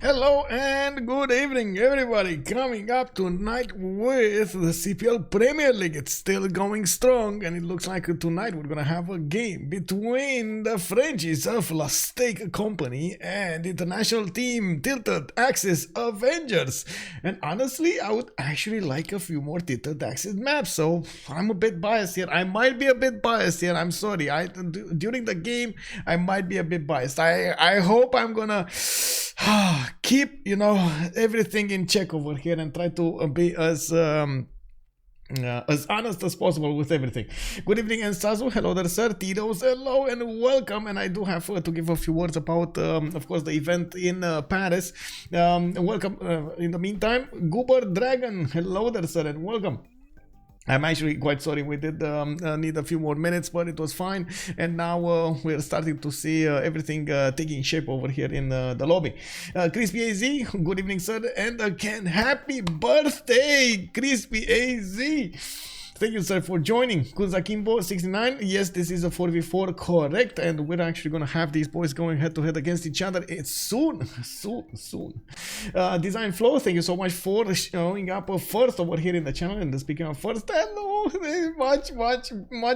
Hello and good evening, everybody. Coming up tonight with the CPL Premier League. It's still going strong, and it looks like tonight we're gonna have a game between the Frenchies of La Steak Company and international team Tilted Axis Avengers. And honestly, I would actually like a few more Tilted Axis maps. So I'm a bit biased here. I might be a bit biased here. I'm sorry. During the game, I might be a bit biased. I hope I'm gonna keep everything in check over here and try to be as honest as possible with everything. Good evening, Ensazu. Hello there, sir. Tito's, hello and welcome. And I do have to give a few words about, of course, the event in Paris. Welcome. In the meantime, Goober Dragon, hello there, sir, and welcome. I'm actually quite sorry we did need a few more minutes, but it was fine. And now we're starting to see everything taking shape over here in the lobby. Crispy AZ, good evening, sir. And again, happy birthday, Crispy AZ. Thank you, sir, for joining. Kunzakimbo69, yes, this is a 4v4, correct, and we're actually gonna have these boys going head-to-head against each other. It's soon. Design Flow, thank you so much for showing up first over here in the channel. And speaking of first, hello, much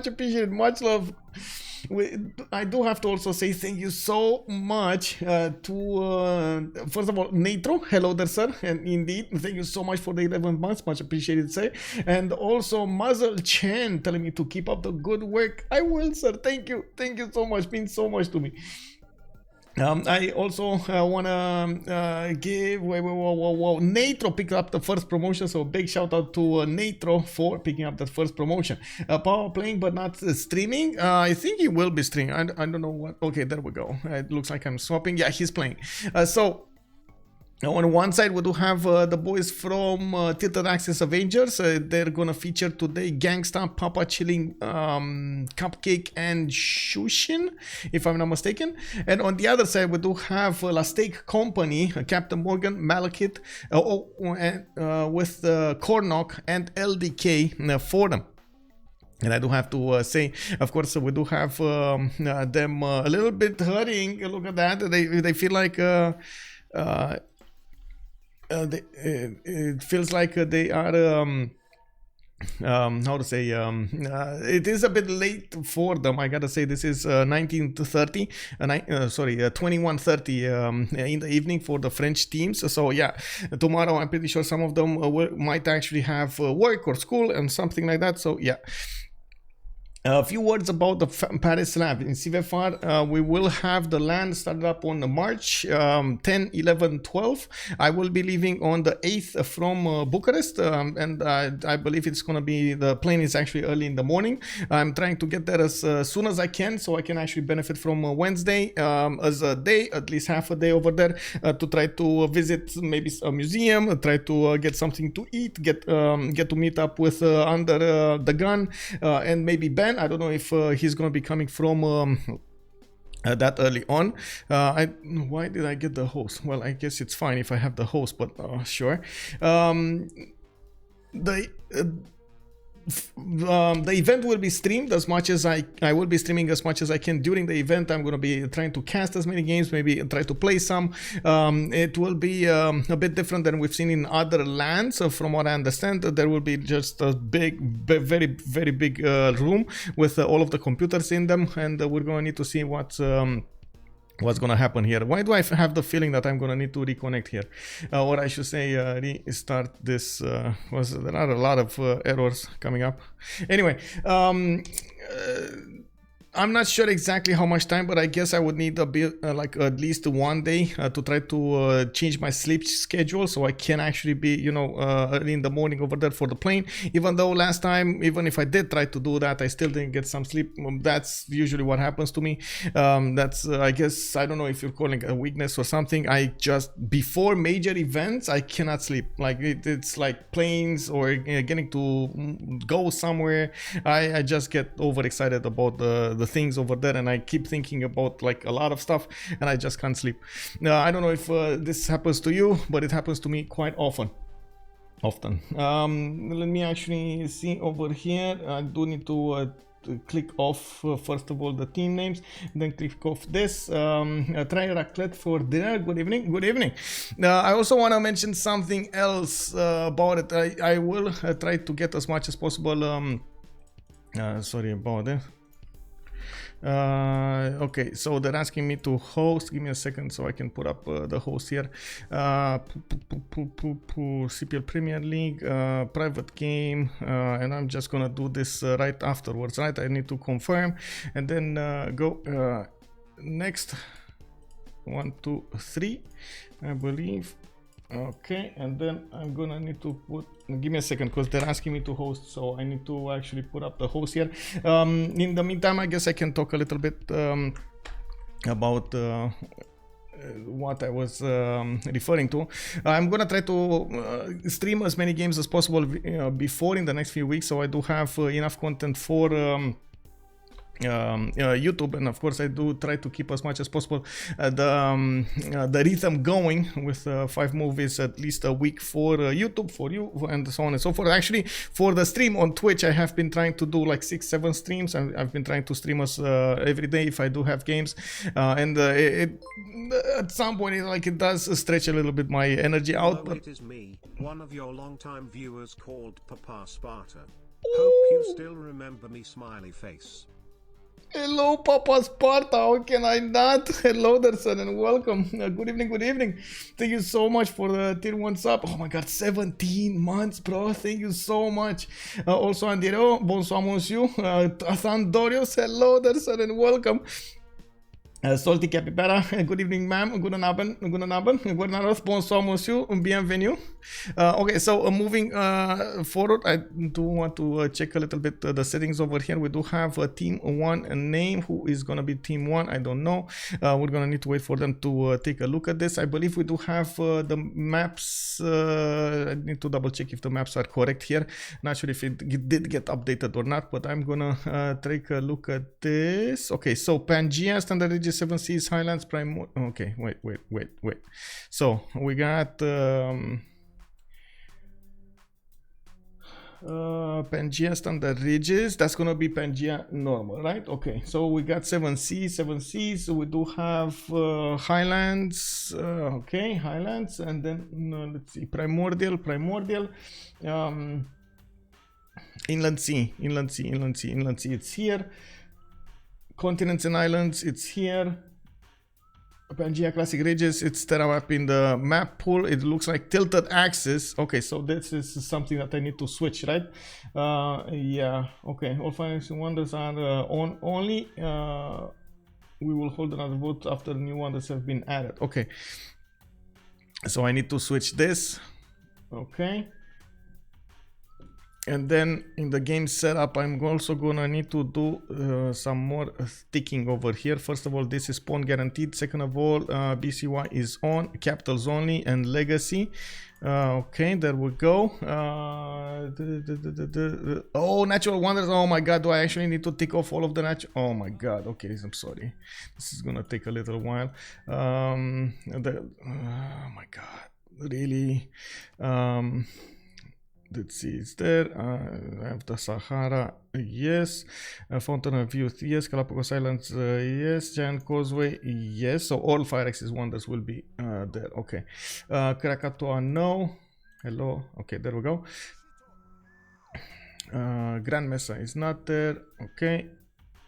appreciated, much love. I do have to also say thank you so much to first of all Nitro, hello there, sir, and indeed thank you so much for the 11 months, much appreciated, sir. And also Muzzle Chen telling me to keep up the good work. I will, sir. Thank you so much, means so much to me. I also want to give, Natro picked up the first promotion, so big shout out to Natro for picking up that first promotion. Power playing but not streaming. I think he will be streaming. I don't know what. Okay, there we go. It looks like I'm swapping. Yeah, he's playing. So on one side, we do have the boys from Tilted Axis Avengers. They're gonna feature today Ganksta, PAPACHILLIN, Cupcake, and Shoushin, if I'm not mistaken. And on the other side, we do have La Steak Company, CaptainMorgane, Malekit, with Kornok and LDK for them. And I do have to say, of course, we do have them a little bit hurrying. Look at that. They feel like it feels like they are how to say, it is a bit late for them. I gotta say, this is 19:30, 21:30 in the evening for the French teams. So yeah, tomorrow I'm pretty sure some of them might actually have work or school and something like that. So yeah. A few words about the Paris lab. In CVFR, we will have the land started up on March 10, 11, 12. I will be leaving on the 8th from Bucharest, and I believe it's going to be, the plane is actually early in the morning. I'm trying to get there as soon as I can, so I can actually benefit from Wednesday as a day, at least half a day over there, to try to visit maybe a museum, try to get something to eat, get to meet up with Under the Gun, and maybe Ben. I don't know if he's going to be coming from that early on. Why did I get the host? Well, I guess it's fine if I have the host, but sure. The event will be streamed as much as I will be streaming as much as I can during the event. I'm going to be trying to cast as many games, maybe try to play some. It will be a bit different than we've seen in other lands. So from what I understand, there will be just a big, very big room with all of the computers in them, and we're going to need to see what's gonna happen here. Why do I have the feeling that I'm gonna need to reconnect here, or I should say restart this? There are a lot of errors coming up. Anyway, I'm not sure exactly how much time, but I guess I would need a bit, like at least one day to try to change my sleep schedule, so I can actually be, early in the morning over there for the plane. Even though last time, even if I did try to do that, I still didn't get some sleep. That's usually what happens to me. That's, I guess, I don't know if you're calling it a weakness or something. I just, before major events, I cannot sleep. Like it's like planes or getting to go somewhere. I just get overexcited about the things over there, and I keep thinking about like a lot of stuff, and I just can't sleep. I don't know if this happens to you, but it happens to me quite often. Let me actually see over here. I do need to click off first of all the team names, then click off this. Try raclette for dinner. Good evening. Good evening. I also want to mention something else about it. I will try to get as much as possible. Sorry about that. Okay, so they're asking me to host. Give me a second so I can put up the host here. CPL Premier League, private game, and I'm just gonna do this right afterwards, right? I need to confirm and then go next. 1, 2, 3, I believe. Okay, and then I'm gonna need to put, give me a second because they're asking me to host, so I need to actually put up the host here. In the meantime, I guess I can talk a little bit about what I was referring to. I'm gonna try to stream as many games as possible before in the next few weeks, so I do have enough content for YouTube, and of course I do try to keep as much as possible the rhythm going with 5 movies at least a week for YouTube, for you, and so on and so forth. Actually, for the stream on Twitch, I have been trying to do like 6-7 streams, and I've been trying to stream us every day if I do have games, and at some point it does stretch a little bit my energy out. But it is me, one of your longtime viewers called Papa Sparta. Hope you still remember me, smiley face. Hello, Papa Sparta, how can I not? Hello there, son, and welcome. Good evening, good evening. Thank you so much for the tier 1 sub. Oh my god, 17 months, bro. Thank you so much. Also, Andiro, bonsoir, monsieur. Athandorios, hello there, son, and welcome. Salty Capybara, good evening, ma'am. Guten Abend, bonsoir, monsieur, bienvenue. Okay, so moving forward, I do want to check a little bit the settings over here. We do have a team 1 name. Who is gonna be team 1? I don't know. We're gonna need to wait for them to take a look at this. I believe we do have the maps. I need to double check if the maps are correct here. Not sure if it did get updated or not, but I'm gonna take a look at this. Okay, so Pangea, Standard Region 7 Seas, Highlands, Prime. Okay, wait. So we got Pangea Standard Ridges. That's gonna be Pangea normal, right? Okay, so we got 7 seas. We do have Highlands. Okay, Highlands, and then let's see, Primordial. Inland sea. It's here. Continents and islands, it's here. Pangea Classic Ridges, it's Terramap in the map pool. It looks like tilted axis. Okay, so this is something that I need to switch, right? Yeah, okay. All financial wonders are on only. We will hold another vote after new wonders have been added. Okay, so I need to switch this. Okay. And then in the game setup, I'm also gonna need to do some more sticking over here. First of all, this is spawn guaranteed. Second of all, BCY is on, capitals only, and legacy. Okay, there we go. Oh, natural wonders. Oh my god, do I actually need to tick off all of the natural? Oh my god, okay, I'm sorry. This is gonna take a little while. Oh my god, really? Let's see, it's there. I have the Sahara, yes. Fountain of Youth, yes. Galapagos Islands, yes. Giant Causeway, yes. So all Fire Axis wonders will be there. Okay. Krakatoa, no. Hello. Okay, there we go. Grand Mesa is not there. Okay.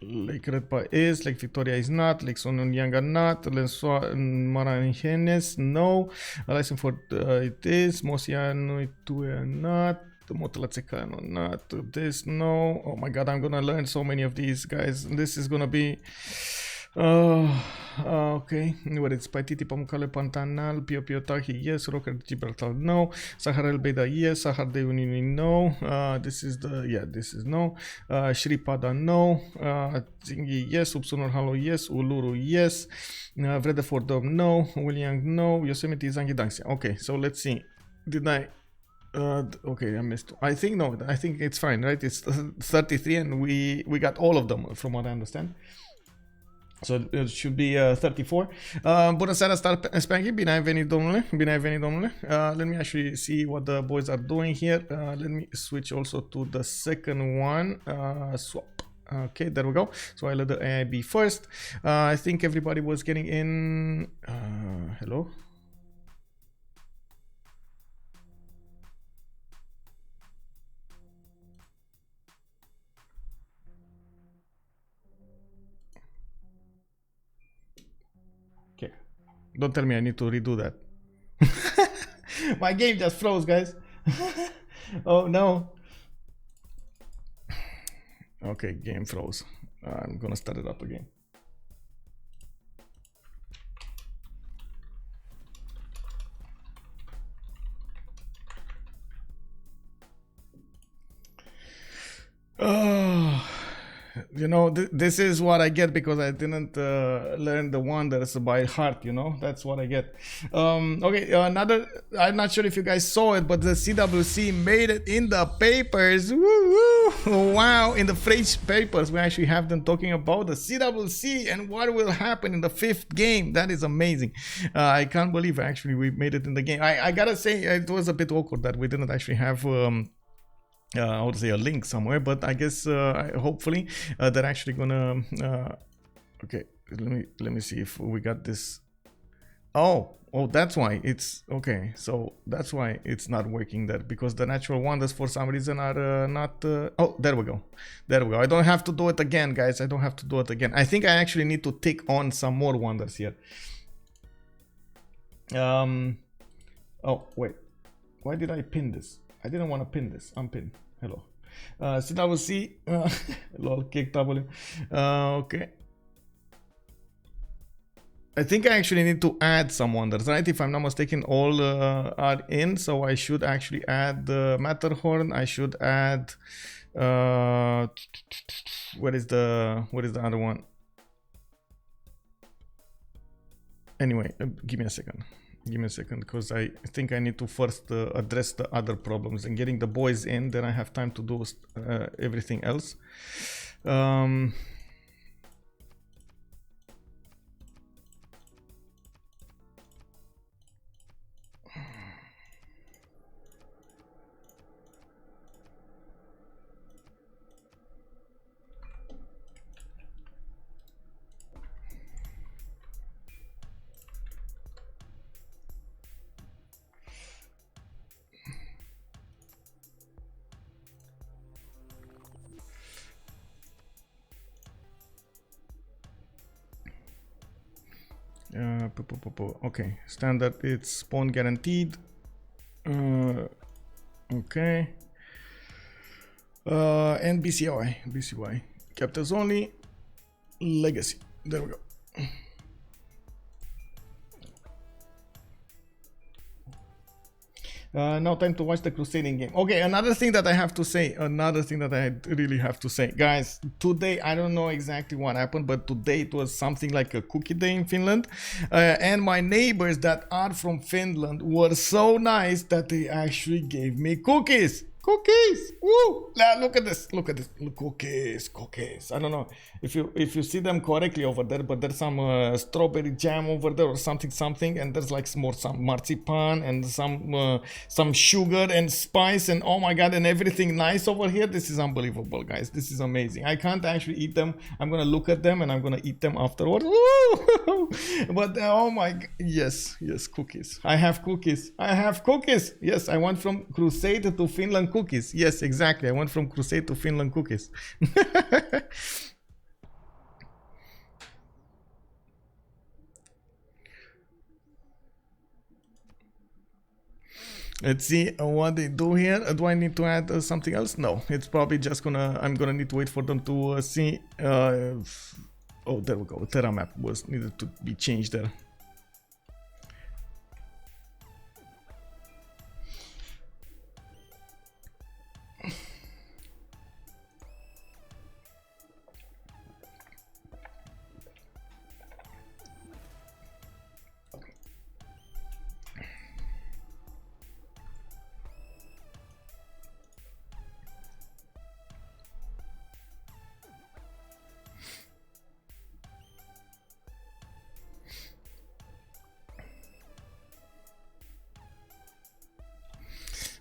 Lake Redpa is, Lake Victoria is not, Lake Sononyanga not, Lensoa Maranhenes no, License for it is, Mosiano Itue not, Motalatsecano not, this no. Oh my god, I'm gonna learn so many of these guys. This is gonna be okay. What it's Paititi Pamucale Pantanal, Pio Pio Tahi, yes. Rocker Gibraltar, no. Sahara El Beda, yes. Sahara de Unini, no. This is the, yeah, this is no. Shripada, no. Zingi, yes. Upsunor Halo, yes. Uluru, yes. Vredefort Dome, no. William, no. Yosemite, Zangi, Danxia. Okay, so let's see. Did I? Okay, I missed. I think no. I think it's fine, right? It's 33, and we got all of them, from what I understand. So it should be 34. Bună seara, Spanky. Bine ai venit, domnule. Bine ai venit, domnule. Let me actually see what the boys are doing here. Let me switch also to the second one. Swap. Okay, there we go. So I let the AI be first. I think everybody was getting in. Hello. Okay. Don't tell me I need to redo that. My game just froze, guys. Oh no. Okay, game froze. I'm gonna start it up again. Oh, you know, this is what I get because I didn't learn the wonders by heart, you know. That's what I get. Okay, another, I'm not sure if you guys saw it, but the CWC made it in the papers. Woo-woo. Wow, in the French papers we actually have them talking about the CWC and what will happen in the 5th game. That is amazing. I can't believe actually we made it in the game. I gotta say it was a bit awkward that we didn't actually have I would say a link somewhere, but I guess hopefully they're actually gonna okay, let me see if we got this. Oh, that's why it's okay. So that's why it's not working there, because the natural wonders for some reason are not oh, there we go. I don't have to do it again, guys. I don't have to do it again. I think I actually need to take on some more wonders here. Oh wait, why did I pin this? I didn't want to pin this. Unpin. Hello. CWC. Lol, kick W. Okay. I think I actually need to add some wonders, right? If I'm not mistaken, all are in. So I should actually add the Matterhorn. I should add. What is the other one? Anyway, give me a second. Give me a second, because I think I need to first address the other problems and getting the boys in, then I have time to do everything else. Okay, standard, it's spawn guaranteed. Okay. And BCY, captors only, legacy. There we go. Now time to watch the crusading game. Okay, another thing that I have to say, really have to say, guys, today I don't know exactly what happened, but today it was something like a cookie day in Finland, and my neighbors that are from Finland were so nice that they actually gave me cookies. Woo! Look at this. Cookies. I don't know if you see them correctly over there, but there's some strawberry jam over there or something, and there's like some marzipan and some sugar and spice, and oh my god, and everything nice over here. This is unbelievable, guys. This is amazing. I can't actually eat them. I'm gonna look at them and I'm gonna eat them afterwards. Woo! But oh my, yes, cookies. I have cookies. Yes, I went from crusade to Finland cookies. Yes, exactly. I went from crusade to Finland cookies. Let's see what they do here. Do I need to add something else? No, it's probably just I'm gonna need to wait for them to see. Oh, there we go. Terra map was needed to be changed there.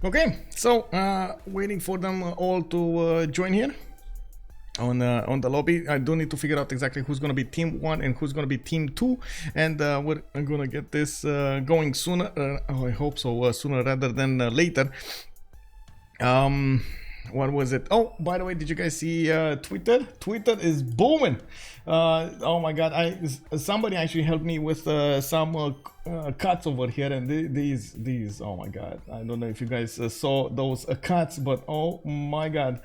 Okay, so waiting for them all to join here. on the lobby. I do need to figure out exactly who's gonna be team 1 and who's gonna be team 2, and we're gonna get this going sooner. I hope so, sooner rather than later. What was it? Oh, by the way, did you guys see Twitter? Twitter is booming. Oh my god, somebody actually helped me with some cuts over here, and these oh my god, I don't know if you guys saw those cuts, but oh my god,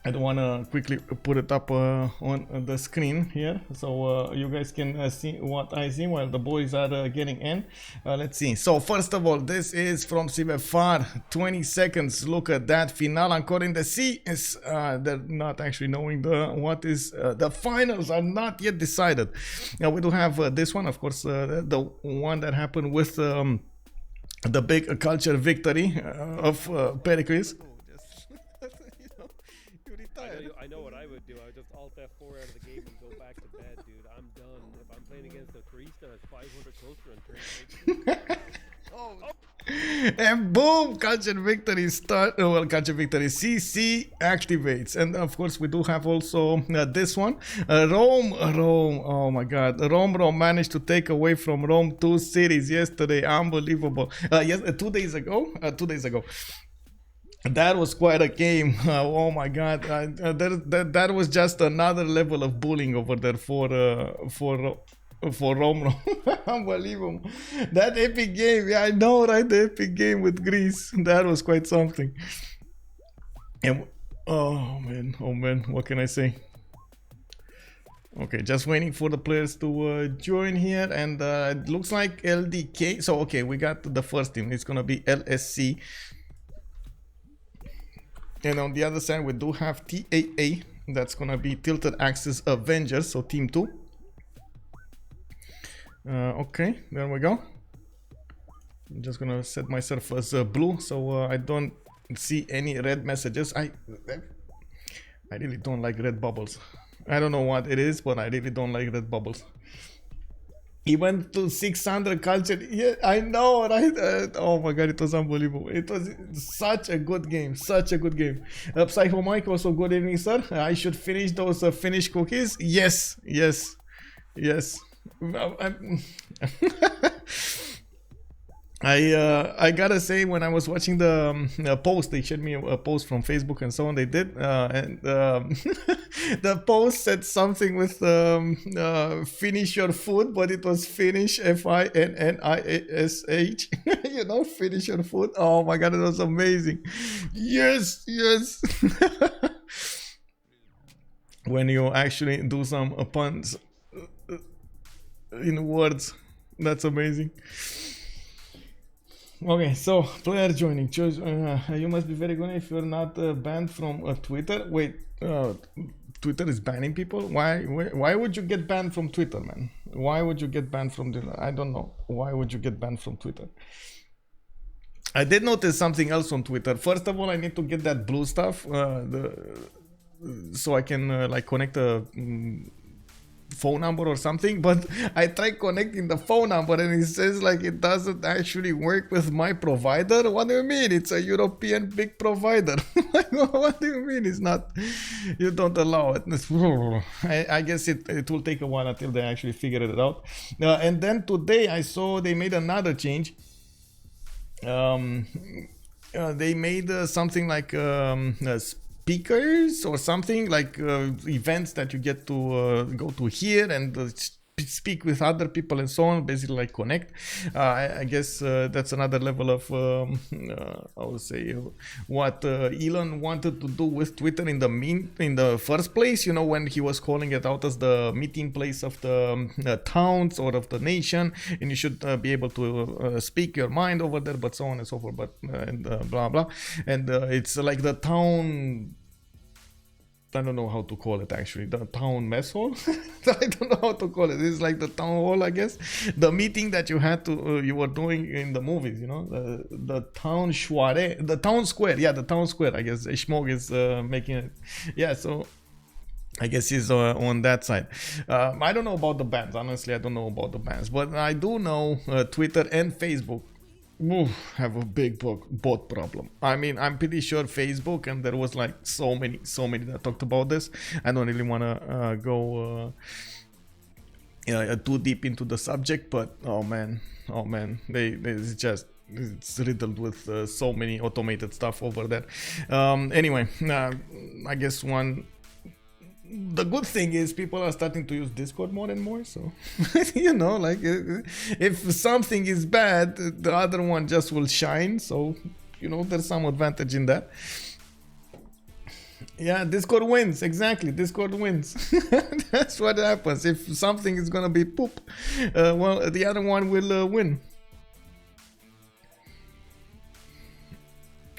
I don't want to quickly put it up on the screen here, so you guys can see what I see while the boys are getting in. Let's see. So first of all, this is from CPL, 20 seconds. Look at that. Final encore in the sea. Is they're not actually knowing what is the finals are not yet decided. Now we do have this one, of course, the one that happened with the big culture victory of Pericles. I know what I would do. I would just alt F4 out of the game and go back to bed, dude. I'm done. If I'm playing against a Cree that's 500 closer and turn and boom, culture victory start. Well, culture victory CC activates, and of course we do have also this one. Rome. Oh my God, Rome managed to take away from Rome 2 cities yesterday. Unbelievable. Yes, 2 days ago. 2 days ago. That was quite a game. Oh my god, that was just another level of bullying over there for Rome. Unbelievable. That epic game, yeah, I know, right? The epic game with Greece, that was quite something. And oh man, what can I say? Okay, just waiting for the players to join here, and it looks like LDK. So okay, we got the first team. It's gonna be LSC. And on the other side, we do have TAA. That's gonna be Tilted Axis Avengers, so team 2. Okay, there we go. I'm just gonna set myself as blue, so I don't see any red messages. I really don't like red bubbles. I don't know what it is, but I really don't like red bubbles. He went to 600 culture. Yeah, I know, right? Oh my god, it was unbelievable. It was such a good game. Such a good game. Psycho Mike, also good evening, sir. I should finish those finished cookies. Yes. I gotta say, when I was watching the post, they shared me a post from Facebook and so on. They did, and the post said something with finish your food, but it was finish FINNISH. You know, finish your food. Oh my god, it was amazing. Yes. When you actually do some puns in words, that's amazing. Okay, so player joining. Choose. You must be very good if you're not banned from Twitter. Wait, Twitter is banning people? Why would you get banned from Twitter, man? Why would you get banned from Twitter? I don't know. Why would you get banned from Twitter? I did notice something else on Twitter. First of all, I need to get that blue stuff, so I can like connect a phone number or something, but I tried connecting the phone number and it says like it doesn't actually work with my provider. What do you mean? It's a European big provider. What do you mean it's not? You don't allow it. I guess it will take a while until they actually figure it out. And then today I saw they made another change. They made something like speakers or something, like events that you get to go to here and speak with other people and so on, basically like connect. I guess that's another level of I would say what Elon wanted to do with Twitter in the first place, you know, when he was calling it out as the meeting place of the towns or of the nation, and you should be able to speak your mind over there, but so on and so forth, but and blah blah, and it's like the town, I don't know how to call it actually, the town mess hall. I don't know how to call it. It's like the town hall, I guess. The meeting that you had to, you were doing in the movies, you know, the town soiree, the town square. Yeah, the town square. I guess Schmog is making it. Yeah, so I guess he's on that side. I don't know about the bans. Honestly, I don't know about the bans, but I do know Twitter and Facebook have a big bot problem. I mean, I'm pretty sure Facebook, and there was like so many that talked about this. I don't really want to go too deep into the subject, but oh man, it's riddled with so many automated stuff over there. Anyway, I guess the good thing is people are starting to use Discord more and more, so you know, like if something is bad, the other one just will shine, so you know, there's some advantage in that. Yeah, Discord wins, exactly, Discord wins. That's what happens. If something is gonna be poop, well, the other one will win.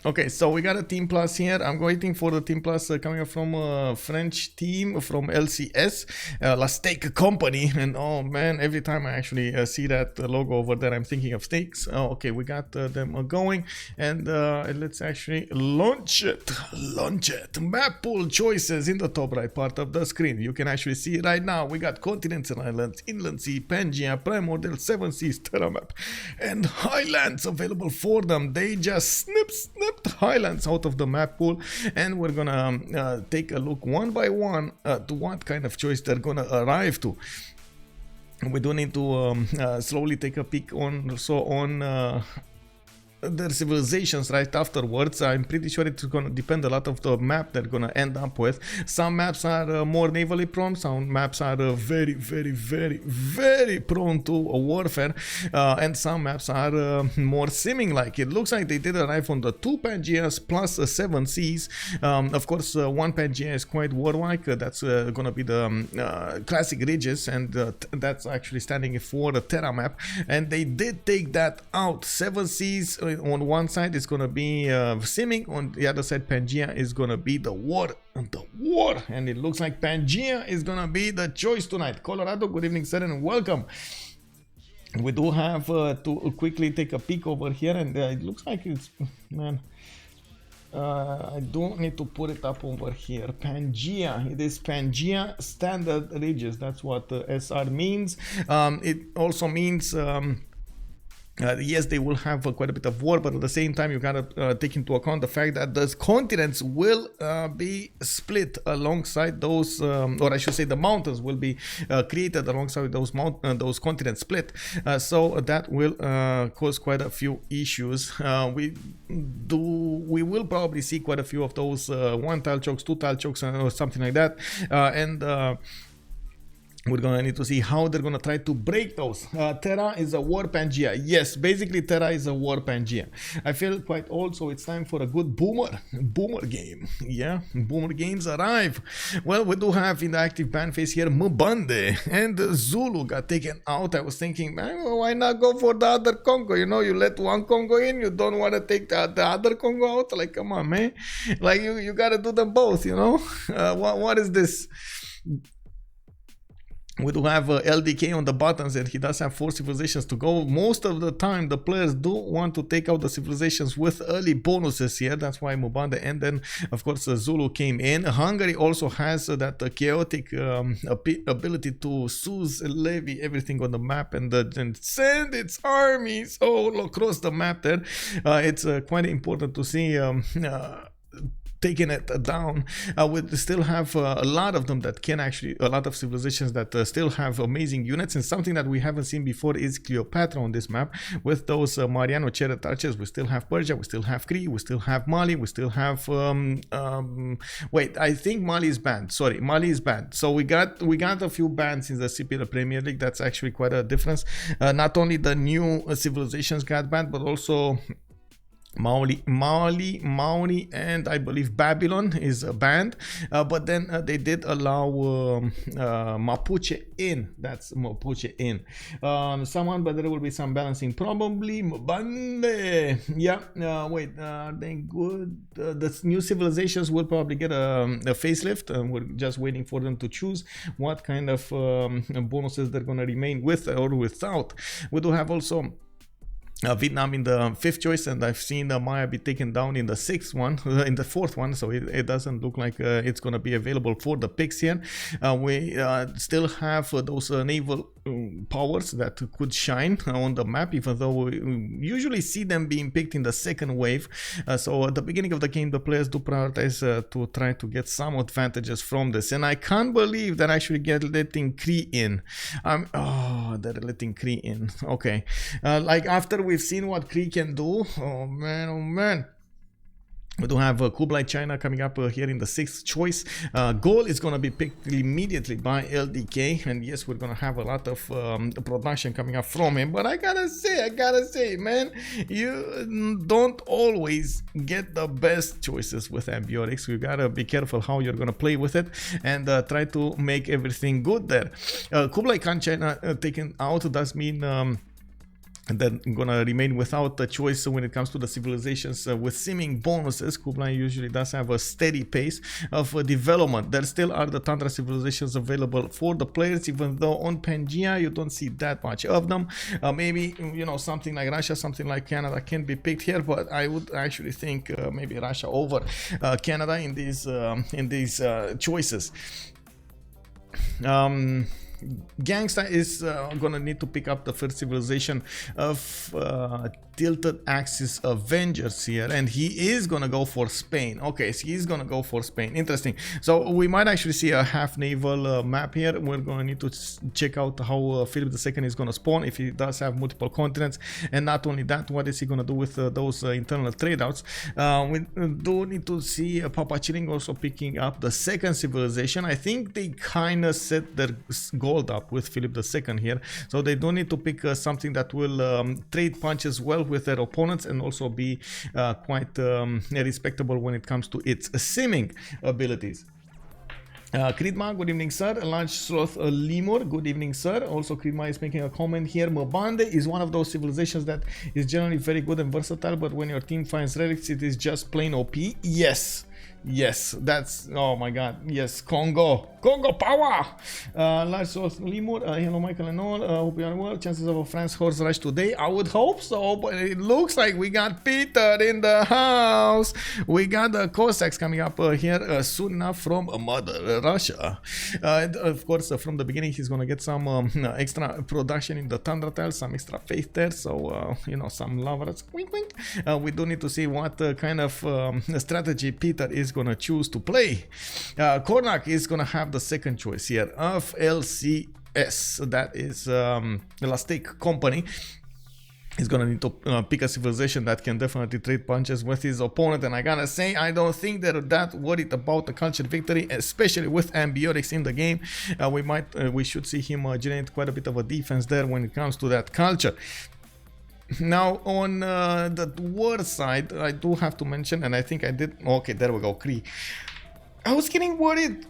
Okay, so we got a team plus here. I'm waiting for the team plus coming up from a French team from LCS, La Steak Company. And oh man, every time I actually see that logo over there, I'm thinking of steaks. Oh, okay, we got them going, and let's actually launch it. Map pool choices in the top right part of the screen. You can actually see it right now. We got continents and islands, inland sea, Pangea, Primordial, 7 Seas, Terra map, and highlands available for them. They just snipped highlands out of the map pool, and we're gonna take a look one by one to what kind of choice they're gonna arrive to. We do need to slowly take a peek on their civilizations right afterwards. I'm pretty sure it's gonna depend a lot of the map they're gonna end up with. Some maps are more navally prone, some maps are very prone to warfare, and some maps are more simming like. It looks like they did arrive on the 2 Pangeas plus 7 Seas. Of course, 1 Pangea is quite warlike. That's gonna be the classic ridges, and that's actually standing for the Terra map, and they did take that out. 7 Seas on one side is gonna be simming, on the other side Pangea is gonna be the war, and it looks like Pangea is gonna be the choice tonight. Colorado, good evening sir, and welcome. We do have to quickly take a peek over here, and it looks like it's, man, I do need to put it up over here. Pangea, it is Pangea standard ridges. That's what SR means. It also means yes, they will have quite a bit of war, but at the same time, you gotta take into account the fact that those continents will be split alongside those, or I should say, the mountains will be created alongside those continents split. So that will cause quite a few issues. We will probably see quite a few of those 1 tile chokes, 2 tile chokes, or something like that, and we're gonna need to see how they're gonna try to break those. Terra is a war Pangea. Yes, basically Terra is a war Pangea. I feel quite old, so it's time for a good boomer game. Yeah, boomer games arrive. Well, we do have in the active ban phase here Mbande, and Zulu got taken out. I was thinking, man, why not go for the other Kongo? You know, you let one Kongo in, you don't want to take the other Kongo out. Like, come on, man. Like, you gotta do them both, you know. What is this? We do have LDK on the buttons, and he does have 4 civilizations to go. Most of the time, the players do want to take out the civilizations with early bonuses here. That's why Mubanda, and then, of course, Zulu came in. Hungary also has that chaotic ability to seize, levy everything on the map, and send its armies all across the map there. It's quite important to see taking it down. We still have a lot of them that can actually, a lot of civilizations that still have amazing units, and something that we haven't seen before is Cleopatra on this map. With those Mariano chariot archers, we still have Persia, we still have Cree, we still have Mali, we still have wait, I think Mali is banned. Sorry, Mali is banned. So we got a few bans in the CPL Premier League. That's actually quite a difference. Not only the new civilizations got banned, but also Maori, and I believe Babylon is banned, but then they did allow Mapuche in. That's Mapuche in. Someone, but there will be some balancing probably. Mbande, yeah. Wait, are they good? The new civilizations will probably get a facelift. We're just waiting for them to choose what kind of bonuses they're gonna remain with or without. We do have also Vietnam in the 5th choice, and I've seen Maya be taken down in the 6th one, in the 4th one, so it doesn't look like it's gonna be available for the picks here. We still have those naval powers that could shine on the map, even though we usually see them being picked in the 2nd wave. So at the beginning of the game, the players do prioritize to try to get some advantages from this, and I can't believe that actually letting Cree in. Oh, they're letting Cree in. Okay, like after we've seen what Cree can do, oh man, oh man. We do have Kublai China coming up here in the 6th choice. Gaul is going to be picked immediately by LDK, and yes, we're going to have a lot of production coming up from him. But I gotta say, man, you don't always get the best choices with Ambiotics. You gotta be careful how you're going to play with it, and try to make everything good there. Kublai Khan China taken out does mean and then gonna remain without the choice when it comes to the civilizations with seeming bonuses. Kublai usually does have a steady pace of development. There still are the Tundra civilizations available for the players, even though on Pangea you don't see that much of them. Maybe, you know, something like Russia, something like Canada can be picked here, but I would actually think maybe Russia over Canada in these choices. Ganksta is gonna need to pick up the first civilization of tilted axis Avengers here, and he is gonna go for Spain. Okay, so he's gonna go for Spain. Interesting. So we might actually see a half naval map here. We're gonna need to check out how Philip II is gonna spawn, if he does have multiple continents, and not only that, what is he gonna do with those internal trade outs. We do need to see PAPACHILLIN also picking up the 2nd civilization. I think they kind of set their gold up with Philip II here, so they do need to pick something that will trade punches well with their opponents and also be quite respectable when it comes to its simming abilities. Kridma, good evening, sir. Large Sloth Lemur, good evening, sir. Also, Kridma is making a comment here. Mabande is one of those civilizations that is generally very good and versatile, but when your team finds relics, it is just plain OP. Yes. Yes, that's, oh my god, yes, Kongo power! Large Source Lemur, hello Michael and all, hope you are well. Chances of a France horse rush today? I would hope so, but it looks like we got Peter in the house. We got the Cossacks coming up here soon enough from Mother Russia. Of course, from the beginning, he's gonna get some extra production in the Tundra tiles, some extra faith there, so, you know, some lovers. Wink, wink. We do need to see what kind of strategy Peter is gonna choose to play. Kornok is gonna have the 2nd choice here of LCS, that is the Lastek company. He's gonna need to pick a civilization that can definitely trade punches with his opponent, and I gotta say, I don't think they're that worried about the culture victory, especially with Ambiotics in the game. We should see him generate quite a bit of a defense there when it comes to that culture. Now, on the war side, I do have to mention, and I think I did. Okay, there we go, Cree. I was getting worried.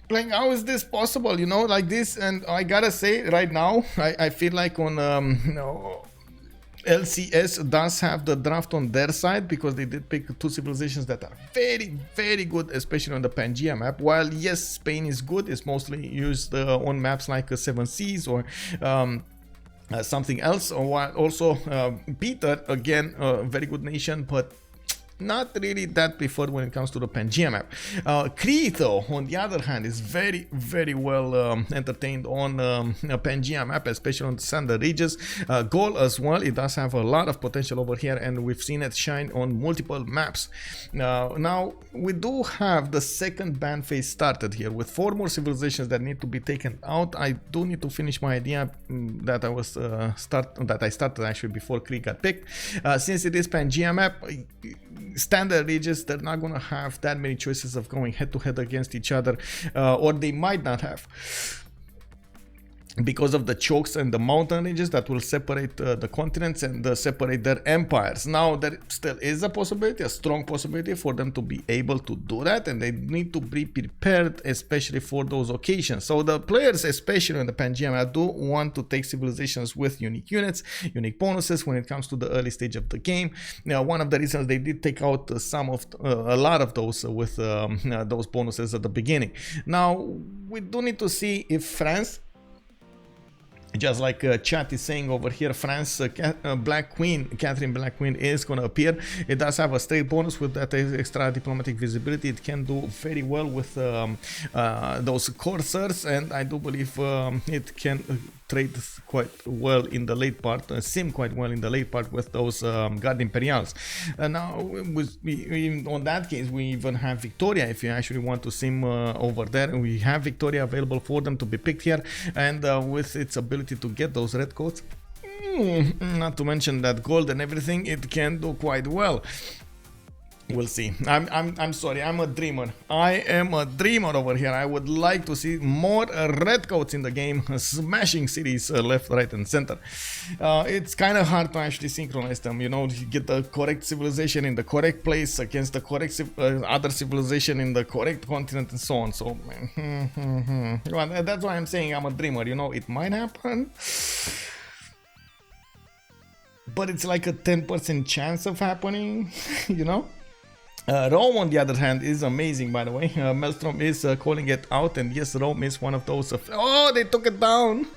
Like, how is this possible? You know, like this, and I gotta say, right now, I feel like on you know, LCS does have the draft on their side, because they did pick 2 civilizations that are very, very good, especially on the Pangea map. While yes, Spain is good, it's mostly used on maps like 7 Seas or something else. Or also Peter, again, a very good nation, but not really that preferred when it comes to the Pangea map. Cree, though, on the other hand, is very, very well entertained on Pangea map, especially on the Thunder Ridges. Gaul as well, it does have a lot of potential over here, and we've seen it shine on multiple maps. Now, we do have the 2nd ban phase started here, with 4 more civilizations that need to be taken out. I do need to finish my idea that I started actually before Cree got picked. Since it is Pangea map, Standard Ridges, they're not gonna have that many choices of going head to head against each other, or they might not have, because of the chokes and the mountain ranges that will separate the continents and separate their empires. Now, there still is a possibility, a strong possibility for them to be able to do that, and they need to be prepared, especially for those occasions. So the players, especially in the Pangea map, do want to take civilizations with unique units, unique bonuses when it comes to the early stage of the game. Now, one of the reasons they did take out a lot of those with those bonuses at the beginning. Now, we do need to see if France Just like chat is saying over here, France Black Queen, Catherine Black Queen is gonna appear. It does have a straight bonus with that extra diplomatic visibility. It can do very well with those coursers, and I do believe it can trade quite well in the late part, sim quite well in the late part with those Guard Imperials. Now, on that case, we even have Victoria. If you actually want to sim over there, we have Victoria available for them to be picked here, and with its ability to get those red coats, not to mention that gold and everything, it can do quite well. We'll see. I'm sorry, I'm a dreamer. I am a dreamer over here. I would like to see more red coats in the game, smashing cities left, right, and center. It's kind of hard to actually synchronize them, you know, get the correct civilization in the correct place against the correct other civilization in the correct continent and so on. So, well, that's why I'm saying I'm a dreamer, you know, it might happen. But it's like a 10% chance of happening, you know? Rome, on the other hand, is amazing, by the way. Maelstrom is calling it out, and yes, Rome is one of those. Oh, they took it down!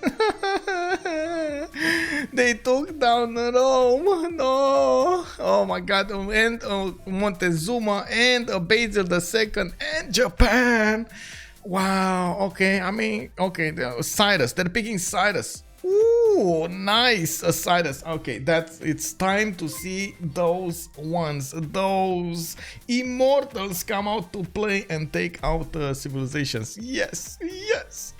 They took down Rome! No! Oh my god, and Montezuma, and Basil II, and Japan! Wow, okay, I mean, okay, Cyrus, they're picking Cyrus. Ooh, nice, Cyrus. Okay, it's time to see those ones, those immortals come out to play and take out civilizations. Yes, yes.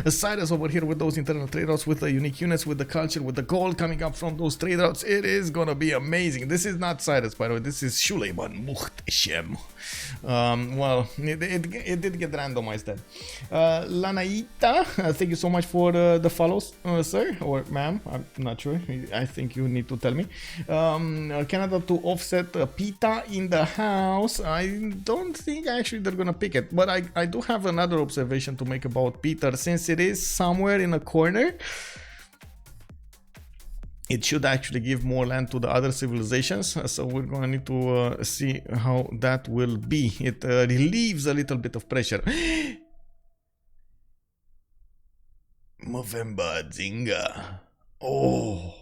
Cyrus over here with those internal trade routes, with the unique units, with the culture, with the gold coming up from those trade routes. It is gonna be amazing. This is not Cyrus, by the way. This is Suleiman Muhteshem. Well, it did get randomized then. Lanaita, thank you so much for the follows, sir or ma'am. I'm not sure. I think you need to tell me. Canada to offset PETA in the house. I don't think actually they're gonna pick it, but I do have another observation to make about PETA. Since it is somewhere in a corner, it should actually give more land to the other civilizations, so we're gonna need to see how that will be. It relieves a little bit of pressure. Movember Zinga. Oh.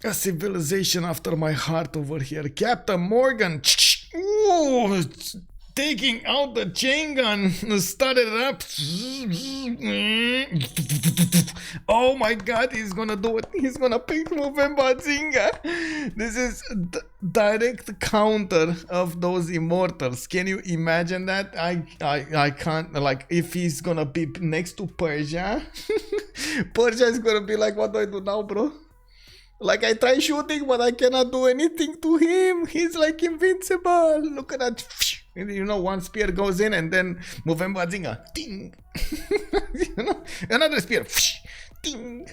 A civilization after my heart over here. CaptainMorgane. Oh, taking out the chain gun. Started it up. Oh my god, he's gonna do it. He's gonna pick Movember Zinga. This is direct counter of those immortals. Can you imagine that? I can't, like, if he's gonna be next to Persia. Persia is gonna be like, what do I do now, bro? Like, I try shooting, but I cannot do anything to him. He's like invincible. Look at that. You know, one spear goes in and then Movember Zinga. Ding. You know, another spear. Ding.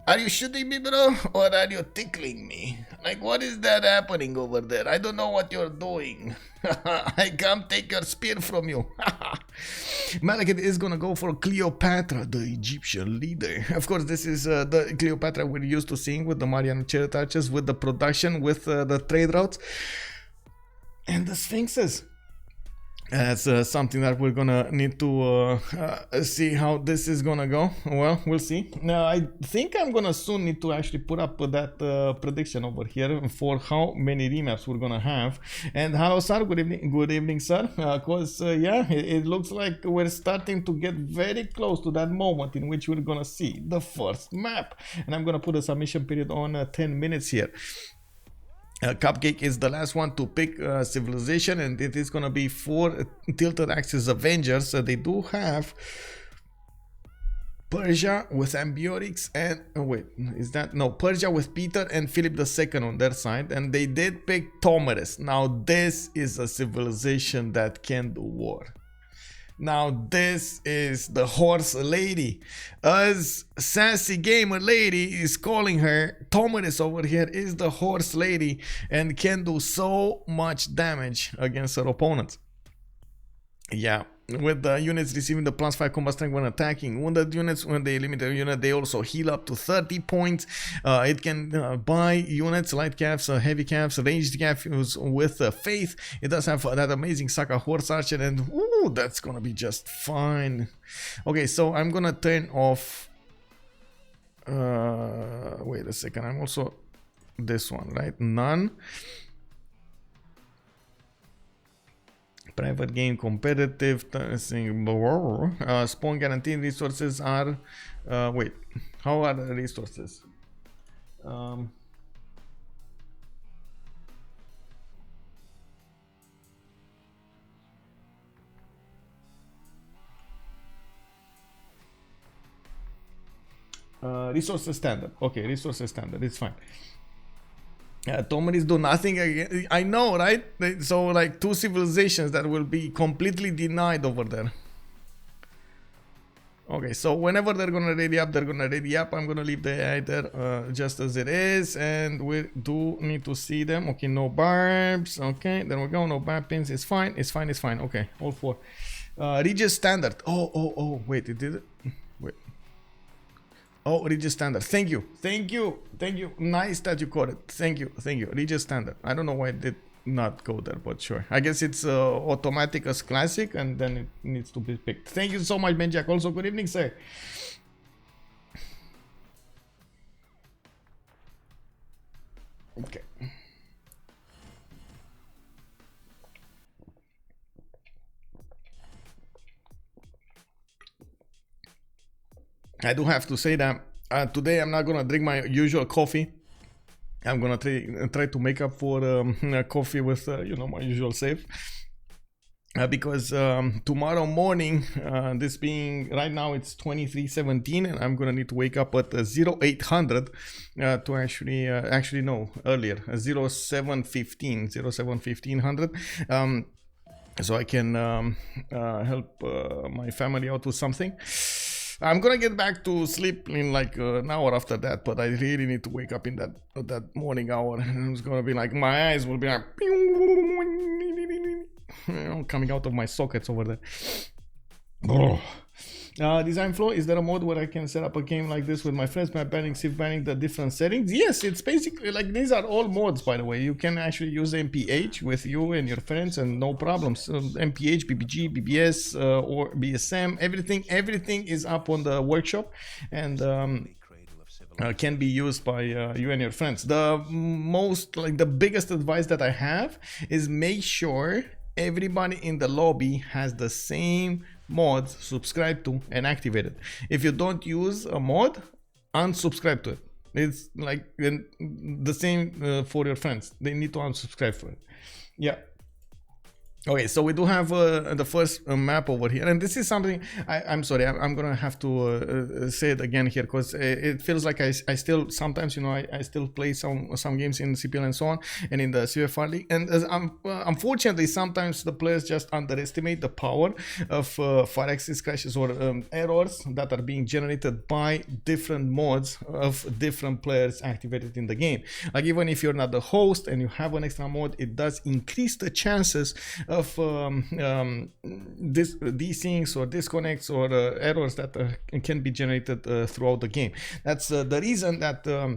Are you shooting me, bro? Or are you tickling me? Like, what is that happening over there? I don't know what you're doing. I can't take your spear from you. Malekit is gonna go for Cleopatra, the Egyptian leader. Of course, this is the Cleopatra we're used to seeing with the Marian chariot archers, with the production, with the trade routes, and the sphinxes. That's something that we're gonna need to see how this is gonna go. Well, we'll see. Now, I think I'm gonna soon need to actually put up that prediction over here for how many remaps we're gonna have. And hello, sir. Good evening, sir. Cause yeah, it looks like we're starting to get very close to that moment in which we're gonna see the first map. And I'm gonna put a submission period on 10 minutes here. Cupcake is the last one to pick civilization, and it is gonna be for tilted axis Avengers. They do have Persia with Ambiorix and wait, is that no, Persia with Peter and Philip II on their side, and they did pick Tomerus. Now this is a civilization that can do war. Now this is the horse lady, as sassy gamer lady is calling her. Tomerus over here is the horse lady and can do so much damage against her opponents. Yeah, with the units receiving the +5 combat strength when attacking wounded units. When they eliminate a unit, they also heal up to 30 points. It can buy units, light calves, heavy calves, ranged calves with faith. It does have that amazing Saka horse archer, and ooh, that's gonna be just fine. Okay, so I'm gonna turn off. Wait a second. I'm also this one, right? None. Private game, competitive, spawn guaranteed resources are, wait, how are the resources? Resources standard, okay, resources standard, it's fine. Tomaris do nothing again. I know, right? So like 2 civilizations that will be completely denied over there. Okay, so whenever they're gonna ready up, they're gonna ready up. I'm gonna leave the AI there just as it is, and we do need to see them. Okay, no barbs. Okay, there we go. No barb pins. It's fine. It's fine. It's fine. Okay, all 4. Regis standard. Oh. Wait, it did it. Wait. Oh, Regis standard. Thank you. Nice that you caught it. Thank you. Regis standard. I don't know why it did not go there, but sure. I guess it's automatic as classic, and then it needs to be picked. Thank you so much, Benjak. Also, good evening, sir. Okay. I do have to say that today I'm not gonna drink my usual coffee. I'm gonna try to make up for coffee with you know, my usual save. Because tomorrow morning, this being right now it's 23:17, and I'm gonna need to wake up at 0800 to actually no, earlier 07:15 so I can help my family out with something. I'm gonna get back to sleep in like an hour after that, but I really need to wake up in that morning hour. It's gonna be like my eyes will be like, you know, coming out of my sockets over there. Oh. Design flow, is there a mode where I can set up a game like this with my friends, map banning, sieve banning, the different settings? Yes, it's basically like these are all modes, by the way. You can actually use MPH with you and your friends and no problems. MPH, BBG, BBS, or BSM, everything is up on the workshop, and can be used by you and your friends. The most, like the biggest advice that I have is make sure everybody in the lobby has the same mods subscribed to and activated. If you don't use a mod, unsubscribe to it. It's like the same for your friends. They need to unsubscribe for it. Yeah. Okay, so we do have the first map over here, and this is something I'm sorry, I'm gonna have to say it again here, because it feels like I still sometimes, you know, I still play some games in CPL and so on, and in the CFR league, and unfortunately sometimes the players just underestimate the power of fire axis crashes or errors that are being generated by different mods of different players activated in the game. Like even if you're not the host and you have an extra mod, it does increase the chances of desyncs or disconnects or errors that can be generated throughout the game. That's the reason that a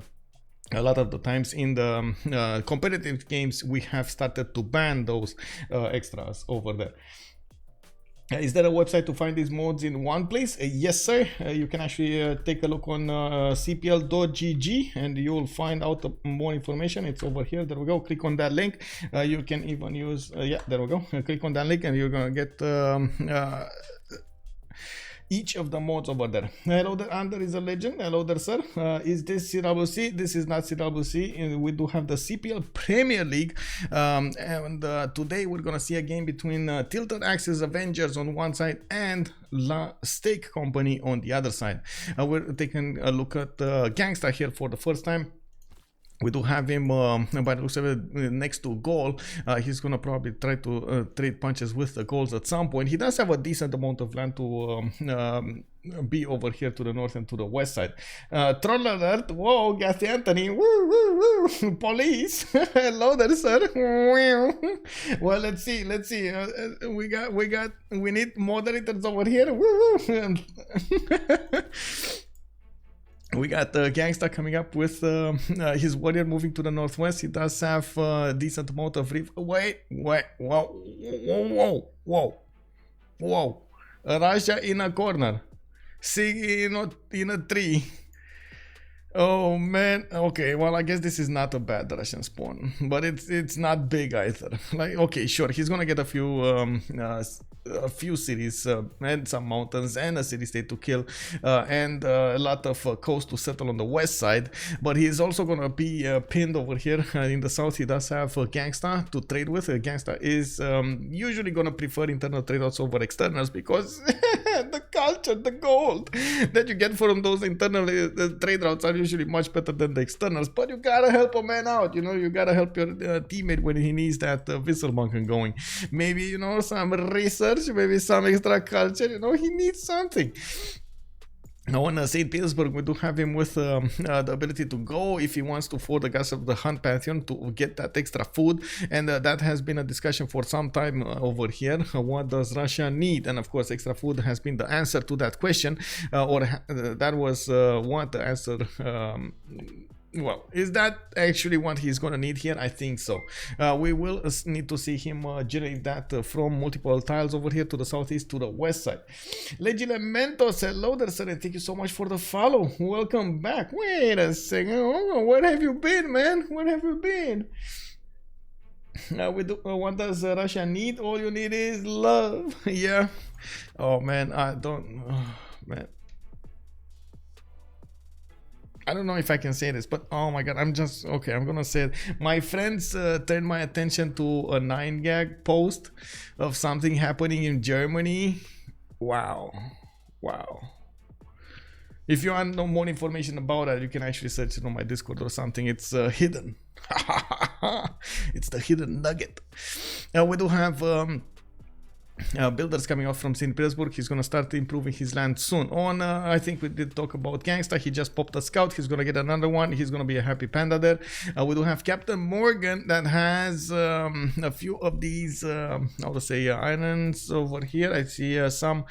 lot of the times in the competitive games we have started to ban those extras over there. Is there a website to find these mods in one place? Yes, sir. You can actually take a look on cpl.gg and you will find out more information. It's over here. There we go. Click on that link. You can even use, yeah, there we go. Click on that link and you're going to get each of the mods over there. Hello there, Under is a legend. Hello there, sir. Is this CWC? This is not CWC. We do have the CPL Premier League, and today we're gonna see a game between Tilted Axis Avengers on one side and La Steak Company on the other side. We're taking a look at Ganksta here for the first time. We do have him, by the looks of it, next to Gaul. He's gonna probably try to trade punches with the Gauls at some point. He does have a decent amount of land to be over here to the north and to the west side. Troll alert! Whoa, Gassy Anthony! Woo, woo, woo! Police! Hello there, sir! Well, let's see. We need moderators over here. Woo, woo! We got Ganksta coming up with his warrior moving to the northwest. He does have a decent amount of wait, whoa. Russia in a corner. See, in a tree. Oh man, okay, well I guess this is not a bad Russian spawn, but it's not big either. Like, okay, sure, he's gonna get a few cities and some mountains and a city-state to kill and a lot of coast to settle on the west side, but he's also gonna be pinned over here in the south. He does have Ganksta to trade with. Ganksta is usually gonna prefer internal trade routes over externals because the culture, the gold that you get from those internal trade routes are usually much better than the externals, but you gotta help a man out, you know, you gotta help your teammate when he needs that whistle bunker going. Maybe, you know, some research, maybe some extra culture, you know, he needs something. Now in St. Petersburg, we do have him with the ability to go if he wants to for the Gods of the Hunt Pantheon to get that extra food, and that has been a discussion for some time over here. What does Russia need? And of course, extra food has been the answer to that question, or that was what the answer. Well, is that actually what he's gonna need here? I think so. We will need to see him generate that from multiple tiles over here to the southeast to the west side. Legilementos, hello there, sir, and thank you so much for the follow. Welcome back. Wait a second. Oh, where have you been, man? Where have you been? What does Russia need? All you need is love. Yeah. Oh man, I don't. Oh, man. I don't know if I can say this, but oh my god, I'm just okay. I'm gonna say it. My friends turned my attention to a 9gag post of something happening in Germany. Wow. If you want no more information about that, you can actually search it on my Discord or something. It's hidden. It's the hidden nugget. We do have builders coming out from St. Petersburg. He's gonna start improving his land soon on. I think we did talk about Ganksta. He just popped a scout. He's gonna get another one. He's gonna be a happy panda there. We do have CaptainMorgane that has a few of these how to say islands over here. I see some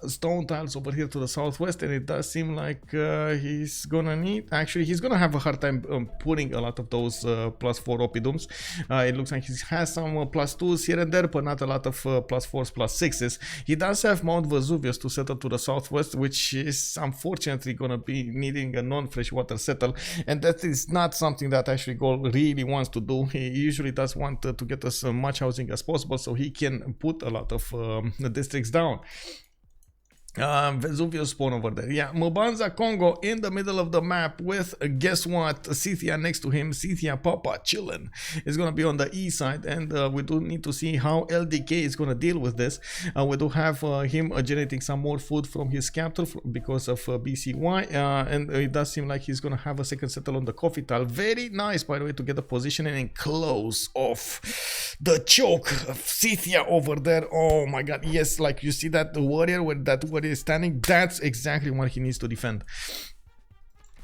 stone tiles over here to the southwest, and it does seem like he's gonna need, actually he's gonna have a hard time putting a lot of those +4 oppidums. It looks like he has some +2s here and there, but not a lot of +4s, +6s. He does have Mount Vesuvius to settle to the southwest, which is unfortunately gonna be needing a non-freshwater settle, and that is not something that actually Gaul really wants to do. He usually does want to get as much housing as possible so he can put a lot of districts down. Vesuvius spawn over there. Yeah, Mubanza Kongo in the middle of the map with, guess what, Scythia next to him. Scythia PAPACHILLIN is gonna be on the east side, and we do need to see how LDK is gonna deal with this. We do have him generating some more food from his capital because of BCY, and it does seem like he's gonna have a second settle on the coffee tile. Very nice, by the way, to get the positioning and close off the choke of Scythia over there. Oh my god, yes, like you see that warrior with that warrior is standing, that's exactly what he needs to defend.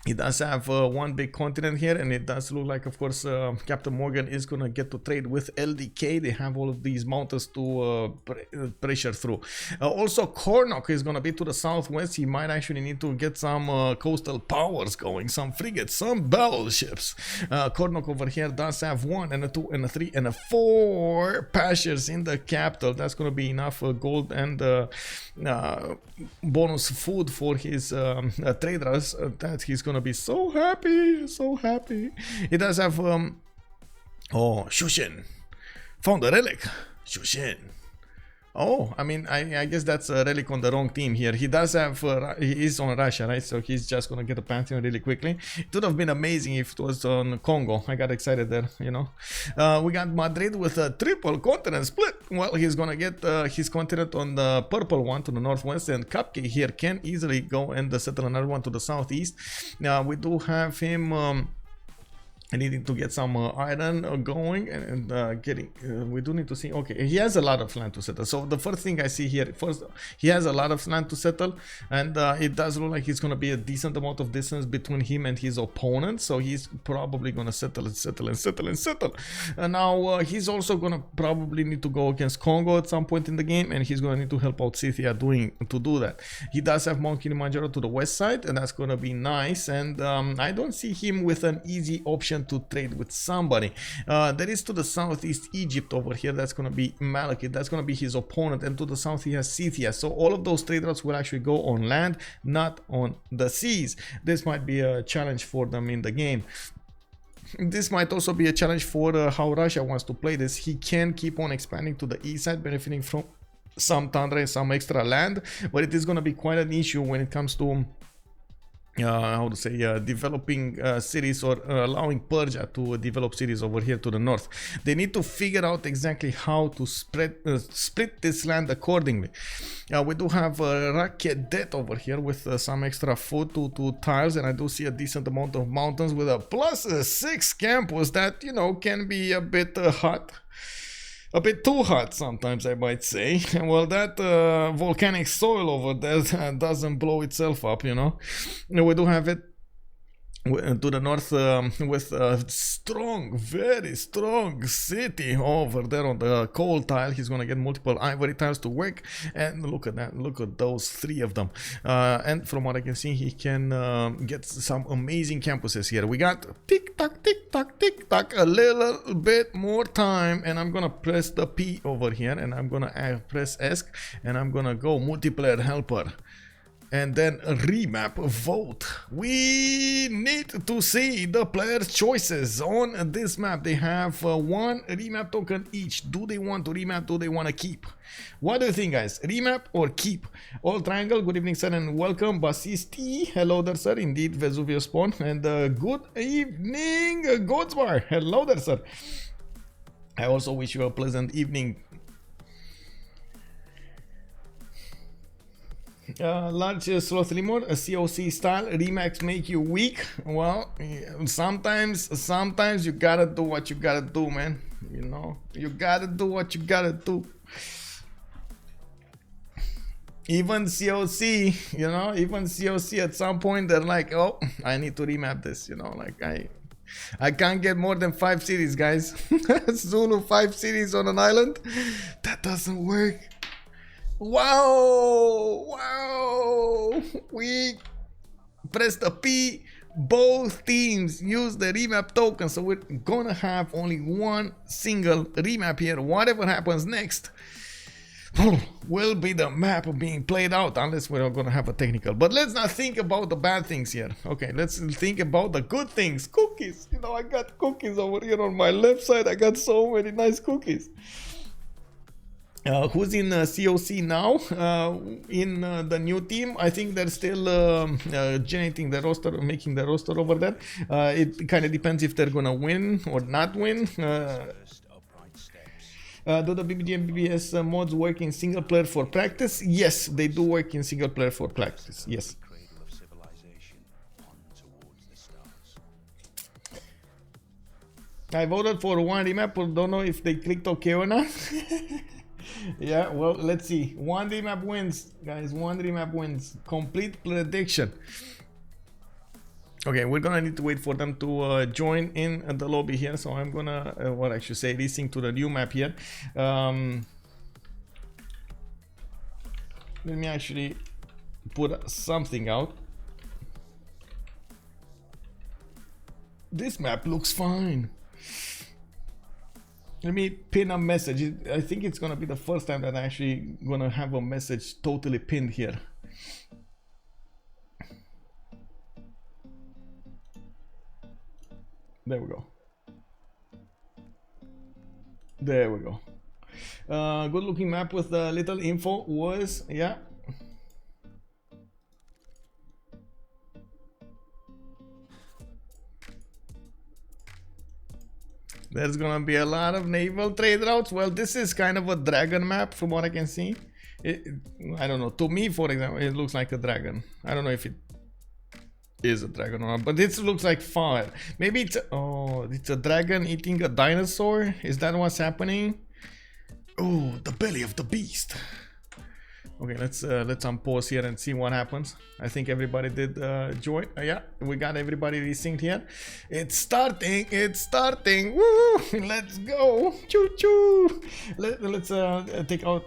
He does have one big continent here, and it does look like, of course, CaptainMorgane is gonna get to trade with LDK. They have all of these mountains to pressure through. Also, Kornok is gonna be to the southwest. He might actually need to get some coastal powers going, some frigates, some battleships. Kornok over here does have 1 and a 2 and a 3 and a 4 pastures in the capital. That's gonna be enough gold and bonus food for his traders that he's gonna be so happy, so happy. He does have oh, Shoushin found a relic. Shoushin. Oh, I mean, I guess that's a relic on the wrong team here. He does have, he is on Russia, right? So he's just gonna get a Pantheon really quickly. It would have been amazing if it was on Kongo. I got excited there, you know. We got Madrid with a triple continent split. Well, he's gonna get his continent on the purple one to the northwest, and Cupcake here can easily go and settle another one to the southeast. Now, we do have him needing to get some iron going and getting we do need to see. Okay, he has a lot of land to settle. So the first thing I see here, first, he has a lot of land to settle, and it does look like it's gonna be a decent amount of distance between him and his opponent, so he's probably gonna settle and settle and settle and settle. And now he's also gonna probably need to go against Kongo at some point in the game, and he's gonna need to help out Scythia to do that. He does have Mount Kilimanjaro to the west side, and that's gonna be nice, and I don't see him with an easy option to trade with somebody. There is to the southeast Egypt over here, that's going to be Malekit, that's going to be his opponent, and to the south he has Scythia. So all of those trade routes will actually go on land, not on the seas. This might be a challenge for them in the game. This might also be a challenge for how Russia wants to play this. He can keep on expanding to the east side, benefiting from some tundra and some extra land, but it is going to be quite an issue when it comes to how to say, developing cities, or allowing Persia to develop cities over here to the north. They need to figure out exactly how to split this land accordingly. We do have a rocket debt over here with some extra food to tiles, and I do see a decent amount of mountains with a +6 campus that, you know, can be a bit hot. A bit too hot sometimes, I might say. Well, that volcanic soil over there doesn't blow itself up, you know. We do have it to the north with a strong, very strong city over there on the coal tile. He's gonna get multiple ivory tiles to work, and look at that, look at those 3 of them. And from what I can see, he can get some amazing campuses here. We got tick tock, tick tock, tick tock, a little bit more time, and I'm gonna press the P over here, and I'm gonna press ESC, and I'm gonna go multiplayer helper. And then remap vote. We need to see the players' choices on this map. They have 1 remap token each. Do they want to remap? Do they want to keep? What do you think, guys? Remap or keep? All Triangle, good evening, sir, and welcome. Basisti, hello there, sir. Indeed, Vesuvio Spawn. And good evening, Godsbar. Hello there, sir. I also wish you a pleasant evening. Large sloth lemur, a COC style remax make you weak. Well, sometimes you gotta do what you gotta do, man. You know, you gotta do what you gotta do. Even COC, you know, even COC at some point they're like, oh, I need to remap this, you know, like I can't get more than 5 cities, guys. Zulu 5 cities on an island, that doesn't work. Wow, wow, we press the P, both teams use the remap token, so we're gonna have only 1 single remap here. Whatever happens next will be the map being played out, unless we're gonna have a technical. But let's not think about the bad things here. Okay, let's think about the good things. Cookies, you know, I got cookies over here on my left side. I got so many nice cookies. Who's in COC now? In the new team, I think they're still generating the roster, making the roster over there. It kind of depends if they're gonna win or not win. Do the BBG and BBS mods work in single player for practice? Yes, they do work in single player for practice. Yes. I voted for 1 remap, but don't know if they clicked OK or not. Yeah, well, let's see. 1 remap wins, guys. 1 remap wins. Complete prediction. Okay, we're gonna need to wait for them to join in the lobby here. So I'm gonna, what I should say, resync to the new map here. Let me actually put something out. This map looks fine. Let me pin a message. I think it's gonna be the first time that I'm actually gonna have a message totally pinned here. There we go. There we go. Good looking map with the little info was, yeah. There's gonna be a lot of naval trade routes. Well, this is kind of a dragon map from what I can see. I don't know. To me, for example, it looks like a dragon. I don't know if it is a dragon or not, but this looks like fire. Maybe it's it's a dragon eating a dinosaur. Is that what's happening? Oh, the belly of the beast. Okay, let's unpause here and see what happens. I think everybody did join. Yeah, we got everybody resynced here. It's starting. It's starting. Woo! Let's go. Choo choo. Let's take out.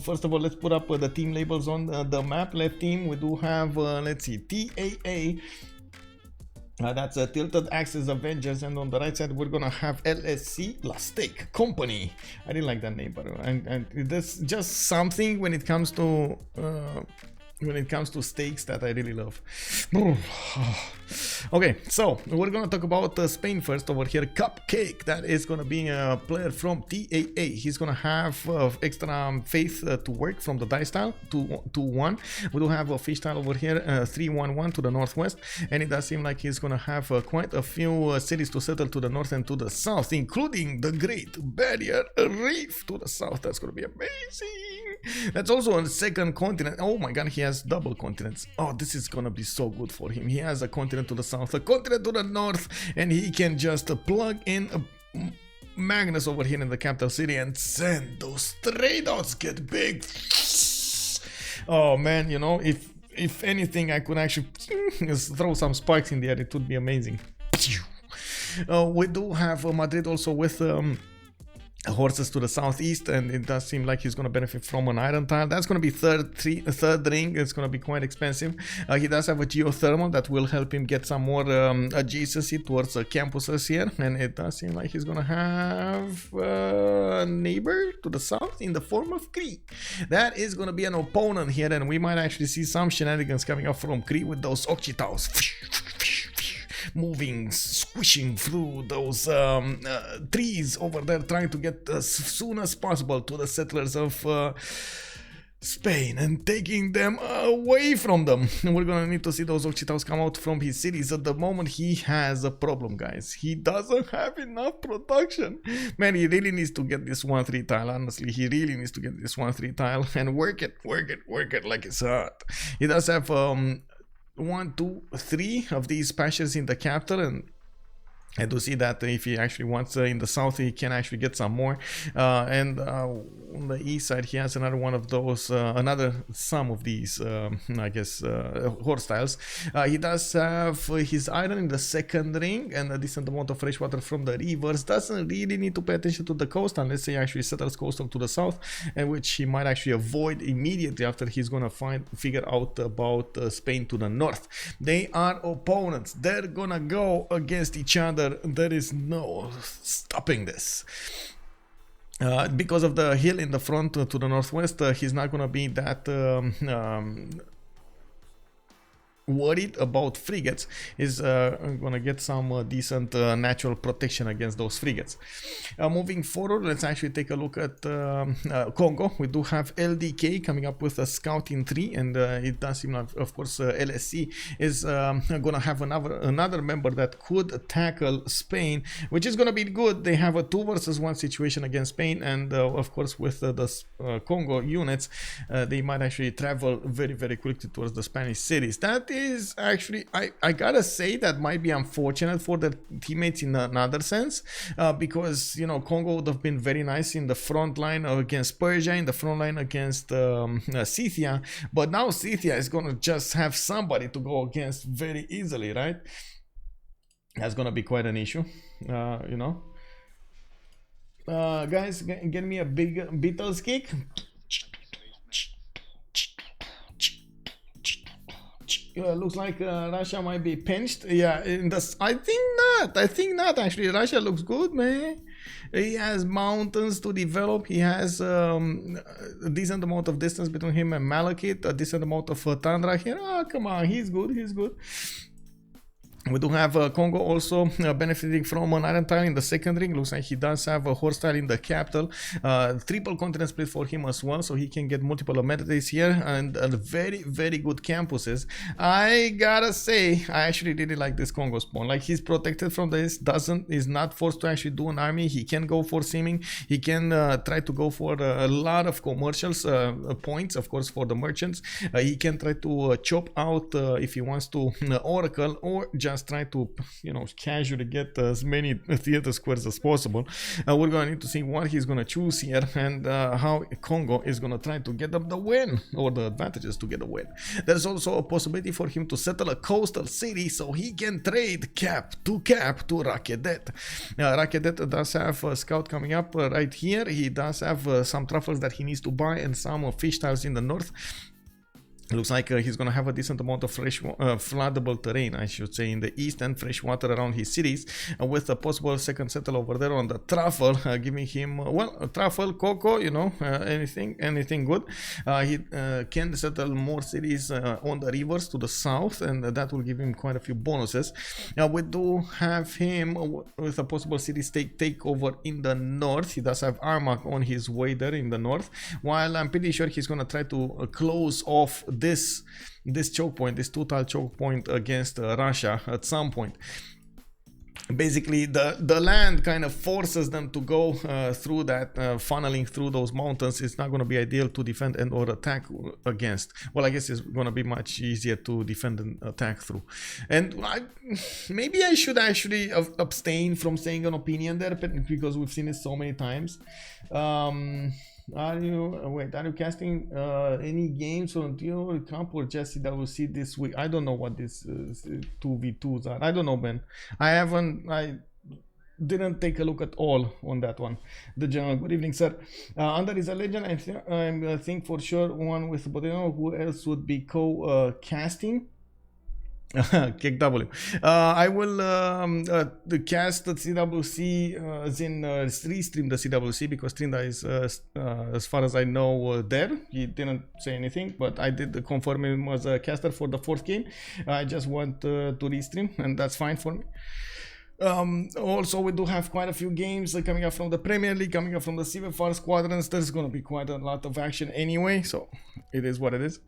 First of all, let's put up the team labels on the map. Left team, we do have let's see, TAA. That's a Tilted Axis Avengers, and on the right side we're gonna have LSC La Steak Company. I didn't like that name, but and that's just something when it comes to steaks that I really love. Okay, so we're gonna talk about Spain first over here. Cupcake, that is gonna be a player from TAA. He's gonna have extra faith to work from the dice tile, 2-1. We do have a fish tile over here, 3-1-1 to the northwest, and it does seem like he's gonna have quite a few cities to settle to the north and to the south, including the Great Barrier Reef to the south. That's gonna be amazing. That's also a second continent. Oh my god, he has double continents. Oh, this is gonna be so good for him. He has a continent to the south, a continent to the north, and he can just plug in Magnus over here in the capital city and send those stray dots get big. Oh man, you know, if anything, I could actually throw some sparks in the air. It would be amazing. We do have Madrid also with horses to the southeast, and it does seem like he's going to benefit from an iron tile. That's going to be third ring. It's going to be quite expensive. He does have a geothermal that will help him get some more adjacency towards campuses here, and it does seem like he's going to have a neighbor to the south in the form of Cree. That is going to be an opponent here, and we might actually see some shenanigans coming up from Cree with those Occhitaus. Moving, squishing through those trees over there, trying to get as soon as possible to the settlers of Spain and taking them away from them. We're gonna need to see those Occhitaus come out from his cities. At the moment, he has a problem, guys. He doesn't have enough production. Man, he really needs to get this 1-3 tile. Honestly, he really needs to get this 1-3 tile and work it like it's hot. He does have 1, 2, 3 of these patches in the capital, and I do see that if he actually wants in the south, he can actually get some more. And on the east side, he has another one of those, some of these, I guess, horse tiles. He does have his iron in the second ring and a decent amount of fresh water from the rivers. Doesn't really need to pay attention to the coast unless he actually settles coastal to the south, and which he might actually avoid immediately after he's gonna figure out about Spain to the north. They are opponents. They're gonna go against each other. There is no stopping this. Because of the hill in the front to the northwest, he's not gonna be that worried about frigates. Is gonna get some decent natural protection against those frigates. Moving forward, let's actually take a look at Kongo. We do have LDK coming up with a scouting 3, and it does seem like, of course, LSC is gonna have another member that could tackle Spain, which is gonna be good. They have a 2 versus 1 situation against Spain, and of course with the Kongo units, they might actually travel very, very quickly towards the Spanish cities. That is actually, I gotta say, that might be unfortunate for the teammates in another sense, because, you know, Kongo would have been very nice in the front line against Persia, in the front line against Scythia, but now Scythia is gonna just have somebody to go against very easily, right? That's gonna be quite an issue, you know. Guys, get me a big Beatles kick. Looks like Russia might be pinched. Yeah, I think not actually. Russia looks good, man. He has mountains to develop. He has a decent amount of distance between him and Malekit, a decent amount of tundra here. Oh, come on, he's good. We do have Kongo also benefiting from an iron tile in the second ring. Looks like he does have a horse tile in the capital. Triple continent split for him as well, so he can get multiple amenities here and very, very good campuses. I gotta say, I actually really like this Kongo spawn. Like, he's protected from this, is not forced to actually do an army. He can go for seaming. He can try to go for a lot of commercials points, of course, for the merchants. He can try to chop out if he wants to Oracle, or just try to, you know, casually get as many theater squares as possible. We're going to need to see what he's going to choose here, and how Kongo is going to try to get up the win, or the advantages to get a win. There's also a possibility for him to settle a coastal city, so he can trade cap to Rakedet. Rakedet does have a scout coming up right here. He does have some truffles that he needs to buy, and some fish tiles in the north. Looks like he's going to have a decent amount of fresh floodable terrain, I should say, in the east, and fresh water around his cities, with a possible second settle over there on the truffle, giving him, well, a truffle, cocoa, you know, anything good. He can settle more cities on the rivers to the south, and that will give him quite a few bonuses. We do have him with a possible city state takeover in the north. He does have Armagh on his way there in the north, while I'm pretty sure he's going to try to close off this choke point, this two-tile choke point against Russia at some point. Basically, the land kind of forces them to go through that, funneling through those mountains. It's not going to be ideal to defend and or attack against. Well, I guess it's going to be much easier to defend and attack through. And maybe I should actually abstain from saying an opinion there, because we've seen it so many times. Are you casting any games on Duo Camp or just CWC this week? I don't know what this 2v2s are. I don't know, man. I didn't take a look at all on that one. The general, good evening, sir. Under is a legend. I think for sure one with Bodeno. Who else would be casting? Kick W. I will cast the CWC as in restream the CWC, because Trinda is as far as I know there. He didn't say anything, but I did confirm him as a caster for the 4th game. I just want to restream, and that's fine for me. Also, we do have quite a few games coming up from the Premier League, coming up from the CFR squadrons. There's going to be quite a lot of action anyway, so it is what it is.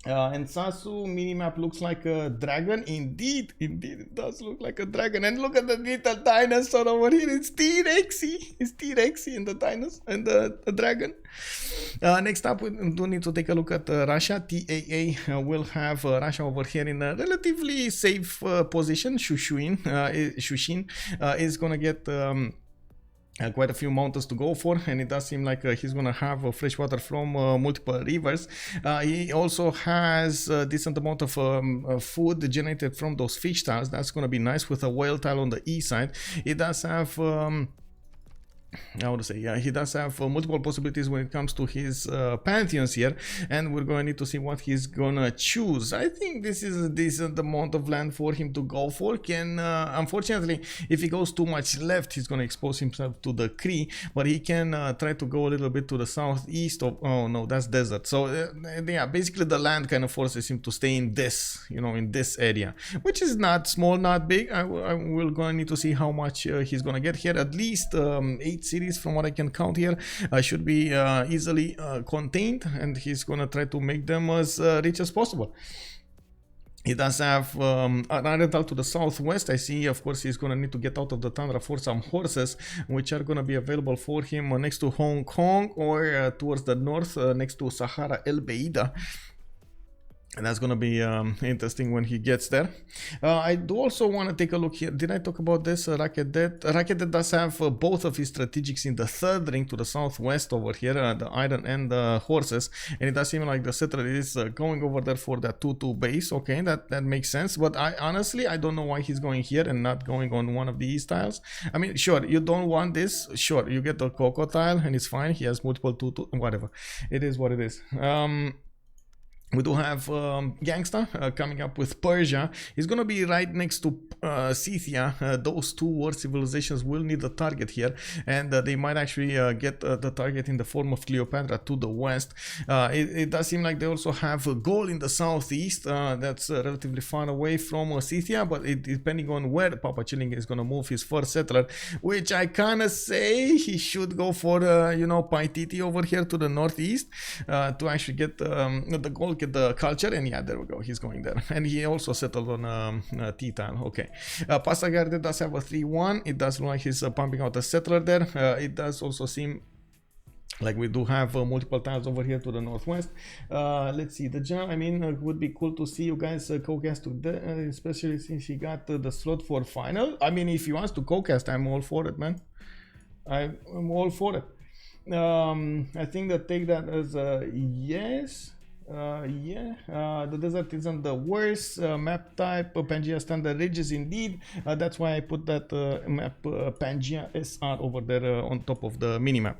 And Sasu minimap looks like a dragon. Indeed, it does look like a dragon. And look at the little dinosaur over here. It's T-Rexy. It's T-Rexy and the dinosaur and the dragon. Next up, we do need to take a look at Russia. TAA will have Russia over here in a relatively safe position. Shoushin is gonna get quite a few mountains to go for, and it does seem like he's gonna have fresh water from multiple rivers. He also has a decent amount of food generated from those fish tiles. That's gonna be nice, with a whale tile on the east side. It does have I would say, yeah, he does have multiple possibilities when it comes to his pantheons here, and we're going to need to see what he's gonna choose. I think this is a decent amount of land for him to go for. Unfortunately, if he goes too much left, he's gonna expose himself to the Cree, but he can try to go a little bit to the southeast of, oh no, that's desert. So yeah, basically the land kind of forces him to stay in this, you know, in this area, which is not small, not big. I will gonna need to see how much he's gonna get here. At least 8 cities from what I can count here should be easily contained, and he's gonna try to make them as rich as possible. He does have an rental to the southwest. I see, of course, he's gonna need to get out of the tundra for some horses, which are gonna be available for him next to Hong Kong, or towards the north next to Sahara El Beida. And that's gonna be interesting when he gets there. I do also want to take a look here. Did I talk about this? Rakedet does have both of his strategics in the 3rd ring to the southwest over here, the iron and the horses. And it does seem like the settler is going over there for that 2-2 base. Okay, that makes sense. But honestly, I don't know why he's going here and not going on one of these tiles. I mean, sure, you don't want this. Sure, you get the Coco tile and it's fine. He has multiple 2-2, whatever. It is what it is. We do have Ganksta coming up with Persia. He's going to be right next to Scythia. Those two world civilizations will need a target here, and they might actually get the target in the form of Cleopatra to the west. It does seem like they also have a Gaul in the southeast. That's relatively far away from Scythia, but depending on where PAPACHILLIN is going to move his first settler, which I kind of say he should go for, you know, Paititi over here to the northeast to actually get the Gaul, get the culture, and yeah, there we go, he's going there. And he also settled on T-tile. Okay, Pasagarde does have a 3-1. It does look like he's pumping out a settler there. It does also seem like we do have multiple tiles over here to the northwest. Let's see, the jam, I mean, it would be cool to see you guys co-cast today, especially since he got the slot for final. I mean, if he wants to co-cast, I'm all for it, man. I'm all for it. I think that take that as a yes. The desert isn't the worst map type. Pangea standard ridges indeed. That's why I put that map Pangea SR over there on top of the minimap.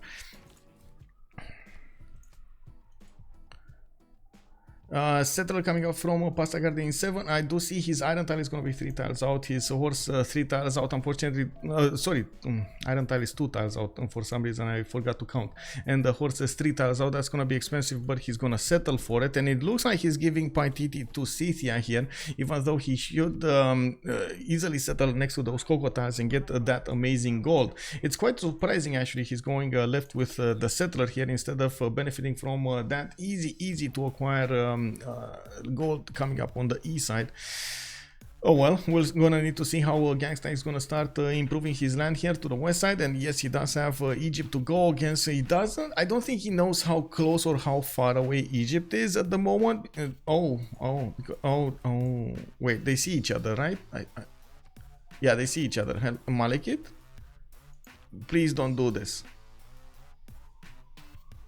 Settler coming up from Pasagarde in 7. I do see his iron tile is going to be 3 tiles out. His horse 3 tiles out, unfortunately. Sorry, iron tile is 2 tiles out, and for some reason I forgot to count. And the horse is 3 tiles out. That's going to be expensive, but he's going to settle for it. And it looks like he's giving Paititi to Scythia here, even though he should easily settle next to those Coco tiles and get that amazing gold. It's quite surprising, actually. He's going left with the settler here instead of benefiting from that easy to acquire gold coming up on the east side. Oh well, we're gonna need to see how Ganksta is gonna start improving his land here to the west side. And yes, he does have Egypt to go against. He doesn't, I don't think he knows how close or how far away Egypt is at the moment. Oh, wait, they see each other, right? Yeah, they see each other. Malekit, please don't do this.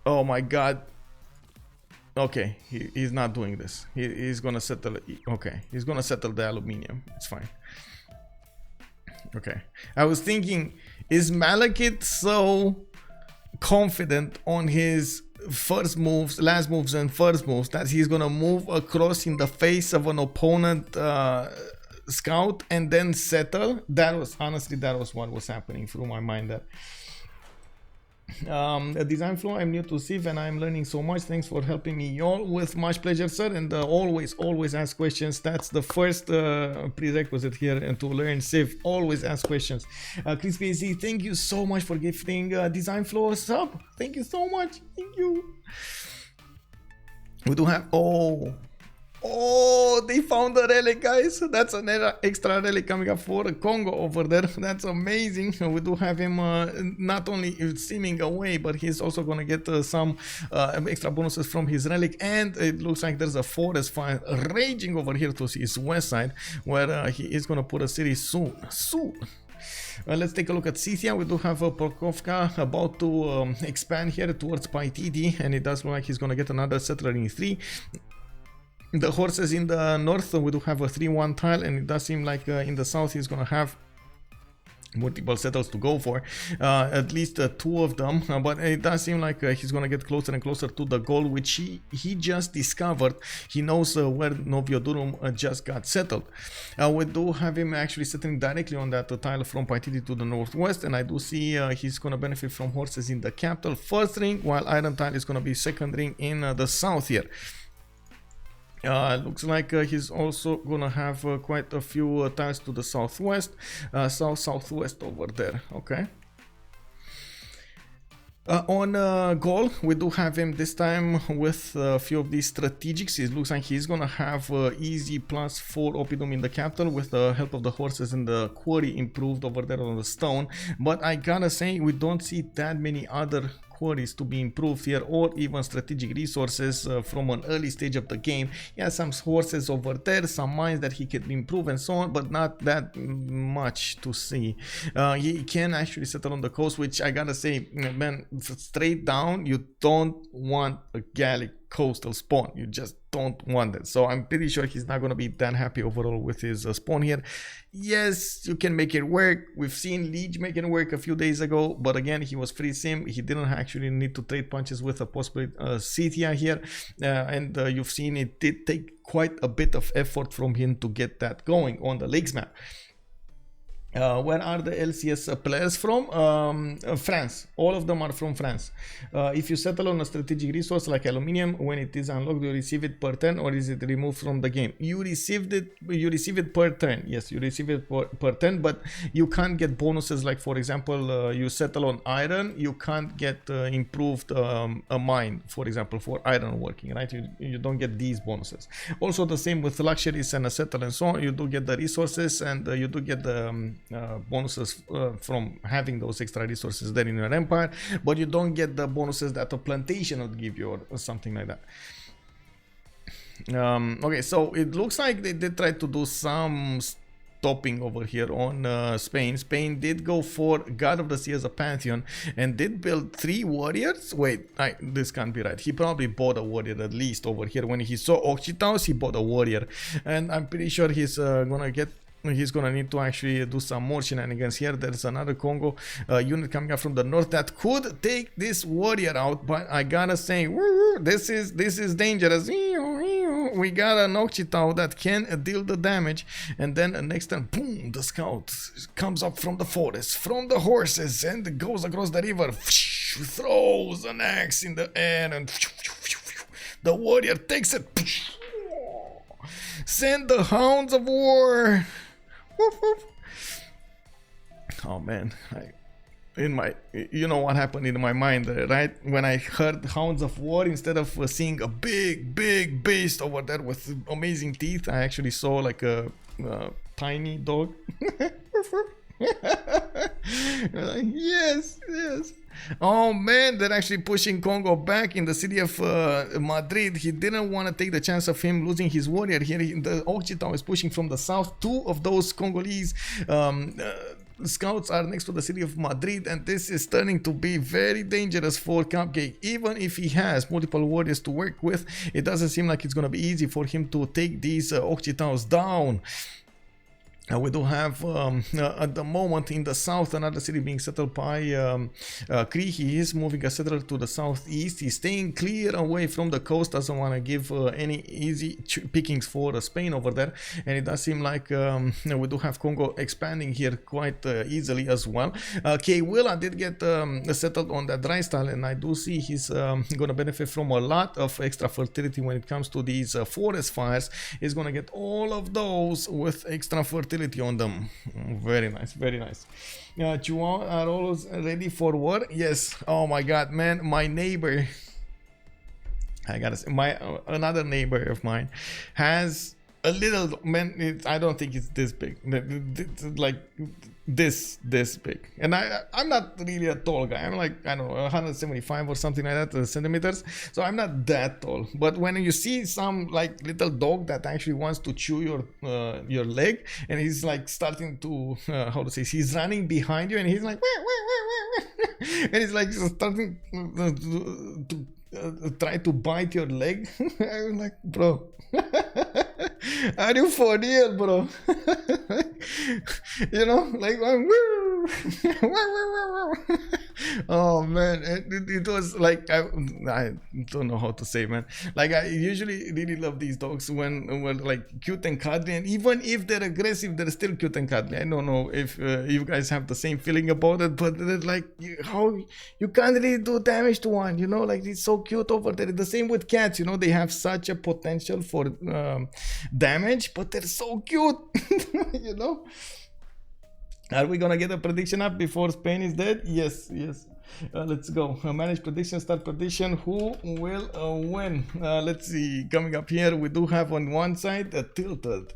Oh my god. Okay, he's not doing this. He's gonna settle. Okay, he's gonna settle the aluminium. It's fine. Okay, I was thinking, is Malekit so confident on his first moves, last moves, and first moves that he's gonna move across in the face of an opponent scout and then settle? That was honestly, that was what was happening through my mind there. Design flow, I'm new to Civ and I'm learning so much. Thanks for helping me, y'all. With much pleasure, sir. And always ask questions. That's the first prerequisite here, and to learn Civ, always ask questions. Chris PZ, thank you so much for gifting Design flow a sub. Thank you so much. Thank you. We do have oh, they found a relic, guys. That's an extra relic coming up for Kongo over there. That's amazing. We do have him not only seeming away, but he's also going to get some extra bonuses from his relic. And it looks like there's a forest fire raging over here to his west side, where he is going to put a city soon. Let's take a look at Scythia. We do have Porkovka about to expand here towards Paititi, and it does look like he's going to get another settler in 3. The horses in the north, we do have a 3-1 tile, and it does seem like in the south he's gonna have multiple settles to go for, at least 2 of them, but it does seem like he's gonna get closer and closer to the goal, which he just discovered. He knows where Noviodurum just got settled. We do have him actually settling directly on that tile from Paititi to the northwest, and I do see he's gonna benefit from horses in the capital first ring, while iron tile is gonna be second ring in the south here. Looks like he's also gonna have quite a few tiles to the southwest, southwest over there. Okay. On Gaul, we do have him this time with a few of these strategics. It looks like he's gonna have easy +4 oppidum in the capital with the help of the horses and the quarry improved over there on the stone. But I gotta say, we don't see that many other quarries to be improved here, or even strategic resources from an early stage of the game. Yeah, some horses over there, some mines that he can improve and so on, but not that much to see. He can actually settle on the coast, which I gotta say, man, straight down, you don't want a Gallic coastal spawn. You just don't want it. So I'm pretty sure he's not going to be that happy overall with his spawn here. Yes, you can make it work. We've seen Liege make it work a few days ago, but again, he was free sim. He didn't actually need to trade punches with a possible Scythia here, and you've seen it did take quite a bit of effort from him to get that going on the Lakes map. Where are the LCS players from? France. All of them are from France. If you settle on a strategic resource like aluminium, when it is unlocked, you receive it per turn, or is it removed from the game? You receive it per turn. Yes, you receive it per turn, but you can't get bonuses like, for example, you settle on iron, you can't get improved a mine, for example, for iron working, right? You don't get these bonuses. Also the same with luxuries and a settle and so on. You do get the resources, and you do get the bonuses from having those extra resources there in your empire, but you don't get the bonuses that a plantation would give you or something like that. Okay, so it looks like they did try to do some stopping over here on Spain. Spain did go for God of the Sea as a pantheon and did build 3 warriors. Wait, this can't be right. He probably bought a warrior at least over here. When he saw Occhitaus, he bought a warrior, and I'm pretty sure he's gonna need to actually do some more shenanigans here. There's another Kongo unit coming up from the north that could take this warrior out, but I gotta say, this is dangerous. We got an Occhitau that can deal the damage, and then next time, boom, the scout comes up from the forest, from the horses, and goes across the river, throws an axe in the air, and the warrior takes it. Send the hounds of war. Woof, woof. Oh man, you know what happened in my mind, right? When I heard Hounds of War, instead of seeing a big beast over there with amazing teeth, I actually saw like a tiny dog. Yes. Oh man, they're actually pushing Kongo back in the city of Madrid. He didn't want to take the chance of him losing his warrior here. The Occhitau is pushing from the south. 2 of those Congolese scouts are next to the city of Madrid, and this is turning to be very dangerous for Cupcake. Even if he has multiple warriors to work with, it doesn't seem like it's going to be easy for him to take these Occhitaus down. We do have at the moment in the south another city being settled by Cree. He is moving a settler to the southeast. He's staying clear away from the coast, doesn't want to give any easy pickings for Spain over there, and it does seem like we do have Kongo expanding here quite easily as well. Willa did get settled on that dry style, and I do see he's gonna benefit from a lot of extra fertility when it comes to these forest fires. He's gonna get all of those with extra fertility on them. Very nice. Chuan are always ready for war. Yes. Oh my god, man, my neighbor, I gotta say, another neighbor of mine has a little, man, I don't think it's this big, like this big, and I'm not really a tall guy. I'm like, I don't know, 175 or something like that centimeters, so I'm not that tall. But when you see some like little dog that actually wants to chew your leg, and he's like starting to how to say, he's running behind you, and he's like and he's like starting to try to bite your leg. I was like, bro, are you for real, bro? You know, like, oh man, it was like, I don't know how to say, man. Like, I usually really love these dogs when like cute and cuddly, and even if they're aggressive, they're still cute and cuddly. I don't know if you guys have the same feeling about it, but they're like, how you can't really do damage to one, you know, like it's so cute over there. The same with cats, you know, they have such a potential for damage, but they're so cute. You know. Are we gonna get a prediction up before Spain is dead? Yes. Let's go. Manage prediction, start prediction. Who will win? Let's see. Coming up here, we do have on one side a tilted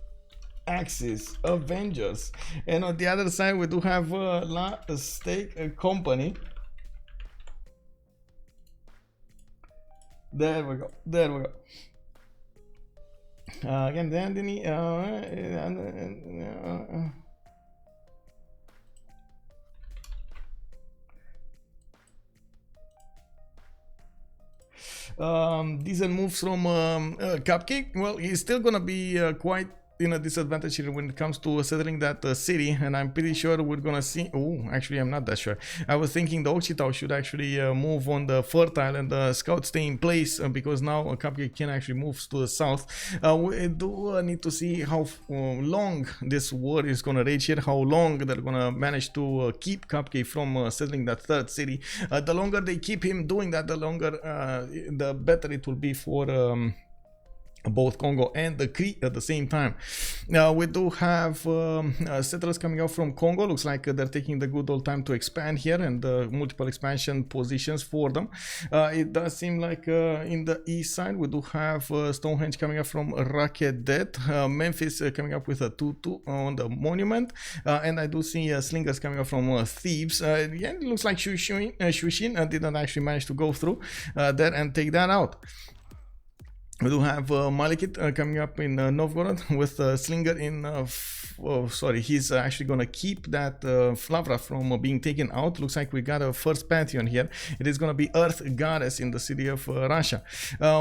axis Avengers, and on the other side we do have La Steak Company. There we go. Again, Anthony. Decent moves from Cupcake. Well, he's still gonna be quite in a disadvantage here when it comes to settling that city, and I'm pretty sure we're gonna see. Oh, actually, I'm not that sure. I was thinking the Ochitao should actually move on the fertile and the scout stay in place because now a Cupcake can actually move to the south. We do need to see how long this war is gonna rage here, how long they're gonna manage to keep Cupcake from settling that third city. The longer they keep him doing that, the longer, the better it will be for both Kongo and the Cree at the same time. Now we do have settlers coming out from Kongo. Looks like they're taking the good old time to expand here, and multiple expansion positions for them. It does seem like in the east side we do have Stonehenge coming up from Rakedet, Memphis coming up with a 2-2 on the monument, and I do see slingers coming up from Thebes. Yeah, it looks like Shoushin didn't actually manage to go through there and take that out. We do have Malekit coming up in Novgorod with Slinger in, sorry, he's actually gonna keep that Flavra from being taken out. Looks like we got a first pantheon here. It is gonna be Earth Goddess in the city of Russia.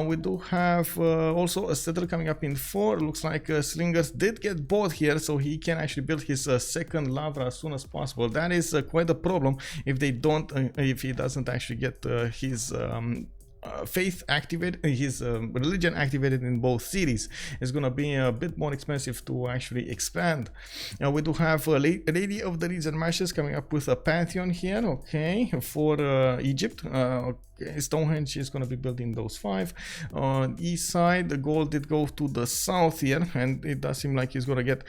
We do have also a settler coming up in 4. Looks like Slingers did get bought here, so he can actually build his second Lavra as soon as possible. That is quite a problem if they don't, if he doesn't actually get his faith activated, his religion activated in both cities. It's gonna be a bit more expensive to actually expand. We do have Lady of the Reeds and Marshes coming up with a pantheon here, okay, for Egypt. Okay, Stonehenge is gonna be building those 5. On east side, the Gaul did go to the south here, and it does seem like he's gonna get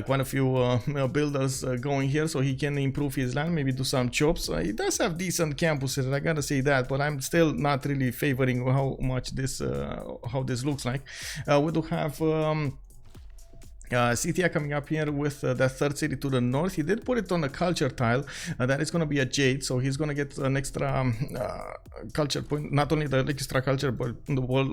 quite a few builders going here, so he can improve his land, maybe do some chops. He does have decent campuses, I gotta say that, but I'm still not really favoring how much this how this looks like. We do have Scythia coming up here with that third city to the north. He did put it on a culture tile. That is going to be a jade, so he's going to get an extra culture point. Not only the extra culture, but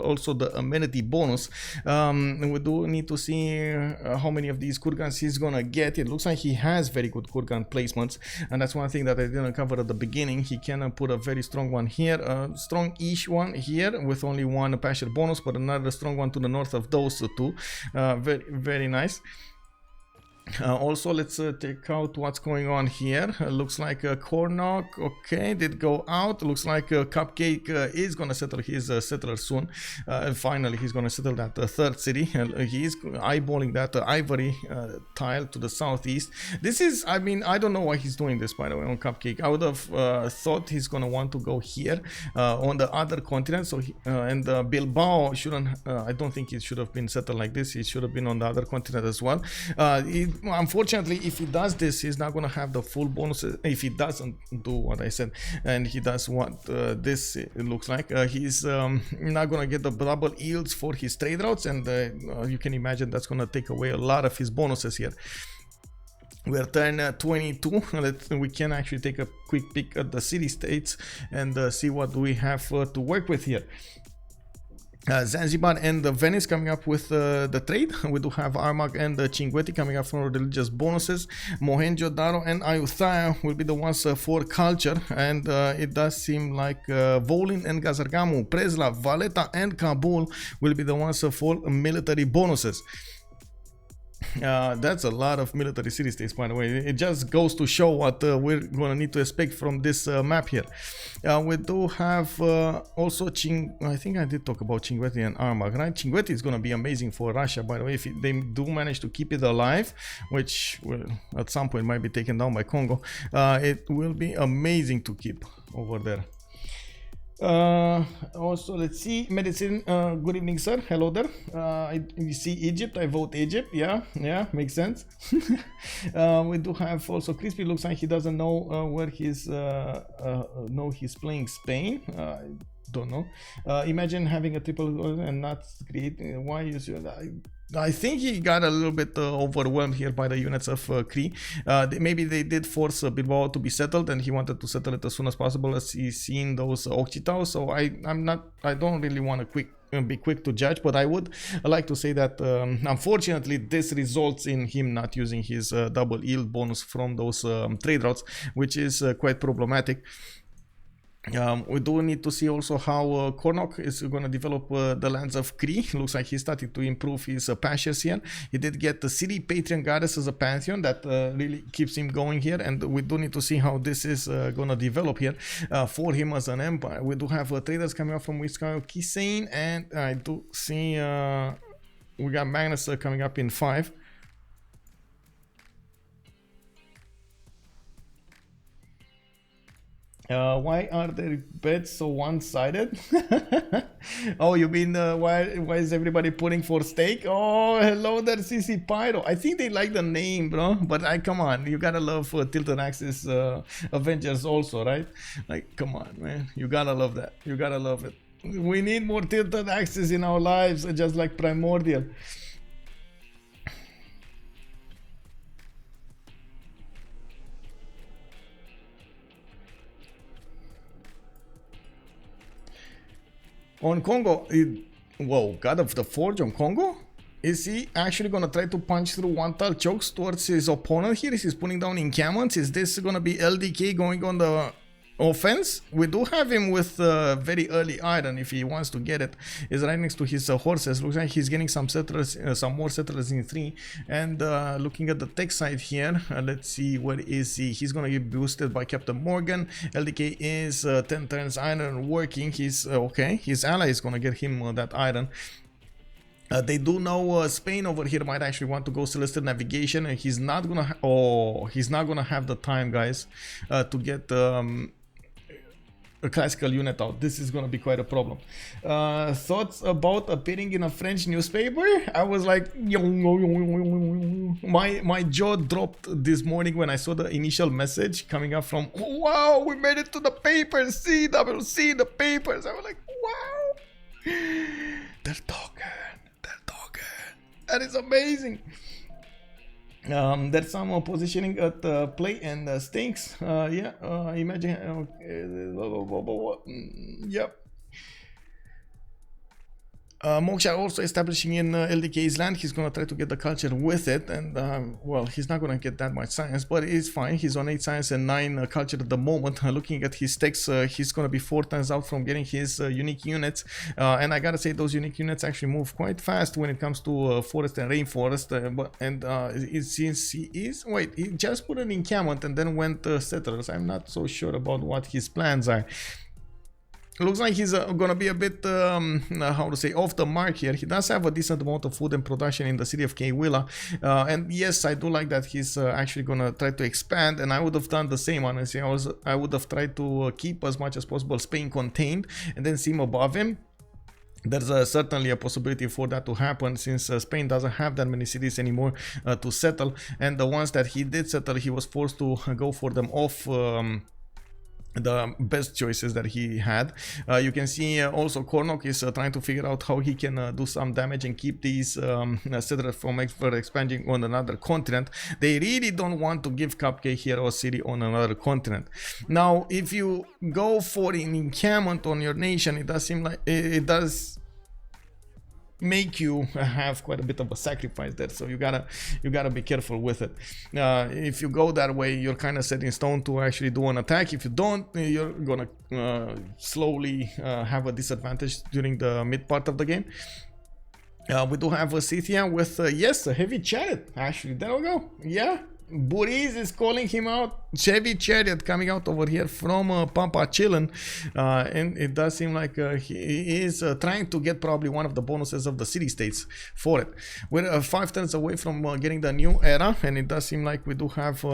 also the amenity bonus. We do need to see how many of these kurgans he's going to get. It looks like he has very good kurgan placements, and that's one thing that I didn't cover at the beginning. He can put a very strong one here, a strong-ish one here with only one pasture bonus, but another strong one to the north of those two. Very, very nice. Also, let's take out what's going on here. Looks like Kornok, okay, did go out. Looks like Cupcake is gonna settle his settler soon. And finally, he's gonna settle that third city. He's eyeballing that ivory tile to the southeast. This is, I mean, I don't know why he's doing this, by the way, on Cupcake. I would have thought he's gonna want to go here on the other continent. So and Bilbao shouldn't, I don't think it should have been settled like this. It should have been on the other continent as well. Unfortunately, if he does this, he's not going to have the full bonuses. If he doesn't do what I said, and he does what this it looks like, he's not going to get the double yields for his trade routes, and you can imagine that's going to take away a lot of his bonuses here. We're turn 22. We can actually take a quick peek at the city states and see what we have to work with here. Zanzibar and Venice coming up with the trade. We do have Armagh and Cinguetti coming up for religious bonuses. Mohenjo-Daro and Ayutthaya will be the ones for culture, and it does seem like Volin and Gazargamu, Preslav, Valletta and Kabul will be the ones for military bonuses. That's a lot of military city states, by the way. It just goes to show what we're gonna need to expect from this map here. We do have also I think I did talk about Cinguetti and Armagh, right? Cinguetti is gonna be amazing for Russia, by the way, if they do manage to keep it alive, which will at some point might be taken down by Kongo. It will be amazing to keep over there. Also, let's see, medicine. Good evening, sir. Hello there. You see Egypt, I vote Egypt. Yeah, makes sense. We do have also Crispy. Looks like he doesn't know where he's he's playing Spain. Don't know. Imagine having a triple and not create. Why is your I think he got a little bit overwhelmed here by the units of Cree. Maybe they did force Bilbao to be settled, and he wanted to settle it as soon as possible as he's seen those Ochitao. So I don't really want to be quick to judge, but I would like to say that unfortunately this results in him not using his double yield bonus from those trade routes, which is quite problematic. We do need to see also how Kornok is going to develop the lands of Cree. Looks like he's starting to improve his patches here. He did get the City Patron Goddess as a pantheon that really keeps him going here, and we do need to see how this is going to develop here for him as an empire. We do have traders coming up from Wiskaya Kisane, and I do see we got Magnus coming up in 5. Why are their bets so one-sided? Oh, you mean why is everybody putting for stake? Oh, hello there, CC Pyro. I think they like the name, bro. But come on, you gotta love Tilted Axis Avengers also, right? Like, come on, man. You gotta love that. You gotta love it. We need more Tilted Axis in our lives, just like Primordial. On Kongo, whoa, God of the Forge on Kongo? Is he actually gonna try to punch through one-tile chokes towards his opponent here? Is he putting down encampments? Is this gonna be LDK going on the offense? We do have him with very early iron if he wants to get it. Is right next to his horses. Looks like he's getting some settlers, some more settlers in 3. And looking at the tech side here, let's see, where is he? He's gonna get boosted by CaptainMorgane. LDK is 10 turns iron working. He's okay. His ally is gonna get him that iron. They do know Spain over here might actually want to go Celestial Navigation, and he's not gonna he's not gonna have the time, guys, to get a classical unit out. This is gonna be quite a problem. Thoughts about appearing in a French newspaper? I was like, my jaw dropped this morning when I saw the initial message coming up from, wow, we made it to the papers, CWC, the papers. I was like, wow, they're talking. That is amazing. There's some positioning at play and stinks. Yeah, imagine. Yep. Moksha also establishing in LDK's land. He's gonna try to get the culture with it, and well, he's not gonna get that much science, but it's fine. He's on 8 science and 9 culture at the moment. Looking at his techs, he's gonna be 4 times out from getting his unique units, and I gotta say those unique units actually move quite fast when it comes to forest and rainforest. Since he is he just put an encampment and then went settlers. I'm not so sure about what his plans are. Looks like he's gonna be a bit, how to say, off the mark here. He does have a decent amount of food and production in the city of Kewilla, and yes, I do like that he's actually gonna try to expand, and I would have done the same, honestly. I would have tried to keep as much as possible Spain contained and then see him above him. There's certainly a possibility for that to happen, since Spain doesn't have that many cities anymore to settle, and the ones that he did settle, he was forced to go for them off the best choices that he had. You can see also Kornok is trying to figure out how he can do some damage and keep these settlers from expanding on another continent. They really don't want to give Cupcake here a city on another continent. Now, if you go for an encampment on your nation, it does seem like it does make you have quite a bit of a sacrifice there, so you gotta be careful with it. If you go that way, you're kind of set in stone to actually do an attack. If you don't, you're gonna slowly have a disadvantage during the mid part of the game. We do have a Scythia with yes, a heavy chariot. Actually, there we go. Yeah, Buriz is calling him out. Heavy chariot coming out over here from PAPACHILLIN, and it does seem like he is trying to get probably one of the bonuses of the city states for it. We're 5 turns away from getting the new era, and it does seem like we do have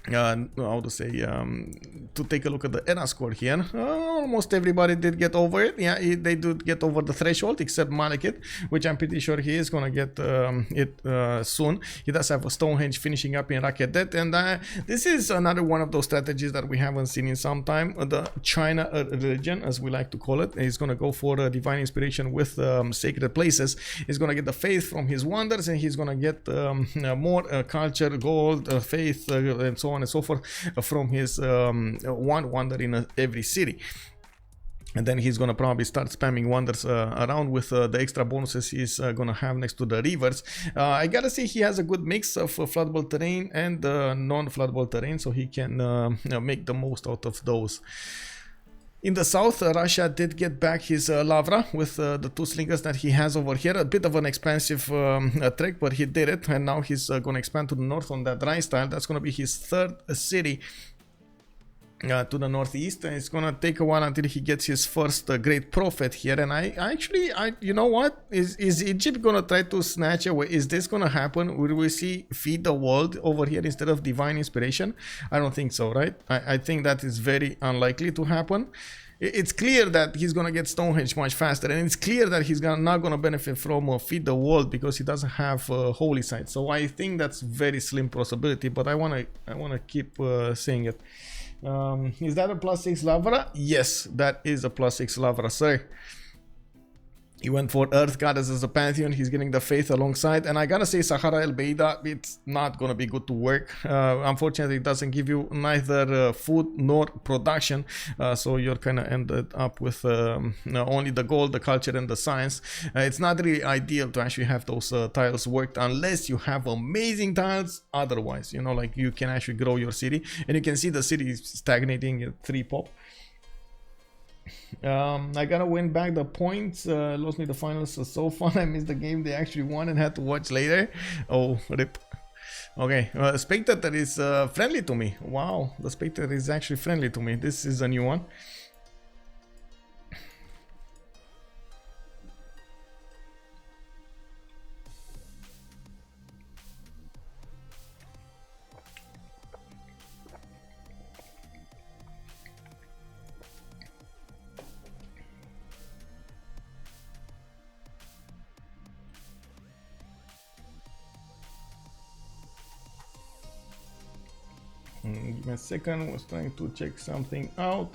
how to say, to take a look at the era score here. Almost everybody did get over it. Yeah, they did get over the threshold except Malekit, which I'm pretty sure he is gonna get it soon. He does have a Stonehenge finishing up in Racket Death, and this is another one of those strategies that we haven't seen in some time. The China religion, as we like to call it, he's gonna go for divine inspiration with sacred places. He's gonna get the faith from his wonders, and he's gonna get more culture, gold, faith, and so on and so forth from his one wonder in every city. And then he's gonna probably start spamming wonders around with the extra bonuses he's gonna have next to the rivers. I gotta say he has a good mix of floodable terrain and non-floodable terrain, so he can make the most out of those. In the south, Russia did get back his Lavra with the 2 slingers that he has over here. A bit of an expensive trick, but he did it. And now he's going to expand to the north on that dry style. That's going to be his 3rd city to the northeast. And it's going to take a while until he gets his first great prophet here. And I you know what? Is Egypt going to try to snatch away? Is this going to happen? Will we see feed the world over here instead of divine inspiration? I don't think so, right? I think that is very unlikely to happen. It's clear that he's going to get Stonehenge much faster, and it's clear that he's not going to benefit from feed the world because he doesn't have holy site. So I think that's very slim possibility, but I want to keep saying it. Is that a +6 Lavra? Yes, that is a +6 Lavra, sir. He went for Earth Goddess as a Pantheon. He's getting the Faith alongside. And I gotta say, Sahara El Beida, it's not gonna be good to work. Unfortunately, it doesn't give you neither food nor production. So you're kind of ended up with only the gold, the culture, and the science. It's not really ideal to actually have those tiles worked unless you have amazing tiles. Otherwise, you know, like you can actually grow your city. And you can see the city is stagnating at 3 pop. I gotta win back the points. Lost me the finals, so fun. I missed the game they actually won and had to watch later. Oh, rip. Okay, Spectator is friendly to me. Wow, the Spectator is actually friendly to me. This is a new one. Give me a second, I was trying to check something out.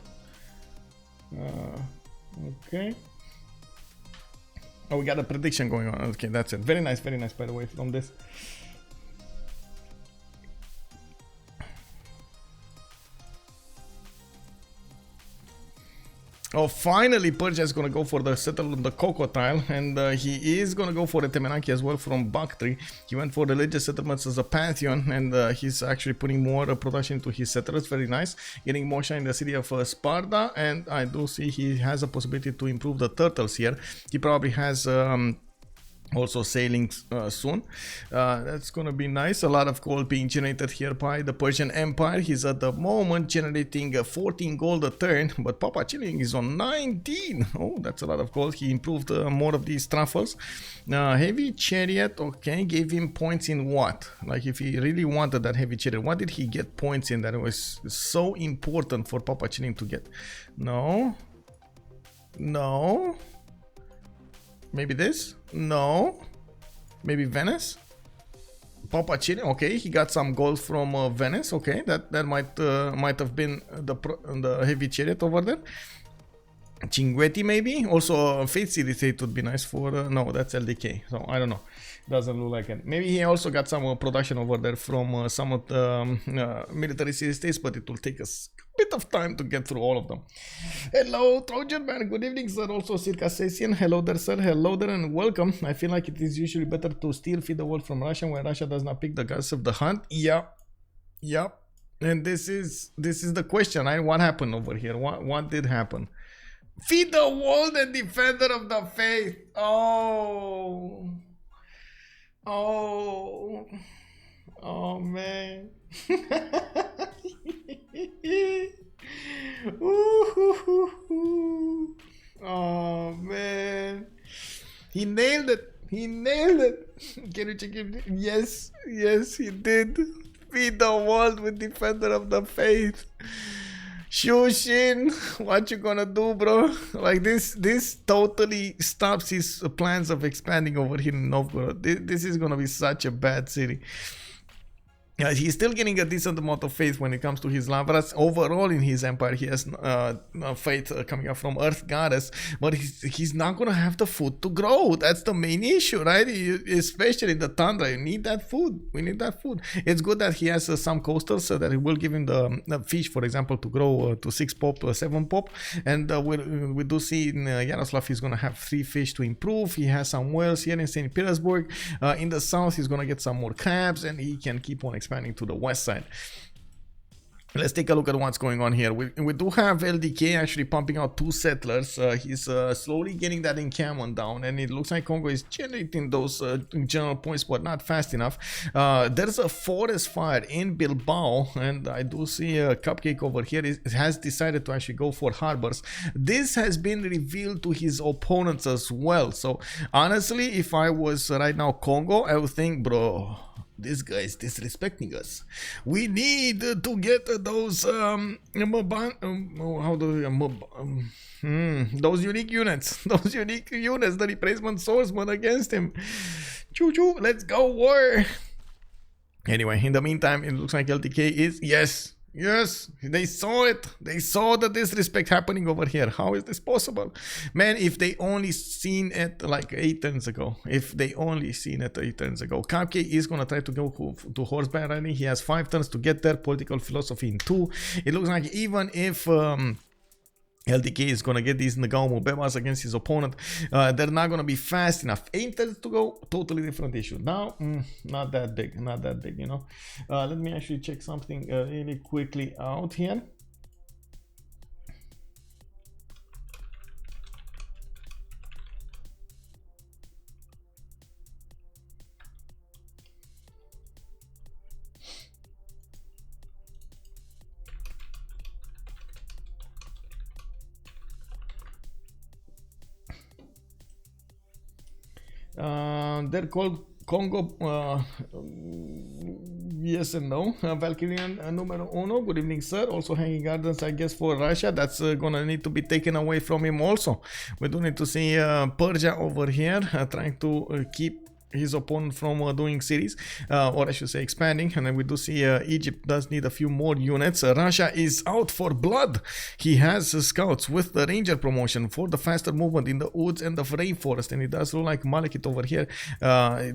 Okay. Oh, we got a prediction going on. Okay, that's it. Very nice, by the way, from this. Oh, finally, Persia is going to go for the settle on the Coco tile, and he is going to go for the Temenaki as well from Bactri. He went for religious settlements as a Pantheon, and he's actually putting more production into his settlers. Very nice. Getting more shine in the city of Sparta, and I do see he has a possibility to improve the turtles here. He probably has also sailing soon. That's gonna be nice. A lot of gold being generated here by the Persian Empire. He's at the moment generating 14 gold a turn, but PAPACHILLIN is on 19. Oh, that's a lot of gold. He improved more of these truffles. Heavy chariot, okay, gave him points in what? Like if he really wanted that heavy chariot, what did he get points in that was so important for PAPACHILLIN to get? No. Maybe this? No. Maybe Venice? PAPACHILLIN, okay, he got some gold from Venice, okay, that might have been the heavy chariot over there. Cinguetti maybe? Also Fate City State would be nice for, no, that's LDK, so I don't know. Doesn't look like it. Maybe he also got some production over there from some of the military city states, but it will take us a bit of time to get through all of them. Hello, Trojan man. Good evening, sir. Also, Circassian. Hello there, sir. Hello there, and welcome. I feel like it is usually better to steal, feed the world from Russia when Russia does not pick the gods of the hunt. Yeah. And this is the question, right? What happened over here? What did happen? Feed the world and defender of the faith. Oh man. Oh man. He nailed it. Can you check it? Yes, he did. Feed the world with defender of the faith. Shoushin, what you gonna do, bro? Like this totally stops his plans of expanding over here in Novgorod. This is gonna be such a bad city. He's still getting a decent amount of faith when it comes to his Lavras. Overall in his empire, he has faith coming up from Earth Goddess, but he's not going to have the food to grow. That's the main issue, right? Especially in the tundra, you need that food. We need that food. It's good that he has some coastals so that it will give him the fish, for example, to grow to 6 pop, 7 pop. And we do see in Yaroslav, he's going to have 3 fish to improve. He has some whales here in St. Petersburg. In the south, he's going to get some more crabs, and he can keep on expanding to the west side. Let's take a look at what's going on here. We do have LDK actually pumping out 2 settlers. He's slowly getting that encampment down, and it looks like Kongo is generating those general points, but not fast enough. There's a forest fire in Bilbao, and I do see a Cupcake over here has decided to actually go for harbors. This has been revealed to his opponents as well. So honestly, if I was right now Kongo, I would think, bro, this guy is disrespecting us. We need to get those those unique units, the replacement swordsman against him. Choo choo, let's go war. Anyway, in the meantime, it looks like LTK is Yes, they saw it. They saw the disrespect happening over here. How is this possible? Man, if they only seen it like 8 turns ago. Cupcake is going to try to go to horseback riding. He has 5 turns to get there. Political philosophy in 2. It looks like even if LDK is going to get these Nagao Mubebas against his opponent, they're not going to be fast enough. 8 turns to go, totally different issue. Now, not that big, you know. Let me actually check something really quickly out here. They're called Kongo, yes and no. Valkyrian numero uno, good evening sir. Also hanging gardens, I guess, for Russia. That's gonna need to be taken away from him also. We do need to see Persia over here trying to keep his opponent from doing cities, or I should say expanding. And then we do see Egypt does need a few more units. Russia is out for blood. He has scouts with the ranger promotion for the faster movement in the woods and the rainforest, and it does look like Malekit over here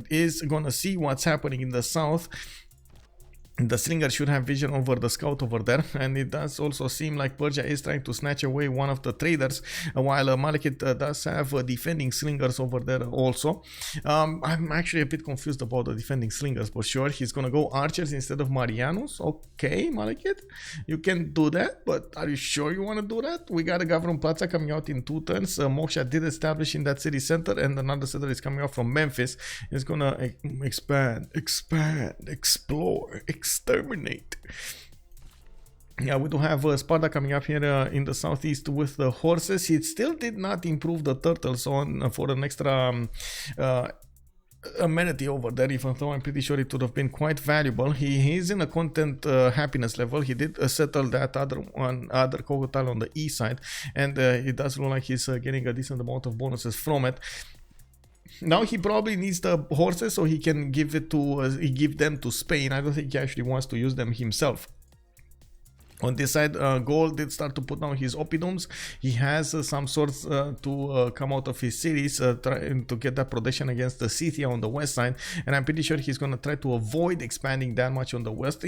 is gonna see what's happening in the south. The slinger should have vision over the scout over there, and it does also seem like Persia is trying to snatch away one of the traders, while Malekit does have defending slingers over there also. I'm actually a bit confused about the defending slingers for sure. He's gonna go archers instead of Marianos. Okay, Malekit, you can do that, but are you sure you want to do that? We got a Gavron Plaza coming out in 2 turns. Moksha did establish in that city center, and another settler is coming out from Memphis. It's gonna expand, explore, exterminate. Yeah, we do have Sparta coming up here in the southeast with the horses. He still did not improve the turtles on for an extra amenity over there, even though I'm pretty sure it would have been quite valuable. He is in a content happiness level. He did settle that other Kogotal on the east side, and it does look like he's getting a decent amount of bonuses from it. Now he probably needs the horses so he can give them to Spain. I don't think he actually wants to use them himself. On this side, Gaul did start to put down his oppidums. He has some sorts to come out of his cities, trying to get that protection against the Scythia on the west side. And I'm pretty sure he's going to try to avoid expanding that much on the west.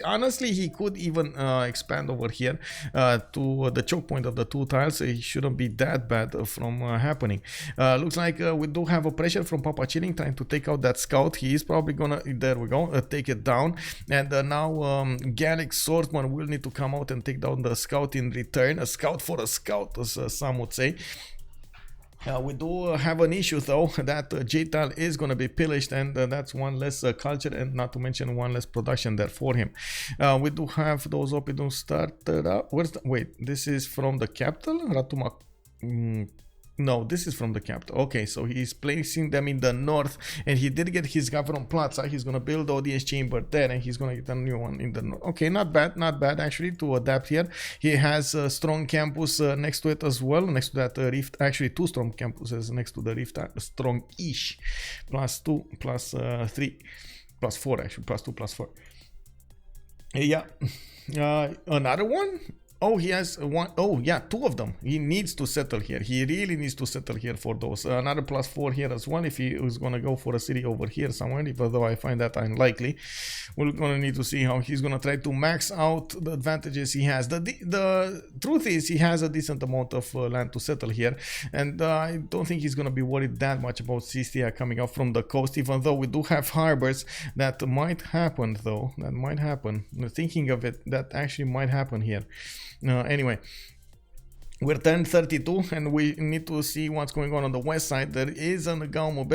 Honestly, he could even expand over here to the choke point of the 2 tiles. It shouldn't be that bad from happening. Looks like we do have a pressure from PAPACHILLIN trying to take out that scout. He is probably going to, there we go, take it down. And now Gallic Swordsman will need to come out and take down the scout in return. A scout for a scout, as some would say. We do have an issue though, that J-Tal is going to be pillaged, and that's one less culture, and not to mention one less production there for him. We do have those oppidums started up. Where's the, wait, this is from the capital? Ratuma. No, this is from the capital. Okay, so he's placing them in the north, and he did get his Gavron Plaza. He's gonna build ODS chamber there, and he's gonna get a new one in the north. Okay, not bad actually to adapt here. He has a strong campus next to it as well, next to that rift. Actually, 2 strong campuses next to the rift. Strong-ish, +2, +3, +4 actually, +2, +4. Yeah, another one. Oh, he has one. Oh, yeah, two of them. He needs to settle here. He really needs to settle here for those. Another +4 here as well if he is going to go for a city over here somewhere, even though I find that unlikely. We're going to need to see how he's going to try to max out the advantages he has. The truth is he has a decent amount of land to settle here, and I don't think he's going to be worried that much about Scythia coming up from the coast, even though we do have harbors. That might happen, though. That might happen. Thinking of it, that actually might happen here. Anyway, we're 10:32 and we need to see what's going on the west side. There is a Gaul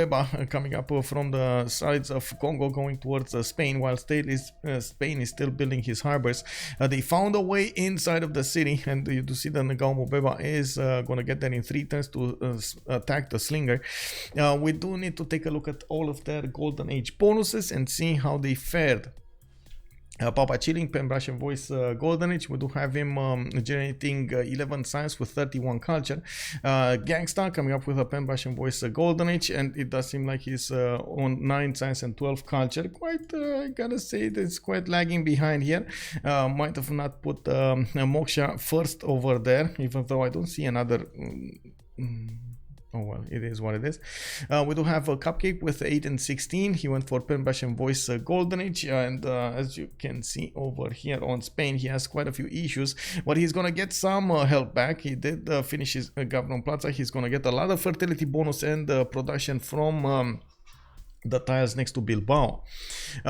coming up from the sides of Kongo going towards Spain, while Spain is still building his harbors. They found a way inside of the city, and you do see that the Gaul is going to get there in 3 turns to attack the slinger. We do need to take a look at all of their golden age bonuses and see how they fared. PAPACHILLIN, pen, brush, and voice golden age. We do have him generating 11 science with 31 culture. Ganksta coming up with a pen, brush, and voice golden age, and it does seem like he's on 9 science and 12 culture. Quite, I gotta say, it's quite lagging behind here. Might have not put Moksha first over there, even though I don't see another. Oh well, it is what it is. We do have a Cupcake with 8 and 16. He went for pen, brush, and voice golden age, and as you can see over here on Spain, he has quite a few issues, but he's gonna get some help back. He did finish his Governor Plaza. He's gonna get a lot of fertility bonus and production from the tiles next to Bilbao.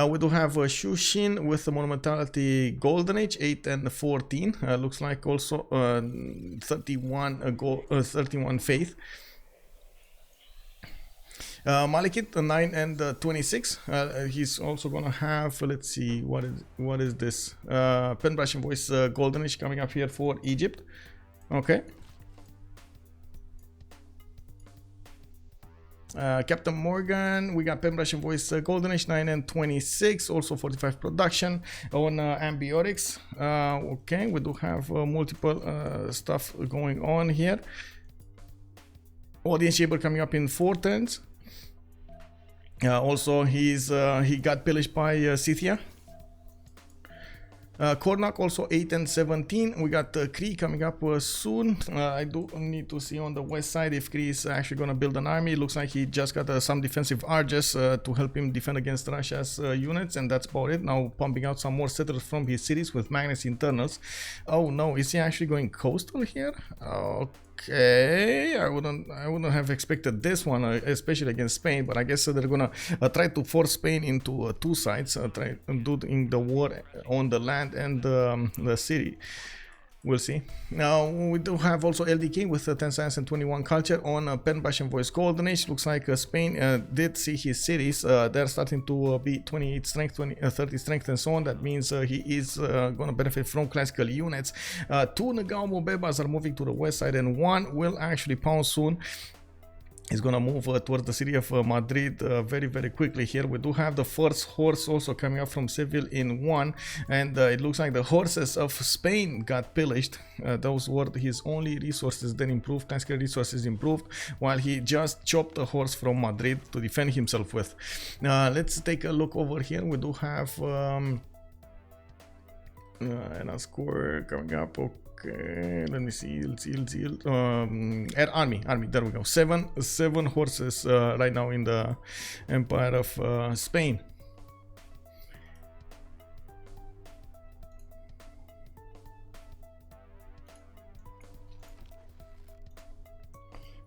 We do have Shoushin with the Monumentality Golden Age, 8 and 14. Looks like also 31 faith. Malekit 9 and 26. He's also gonna have, let's see, what is this? Pen, brush, and voice golden age coming up here for Egypt. Okay. CaptainMorgane, we got pen, brush, and voice golden age 9 and 26, also 45 production on ambiotics. Okay, we do have multiple stuff going on here. Audience chamber coming up in 4 turns. Also, he got pillaged by Scythia. Kornok also 8 and 17. We got Cree coming up soon. I do need to see on the west side if Cree is actually going to build an army. Looks like he just got some defensive arches to help him defend against Russia's units, and that's about it. Now pumping out some more settlers from his cities with Magnus internals. Oh no, is he actually going coastal here? Okay, I wouldn't have expected this one, especially against Spain, but I guess they're gonna try to force Spain into 2 sides, try doing the war on the land and the city. We'll see. Now we do have also LDK with 10 science and 21 culture on pen, brush, and voice golden age. Looks like Spain did see his cities. They're starting to be 28 strength, 30 strength, and so on. That means he is going to benefit from classical units. 2 Naval Mobebas are moving to the west side, and 1 will actually pounce soon. He's gonna move towards the city of Madrid very, very quickly here. We do have the first horse also coming up from Seville in 1, and it looks like the horses of Spain got pillaged. Those were his only resources, then improved, classical resources improved, while he just chopped a horse from Madrid to defend himself with. Let's take a look over here. We do have and a score coming up. Okay, let me see. Army. There we go. Seven horses right now in the Empire of Spain.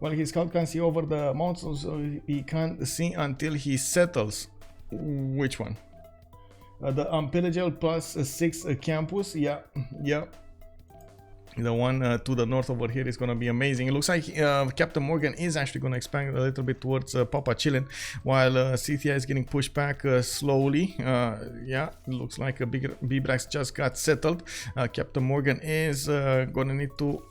Well, his scout can see over the mountains, so he can't see until he settles. Which one? The Unpillageable +6 campus. Yeah. The one to the north over here is going to be amazing. It looks like CaptainMorgane is actually going to expand a little bit towards PAPACHILLIN, while Scythia is getting pushed back slowly. Yeah, it looks like a bigger B-Brax just got settled. CaptainMorgane is going to need to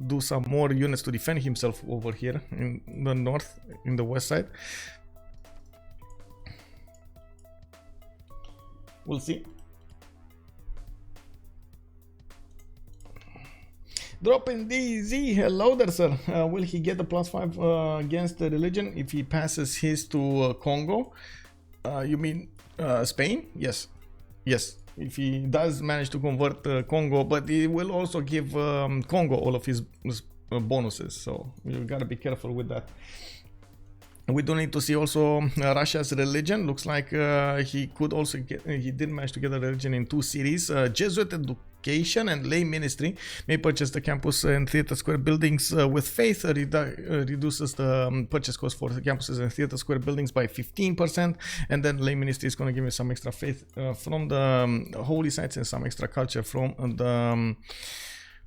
do some more units to defend himself over here in the north, in the west side. We'll see. Dropping DZ, hello there, sir. Will he get the +5 against the religion if he passes his to Kongo? You mean Spain? Yes. if he does manage to convert Kongo, but he will also give Kongo all of his bonuses, so you gotta be careful with that. We do need to see also Russia's religion. Looks like he could also get, he did manage to get a religion in 2 cities. Jesuit education and lay ministry may purchase the campus and theater square buildings with faith. Reduces the purchase cost for the campuses and theater square buildings by 15%. And then lay ministry is going to give you some extra faith from the holy sites and some extra culture from the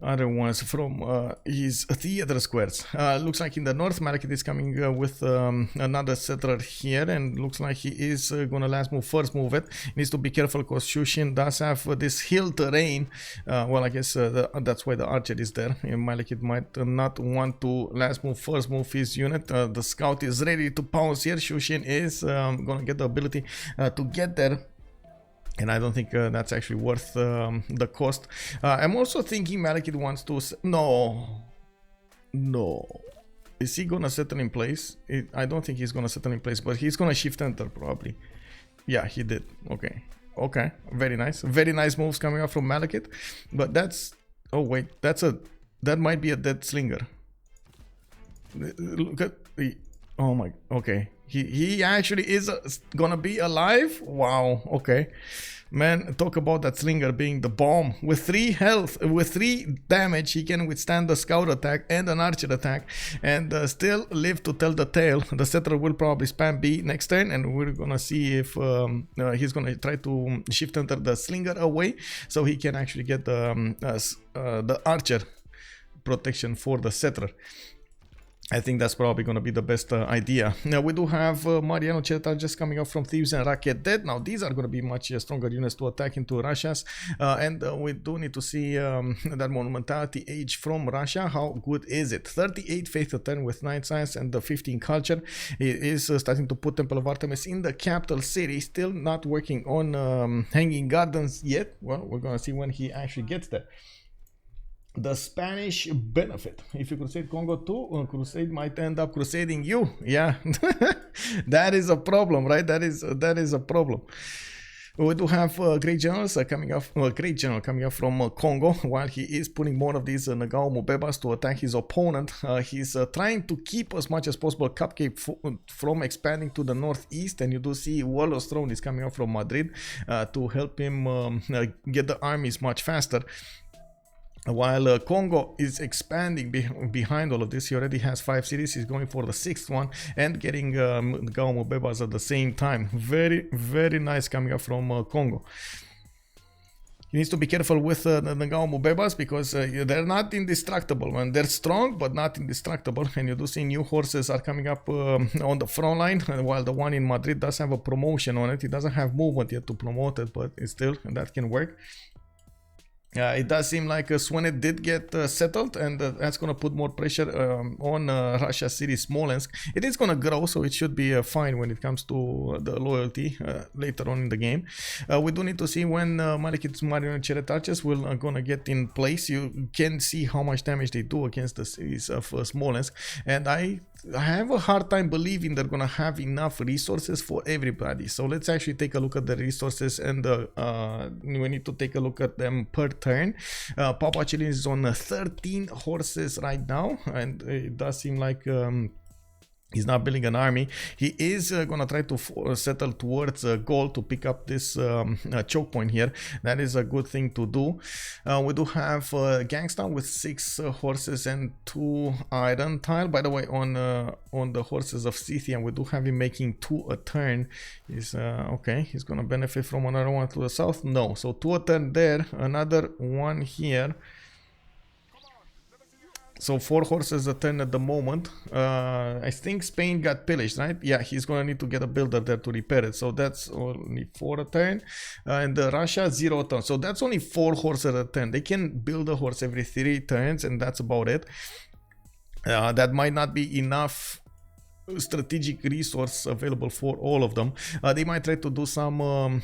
other ones from his theater squares. Looks like in the north, Malekit is coming with another settler here, and looks like he is gonna last move, first move it. He needs to be careful because Shoushin does have this hill terrain. Well, I guess that's why the archer is there. Malekit might not want to last move, first move his unit. The scout is ready to pounce here. Shoushin is gonna get the ability to get there. And I don't think that's actually worth the cost. I'm also thinking Malekit wants to... No. Is he gonna settle in place? I don't think he's gonna settle in place, but he's gonna shift enter probably. Yeah, he did. Okay. Very nice. Very nice moves coming out from Malekit. But that's... Oh wait, that might be a dead slinger. Look at the... Oh my... Okay. He actually is gonna be alive? Wow, okay. Man, talk about that slinger being the bomb. With 3 health, with 3 damage, he can withstand the scout attack and an archer attack and still live to tell the tale. The settler will probably spam B next turn, and we're gonna see if he's gonna try to shift enter the slinger away so he can actually get the archer protection for the settler. I think that's probably going to be the best idea. Now we do have Mariano Cheta just coming up from Thieves and Racket Dead. Now these are going to be much stronger units to attack into Russia's. And we do need to see that monumentality age from Russia. How good is it? 38 faith to 10 with 9 science and the 15 culture. He is starting to put Temple of Artemis in the capital city. Still not working on Hanging Gardens yet. Well, we're going to see when he actually gets there. The Spanish benefit. If you crusade Kongo too, crusade might end up crusading you. Yeah, that is a problem, right? That is a problem. We do have great generals coming up. Great general coming up from Kongo, while he is putting more of these Naval Mubebas to attack his opponent. He's trying to keep as much as possible Cupcake from expanding to the northeast, and you do see Warlord's Throne is coming up from Madrid to help him get the armies much faster. While Kongo is expanding behind all of this, he already has 5 cities. He's going for the 6th one and getting Gaul Mubebas at the same time. Very, very nice coming up from Kongo. He needs to be careful with the Gaul Mubebas because they're not indestructible, man. They're strong, but not indestructible. And you do see new horses are coming up on the front line, while the one in Madrid does have a promotion on it. It doesn't have movement yet to promote it, but it's still, that can work. It does seem like Swenet did get settled, and that's going to put more pressure on Russia's city Smolensk. It is going to grow, so it should be fine when it comes to the loyalty later on in the game. We do need to see when Malekit's Marionette Chariot Archers will going to get in place. You can see how much damage they do against the cities of Smolensk, and I have a hard time believing they're gonna have enough resources for everybody. So let's actually take a look at the resources, and we need to take a look at them per turn. PAPACHILLIN is on 13 horses right now, and it does seem like he's not building an army. He is gonna try to settle towards Gaul to pick up this choke point here. That is a good thing to do. We do have Ganksta with 6 horses and 2 iron tile. By the way, on the horses of Scythia, we do have him making 2 a turn. Is okay. He's gonna benefit from another one to the south. No, so 2 a turn there. Another one here. So 4 horses a turn at the moment. I think Spain got pillaged, right? Yeah, he's gonna need to get a builder there to repair it. So that's only 4 a turn. And Russia 0 a turn. So that's only 4 horses a turn. They can build a horse every 3 turns, and that's about it. That might not be enough strategic resource available for all of them. They might try to do some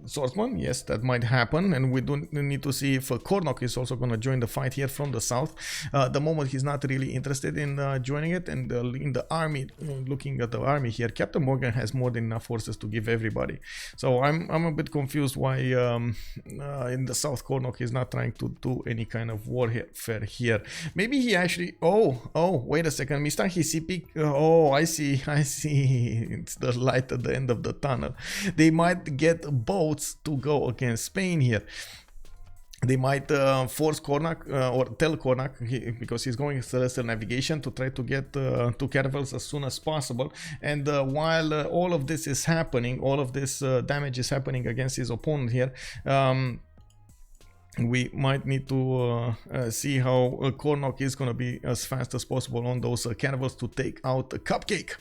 swordsman. Yes, that might happen, and we do need to see if Kornok is also going to join the fight here from the south. The moment he's not really interested in joining it, and in the army, looking at the army here, CaptainMorgane has more than enough forces to give everybody. So I'm a bit confused why in the south Kornok is not trying to do any kind of warfare here. Maybe he actually, oh, wait a second, Mr. His CP, oh, I see, it's the light at the end of the tunnel. They might get boats to go against Spain here. They might force Kornok or tell Kornok, because he's going celestial navigation, to try to get two caravels as soon as possible. And while all of this is happening, all of this damage is happening against his opponent here, we might need to see how Kornok is going to be as fast as possible on those caravels to take out Cupcake.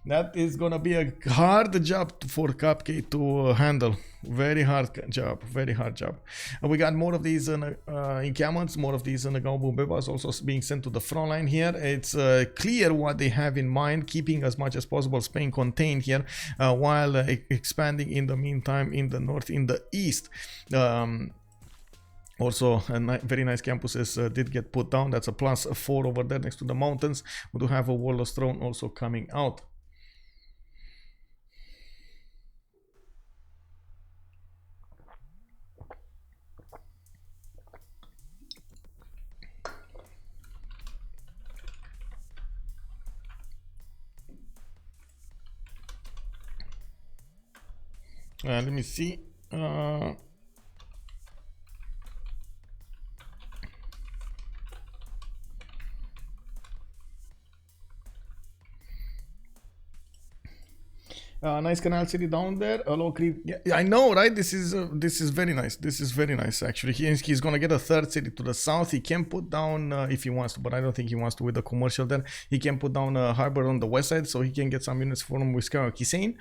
That is going to be a hard job for Cupcake to handle. Very hard job, very hard job. We got more of these encampments, more of these Gaul Bebas also being sent to the front line here. It's clear what they have in mind, keeping as much as possible Spain contained here, while expanding in the meantime in the north, in the east. Also, very nice campuses did get put down. That's a +4 over there next to the mountains. We do have a Warlord's Throne also coming out. Let me see. Nice canal city down there. Hello, Cree. Yeah, I know, right? This is very nice. This is very nice, actually. He's gonna get a third city to the south. He can put down if he wants to, but I don't think he wants to with the commercial there. He can put down a harbor on the west side, so he can get some units from Wisconsin.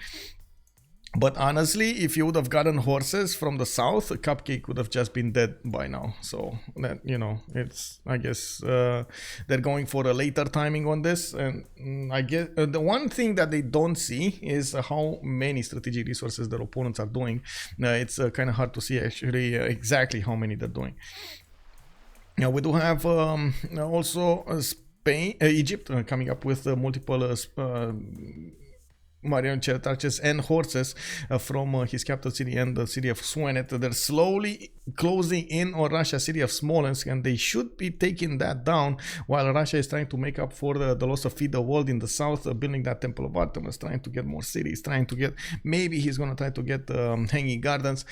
But honestly, if you would have gotten horses from the south, Cupcake would have just been dead by now. So that, you know, it's, I guess they're going for a later timing on this. And I guess the one thing that they don't see is how many strategic resources their opponents are doing. It's kind of hard to see actually exactly how many they're doing. Now we do have also Egypt coming up with multiple Marion chariot archers and horses from his capital city and the city of Swanet. They're slowly closing in on Russia city of Smolensk, and they should be taking that down while Russia is trying to make up for the loss of Feed the World in the south, building that Temple of Artemis, trying to get more cities, trying to get, maybe he's gonna try to get Hanging Gardens.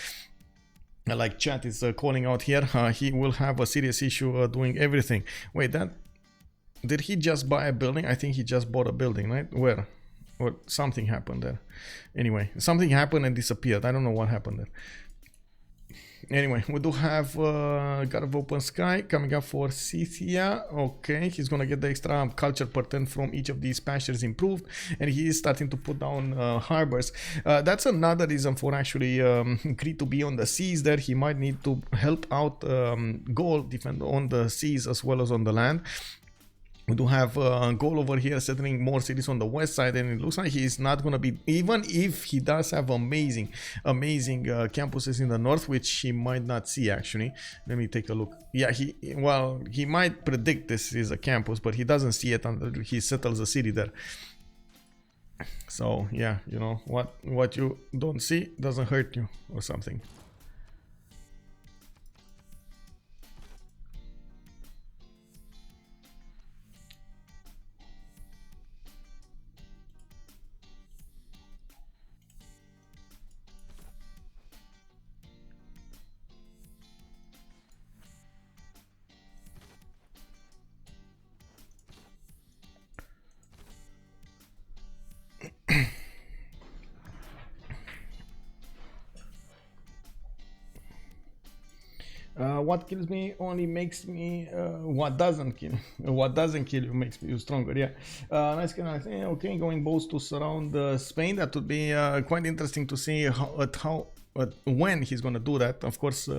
Like chat is calling out here, he will have a serious issue doing everything. Wait, that, did he just buy a building? I think he just bought a building, right? Where? Or something happened there. Anyway, something happened and disappeared. I don't know what happened there. Anyway, we do have God of Open Sky coming up for Scythia. Okay, he's gonna get the extra culture per turn from each of these pastures improved, and he is starting to put down harbors. That's another reason for actually Cree to be on the seas there. He might need to help out Gaul defend on the seas as well as on the land. We do have Gaul over here settling more cities on the west side, and it looks like he's not going to be, even if he does have amazing campuses in the north, which he might not see actually. Let me take a look. Yeah, he might predict this is a campus, but he doesn't see it until he settles a city there. So yeah, you know, what you don't see doesn't hurt you or something. What kills me only makes me what doesn't kill you makes you stronger. Yeah, nice kind of thing. Okay, going both to surround Spain. That would be quite interesting to see how but when he's going to do that, of course,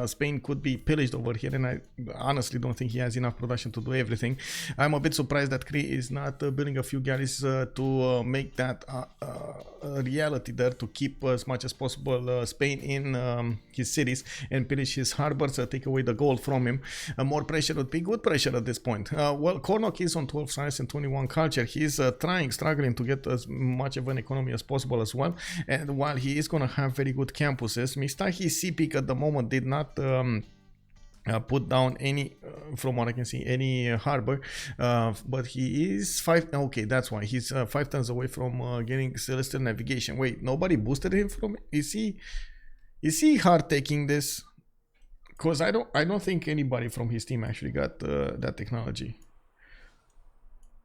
Spain could be pillaged over here, and I honestly don't think he has enough production to do everything. I'm a bit surprised that Cree is not building a few galleys to make that a reality there, to keep as much as possible Spain in his cities and pillage his harbors, take away the gold from him. More pressure would be good pressure at this point. Well, Kornok is on 12 science and 21 culture. He's struggling to get as much of an economy as possible as well, and while he is going to have very good campuses, Mistahi CPIC at the moment did not put down any, from what I can see, any harbor, but he is okay, that's why he's 5 turns away from getting celestial navigation. Wait, nobody boosted him from it? Is he hard taking this? Because I don't think anybody from his team actually got that technology.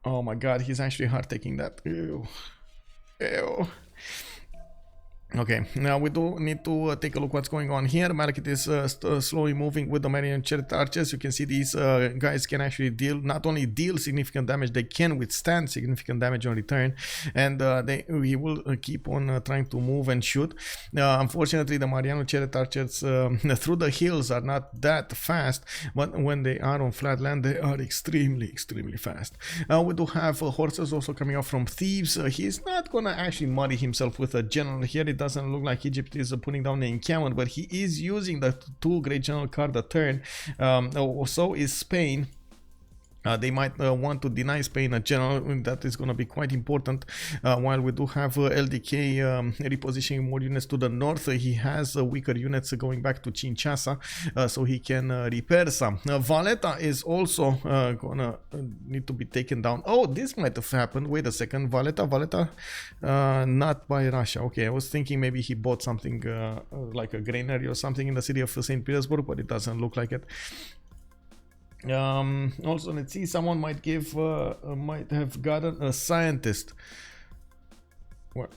Oh my god, he's actually hard taking that. Ew. Ew. Okay, now we do need to take a look what's going on here. Malekit is slowly moving with the Marian Chariot Archers. You can see these guys can actually not only deal significant damage, they can withstand significant damage on return, and he will keep on trying to move and shoot. Unfortunately, the Mariano Chariot Archers through the hills are not that fast, but when they are on flat land, they are extremely fast. We do have horses also coming up from Thieves. He's not gonna actually muddy himself with a general here. It doesn't look like Egypt is putting down the encampment, but he is using the 2 Great General card a turn. So is Spain. They might want to deny Spain a general. That is going to be quite important. While we do have LDK repositioning more units to the north, he has weaker units going back to Kinshasa, so he can repair some. Valletta is also gonna need to be taken down. Oh, this might have happened. Wait a second, Valletta, not by Russia. Okay, I was thinking maybe he bought something like a granary or something in the city of St. Petersburg, but it doesn't look like it. Also, let's see, someone might have gotten a scientist. What?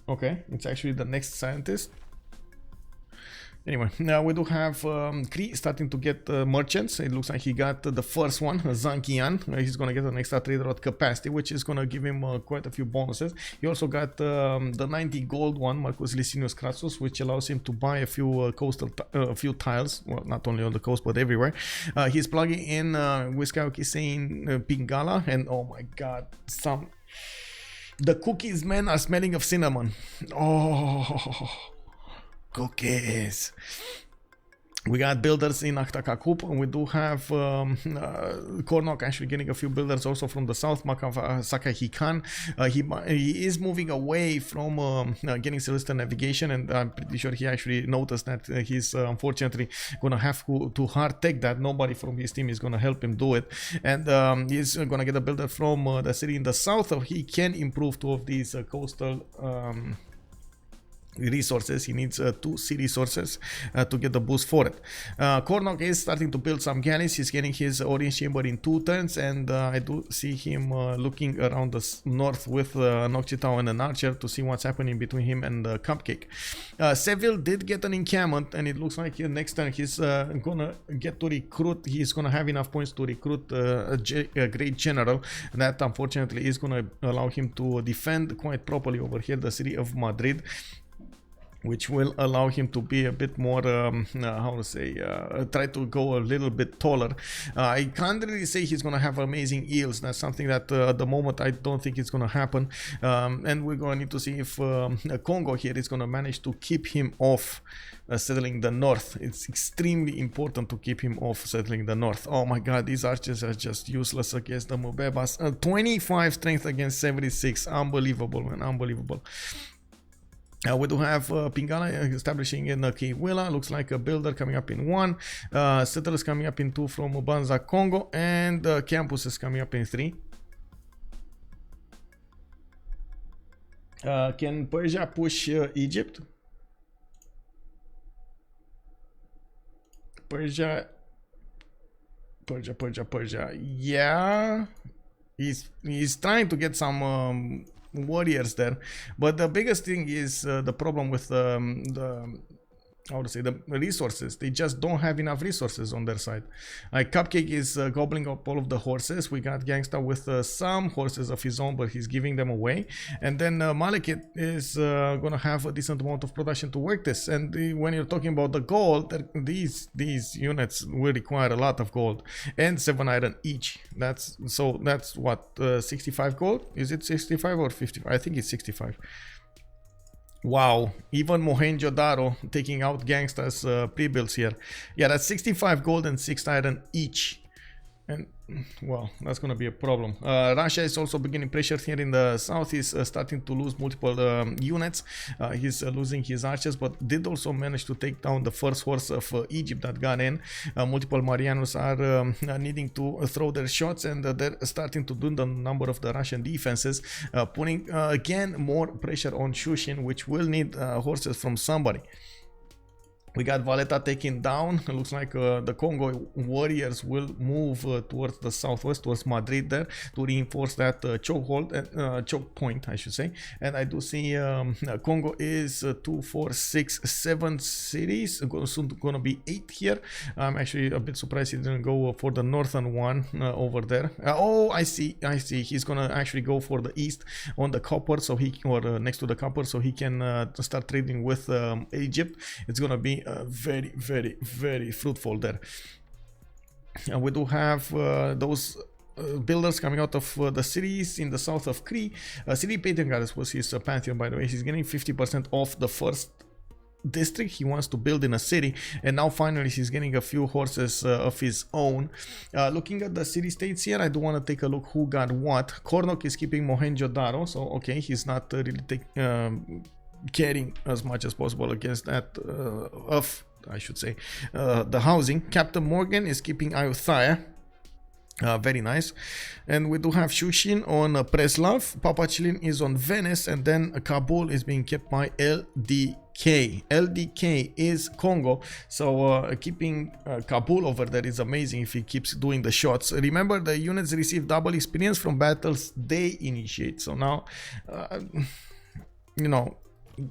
Okay, it's actually the next scientist. Anyway, now we do have Cree starting to get merchants. It looks like he got the first one, Zankian. He's going to get an extra trader at capacity, which is going to give him quite a few bonuses. He also got the 90 gold one, Marcus Licinius Crassus, which allows him to buy a few coastal tiles. Well, not only on the coast, but everywhere. He's plugging in Wiskauki saying Pingala, and oh my god, the cookies, man, are smelling of cinnamon. Oh, cookies. We got builders in Aktakakup, and we do have Kornok actually getting a few builders also from the south, Sakahikan. He is moving away from getting celestial navigation, and I'm pretty sure he actually noticed that he's unfortunately gonna have to hard take that. Nobody from his team is gonna help him do it, and he's gonna get a builder from the city in the south, so he can improve 2 of these coastal resources. He needs 2 sea resources to get the boost for it. Kornok is starting to build some galleys. He's getting his audience chamber in 2 turns, and I do see him looking around the north with Noctitao and an archer to see what's happening between him and Cupcake. Seville did get an encampment, and it looks like next turn he's gonna get to recruit. He's gonna have enough points to recruit a great general. That unfortunately is gonna allow him to defend quite properly over here the city of Madrid, which will allow him to be a bit more, how to say, try to go a little bit taller. I can't really say he's going to have amazing yields. That's something that at the moment I don't think it's going to happen. And we're going to need to see if Kongo here is going to manage to keep him off settling the north. It's extremely important to keep him off settling the north. Oh my god, these archers are just useless against the Mubebas. 25 strength against 76. Unbelievable, man, unbelievable. We do have Pingala establishing in Kiwila. Looks like a builder coming up in 1. Settlers coming up in 2 from Banza, Kongo. And campus is coming up in 3. Can Persia push Egypt? Persia. Yeah. He's trying to get some warriors there, but the biggest thing is the problem with the how to say, the resources. They just don't have enough resources on their side. Like Cupcake is gobbling up all of the horses. We got Ganksta with some horses of his own, but he's giving them away. And then Malekit is gonna have a decent amount of production to work this. And when you're talking about the gold, these units will require a lot of gold and 7 iron each. That's what, 65 gold? Is it 65 or 55? I think it's 65. Wow, even Mohenjo-Daro taking out Gangsta's pre-builds here. Yeah, that's 65 gold and 6 iron each. And, well, that's going to be a problem. Russia is also beginning pressure here in the south. He's starting to lose multiple units. He's losing his archers, but did also manage to take down the first horse of Egypt that got in. Multiple Marianos are needing to throw their shots, and they're starting to do the number of the Russian defenses, putting again more pressure on Shoushin, which will need horses from somebody. We got Valletta taken down. It looks like the Kongo warriors will move towards the southwest, towards Madrid there, to reinforce that choke point, I should say. And I do see Kongo is 2, 4, 6, 7 cities. Soon gonna be 8 here. I'm actually a bit surprised he didn't go for the northern one over there. Oh, I see. He's gonna actually go for the east on the copper, so he, or next to the copper, so he can start trading with Egypt. It's gonna be very, very, very fruitful there. And we do have those builders coming out of the cities in the south of Cree. City Painting Goddess was his pantheon, by the way. He's getting 50% off the first district he wants to build in a city, and now finally he's getting a few horses of his own. Looking at the city states here, I do want to take a look who got what. Kornok is keeping Mohenjo-Daro, so okay, he's not really caring as much as possible against that I should say the housing. CaptainMorgane is keeping Ayutthaya. Very nice. And we do have Shoushin on Preslav. PAPACHILLIN is on Venice, and then Kabul is being kept by LDK. LDK is Kongo, so keeping Kabul over there is amazing if he keeps doing the shots. Remember, the units receive double experience from battles they initiate, so now you know,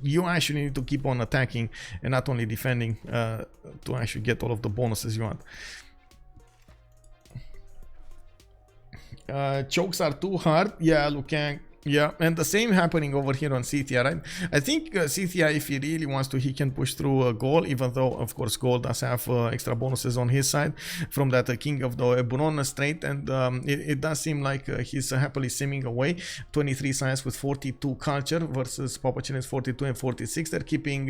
you actually need to keep on attacking and not only defending to actually get all of the bonuses you want. Chokes are too hard. Yeah, Lukang. Yeah, and the same happening over here on Scythia, right? I think Scythia, if he really wants to, he can push through Gaul, even though, of course, Gaul does have extra bonuses on his side from that King of the Eburon Strait, and it does seem like he's happily simming away. 23 science with 42 culture versus PAPACHILLIN's 42 and 46. They're keeping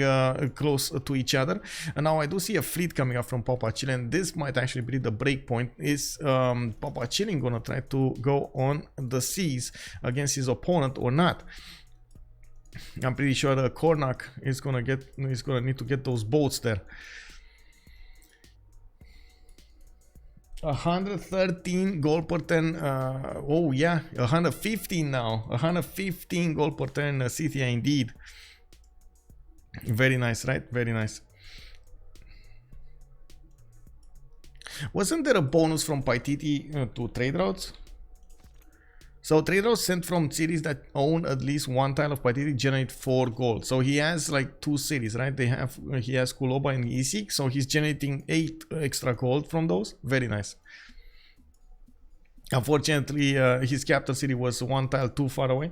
close to each other. And now I do see a fleet coming up from PAPACHILLIN. This might actually be the break point. Is PAPACHILLIN gonna try to go on the seas against his opponent or not? I'm pretty sure Kornok is gonna need to get those boats there. 113 gold per 10. Oh yeah, 115 now. 115 gold per 10 Scythia indeed. Very nice, right? Very nice. Wasn't there a bonus from Paititi to trade routes? So trade routes sent from cities that own at least one tile of Paititi generate 4 gold. So he has like 2 cities, right? He has Kuloba and Isik, so he's generating 8 extra gold from those. Very nice. Unfortunately, his capital city was 1 tile too far away.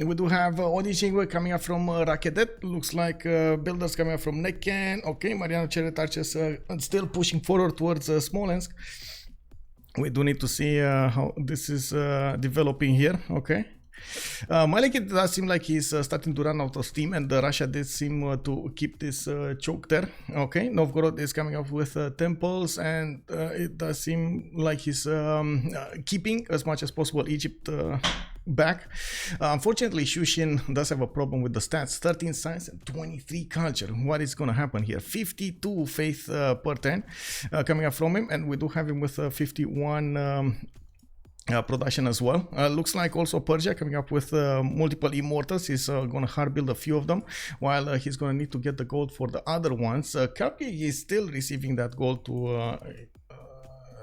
We do have auditioning coming up from Rakedet. Looks like builders coming up from Necken. Okay, Mariano Chariot Archers still pushing forward towards Smolensk. We do need to see how this is developing here. Okay. Malekit does seem like he's starting to run out of steam, and Russia did seem to keep this choke there. Okay, Novgorod is coming up with temples, and it does seem like he's keeping as much as possible Egypt back. Unfortunately, Shoushin does have a problem with the stats: 13 science and 23 culture. What is going to happen here? 52 faith per turn coming up from him, and we do have him with 51 production as well. Looks like also Persia coming up with multiple immortals. He's gonna hard build a few of them, while he's gonna need to get the gold for the other ones. Cupcake is still receiving that gold to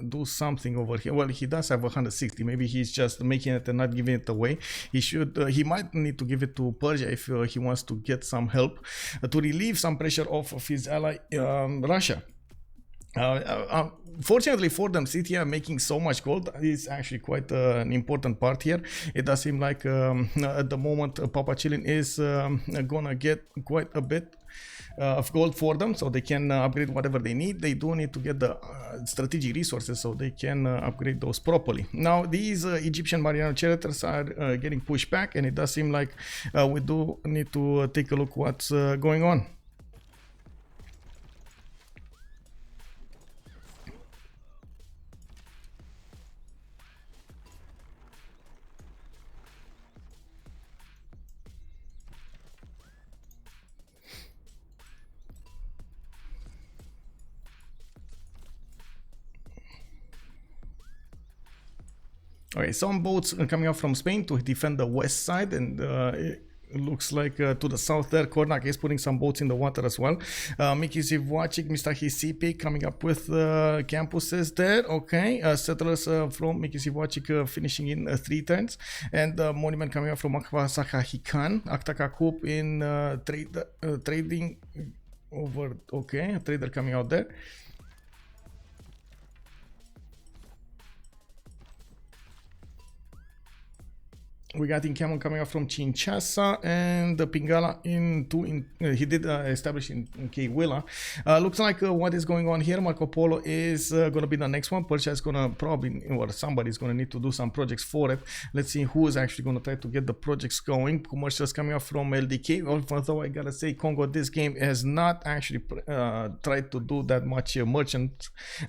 do something over here. Well, he does have 160. Maybe he's just making it and not giving it away. He might need to give it to Persia if he wants to get some help to relieve some pressure off of his ally Russia. Fortunately for them, Scythia making so much gold is actually quite an important part here. It does seem like at the moment PAPACHILLIN is gonna get quite a bit of gold for them, so they can upgrade whatever they need. They do need to get the strategic resources so they can upgrade those properly. Now these Egyptian Mariano Charioteers are getting pushed back, and it does seem like we do need to take a look what's going on. Okay, some boats are coming up from Spain to defend the west side, and it looks like to the south there, Kornok is putting some boats in the water as well. Miki Zivwachik, Mr. Hisipi coming up with campuses there. Okay, settlers from Miki Zivwachik finishing in 3 turns, and monument coming up from Akvasaka Hikan, Aktakakub in trading over. Okay, a trader coming out there. We got Incamun coming up from Chinchasa, and the Pingala he did establish in Kwila. Looks like what is going on here, Marco Polo is going to be the next one. Persia is going to probably, or somebody's going to need to do some projects for it. Let's see who is actually going to try to get the projects going. Commercials coming up from LDK, although I gotta say Kongo this game has not actually tried to do that much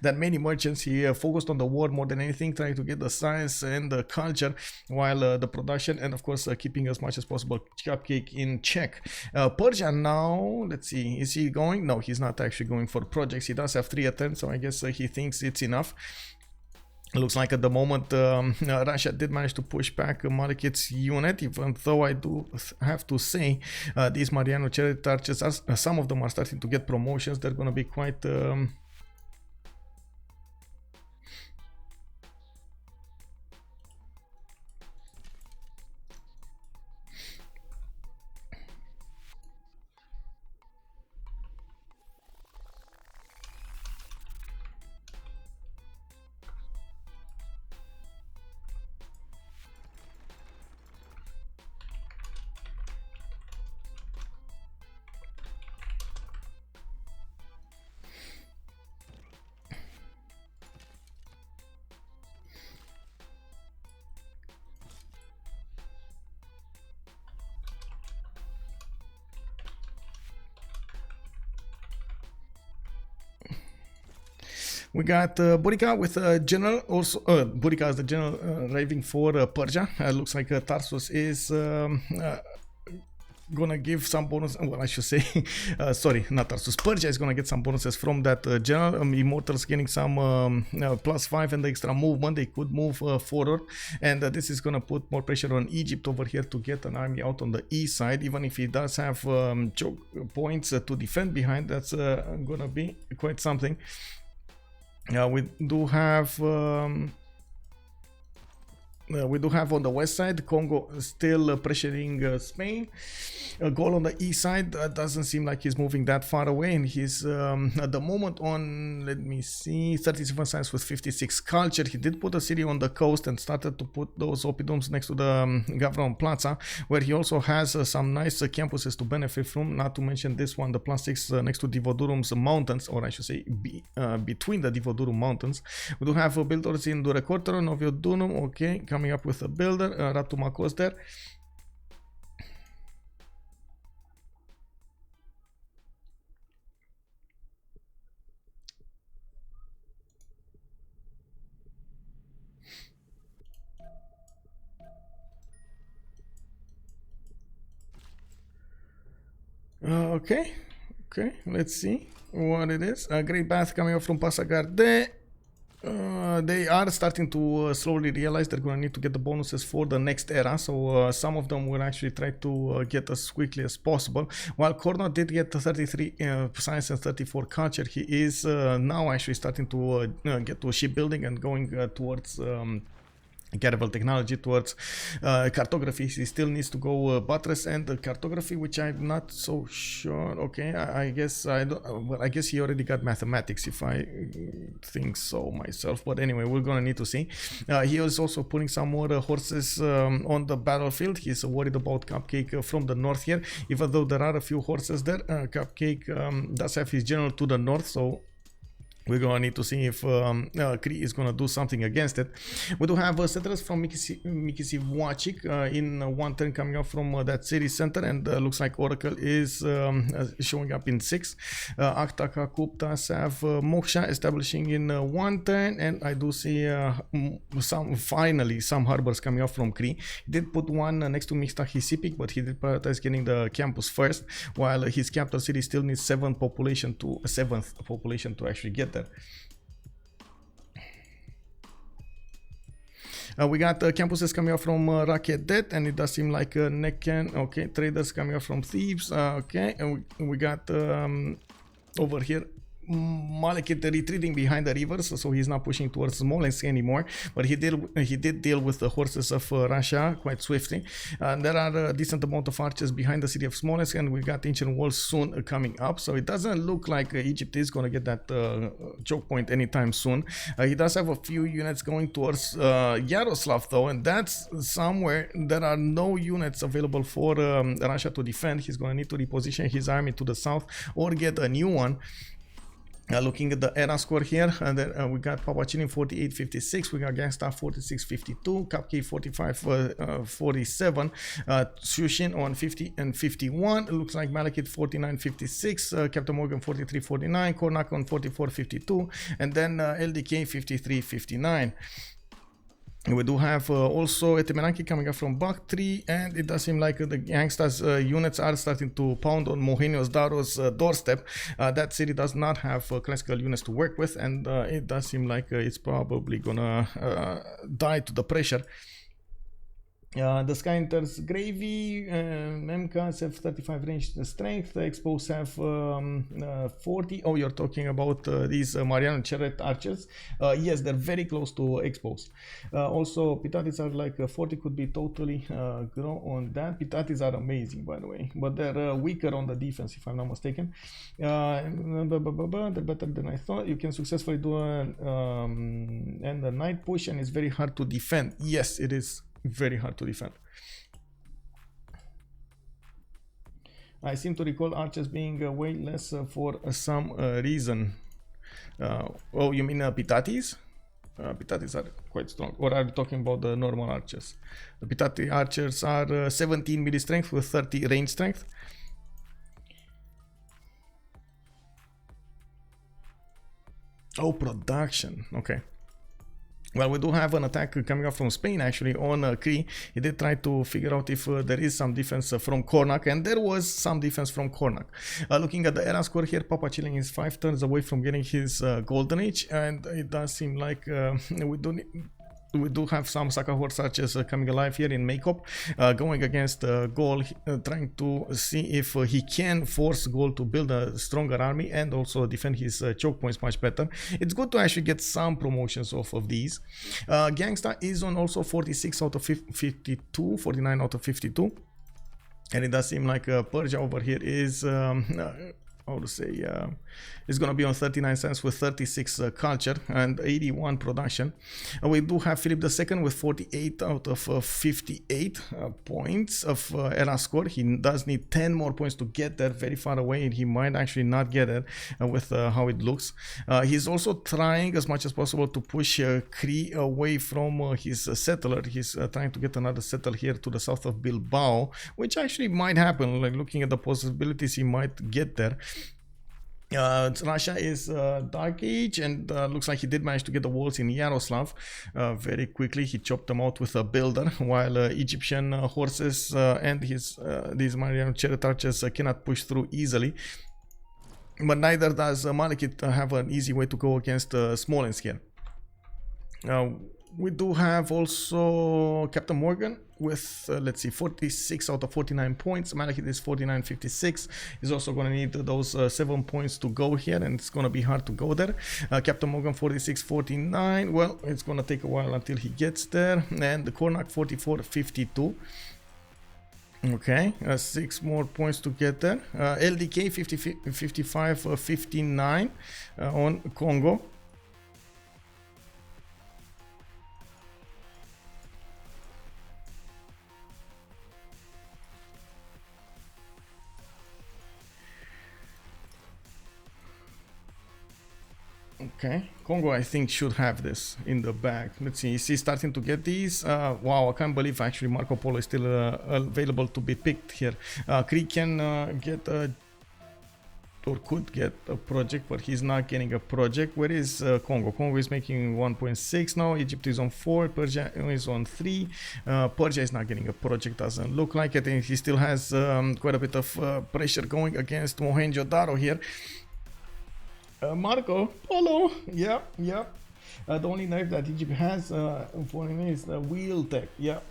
many merchants. He focused on the war more than anything, trying to get the science and the culture, while the production and of course keeping as much as possible Cupcake in check. Persia now, let's see, is he going? No, he's not actually going for projects. He does have 3 attempts, so I guess he thinks it's enough. It looks like at the moment Russia did manage to push back Malekit's unit, even though I do have to say these Mariano Chariot Archers, some of them are starting to get promotions. They're going to be quite we got Burica with general, also Burica is the general arriving for Persia. Looks like Tarsus is gonna give some bonus. Well, I should say sorry, not Tarsus, Persia is gonna get some bonuses from that general. Immortals getting some +5 and the extra movement. They could move forward, and this is gonna put more pressure on Egypt over here to get an army out on the east side. Even if he does have choke points to defend behind, that's gonna be quite something. We do have we do have on the west side Kongo still pressuring Spain. Gaul on the east side doesn't seem like he's moving that far away, and he's at the moment on, let me see, 37 science with 56 culture. He did put a city on the coast and started to put those oppidums next to the Gavron Plaza, where he also has some nice campuses to benefit from, not to mention this one, the +6 next to Divodurum's mountains, or I should say between the Divodurum mountains. We do have builders in Durecortero, Noviodunum, okay, coming up with a builder, Ratu Makos there. Okay, let's see what it is. A great bath coming up from Passagarde. They are starting to slowly realize they're going to need to get the bonuses for the next era, so some of them will actually try to get as quickly as possible. While Kornok did get 33 science and 34 culture, he is now actually starting to get to shipbuilding and going towards Caravel technology, towards cartography. He still needs to go buttress and cartography, which I'm not so sure. Okay, I guess I don't, well, I guess he already got mathematics, if I think so myself, but anyway, we're gonna need to see. He is also putting some more horses on the battlefield. He's worried about Cupcake from the north here, even though there are a few horses there. Cupcake does have his general to the north, so we're gonna need to see if Cree is gonna do something against it. We do have settlers from Mikisivwachik in one turn coming up from that city center, and looks like Oracle is showing up in 6. Aktaka, Kupta, Sav, Moksha establishing in one turn, and I do see finally some harbors coming up from Cree. He did put one next to Mixtahisipik, but he did prioritize getting the campus first, while his capital city still needs 7th population to actually get there. We got campuses coming up from Rakedet, and it does seem like Necken. Okay, traders coming up from Thieves. Okay, and we got over here Malekit retreating behind the rivers, so he's not pushing towards Smolensk anymore, but he did deal with the horses of Russia quite swiftly. There are a decent amount of archers behind the city of Smolensk, and we got ancient walls soon coming up, so it doesn't look like Egypt is going to get that choke point anytime soon. He does have a few units going towards Yaroslav though, and that's somewhere there are no units available for Russia to defend. He's going to need to reposition his army to the south or get a new one. Looking at the era score here, and then we got PAPACHILLIN 48.56, we got Ganksta 46.52, Cupcake 45.47, Shoushin on 50 and 51. It looks like Malekit 49.56, CaptainMorgane 43.49, Kornok on 44.52, and then LDK 53.59. We do have also Etemenanki coming up from Bactri, and it does seem like the Ganksta's units are starting to pound on Mohenios Daro's doorstep. That city does not have classical units to work with, and it does seem like it's probably gonna die to the pressure. The Sky enters Gravy, MKs have 35 range strength, the Expos have 40. Oh, you're talking about these Mariano Chariot archers. Yes, they're very close to Expos. Also, Pitatis are like 40, could be totally grow on that. Pitatis are amazing, by the way, but they're weaker on the defense, if I'm not mistaken. They're better than I thought. You can successfully do and the night push, and it's very hard to defend. Yes, it is very hard to defend. I seem to recall archers being way less for some reason. Oh, you mean Pitatis? Pitatis are quite strong. Or are you talking about the normal archers? The Pitati archers are 17 melee strength with 30 range strength. Oh, production. Okay. Well, we do have an attack coming up from Spain actually on Cree. He did try to figure out if there is some defense from Kornok, and there was some defense from Kornok. Looking at the era score here, PAPACHILLIN is 5 turns away from getting his golden age, and it does seem like we do need we do have some Saka horse archers coming alive here in makeup, going against Gaul, trying to see if he can force Gaul to build a stronger army and also defend his choke points much better. It's good to actually get some promotions off of these. Ganksta is on also 46 out of 52, 49 out of 52. And it does seem like Persia over here is, how to say, is going to be on 39 cents with 36 culture and 81 production. We do have Philip II with 48 out of 58 points of era score. He does need 10 more points to get there, very far away, and he might actually not get it with how it looks. He's also trying as much as possible to push Cree away from his settler. He's trying to get another settle here to the south of Bilbao, which actually might happen. Like, looking at the possibilities, he might get there. Russia is Dark Age, and looks like he did manage to get the walls in Yaroslav very quickly. He chopped them out with a builder, while Egyptian horses and his these Marian chariot archers cannot push through easily. But neither does Malekit have an easy way to go against Smolensk here. We do have also CaptainMorgane with, let's see, 46 out of 49 points. Malekit is 49.56. He's also going to need those 7 points to go here, and it's going to be hard to go there. CaptainMorgane 46.49. Well, it's going to take a while until he gets there. And the Kornok 44.52. Okay, 6 more points to get there. LDK 55.59 on Kongo. Okay, Kongo I think should have this in the bag. Let's see, is he starting to get these? Wow, I can't believe actually Marco Polo is still available to be picked here. Cree can get a, or could get a project, but he's not getting a project. Where is Kongo? Kongo is making 1.6 now. Egypt is on 4. Persia is on 3. Persia is not getting a project, doesn't look like it. And he still has quite a bit of pressure going against Mohenjo-Daro here. Marco Polo, yeah. The only knife that Egypt has for him is the wheel tech, yeah.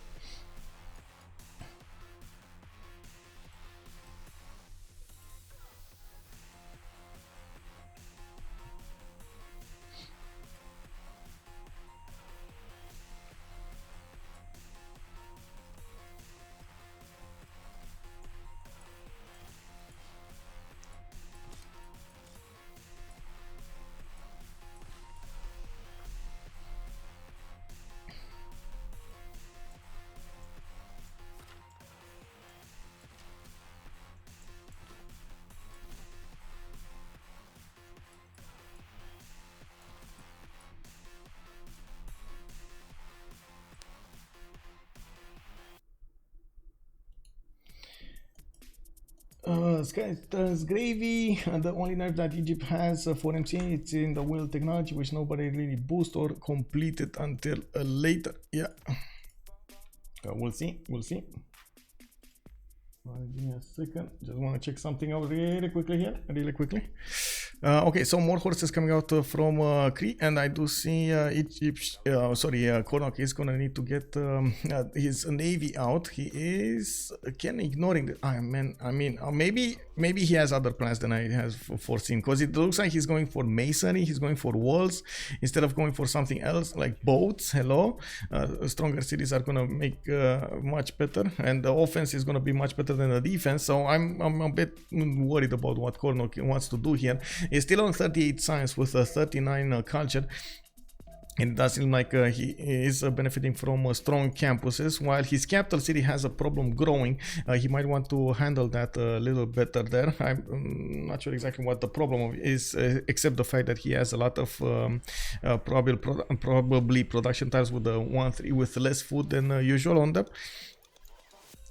Skeleton's gravy, the only knife that Egypt has for MC, it's in the wheel technology, which nobody really boost or completed until later. Yeah, we'll see. Give me a second, just want to check something out really quickly here, okay, so more horses coming out from Cree, and I do see Kornok is gonna need to get his navy out. He is again ignoring the, I mean, maybe he has other plans than I have foreseen, because it looks like he's going for masonry, he's going for walls instead of going for something else like boats. Hello, stronger cities are gonna make much better, and the offense is gonna be much better than the defense. So I'm a bit worried about what Kornok wants to do here. He's still on 38 science with 39 culture. It does seem like he is benefiting from strong campuses, while his capital city has a problem growing. He might want to handle that a little better there. I'm not sure exactly what the problem is, except the fact that he has a lot of probably production tiles with the 1-3 with less food than usual on them.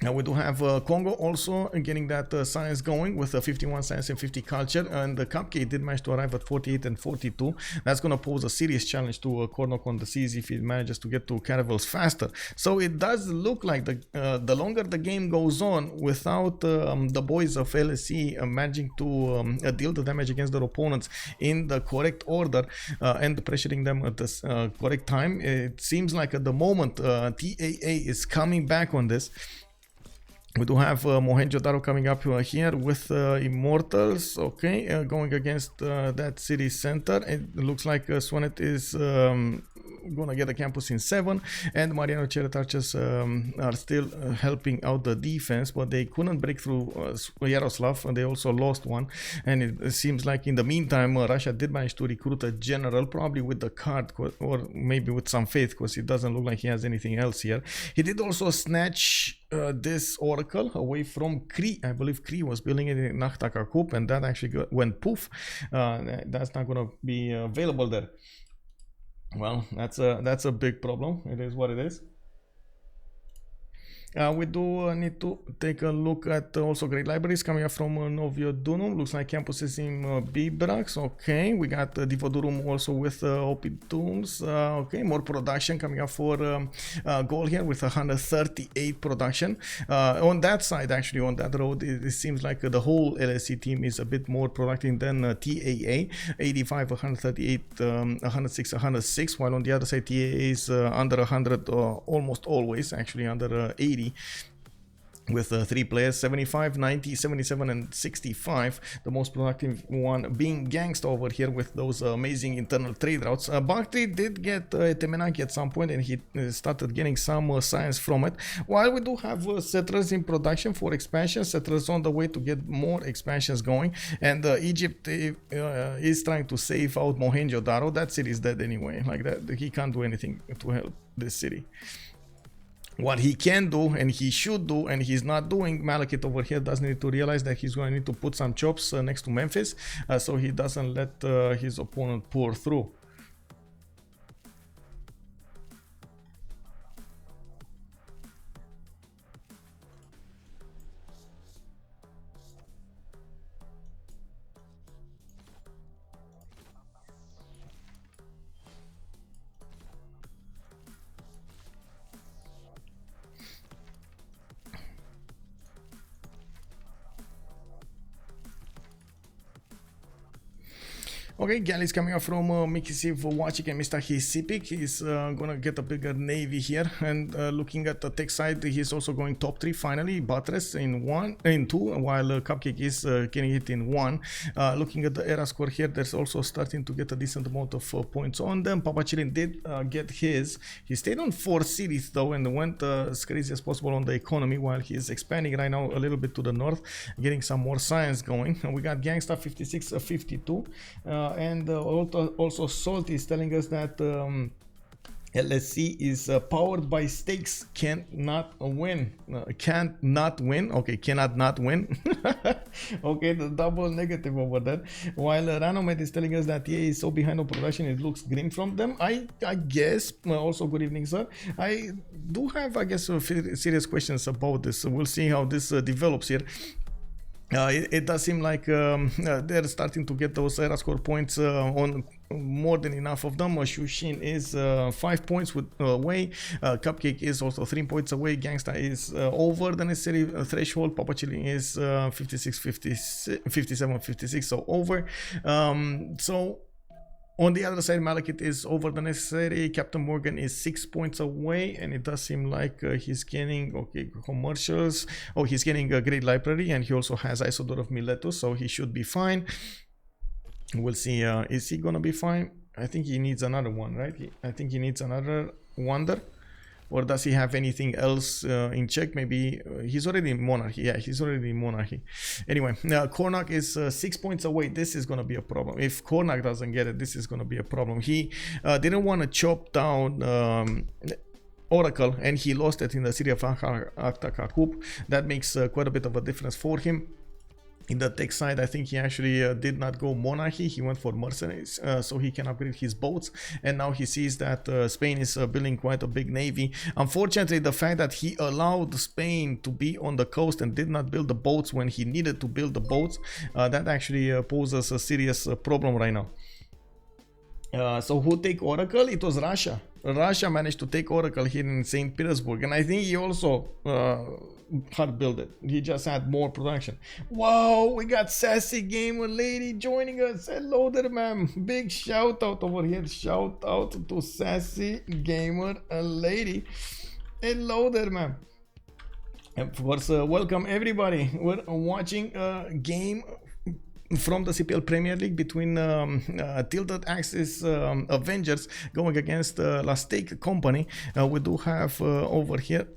Now we do have Kongo also getting that science going with 51 science and 50 culture, and the Cupcake did manage to arrive at 48 and 42. That's going to pose a serious challenge to Kornok on the seas if he manages to get to caravels faster. So it does look like the longer the game goes on, without the boys of LSE managing to deal the damage against their opponents in the correct order and pressuring them at the correct time, it seems like at the moment TAA is coming back on this. We do have Mohenjo-Daro coming up here with Immortals, okay, going against that city center. It looks like Swanet is gonna get a campus in 7, and Mariano Chariot Archers are still helping out the defense, but they couldn't break through Yaroslav, and they also lost one. And it seems like in the meantime Russia did manage to recruit a general, probably with the card or maybe with some faith, because it doesn't look like he has anything else here. He did also snatch this oracle away from Cree. I believe Cree was building it in Nachtakakup, and that actually went poof. That's not going to be available there. Well, that's a big problem. It is what it is. We do need to take a look at also great libraries coming up from Novio Dunum. Looks like campuses in Bibrax. Okay, we got Divodurum also with Opidums. Okay, more production coming up for Gaul here with 138 production. On that side, actually, on that road, it seems like the whole LSE team is a bit more productive than TAA. 85, 138, 106, 106, while on the other side, TAA is under 100 almost always, actually under 80. With 3 players, 75, 90, 77 and 65. The most productive one being Ganksta over here with those amazing internal trade routes. Bakti did get Temenaki at some point, and he started getting some science from it. While we do have settlers in production for expansion, settlers on the way to get more expansions going, and Egypt is trying to save out Mohenjo-Daro. That city is dead anyway. Like that, he can't do anything to help this city. What he can do, and he should do, and he's not doing, Malekit over here does need to realize that he's going to need to put some chops next to Memphis, so he doesn't let his opponent pour through. Okay, Gal is coming up from Mikisiv Wachik and Mr. Hisipik. He's gonna get a bigger navy here, and looking at the tech side, he's also going top 3 finally. Buttress in 2, while Cupcake is getting it in 1. Looking at the era score here, there's also starting to get a decent amount of points on them. PAPACHILLIN did get his. He stayed on 4 cities though, and went as crazy as possible on the economy, while he's expanding right now a little bit to the north, getting some more science going. And we got Ganksta 56, 52. And also Salt is telling us that LSE is powered by stakes, cannot win. Can't not win. Okay, cannot not win. Okay, the double negative over that. While Ranomed is telling us that EA is so behind on production, it looks grim from them. I guess. Also, good evening, sir. I do have, I guess, serious questions about this. We'll see how this develops here. It does seem like they're starting to get those era score points on more than enough of them. Shoushin is 5 points away. Cupcake is also 3 points away. Ganksta is over the necessary threshold. PAPACHILLIN is 56, 57, 56, so over. So on the other side, Malekit is over the necessary. CaptainMorgane is 6 points away, and it does seem like he's gaining, okay, commercials. Oh, he's getting a great library, and he also has Isodor of Miletus, so he should be fine. We'll see. Is he gonna be fine? I think he needs another one, right? I think he needs another wonder. Or does he have anything else in check? Maybe he's already in monarchy. Yeah, he's already in monarchy. Anyway, Kornok is 6 points away. This is going to be a problem. If Kornok doesn't get it, this is going to be a problem. He didn't want to chop down Oracle, and he lost it in the city of Aktakakup. That makes quite a bit of a difference for him. In the tech side, I think he actually did not go monarchy. He went for mercenaries, so he can upgrade his boats. And now he sees that Spain is building quite a big navy. Unfortunately, the fact that he allowed Spain to be on the coast and did not build the boats when he needed to build the boats, that actually poses a serious problem right now. So who take Oracle? It was Russia. Russia managed to take Oracle here in St. Petersburg, and I think he also had built it. He just had more production. Wow, we got Sassy Gamer Lady joining us. Hello there, ma'am. Big shout out over here. Shout out to Sassy Gamer Lady. Hello there, ma'am. And of course, welcome everybody. We're watching a game from the CPL Premier League between Tilted Axis Avengers going against La Steak Company. We do have over here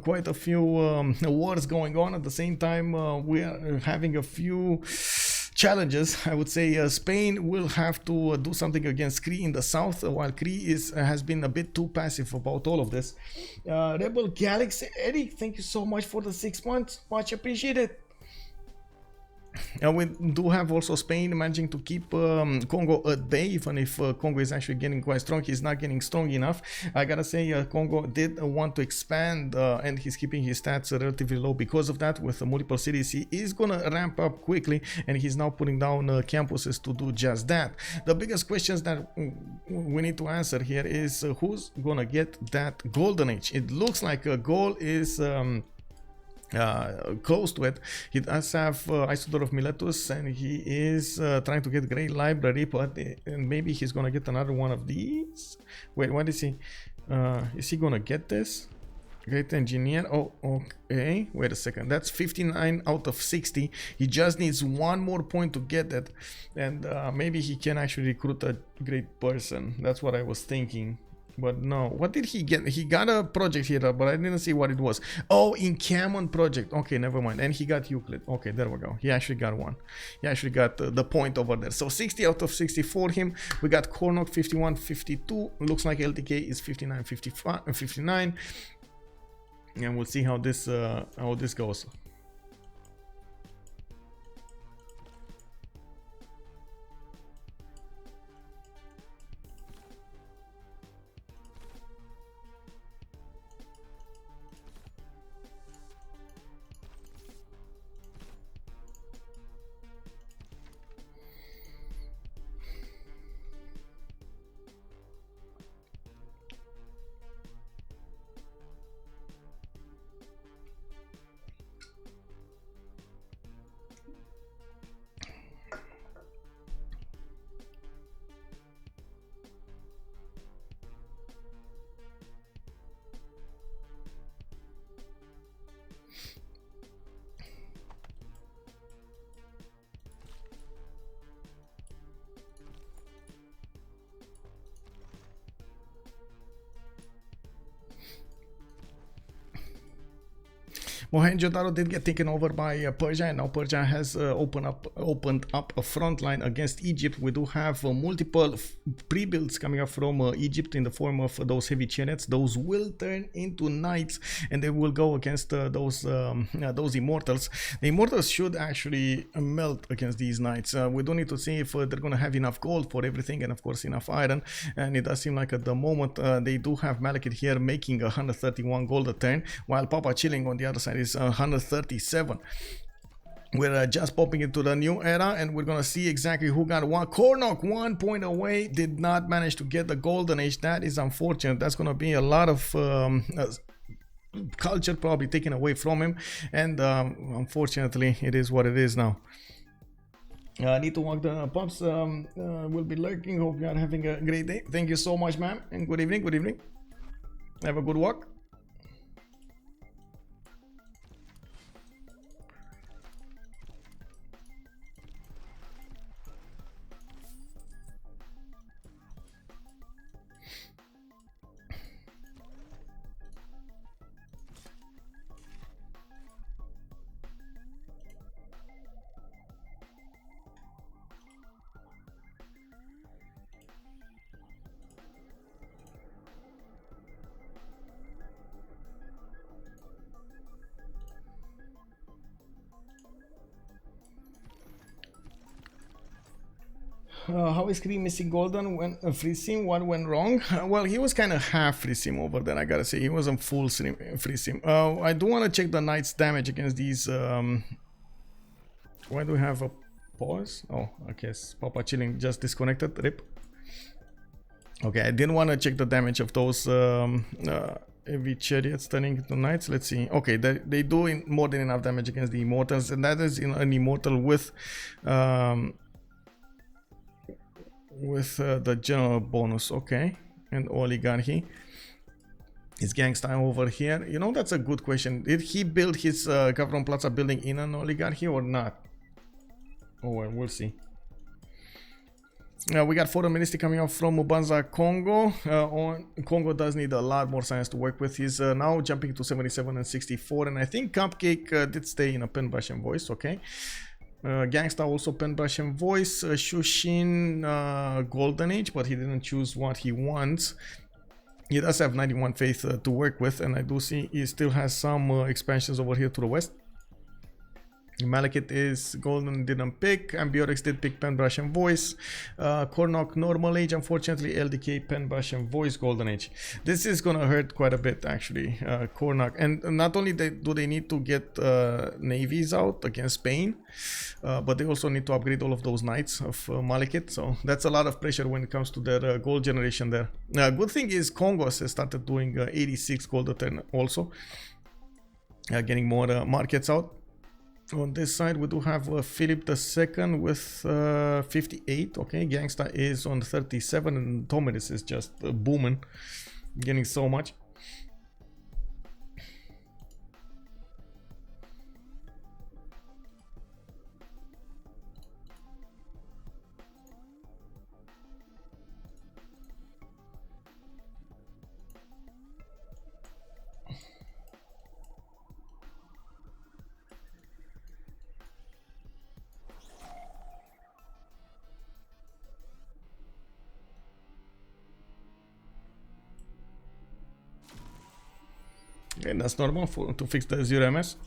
quite a few wars going on at the same time. We are having a few challenges. I would say Spain will have to do something against Cree in the south, while Cree has been a bit too passive about all of this. Rebel Galaxy Eddie, thank you so much for the 6 months, much appreciated. We do have also Spain managing to keep Kongo at bay, even if Kongo is actually getting quite strong. He's not getting strong enough. I gotta say, Kongo did want to expand, and he's keeping his stats relatively low because of that. With multiple cities, he is gonna ramp up quickly, and he's now putting down campuses to do just that. The biggest questions that we need to answer here is who's gonna get that golden age. It looks like Gaul is close to it. He does have Isodor of Miletus, and he is trying to get Great Library, but maybe he's gonna get another one of these. Wait, what is he? Is he gonna get this? Great Engineer. Oh, okay. Wait a second. That's 59 out of 60. He just needs one more point to get that, and maybe he can actually recruit a great person. That's what I was thinking. But no, what did he get? He got a project here, but I didn't see what it was. Oh, Incammon project. Okay, never mind. And he got Euclid. Okay, there we go. He actually got one. He actually got the point over there. So 60 out of 60 for him. We got Kornok 51, 52. Looks like LTK is 59, 55, 59. And we'll see how this goes. Mohenjo-Daro did get taken over by Persia, and now Persia has opened up a front line against Egypt. We do have multiple pre-builds coming up from Egypt in the form of those heavy chariots. Those will turn into knights, and they will go against those immortals. The immortals should actually melt against these knights. We do need to see if they're going to have enough gold for everything, and of course enough iron. And it does seem like at the moment they do have Malekit here making 131 gold a turn, while PAPACHILLIN on the other side is 137. We're just popping into the new era, and we're gonna see exactly who got one. Kornok 1 point away, did not manage to get the golden age. That is unfortunate. That's gonna be a lot of culture probably taken away from him, and unfortunately it is what it is now. I need to walk the pups. Will be lurking. Hope you are having a great day. Thank you so much, ma'am, and good evening. Good evening. Have a good walk. How is Cree missing golden when free sim? What went wrong? Well, he was kind of half free sim over there, I gotta say. He wasn't full free sim. I do want to check the knight's damage against these. Why do we have a pause? Oh, I guess PAPACHILLIN just disconnected. Rip. Okay, I didn't want to check the damage of those heavy chariots turning into knights. Let's see. Okay, they do more than enough damage against the immortals, and that is an immortal with the general bonus. Okay, and oligarchy. Is Ganksta over here? You know, that's a good question. Did he build his Gavron Plaza building in an oligarchy or not? Oh well, we'll see. We got foreign ministry coming up from Mubanza, Kongo. Kongo does need a lot more science to work with. He's now jumping to 77 and 64, and I think Cupcake did stay in a pen brush and voice. Okay. Ganksta also pen brush and voice. Shoushin golden age, but he didn't choose what he wants. He does have 91 faith to work with, and I do see he still has some expansions over here to the west. Malekit is golden, didn't pick. Ambiorex did pick pen brush and voice. Kornok normal age, unfortunately. LDK pen brush and voice golden age. This is gonna hurt quite a bit actually. Kornok, and not only do they need to get navies out against Spain, but they also need to upgrade all of those knights of Malekit. So that's a lot of pressure when it comes to their gold generation there. Good thing is Kongo has started doing 86 gold a turn also, getting more markets out. On this side we do have Philip II with 58. Okay, Ganksta is on 37, and Tomidis is just booming, getting so much. And that's normal to fix the 0 MS.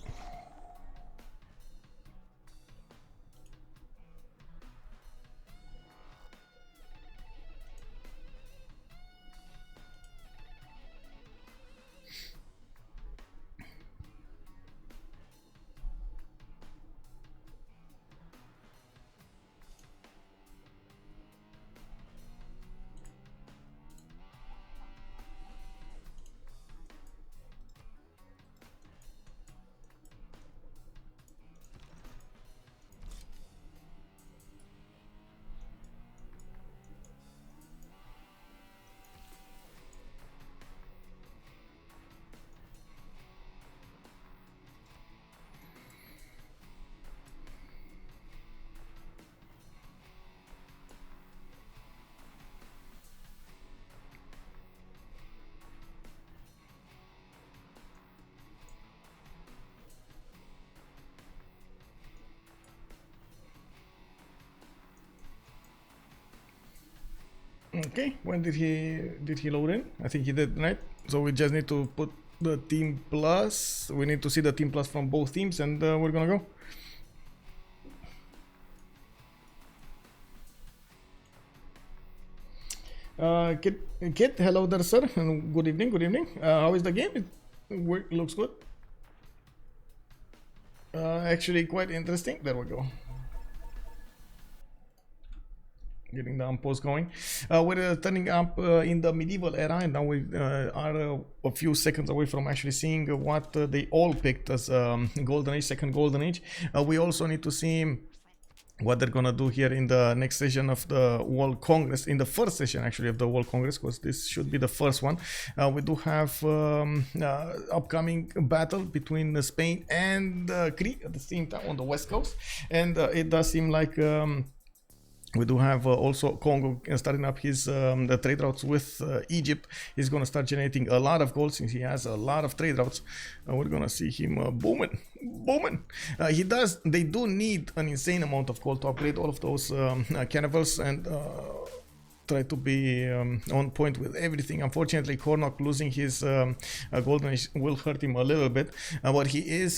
Okay, when did he load in? I think he did, right? So we just need to put the team plus. We need to see the team plus from both teams, and we're gonna go. Kit, hello there, sir, and good evening. Good evening. How is the game? It looks good. Actually, quite interesting. There we go. Getting the unpost going. We're turning up in the medieval era, and now we are a few seconds away from actually seeing what they all picked as golden age, second golden age. We also need to see what they're gonna do here in the next session of the World Congress, in the first session actually of the World Congress, because this should be the first one. We do have upcoming battle between Spain and Cree at the same time on the west coast, and it does seem like we do have also Kongo starting up his the trade routes with Egypt. He's gonna start generating a lot of gold since he has a lot of trade routes. We're gonna see him booming. They do need an insane amount of gold to upgrade all of those cannibals and try to be on point with everything. Unfortunately, Kornok losing his golden age will hurt him a little bit, but he is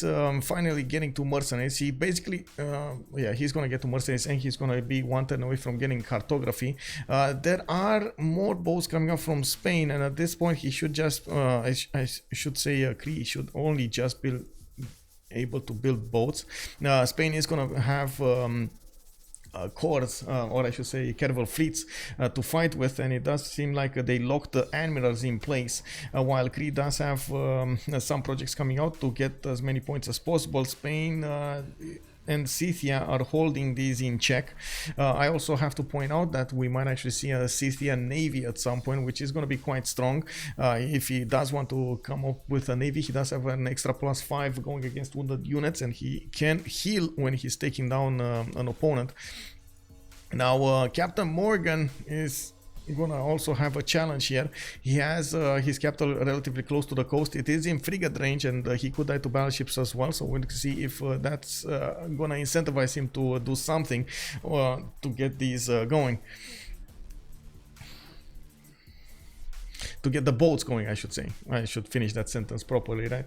finally getting to mercenaries. He basically, yeah, he's gonna get to mercenaries, and he's gonna be one turn away from getting cartography. There are more boats coming up from Spain, and at this point, he should just, I should say, Cree should only just be able to build boats. Spain is gonna have corps, or I should say caravel fleets to fight with, and it does seem like they locked the admirals in place, while Cree does have some projects coming out to get as many points as possible. Spain and Scythia are holding these in check. I also have to point out that we might actually see a Scythia navy at some point, which is going to be quite strong. If he does want to come up with a navy, he does have an extra +5 going against wounded units, and he can heal when he's taking down an opponent. Now CaptainMorgane is gonna also have a challenge here. He has his capital relatively close to the coast. It is in frigate range, and he could die to battleships as well, so we'll see if that's gonna incentivize him to do something to get these going, to get the boats going, I should say. I should finish that sentence properly, right?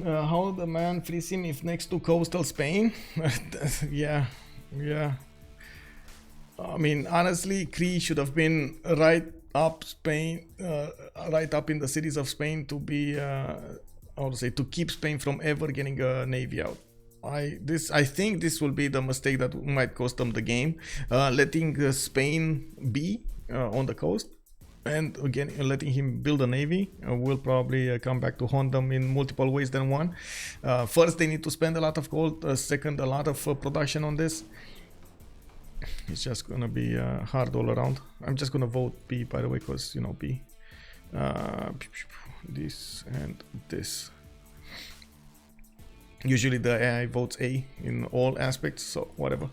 How the man frees him if next to coastal Spain? Yeah. I mean, honestly, Cree should have been right up Spain, right up in the cities of Spain to be, how to say, to keep Spain from ever getting a navy out. I think this will be the mistake that might cost them the game, letting Spain be on the coast. And again, letting him build a navy will probably come back to haunt them in multiple ways than one. First, they need to spend a lot of gold. Second, a lot of production on this. It's just gonna be hard all around. I'm just gonna vote B, by the way, because, you know, B. This and this. Usually the AI votes A in all aspects, so whatever.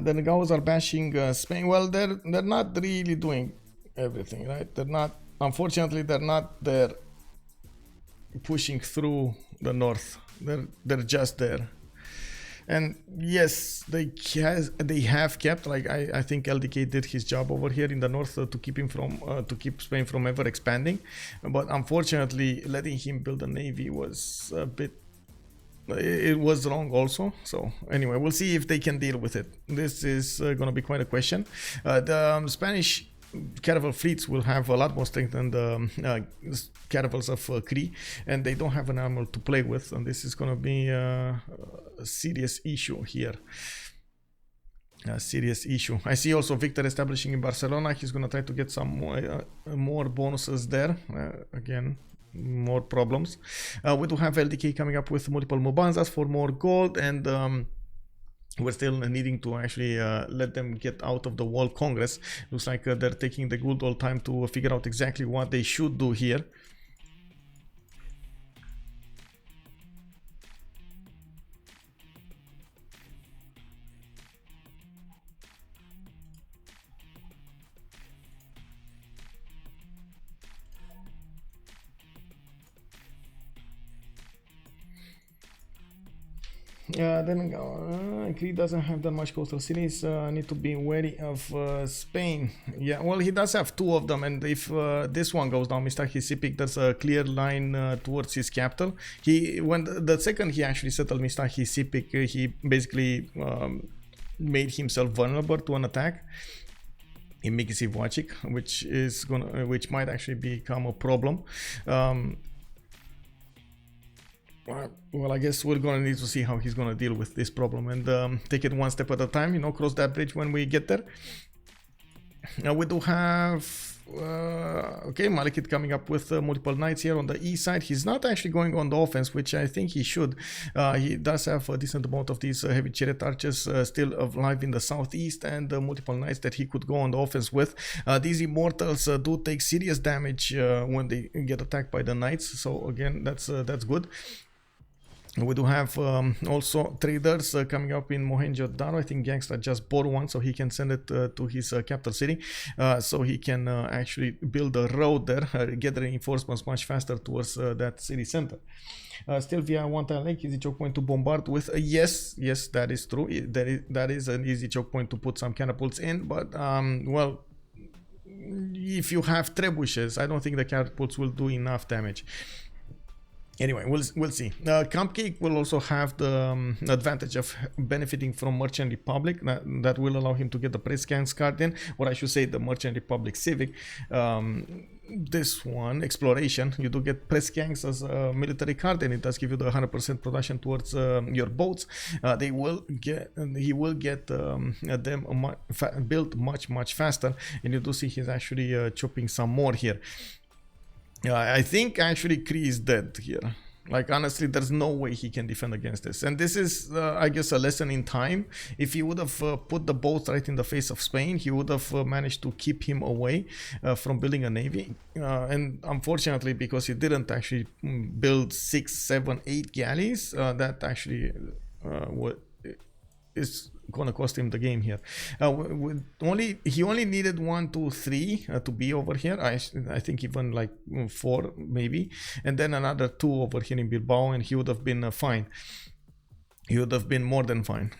The Gauls are bashing Spain. Well, they're not really doing everything, right? They're not. Unfortunately, they're not there pushing through the north. They're just there. And yes, they have kept, like, I think LDK did his job over here in the north to keep him from to keep Spain from ever expanding. But unfortunately, letting him build a navy was a bit. It was wrong also. So anyway, we'll see if they can deal with it. This is going to be quite a question. The Spanish caravel fleets will have a lot more strength than the caravels of Cree, and they don't have an armor to play with, and this is going to be a serious issue here. A serious issue. I see also Victor establishing in Barcelona. He's going to try to get some more bonuses there. Again, more problems. We do have LDK coming up with multiple Mubanzas for more gold, and we're still needing to actually let them get out of the World Congress. Looks like they're taking the good old time to figure out exactly what they should do here. Then Cree doesn't have that much coastal cities. Need to be wary of Spain. Yeah, well, he does have 2 of them, and if this one goes down, Mr. Hisipic, there's a clear line towards his capital. When the second he actually settled Mr. Hisipic, he basically made himself vulnerable to an attack in Mikisivwachik, which might actually become a problem. Well, I guess we're gonna need to see how he's gonna deal with this problem and take it one step at a time, you know, cross that bridge when we get there. Now we do have okay, Malekit coming up with multiple knights here on the east side. He's not actually going on the offense, which I think he should. He does have a decent amount of these heavy chariot archers still alive in the southeast, and multiple knights that he could go on the offense with. These immortals do take serious damage when they get attacked by the knights, so again, that's good. We do have also traders coming up in Mohenjo-Daro. I think Ganksta just bought one, so he can send it to his capital city, so he can actually build a road there, get reinforcements much faster towards that city center. Still via one-time lake, easy choke point to bombard with. Yes, that is true. That is an easy choke point to put some catapults in, but well, if you have trebuchets, I don't think the catapults will do enough damage. Anyway, we'll see. Cupcake will also have the advantage of benefiting from Merchant Republic. That will allow him to get the press gangs card in, or I should say the Merchant Republic Civic. This one, Exploration, you do get press gangs as a military card, and it does give you the 100% production towards your boats. He will get them built much faster, and you do see he's actually chopping some more here. I think actually Cree is dead here. Like, honestly, there's no way he can defend against this. And this is, I guess, a lesson in time. If he would have put the boats right in the face of Spain, he would have managed to keep him away from building a navy. And unfortunately, because he didn't actually build 6, 7, 8 galleys, that actually is gonna cost him the game here. He only needed 1, 2, 3 to be over here. I think even like 4 maybe, and then another 2 over here in Bilbao, and he would have been fine. He would have been more than fine.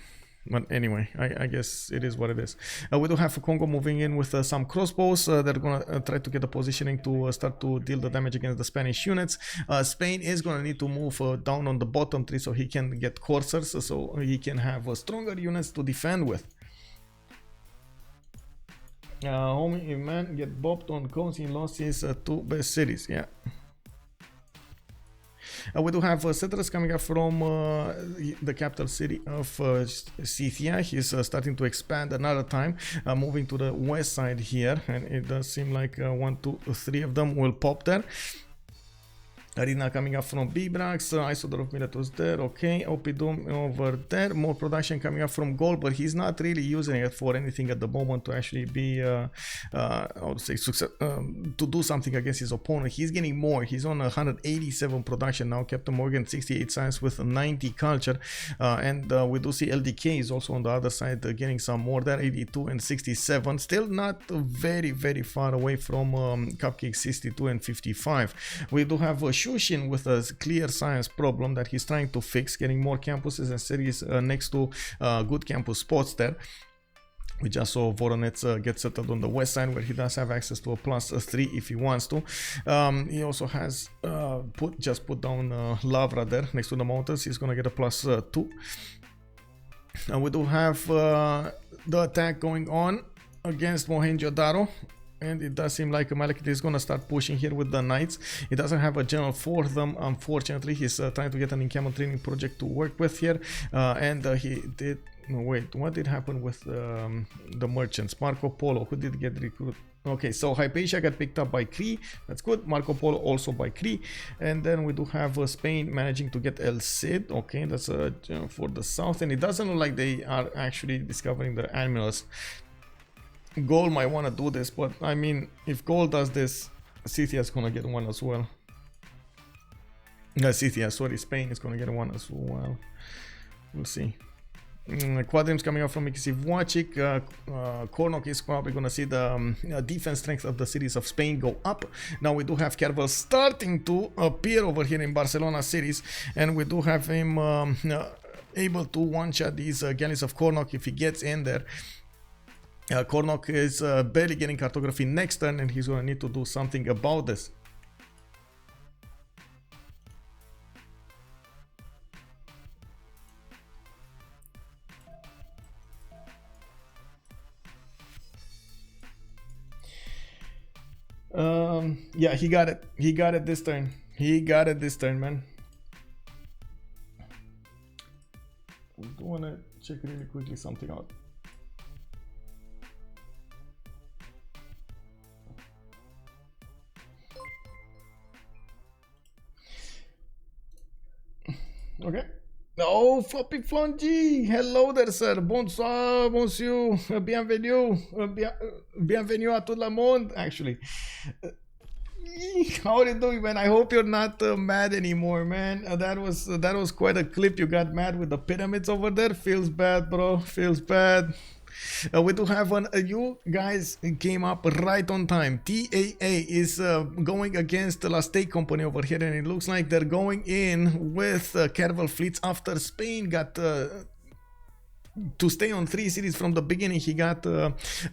But anyway, I guess it is what it is. We do have Kongo moving in with some crossbows. They're gonna try to get the positioning to start to deal the damage against the Spanish units. Spain is gonna need to move down on the bottom tree so he can get coursers, so he can have stronger units to defend with. Homie man get bopped on cones. He lost his 2 best cities. Yeah. We do have settlers coming up from the capital city of Scythia. He's starting to expand another time, moving to the west side here, and it does seem like 1, 2, 3 of them will pop there. Arena coming up from Bibrax, Isodor of Miletus there, okay, Opidum over there, more production coming up from Gaul, but he's not really using it for anything at the moment to actually be, I would say, to do something against his opponent. He's getting more, he's on 187 production now, CaptainMorgane 68 science with 90 culture, and we do see LDK is also on the other side getting some more there, 82 and 67, still not very far away from Cupcake 62 and 55. We do have Shoushin with a clear science problem that he's trying to fix, getting more campuses and cities next to good campus spots there. We just saw Voronets get settled on the west side, where he does have access to a +3 if he wants to. He also has just put down Lavra there next to the mountains. He's gonna get a +2. And we do have the attack going on against Mohenjo-Daro. And it does seem like Malekit is going to start pushing here with the knights. He doesn't have a general for them, unfortunately. He's trying to get an encampment training project to work with here. And he did... No, wait, what did happen with the merchants? Marco Polo, who did get recruited? Okay, so Hypatia got picked up by Cree. That's good. Marco Polo also by Cree. And then we do have Spain managing to get El Cid. Okay, that's for the south. And it doesn't look like they are actually discovering the admirals. Gaul might want to do this, but I mean, if Gaul does this, Scythia is gonna get one as well. Scythia, sorry, Spain is gonna get one as well. We'll see. Quadrims coming up from Mikisivwachik. Kornok is probably gonna see the defense strength of the cities of Spain go up. Now we do have Kerval starting to appear over here in Barcelona cities, and we do have him able to one-shot these galleys of Kornok if he gets in there. Kornok is barely getting cartography next turn, and he's gonna need to do something about this. Yeah, he got it. He got it this turn. He got it this turn, man. I do want to check really quickly something out. Okay. Oh, Floppy Flongy! Hello there, sir. Bonsoir, monsieur. Bienvenue. Bienvenue à tout le monde, actually. How are you doing, man? I hope you're not mad anymore, man. That was quite a clip. You got mad with the pyramids over there. Feels bad, bro. Feels bad. We do have one. You guys came up right on time. TAA is going against the La State Company over here, and it looks like they're going in with caravel fleets after Spain got to stay on 3 cities from the beginning. He got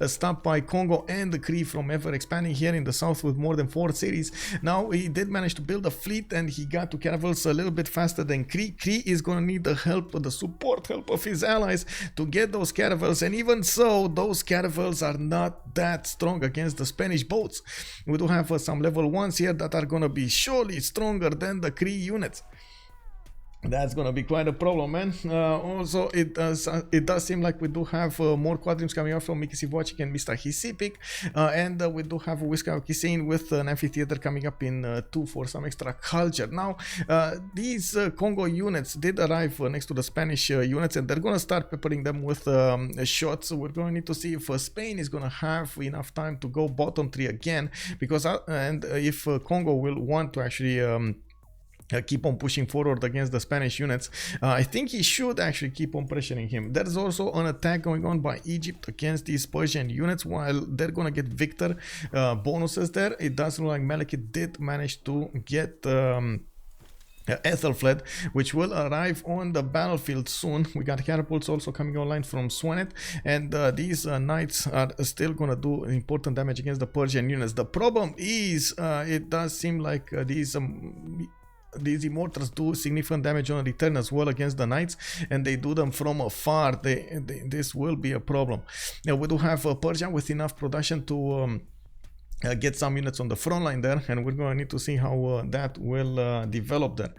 stopped by Kongo and the Cree from ever expanding here in the south with more than 4 cities. Now he did manage to build a fleet, and he got to caravels a little bit faster than Cree. Cree is going to need the help, the support help of his allies to get those caravels, and even so, those caravels are not that strong against the Spanish boats. We do have some level 1s here that are going to be surely stronger than the Cree units. That's gonna be quite a problem, man. Also, it does seem like we do have more quadrims coming out from Miki Sivochik and Mr. Hisipik, and we do have a Whiskey Kisin with an amphitheater coming up in 2 for some extra culture. Now, these Kongo units did arrive next to the Spanish units, and they're gonna start peppering them with shots. So we're gonna need to see if Spain is gonna have enough time to go bottom 3 again, because and if Kongo will want to actually keep on pushing forward against the Spanish units. I think he should actually keep on pressuring him. There's also an attack going on by Egypt against these Persian units. While they're gonna get victor bonuses there, it does look like Malekit did manage to get Ethelfled, which will arrive on the battlefield soon. We got catapults also coming online from Swanet, and these knights are still gonna do important damage against the Persian units. The problem is it does seem like these immortals do significant damage on return as well against the knights, and they do them from afar. This will be a problem. Now, we do have Persia with enough production to get some units on the front line there, and we're going to need to see how that will develop there.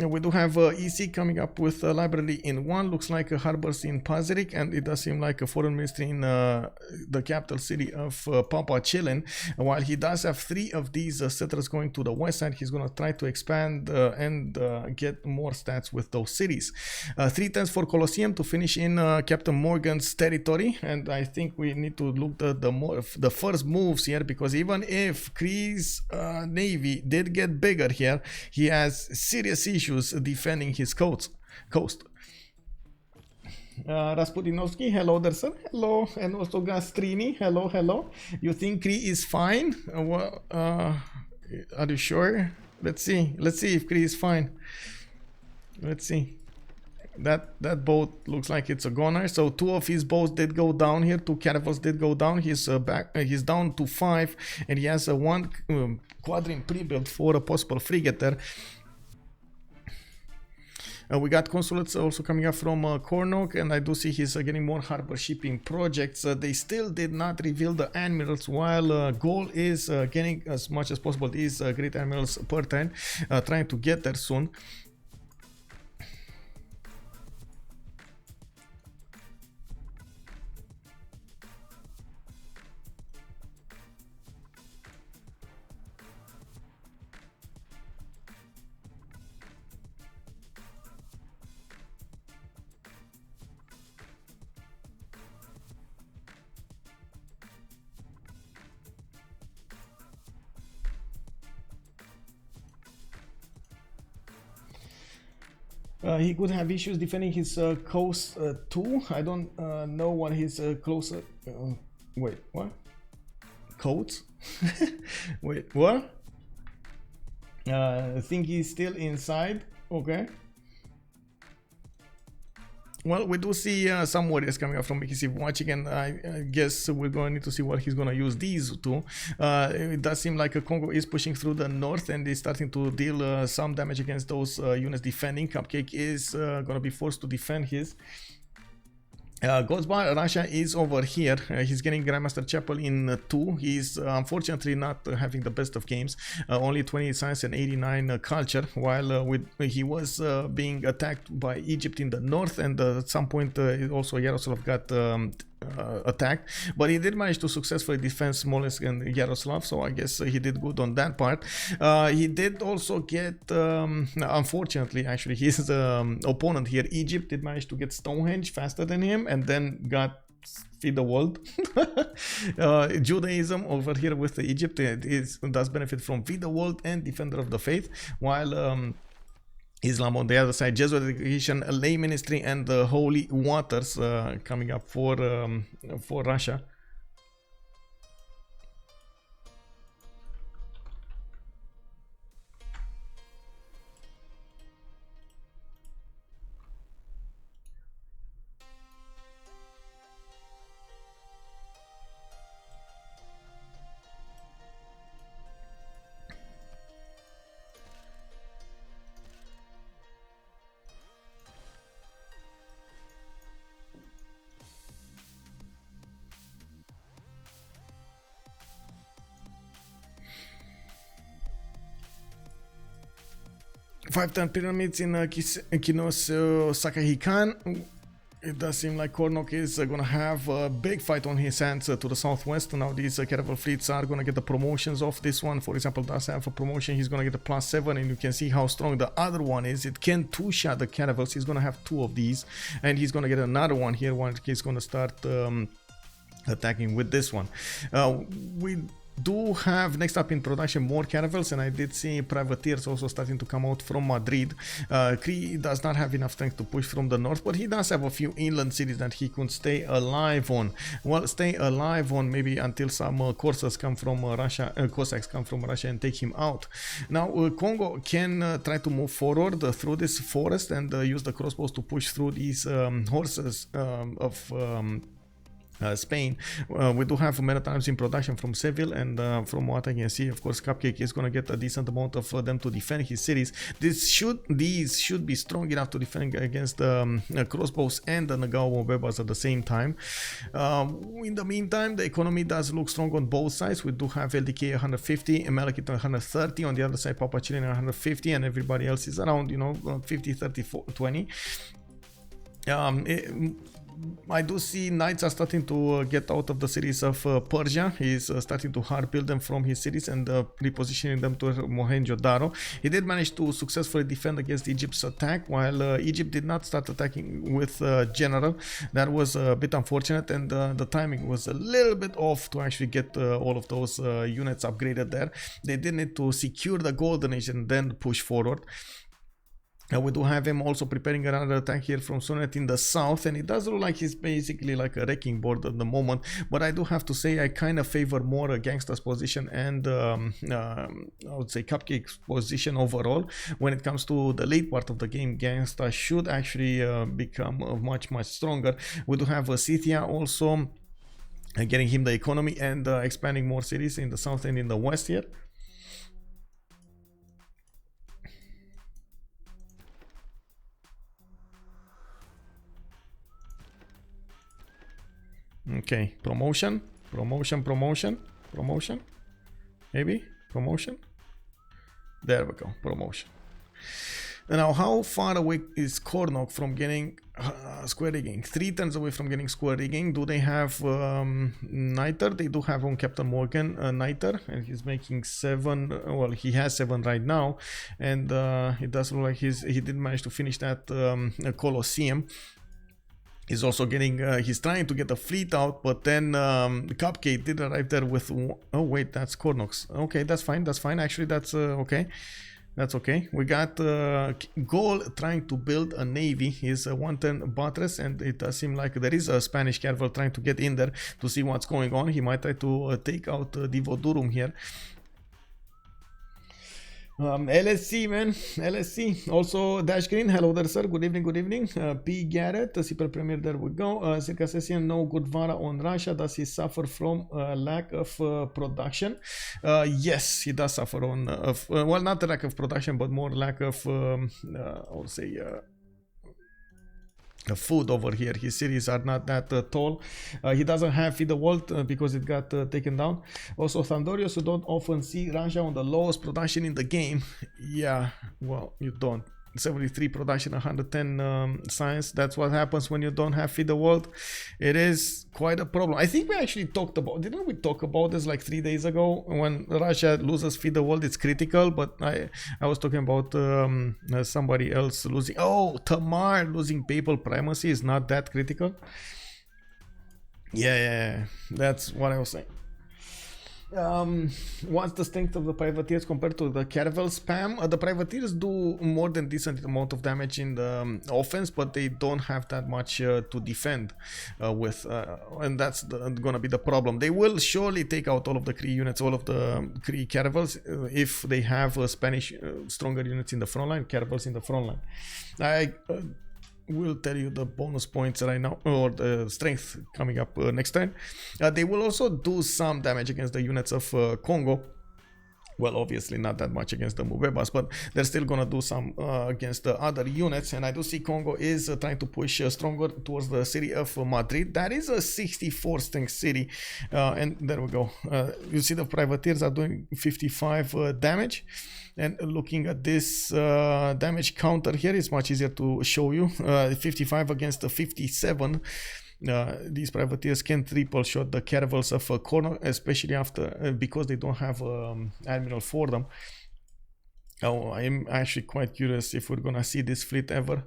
We do have EC coming up with a library in 1, looks like a harbors in Pazirik, and it does seem like a foreign ministry in the capital city of PAPACHILLIN. While he does have 3 of these settlers going to the west side, he's going to try to expand and get more stats with those cities. 3 turns for Colosseum to finish in CaptainMorgane's territory, and I think we need to look at the first moves here, because even if Cree's navy did get bigger here, he has serious issues defending his coast. Rasputinovsky, hello there, sir. Hello. And also Gastrini, hello, hello. You think Cree is fine? Are you sure? Let's see if Cree is fine. Let's see. That boat looks like it's a goner. So 2 of his boats did go down here. 2 caravels did go down. He's he's down to 5, and he has 1 quadrine pre-built for a possible frigate there. We got consulates also coming up from Kornok, and I do see he's getting more harbor shipping projects. They still did not reveal the admirals, while Gaul is getting as much as possible these great admirals per turn, trying to get there soon. He could have issues defending his coast too. I don't know what his close. Wait, what? Codes? Wait, what? I think he's still inside. Okay. Well, we do see some warriors coming up from BKC watching, and I guess we're going to need to see what he's going to use these to. It does seem like Kongo is pushing through the north and is starting to deal some damage against those units defending. Cupcake is going to be forced to defend his. Godsbar, Russia is over here. He's getting Grandmaster Chapel in 2. He's unfortunately not having the best of games. Only 28 science and 89 culture, while he was being attacked by Egypt in the north, and at some point also Yaroslav got attacked, but he did manage to successfully defend Smolensk and Yaroslav, so I guess he did good on that part. He did also get, unfortunately, actually, his opponent here, Egypt, did manage to get Stonehenge faster than him, and then got feed the world. Judaism over here with Egypt does benefit from feed the world and defender of the faith, while Islam on the other side, Jesuit education, lay ministry, and the holy waters coming up for Russia. 5-10 pyramids in Kinos Sakahikan. It does seem like Kornok is gonna have a big fight on his hands to the southwest. Now these caravel fleets are gonna get the promotions of this one. For example, does have a promotion, he's gonna get a +7, and you can see how strong the other one is. It can two-shot the caravels. He's gonna have 2 of these, and he's gonna get another one here when he's gonna start attacking with this one. We do have next up in production more caravels, and I did see privateers also starting to come out from Madrid. Cree does not have enough strength to push from the north, but he does have a few inland cities that he could stay alive on. Well, stay alive on maybe until some Cossacks come from Russia, and take him out. Now Kongo can try to move forward through this forest and use the crossbows to push through these horses of Spain. We do have many times in production from Seville, and from what I can see, of course, Cupcake is going to get a decent amount of them to defend his cities. These should be strong enough to defend against crossbows and the Naval Bebas at the same time. In the meantime, the economy does look strong on both sides. We do have LDK 150 and Malekit 130. On the other side, PAPACHILLIN 150, and everybody else is around, 50, 30, 20. I do see knights are starting to get out of the cities of Persia. He's starting to hard build them from his cities and repositioning them to Mohenjo-Daro. He did manage to successfully defend against Egypt's attack, while Egypt did not start attacking with general. That was a bit unfortunate, and the timing was a little bit off to actually get all of those units upgraded there. They did need to secure the golden age and then push forward. We do have him also preparing another attack here from Sonet in the south, and it does look like he's basically like a wrecking board at the moment, but I do have to say I kind of favor more Ganksta's position and I would say Cupcake's position overall. When it comes to the late part of the game, Ganksta should actually become much stronger. We do have Scythia also getting him the economy and expanding more cities in the south and in the west here. Okay, promotion, maybe promotion. There we go, promotion. Now, how far away is Kornok from getting square rigging? 3 turns away from getting square rigging. Do they have Niter? They do have on CaptainMorgane Niter, and he's making 7. Well, he has 7 right now, and it does look like he did manage to finish that Colosseum. He's also getting, he's trying to get a fleet out, but then Cupcake did arrive there with, oh wait, that's Kornok's. Okay, that's fine, actually that's okay. That's okay. We got Gaul trying to build a navy. He's a 110 buttress, and it does seem like there is a Spanish caravel trying to get in there to see what's going on. He might try to take out Divodurum here. LSC, man, LSC. Also, Dash Green, hello there, sir. Good evening, good evening. P. Garrett, CPL Premier, there we go. Circa Session, no good Vara on Russia. Does he suffer from lack of production? Yes, he does suffer on, well, not the lack of production, but more lack of, I would say, food over here. His cities are not that tall. He doesn't have Feed the World because it got taken down. Also, Thundorius, you don't often see Russia on the lowest production in the game. Yeah, well, you don't. 73 production, 110 science. That's what happens when you don't have Feed the World. It is quite a problem. I think we actually talked about, didn't we talk about this like 3 days ago? When Russia loses Feed the World, it's critical, but I was talking about somebody else losing. Oh, Tamar losing papal primacy is not that critical. Yeah, that's what I was saying. What's the strength of the privateers compared to the caravel spam? The privateers do more than decent amount of damage in the offense, but they don't have that much to defend with, and that's gonna be the problem. They will surely take out all of the Cree units, all of the Cree caravels, if they have Spanish stronger units in the front line, caravels in the front line. I will tell you the bonus points right now, or the strength coming up next turn. They will also do some damage against the units of Kongo. Well, obviously not that much against the Mubebas, but they're still gonna do some against the other units. And I do see Kongo is trying to push stronger towards the city of Madrid. That is a 64 strength city, and there we go. You see the privateers are doing 55 damage. And looking at this damage counter here, it's much easier to show you. 55 against the 57. These privateers can triple shot the caravels of Kornok, especially after because they don't have admiral for them. Oh, I'm actually quite curious if we're gonna see this fleet ever.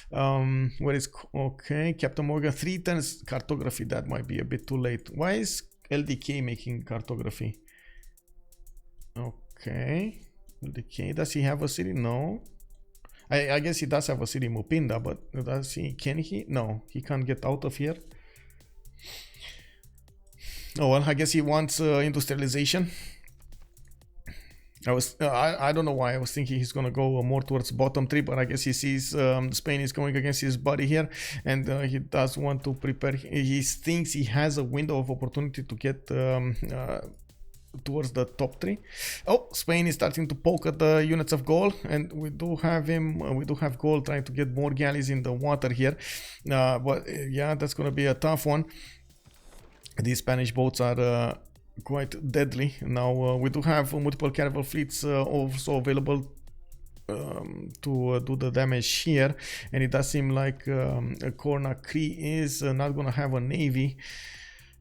Where is okay? CaptainMorgane 3 turns cartography. That might be a bit too late. Why is LDK making cartography? Okay. LDK, does he have a city? No. I guess he does have a city, Mupinda, but does he? Can he? No, he can't get out of here. Oh well, I guess he wants industrialization. I don't know why I was thinking he's gonna go more towards bottom 3, but I guess he sees Spain is going against his buddy here, and he does want to prepare. He thinks he has a window of opportunity to get towards the top 3. Oh, Spain is starting to poke at the units of Gaul, and we do have him. We do have Gaul trying to get more galleys in the water here, but yeah, that's gonna be a tough one. These Spanish boats are quite deadly. Now we do have multiple caravel fleets also available to do the damage here, and it does seem like Kornok Cree is not gonna have a navy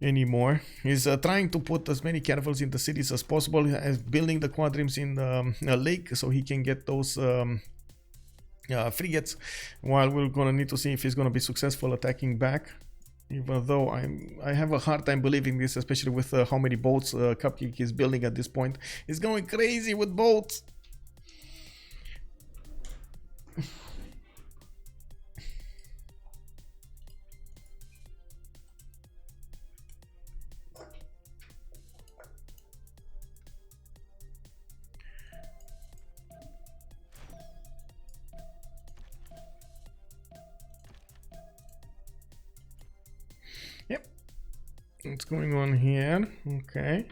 anymore. He's trying to put as many caravels in the cities as possible, as building the quadrims in the lake so he can get those frigates, while we're gonna need to see if he's gonna be successful attacking back, even though I have a hard time believing this, especially with how many boats Cupcake is building at this point. He's going crazy with boats. Yep, what's going on here? Okay.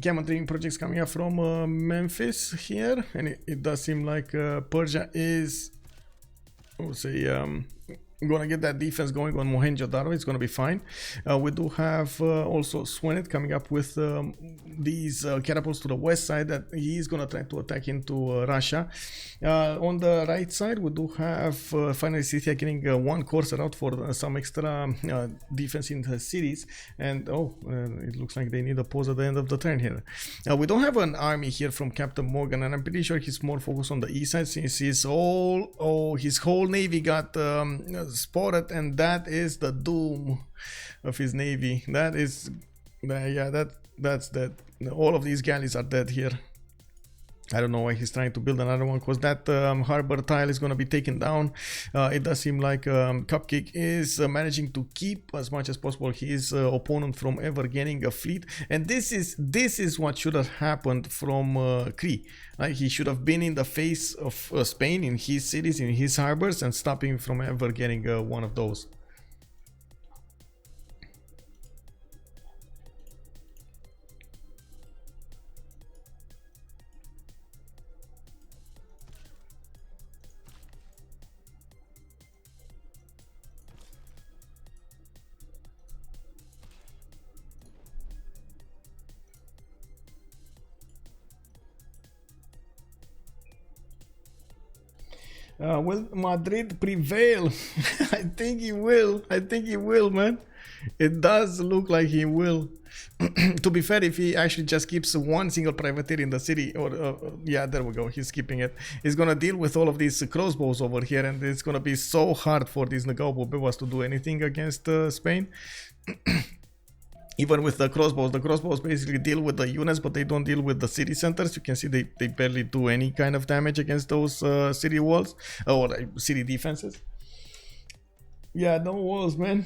Gamma trading projects coming up from Memphis here, and it does seem like Persia is, I would say, gonna get that defense going on Mohenjo-Daro. It's gonna be fine. We do have also Swenet coming up with these catapults to the west side that he's gonna try to attack into Russia. On the right side, we do have finally Scythia getting one courser out for some extra defense in the cities, and it looks like they need a pause at the end of the turn here. We don't have an army here from CaptainMorgane, and I'm pretty sure he's more focused on the east side since his whole navy got spotted, and that is the doom of his navy. That is, that's dead. All of these galleys are dead here. I don't know why he's trying to build another one, because that harbor tile is going to be taken down. It does seem like Cupcake is managing to keep as much as possible his opponent from ever gaining a fleet, and this is what should have happened from Cree. He should have been in the face of Spain, in his cities, in his harbors, and stopping him from ever getting one of those. Will Madrid prevail? I think he will. I think he will, man. It does look like he will. To be fair, if he actually just keeps one single privateer in the city, or yeah, there we go, he's keeping it. He's gonna deal with all of these crossbows over here, and it's gonna be so hard for these Naval Bebas to do anything against Spain. Even with the crossbows basically deal with the units, but they don't deal with the city centers. You can see they barely do any kind of damage against those city walls or city defenses. Yeah, no walls, man.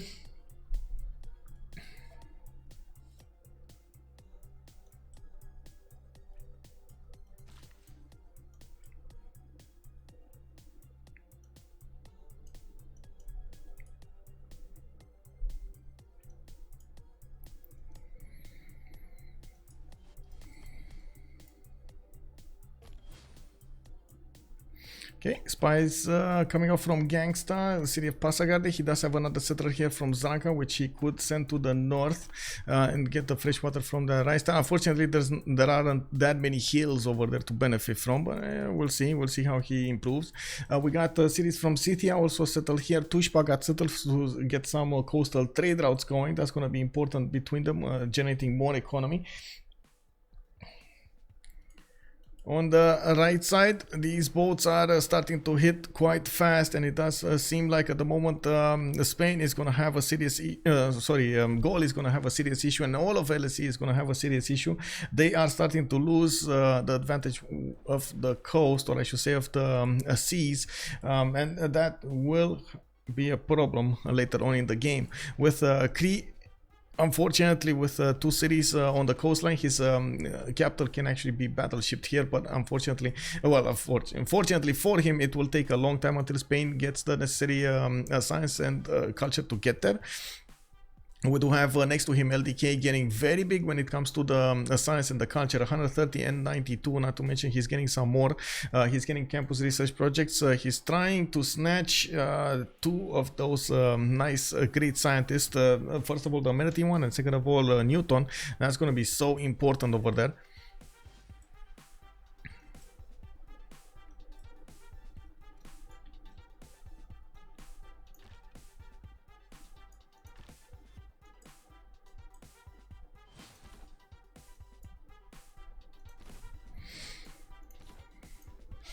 Okay, spies coming out from Ganksta, the city of Passagarde. He does have another settler here from Zanka, which he could send to the north and get the fresh water from the Raista. Unfortunately, there aren't that many hills over there to benefit from, but we'll see how he improves. We got cities from Scythia also settled here. Tushpa got settled to get some coastal trade routes going. That's going to be important between them, generating more economy. On the right side, these boats are starting to hit quite fast, and it does seem like at the moment Spain is going to have a serious, Gaul is going to have a serious issue, and all of LSE is going to have a serious issue. They are starting to lose the advantage of the coast, or I should say of the seas, and that will be a problem later on in the game. With Cree, unfortunately, with two cities on the coastline, his capital can actually be battleshipped here, but unfortunately, unfortunately for him, it will take a long time until Spain gets the necessary science and culture to get there. We do have next to him LDK getting very big when it comes to the science and the culture, 130 and 92, not to mention he's getting some more. He's getting campus research projects. He's trying to snatch two of those nice great scientists. First of all, the American one, and second of all, Newton. That's going to be so important over there.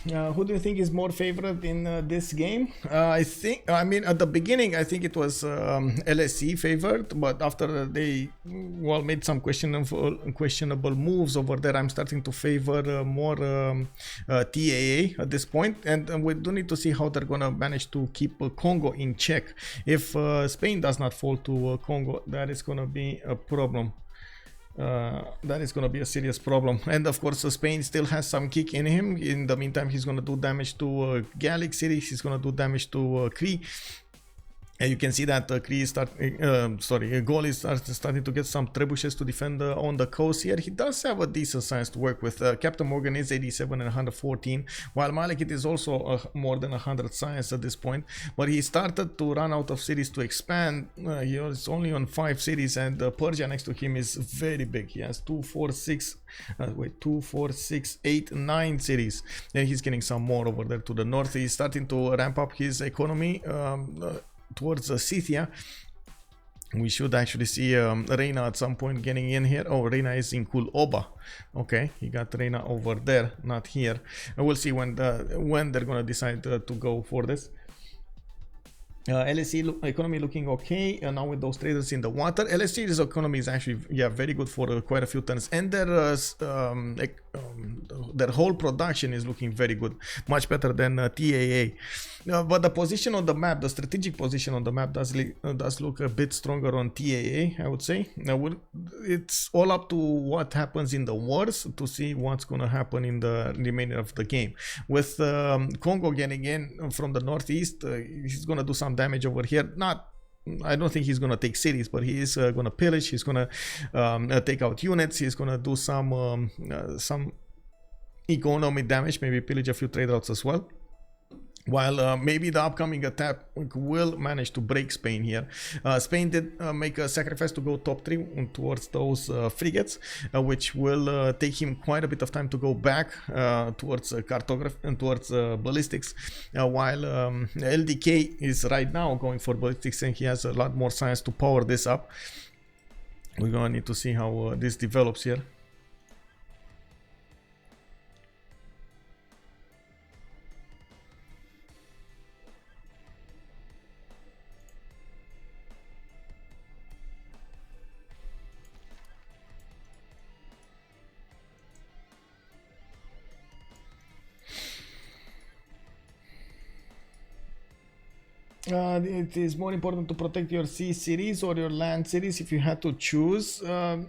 Who do you think is more favored in this game? I mean, at the beginning, I think it was LSE favored, but after they made some questionable moves over there, I'm starting to favor more TAA at this point, and we do need to see how they're gonna manage to keep Kongo in check. If Spain does not fall to Kongo, that is gonna be a problem. That is going to be a serious problem, and of course Spain still has some kick in him. In the meantime, he's going to do damage to Gallic cities, he's going to do damage to Cree, And you can see that Cree Gaul is starting to get some trebuchets to defend on the coast here. He does have a decent size to work with. CaptainMorgane is 87 and 114, while Malekit is also more than 100 science at this point. But he started to run out of cities to expand. He is only on 5 cities, and Persia next to him is very big. He has 2, 4, 6, 8, 9 cities. Then he's getting some more over there to the north. He's starting to ramp up his economy towards Scythia. We should actually see Reina at some point getting in here. Oh, Reina is in Kuloba. Okay, he got Reina over there, not here. And we'll see when they're gonna decide to go for this. LSE economy looking okay now with those traders in the water. LSE's economy is actually very good for quite a few turns, and their whole production is looking very good, much better than TAA. But the position on the map, the strategic position on the map does look a bit stronger on TAA, I would say. It's all up to what happens in the wars to see what's going to happen in the remainder of the game. With Kongo getting in from the northeast, he's going to do some damage over here. I don't think he's going to take cities, but he is going to pillage. He's going to take out units. He's going to do some economic damage, maybe pillage a few trade routes as well. While maybe the upcoming attack will manage to break Spain here. Spain did make a sacrifice to go top 3 towards those frigates, which will take him quite a bit of time to go back towards cartography and towards ballistics, while LDK is right now going for ballistics, and he has a lot more science to power this up. We're gonna need to see how this develops here. It is more important to protect your sea cities or your land cities if you had to choose. I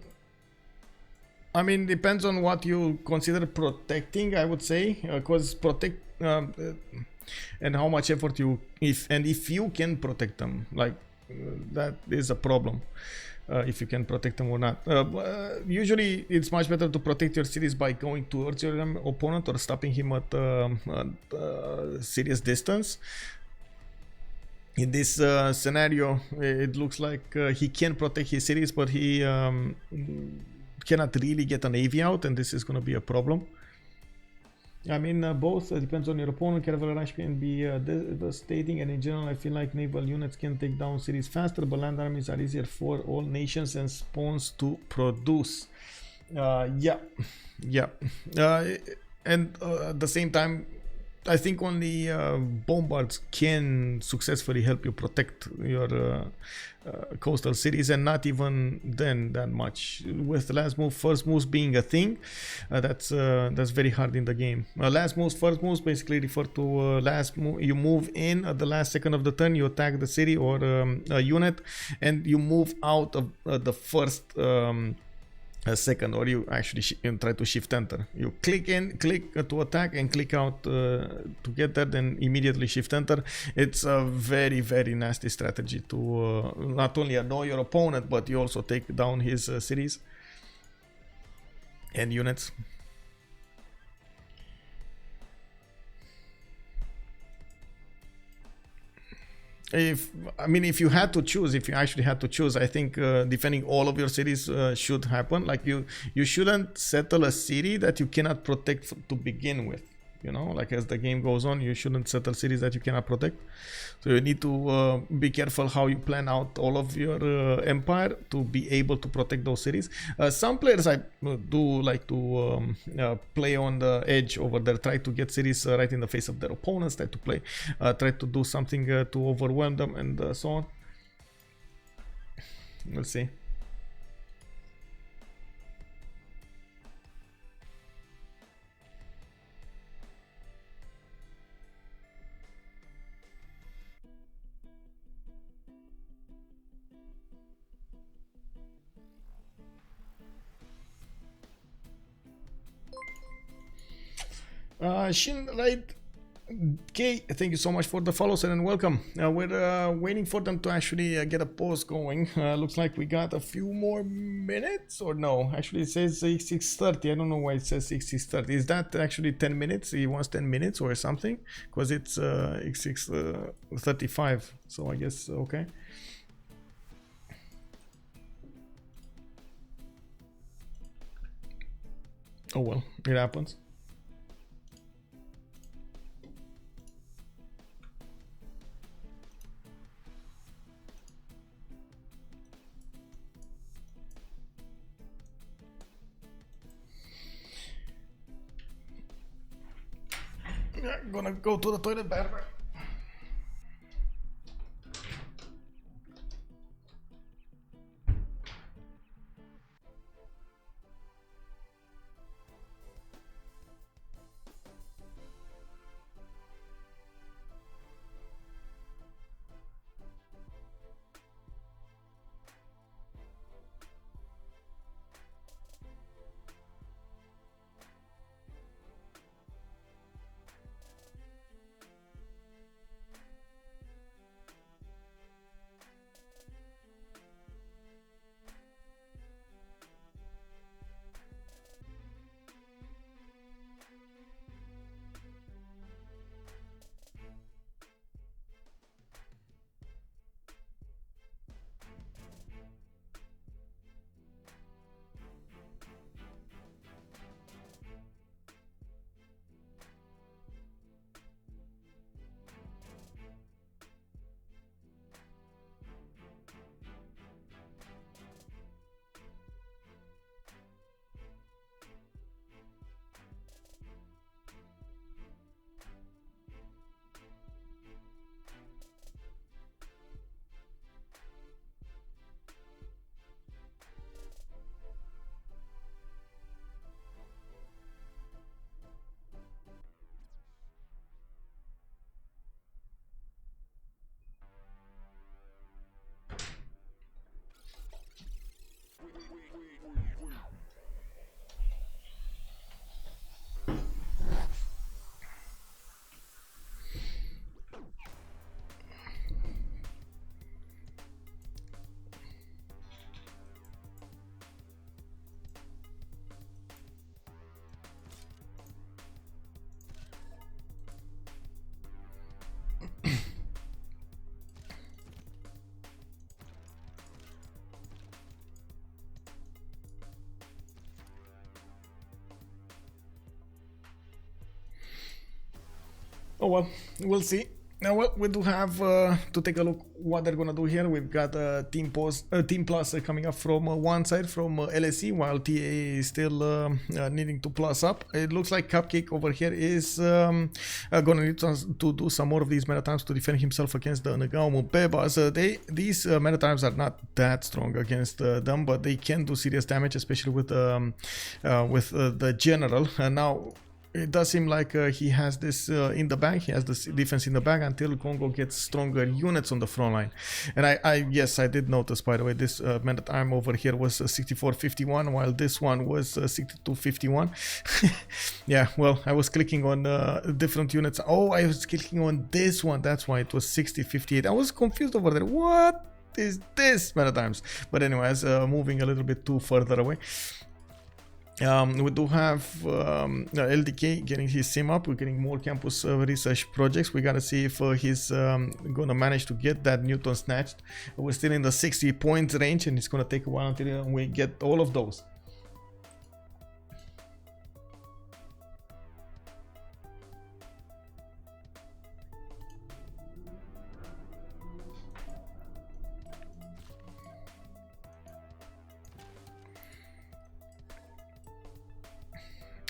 mean, depends on what you consider protecting, I would say, because protect and how much effort if you can protect them, like that is a problem. If you can protect them or not. Usually it's much better to protect your cities by going towards your opponent or stopping him at serious distance. In this scenario, it looks like he can protect his cities, but he cannot really get a navy out, and this is going to be a problem. I mean, both depends on your opponent. Cavalry rush can be devastating, and in general, I feel like naval units can take down cities faster, but land armies are easier for all nations and spawns to produce. And at the same time, I think only bombards can successfully help you protect your coastal cities, and not even then that much. With last move, first moves being a thing, that's very hard in the game. Last moves, first moves basically refer to last move. You move in at the last second of the turn, you attack the city or a unit, and you move out of the first a second, or you actually try to shift enter. You click in, click to attack, and click out to get there, then immediately shift enter. It's a very, very nasty strategy to not only annoy your opponent, but you also take down his cities and units. If you had to choose, if you actually had to choose, I think defending all of your cities should happen. Like you shouldn't settle a city that you cannot protect to begin with. You know, like as the game goes on, you shouldn't settle cities that you cannot protect. So you need to be careful how you plan out all of your empire to be able to protect those cities. Some players I do like to play on the edge over there, try to get cities right in the face of their opponents, try to do something to overwhelm them, and so on. We'll see. Shin, right? Okay, thank you so much for the follow, sir, and welcome. We're waiting for them to actually get a post going. Looks like we got a few more minutes, or no? Actually, it says 6:30. I don't know why it says 6:30. Is that actually 10 minutes? He wants 10 minutes or something? Because it's 6:35. So I guess okay. Oh well, it happens. Yeah, gonna go to the toilet, Barbara. Oh well, we'll see. Now we do have to take a look what they're gonna do here. We've got team plus coming up from one side from LSE, while TA is still needing to plus up. It looks like Cupcake over here is gonna need to do some more of these meta times to defend himself against the Nagaumu Bebas. These meta times are not that strong against them, but they can do serious damage, especially with the general. Now it does seem like he has this in the bag. He has this defense in the bag until Kongo gets stronger units on the front line. And yes, I did notice, by the way, this meta time over here was 64.51, while this one was 62.51. Yeah, well, I was clicking on different units. Oh, I was clicking on this one. That's why it was 60.58. I was confused over there. What is this meta times? But anyways, moving a little bit too further away. We do have LDK getting his sim up. We're getting more campus research projects. We gotta see if he's gonna manage to get that Newton snatched. We're still in the 60 points range, and it's gonna take a while until we get all of those.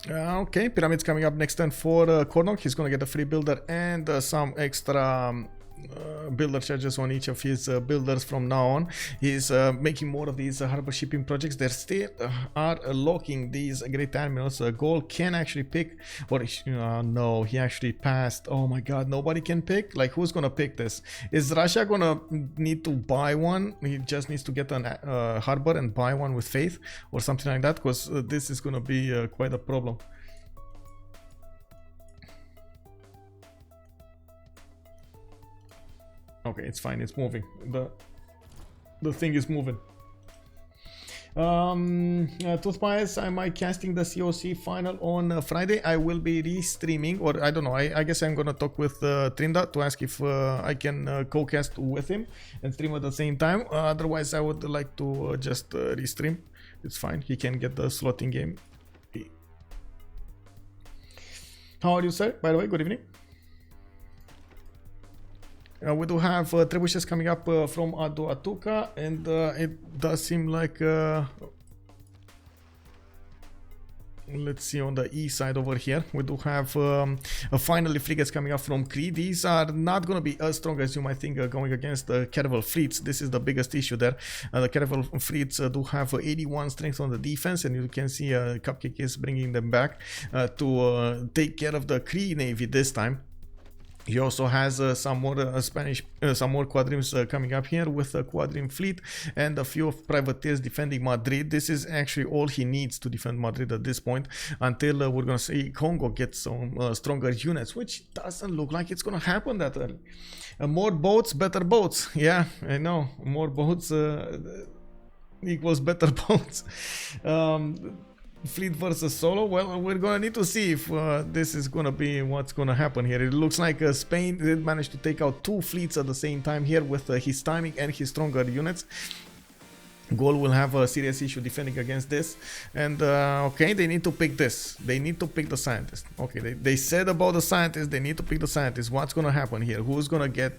Okay, Pyramid's coming up next turn for Kornok. He's gonna get a free builder and some extra builder charges on each of his builders from now on. He's making more of these harbor shipping projects. They still are locking these great terminals. Gaul can actually pick, or no, he actually passed. Oh my god, nobody can pick. Like, who's gonna pick this? Is Russia gonna need to buy one? He just needs to get a harbor and buy one with faith or something like that, because this is gonna be quite a problem. Okay, it's fine. It's moving. The thing is moving. Toothpies, am I casting the COC final on Friday? I will be re-streaming, or I don't know. I guess I'm gonna talk with Trinda to ask if I can co-cast with him and stream at the same time. Otherwise, I would like to just re-stream. It's fine. He can get the slot in game. How are you, sir? By the way, good evening. We do have trebuchets coming up from Adu Atuka, and it does seem like let's see, on the east side over here we do have finally frigates coming up from Cree. These are not going to be as strong as you might think going against the caravel fleets. This is the biggest issue there. The caravel fleets do have 81 strength on the defense, and you can see Cupcake is bringing them back to take care of the Cree navy this time. He also has some more some more quadrims coming up here with a quadrim fleet and a few of privateers defending Madrid. This is actually all he needs to defend Madrid at this point, until we're gonna see Kongo get some stronger units, which doesn't look like it's gonna happen that early. More boats, better boats. Yeah, I know. More boats equals better boats. Fleet versus solo. Well, we're gonna need to see if this is gonna be what's gonna happen here. It looks like Spain did manage to take out 2 fleets at the same time here with his timing and his stronger units. Gaul will have a serious issue defending against this, and okay, they need to pick this. They need to pick the scientist. Okay, they said about the scientist, they need to pick the scientist. What's gonna happen here? Who's gonna get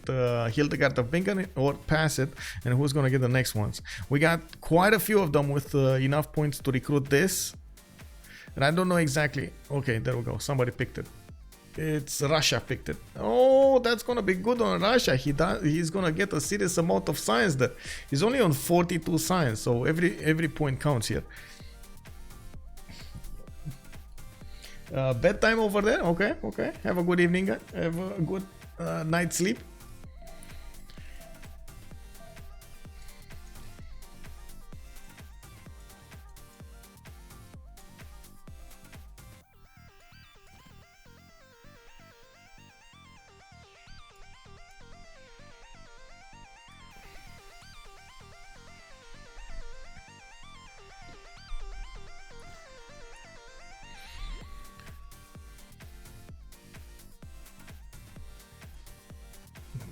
Hildegard of Bingen or pass it, and who's gonna get the next ones? We got quite a few of them with enough points to recruit this. And I don't know exactly. Okay, there we go. Somebody picked it. It's Russia picked it. Oh, that's gonna be good on Russia. He's gonna get a serious amount of science there. He's only on 42 science, so every point counts here. Bedtime over there. Okay, okay. Have a good evening. Have a good night's sleep.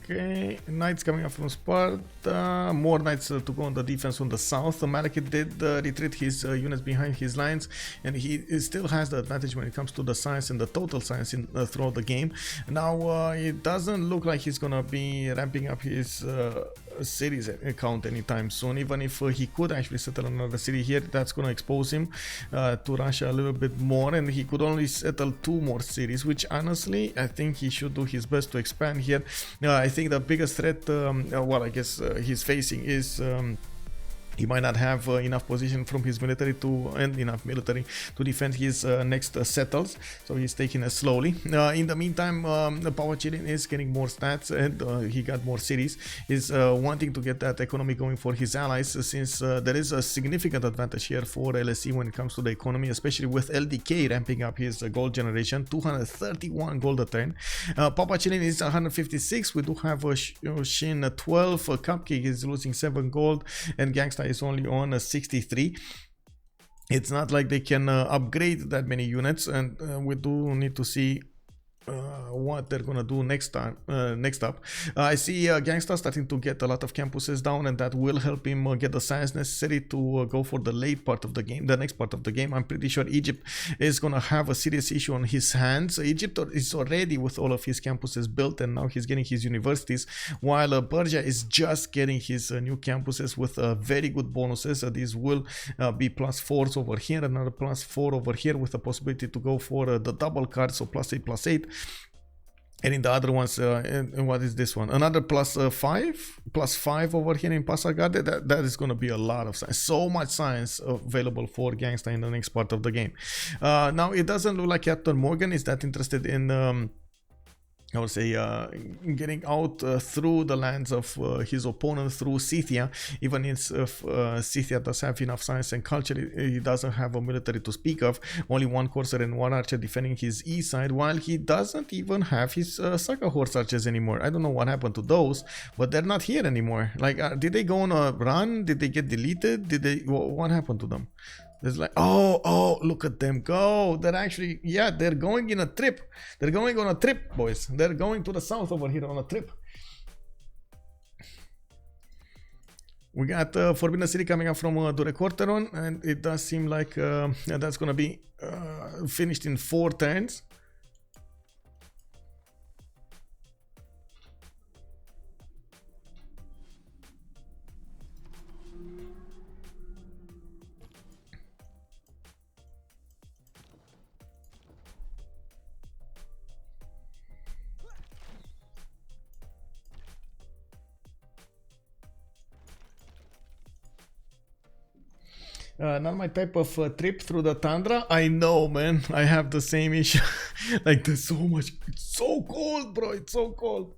Okay, knights coming up from Sparta, more knights to go on the defense on the south. Malekit did retreat his units behind his lines, and he still has the advantage when it comes to the science and the total science in throughout the game. Now it doesn't look like he's gonna be ramping up his cities account anytime soon. Even if he could actually settle another city here, that's gonna expose him to Russia a little bit more, and he could only settle 2 more cities, which honestly I think he should do his best to expand here. I think the biggest threat, well, I guess he's facing is he might not have enough position from his military and enough military to defend his next settles, so he's taking it slowly. In the meantime, PAPACHILLIN is getting more stats, and he got more cities. He's wanting to get that economy going for his allies, since there is a significant advantage here for LSE when it comes to the economy, especially with LDK ramping up his gold generation. 231 gold a turn. PAPACHILLIN is 156. We do have Shoushin 12. Cupcake is losing 7 gold, and Ganksta is only on 63. It's not like they can upgrade that many units, and we do need to see what they're gonna do next up. I see Ganksta starting to get a lot of campuses down, and that will help him get the science necessary to go for the late part of the game, the next part of the game. I'm pretty sure Egypt is gonna have a serious issue on his hands. Egypt is already with all of his campuses built, and now he's getting his universities, while Persia is just getting his new campuses with very good bonuses. These will be +4s over here, another +4 over here, with the possibility to go for the double card, so +8 +8. And in the other ones, what is this one? Another +5 over here in Passagarde. That is going to be a lot of science. So much science available for Ganksta in the next part of the game. Now, it doesn't look like CaptainMorgane is that interested in I would say getting out through the lands of his opponent through Scythia. Even if Scythia does have enough science and culture, he doesn't have a military to speak of. Only one courser and one archer defending his east side, while he doesn't even have his Saga horse archers anymore. I don't know what happened to those, but they're not here anymore. Like, did they go on a run? Did they get deleted? Did they? What happened to them? It's like, oh, look at them go. They're actually, yeah, they're going in a trip. They're going on a trip, boys. They're going to the south over here on a trip. We got Forbidden City coming up from Durecorteron, and it does seem like that's going to be finished in 4 turns. Not my type of trip through the tundra. I know, man. I have the same issue. Like, there's so much. It's so cold, bro. It's so cold.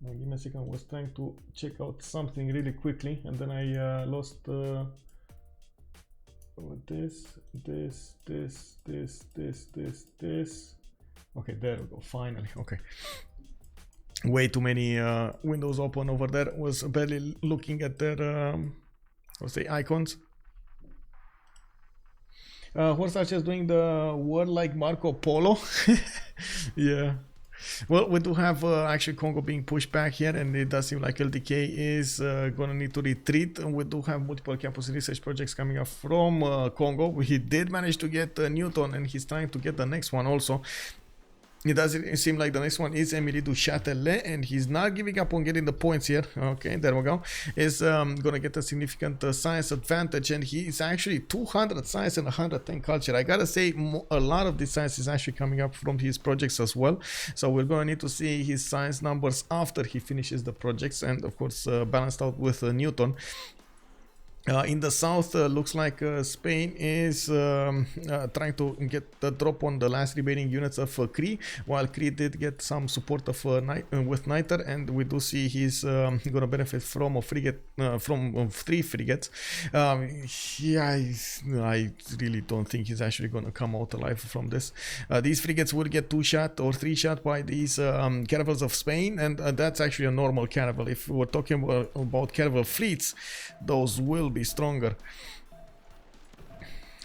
Give me a second. I was trying to check out something really quickly, and then I lost this. Okay, there we go. Finally. Okay. Way too many windows open over there. Was barely looking at their let's say icons. Horse Archers doing the word like Marco Polo. Yeah. Well, we do have actually Kongo being pushed back here, and it does seem like LDK is gonna need to retreat. And we do have multiple campus research projects coming up from Kongo. He did manage to get Newton, and he's trying to get the next one also. It does seem like the next one is Emily du Châtelet, and he's not giving up on getting the points here. Okay, there we go. Is gonna get a significant science advantage, and he's actually 200 science and 110 culture. I gotta say, a lot of this science is actually coming up from his projects as well. So we're gonna need to see his science numbers after he finishes the projects, and of course balanced out with Newton. In the south, looks like Spain is trying to get the drop on the last remaining units of Cree, while Cree did get some support of with Niter, and we do see he's gonna benefit from a frigate, from 3 frigates. Yeah, I really don't think he's actually gonna come out alive from this. These frigates will get 2-shot or 3-shot by these caravels of Spain, and that's actually a normal caravel. If we're talking about caravel fleets, those will be stronger.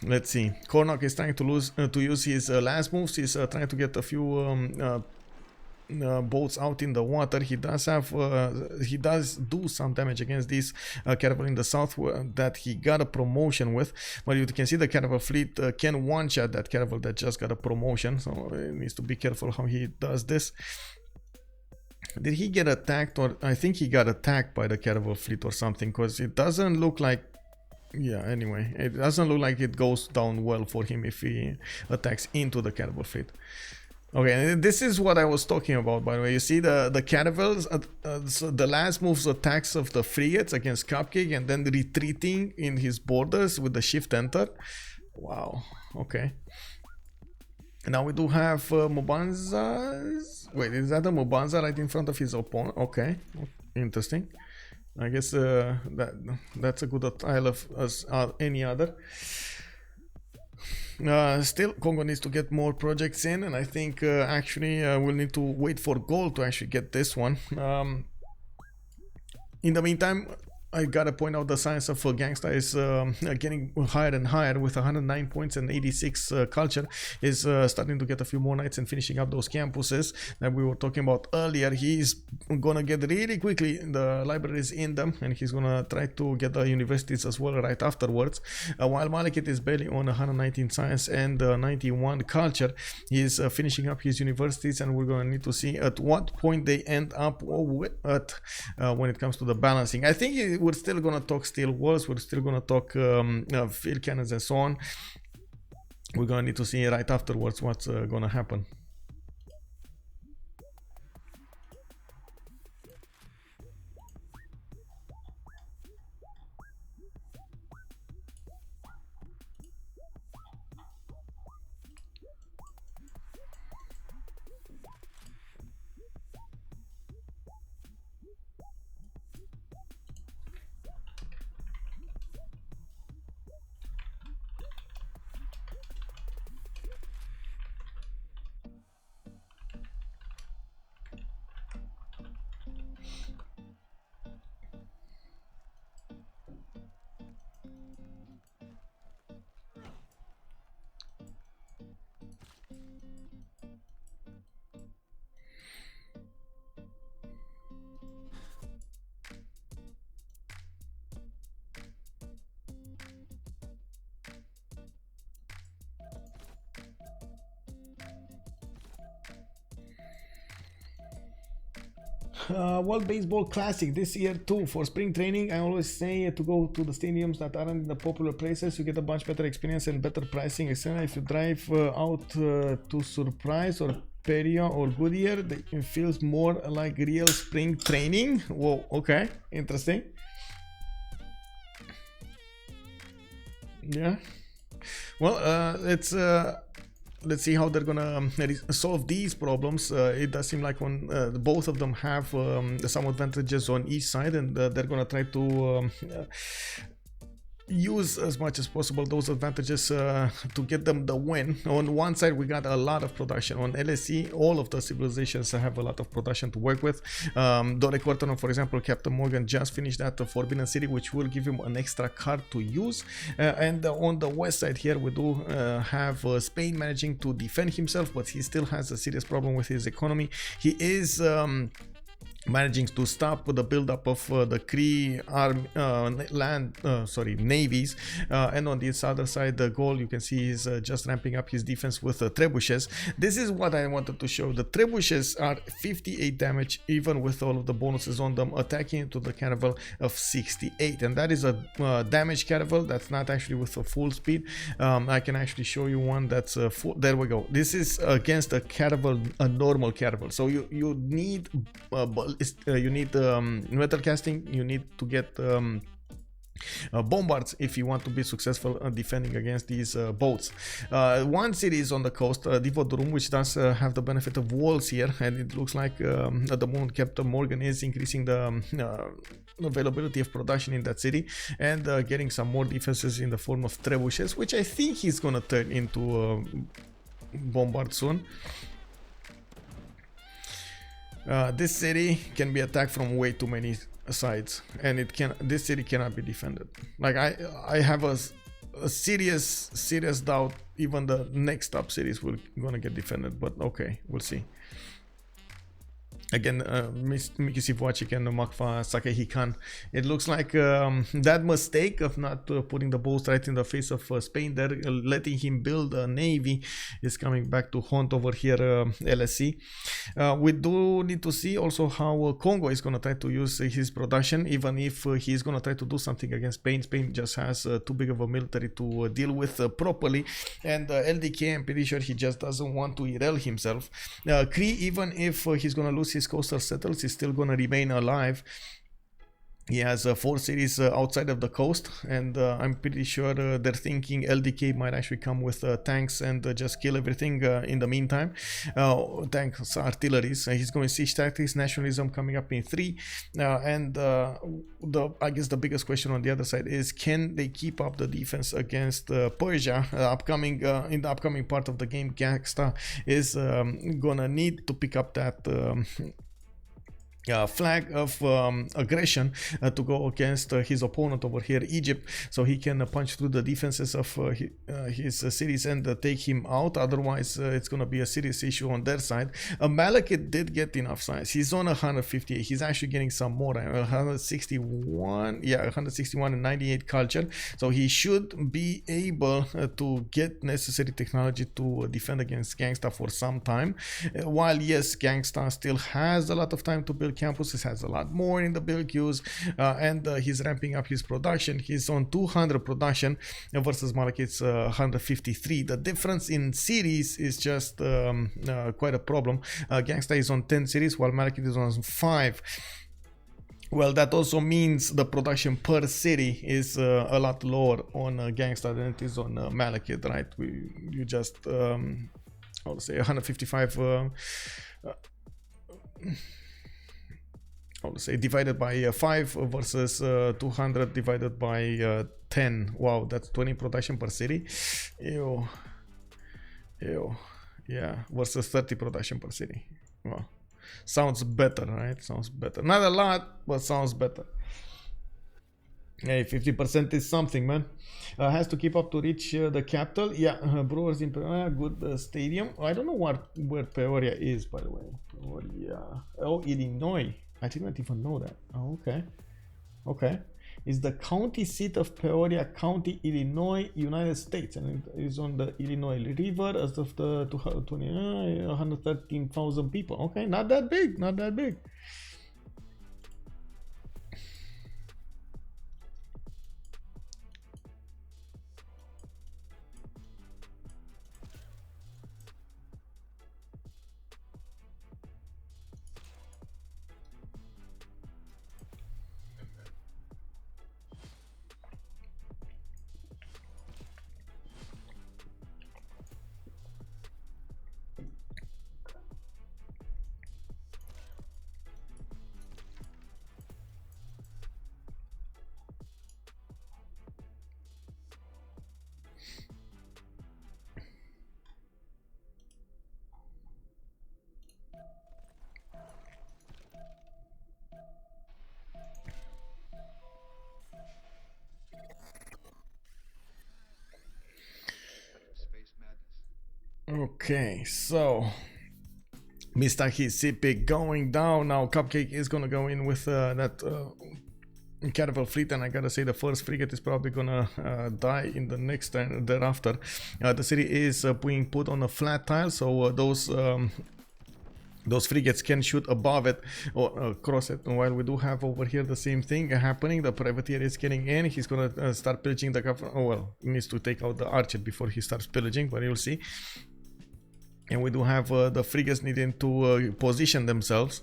Let's see. Kornok is trying to use his last moves. He's trying to get a few boats out in the water. He does have he does do some damage against this caravel in the south that he got a promotion with, but you can see the caravel fleet can one-shot that caravel that just got a promotion, so he needs to be careful how he does this. Did he get attacked? Or I think he got attacked by the caravel fleet or something, because it doesn't look like, yeah, anyway, it doesn't look like it goes down well for him if he attacks into the caravel fleet. Okay, and this is what I was talking about, by the way. You see the caravels, so the last moves attacks of the frigates against Cupcake, and then retreating in his borders with the shift enter. Wow, okay. Now we do have Mubanza's. Wait, is that a Mubanza right in front of his opponent? Okay, interesting. I guess that's a good tile of as any other. Still, Kongo needs to get more projects in, and I think actually we'll need to wait for Gaul to actually get this one. In the meantime, I gotta point out the science of Ganksta is getting higher and higher with 109 points and 86 culture. Is starting to get a few more knights and finishing up those campuses that we were talking about earlier. He's gonna get really quickly the libraries in them, and he's gonna try to get the universities as well right afterwards. While Malekit is barely on 119 science and 91 culture, he's finishing up his universities, and we're gonna need to see at what point they end up at when it comes to the balancing. I think we're still gonna talk steel walls, we're still gonna talk field cannons and so on. We're gonna need to see right afterwards what's gonna happen. World Baseball Classic this year too. For spring training, I always say to go to the stadiums that aren't in the popular places. You get a much better experience and better pricing, etc. If you drive out to Surprise or Persia or Goodyear, it feels more like real spring training. Whoa, okay, interesting. Yeah. Well, let's see how they're gonna solve these problems. It does seem like both of them have some advantages on each side, and they're gonna try to use as much as possible those advantages to get them the win. On one side we got a lot of production. On LSE, all of the civilizations have a lot of production to work with. Kornok, for example, CaptainMorgane just finished that Forbidden City, which will give him an extra card to use. And on the west side here we do have Spain managing to defend himself, but he still has a serious problem with his economy. He is managing to stop the buildup of the Cree navies, and on this other side, the Gaul, you can see, is just ramping up his defense with trebuchets. This is what I wanted to show. The trebuchets are 58 damage, even with all of the bonuses on them, attacking into the caravel of 68, and that is a damage caravel. That's not actually with a full speed. I can actually show you one that's full. There we go. This is against a caravel, a normal caravel. So you need metal casting, you need to get bombards if you want to be successful defending against these boats. One city is on the coast, Divodurum, which does have the benefit of walls here, and it looks like at the moment CaptainMorgane is increasing the availability of production in that city and getting some more defenses in the form of trebuchets, which I think he's gonna turn into bombard soon. This city can be attacked from way too many sides, and this city cannot be defended. Like I have a serious doubt even the next top cities will gonna get defended, but okay, we'll see. Again, Mikisivuachik and Makfa Sakehikan. It looks like that mistake of not putting the balls right in the face of Spain there, letting him build a navy, is coming back to haunt over here LSE. We do need to see also how Kongo is going to try to use his production, even if he's going to try to do something against Spain. Spain just has too big of a military to deal with properly, and LDK, I'm pretty sure he just doesn't want to derail himself. Cree, even if he's going to lose his coastal settles, he's still gonna remain alive. He has 4 cities outside of the coast, and I'm pretty sure they're thinking LDK might actually come with tanks and just kill everything in the meantime. Tanks, artilleries. He's going to see tactics, nationalism coming up in 3, and I guess the biggest question on the other side is, can they keep up the defense against Persia? In the upcoming part of the game, Ganksta is gonna need to pick up that flag of aggression to go against his opponent over here, Egypt, so he can punch through the defenses of his cities and take him out. Otherwise, it's going to be a serious issue on their side. Malekit did get enough size. He's on 158. He's actually getting some more. 161, yeah, 161 and 98 culture. So he should be able to get necessary technology to defend against Ganksta for some time. While yes, Ganksta still has a lot of time to build campuses, has a lot more in the build queues, and he's ramping up his production. He's on 200 production versus Malekit's 153. The difference in series is just quite a problem. Ganksta is on 10 series while Malekit is on 5. Well, that also means the production per city is a lot lower on Ganksta than it is on Malekit, right? You just I would say 155 I would say divided by 5 versus 200 divided by 10. Wow, that's 20 production per city. Ew. Yeah, versus 30 production per city. Wow. Sounds better, right? Sounds better. Not a lot, but sounds better. Hey, 50% is something, man. Has to keep up to reach the capital. Yeah, Brewers in Peoria, good stadium. I don't know where Peoria is, by the way. Peoria. Oh, Illinois. I did not even know that. Oh, okay. Okay. It's the county seat of Peoria County, Illinois, United States, and it is on the Illinois River. As of the 113,000 people. Okay, not that big, not that big. Okay, so Mr. His CP going down now. Cupcake is gonna go in with that caravel fleet, and I gotta say the first frigate is probably gonna die in the next turn thereafter. The city is being put on a flat tile, so those frigates can shoot above it or across it. And while we do have over here the same thing happening, the privateer is getting in. He's gonna start pillaging the oh well, he needs to take out the archer before he starts pillaging, but you'll see. And we do have the frigates needing to position themselves.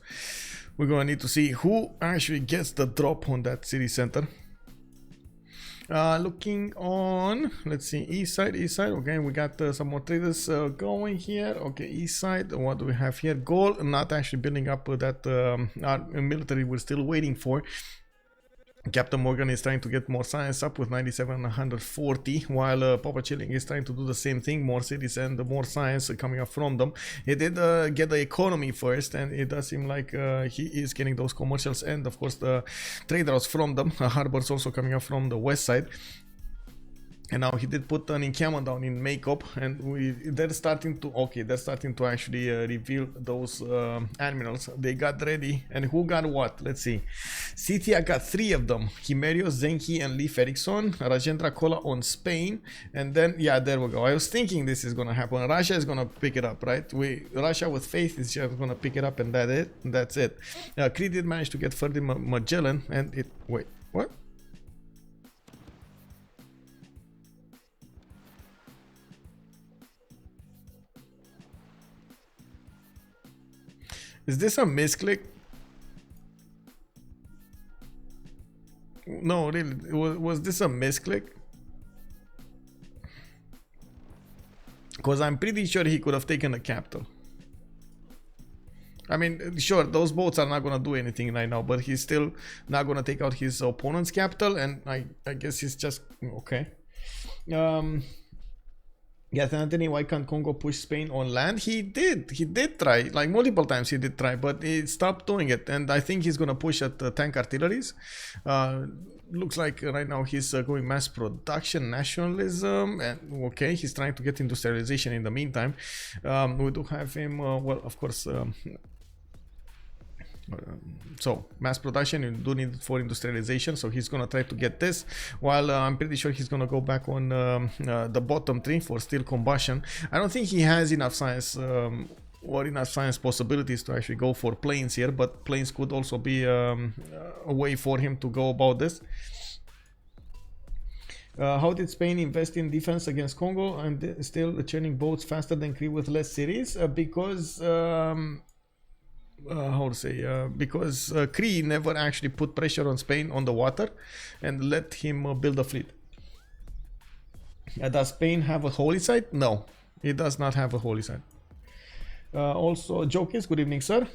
We're gonna need to see who actually gets the drop on that city center. Looking on, let's see, east side. Okay, we got some more traders going here. Okay, east side. What do we have here? Gaul not actually building up that military we're still waiting for. CaptainMorgane is trying to get more science up with 97 and 140, while PAPACHILLIN is trying to do the same thing, more cities and more science coming up from them. He did get the economy first, and it does seem like he is getting those commercials and of course the trade routes from them. Harbors also coming up from the west side. And now he did put an encampment down in Makeup, and they're starting to actually reveal those admirals. They got ready, and who got what? Let's see. Scythia got 3 of them: Himerio, Zenki, and Leif Erikson. Rajendra Kola on Spain, and then yeah, there we go. I was thinking this is gonna happen. Russia is gonna pick it up, right? Russia with faith is just gonna pick it up, and that's it. Cree did manage to get Ferdinand Magellan, and it. Wait, what? Is this a misclick? No, really, was this a misclick? Because I'm pretty sure he could have taken a capital. I mean, sure, those boats are not gonna do anything right now, but he's still not gonna take out his opponent's capital, and I guess he's just okay. Yes, Anthony, why can't Kongo push Spain on land? He did try, like multiple times he did try, but he stopped doing it. And I think he's gonna push at tank artilleries. Looks like right now he's going mass production, nationalism, and okay, he's trying to get industrialization in the meantime. We do have him, well, of course, so mass production, you do need it for industrialization, so he's gonna try to get this, while I'm pretty sure he's gonna go back on the bottom 3 for steel combustion. I don't think he has enough science or enough science possibilities to actually go for planes here, but planes could also be a way for him to go about this. How did Spain invest in defense against Congo and still churning boats faster than Cree with less cities? Because how to say, because Cree never actually put pressure on Spain on the water and let him build a fleet. Does Spain have a holy site? No, it does not have a holy site. Also, Jokis, good evening, sir.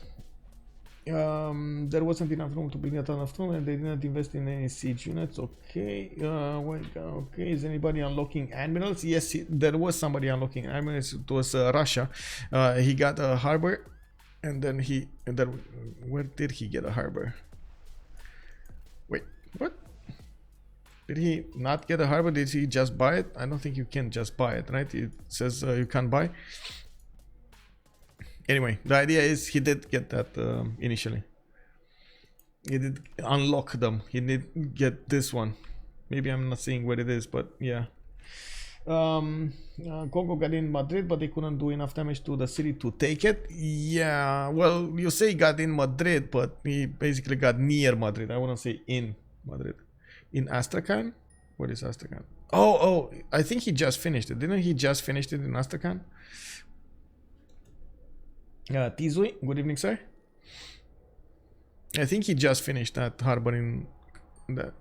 There wasn't enough room to bring a ton of food, and they didn't invest in any siege units. Okay, okay. Is anybody unlocking admirals? Yes, there was somebody unlocking admirals. It was Russia. He got a harbor. And then where did he get a harbor? Wait, what? Did he not get a harbor? Did he just buy it? I don't think you can just buy it, right? It says you can't buy. Anyway, the idea is he did get that initially. He did unlock them. He did get this one. Maybe I'm not seeing where it is, but yeah. Kongo got in Madrid, but they couldn't do enough damage to the city to take it. Yeah, well, you say got in Madrid, but he basically got near Madrid. I wouldn't say in Madrid. In Astrakhan? What is Astrakhan? Oh, I think he just finished it. Didn't he just finish it in Astrakhan? Tizui, good evening, sir. I think he just finished that harbor in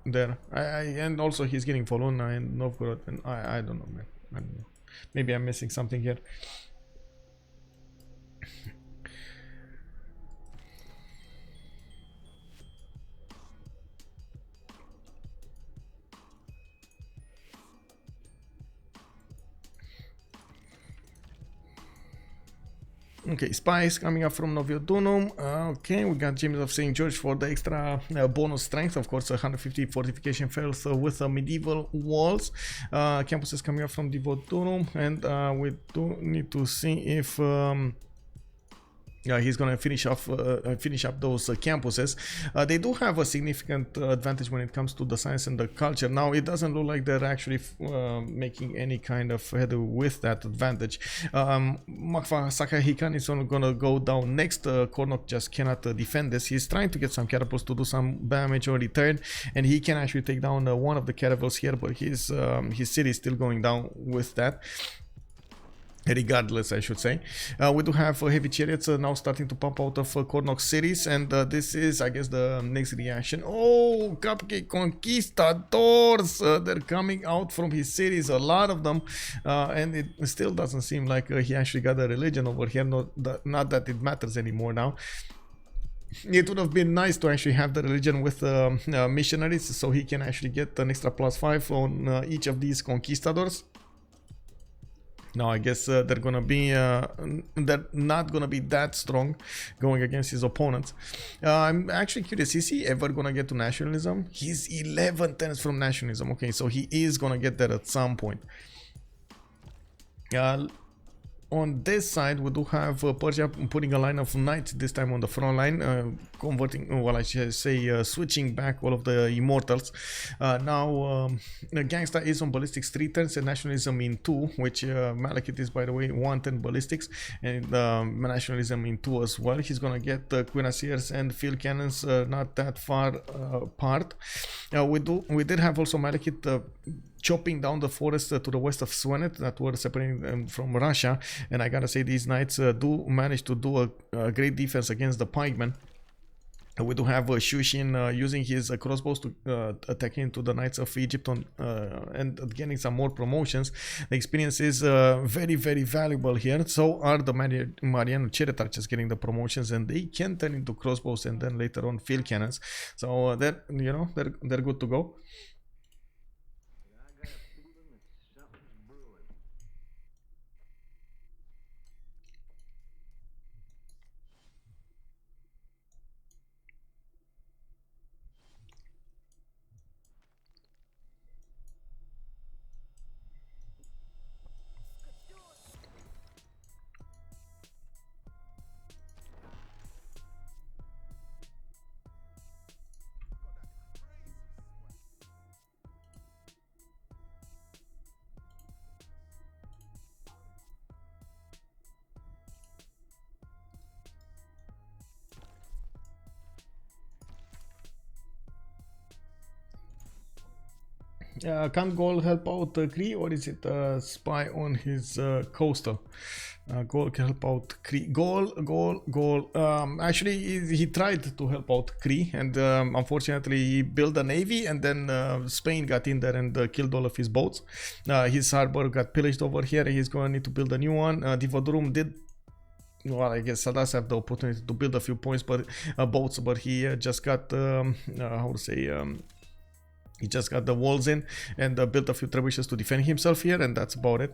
there. And also he's getting Volona and Novgorod, and I don't know, man. I don't know. Maybe I'm missing something here. Okay, spies coming up from Noviodunum. Okay, we got James of St. George for the extra bonus strength. Of course, 150 fortification fails with medieval walls. Campuses coming up from Divodunum, and we do need to see if he's gonna finish up those campuses. They do have a significant advantage when it comes to the science and the culture. Now it doesn't look like they're actually making any kind of headway with that advantage. Makfa Sakahikan is only gonna go down next. Kornok just cannot defend this. He's trying to get some catapults to do some damage on return, and he can actually take down one of the caravels here, but his city is still going down with that. Regardless, I should say. We do have heavy chariots now starting to pump out of Kornok cities, and this is, I guess, the next reaction. Oh, Cupcake conquistadors! They're coming out from his cities, a lot of them, and it still doesn't seem like he actually got a religion over here. Not that it matters anymore now. It would have been nice to actually have the religion with missionaries, so he can actually get an extra +5 on each of these conquistadors. Now I guess they're not gonna be that strong going against his opponents. I'm actually curious, is he ever gonna get to nationalism? He's 11 tenths from nationalism. Okay, so he is gonna get there at some point. On this side, we do have Persia putting a line of knights this time on the front line, converting, well, I should say, switching back all of the immortals. Now, Ganksta is on ballistics 3 turns and nationalism in 2, which Malekit is, by the way, 1 turn ballistics and nationalism in 2 as well. He's gonna get cuirassiers and field cannons not that far apart. We did have also Malekit chopping down the forest to the west of Swenet that were separating them from Russia, and I gotta say these knights do manage to do a great defense against the pikemen. We do have Shoushin using his crossbows to attack into the Knights of Egypt and getting some more promotions. The experience is very, very valuable here. So are the Mariano Chariot Archers getting the promotions, and they can turn into crossbows and then later on field cannons. So they're good to go. Can't Gaul help out Cree, or is it a spy on his coastal? Gaul can help out Cree. Gaul. Actually, he tried to help out Cree, and unfortunately, he built a navy, and then Spain got in there and killed all of his boats. His harbor got pillaged over here. He's going to need to build a new one. Divodurum did. Well, I guess Sadas have the opportunity to build a few boats, but he just got how to say. He just got the walls in and built a few trebuchets to defend himself here, and that's about it.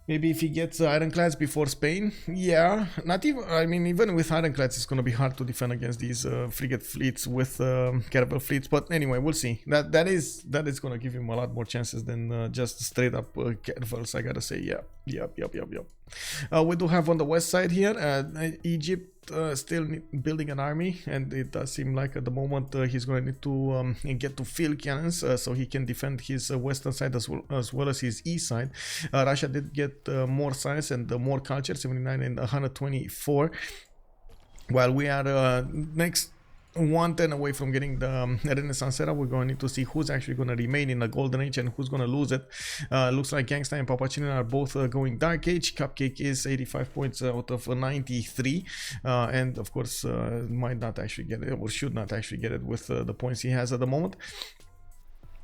Maybe if he gets ironclads before Spain, yeah. Not even, I mean, even with ironclads, it's gonna be hard to defend against these frigate fleets with caravel fleets. But anyway, we'll see. That is gonna give him a lot more chances than just straight up caravels. I gotta say, yeah. Yep. We do have on the west side here, Egypt still building an army, and it does seem like at the moment he's going to need to get to field cannons so he can defend his western side as well as his east side. Russia did get more science and more culture, 79 and 124, while we are next 1 turn away from getting the Renaissance era. We're going to need to see who's actually going to remain in the Golden Age and who's going to lose it. Looks like Ganksta and PAPACHILLIN are both going Dark Age. Cupcake is 85 points out of 93, and of course might not actually get it, or should not actually get it with the points he has at the moment.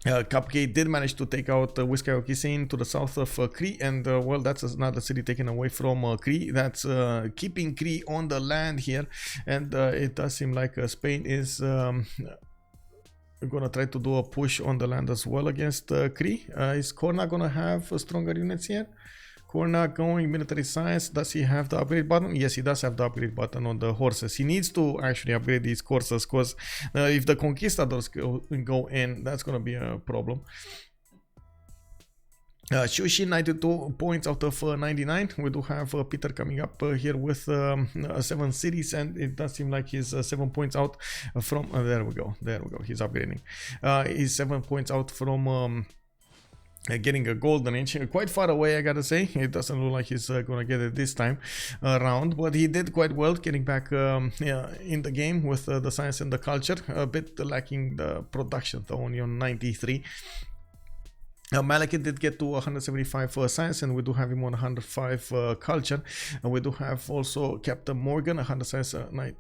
Cupcake did manage to take out Wiskayokisin to the south of Cree, and well, that's another city taken away from Cree. That's keeping Cree on the land here, and it does seem like Spain is gonna try to do a push on the land as well against Cree. Is Kornok gonna have stronger units here? Kornok going military science. Does he have the upgrade button? Yes, he does have the upgrade button on the horses. He needs to actually upgrade these horses because if the conquistadors go in, that's going to be a problem. Shoushin 92 points out of 99. We do have Peter coming up here with 7 cities, and it does seem like he's 7 points out from there we go, he's upgrading. He's 7 points out from getting a golden age. Quite far away, I gotta say. It doesn't look like he's gonna get it this time around, but he did quite well getting back in the game with the science and the culture. A bit lacking the production though, only on 93. Malekit did get to 175 science, and we do have him on 105 culture. And we do have also CaptainMorgane 100 science.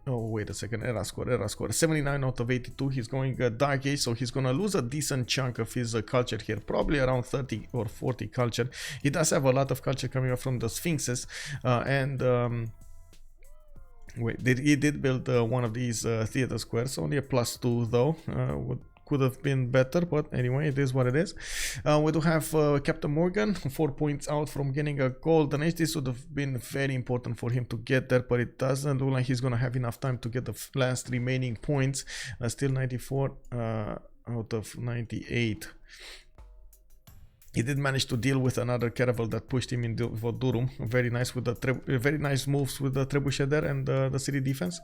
Oh wait a second, error score 79 out of 82. He's going dark age, so he's gonna lose a decent chunk of his culture here, probably around 30 or 40 culture. He does have a lot of culture coming up from the sphinxes, wait, he did build one of these theater squares, only a +2 though. Could have been better, but anyway, it is what it is. We do have CaptainMorgane 4 points out from getting a golden age. This would have been very important for him to get there, but it doesn't look like he's gonna have enough time to get the last remaining points. Still 94 out of 98. He did manage to deal with another caravel that pushed him into Durum. Very nice with the very nice moves with the trebuchet there and the city defense.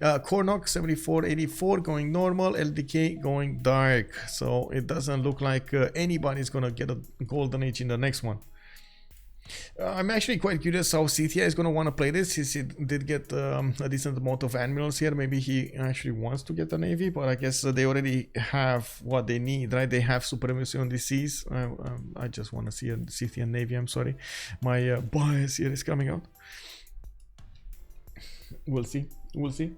Kornok 74-84 going normal, LDK going dark. So it doesn't look like anybody's gonna get a golden age in the next one. I'm actually quite curious how Scythia is going to want to play this. He did get a decent amount of admirals here. Maybe he actually wants to get a navy, but I guess they already have what they need, right? They have supremacy on the seas. I just want to see a Scythian navy. I'm sorry. My bias here is coming out. We'll see. We'll see.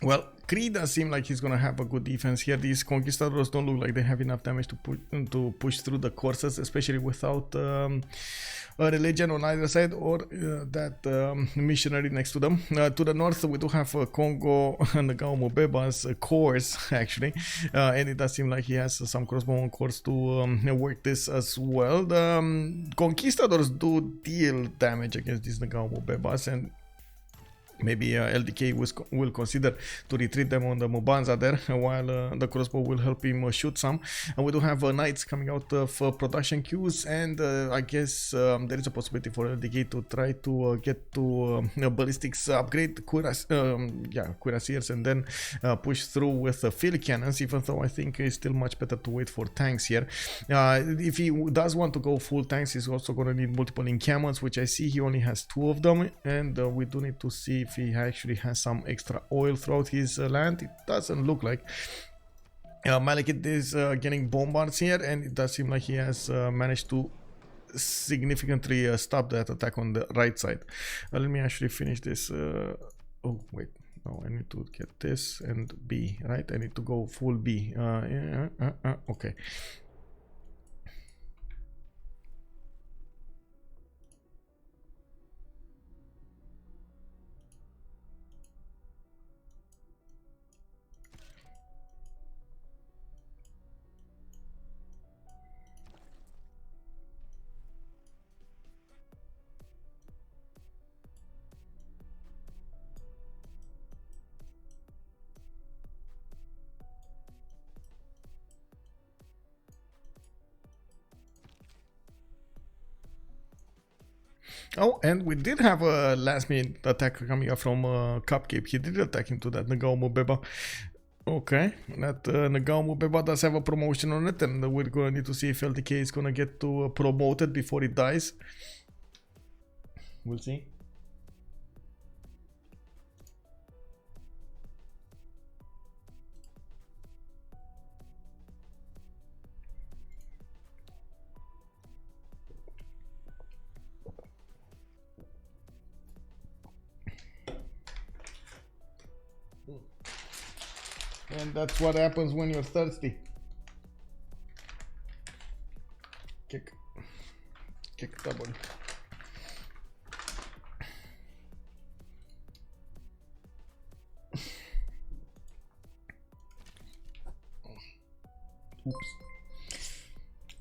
Well, Cree does seem like he's gonna have a good defense here. These conquistadors don't look like they have enough damage to push through the courses, especially without a religion on either side or that missionary next to them. To the north, we do have Kongo and the Gaul course actually, and it does seem like he has some crossbow on course to work this as well. The conquistadors do deal damage against these Gaul and maybe LDK will consider to retreat them on the Mobanza there, while the crossbow will help him shoot some. And we do have knights coming out of production queues, and I guess there is a possibility for LDK to try to get to ballistics upgrade cuirassiers and then push through with field cannons, even though I think it's still much better to wait for tanks here. If he does want to go full tanks, he's also going to need multiple encampments, which I see he only has 2 of them, and we do need to see if he actually has some extra oil throughout his land. It doesn't look like. Malekit is getting bombards here, and it does seem like he has managed to significantly stop that attack on the right side. Let me actually finish this. Oh wait, no, I need to get this and B, right? I need to go full B. Okay. Oh, and we did have a last minute attack coming up from Cupcake. He did attack into that Naval Mubeba. Okay, that Naval Mubeba does have a promotion on it, and we're gonna need to see if LTK is gonna get to promoted before it dies. We'll see. And that's what happens when you're thirsty. Kick double. Oops.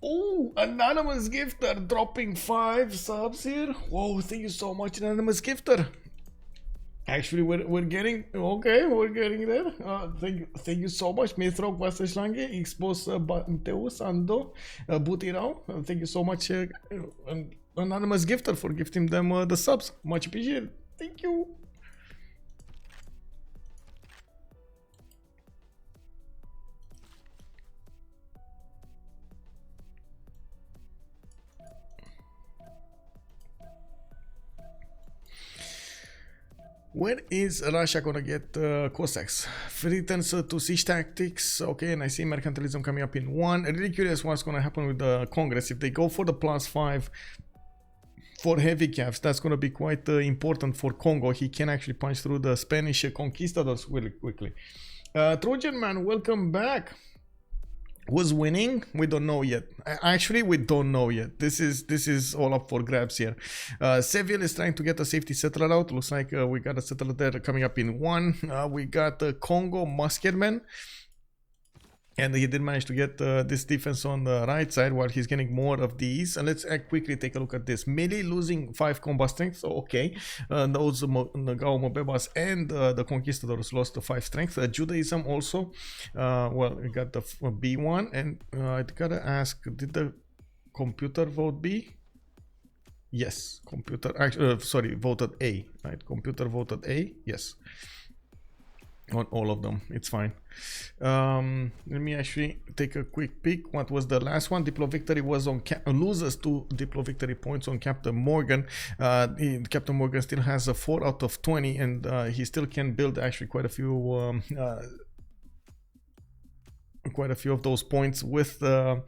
Oh, anonymous gifter dropping 5 subs here. Whoa, thank you so much, anonymous gifter. Actually, we're getting okay. We're getting there. Thank you so much, Mithrok Vasashlange, Expos Banteus Ando Butirao. Thank you so much, anonymous gifter, for gifting them the subs. Much appreciated. Thank you. Where is Russia gonna get Cossacks? Returns to siege tactics. Okay, and I see mercantilism coming up in 1. Really curious what's gonna happen with the Congress. If they go for the +5 for heavy caps, that's gonna be quite important for Kongo. He can actually punch through the Spanish conquistadors really quickly. Trojan Man, welcome back. Who's winning? We don't know yet. Actually, we don't know yet. This is all up for grabs here. Seville is trying to get a safety settler out. Looks like we got a settler there coming up in 1. We got Kongo Musketman. And he did manage to get this defense on the right side while he's getting more of these. And let's quickly take a look at this. Melee losing 5 combat strength, so okay. Those Naval Mubebas and the Conquistadors lost 5 strength. Judaism also, well, we got the B1. And I gotta ask, did the computer vote B? Yes, computer, actually, sorry, voted A, right? Computer voted A, yes. On all of them, it's fine. Let me actually take a quick peek. What was the last one? Diplo victory was on loses 2 Diplo victory points on CaptainMorgane. CaptainMorgane still has a 4 out of 20, and he still can build actually quite a few of those points with the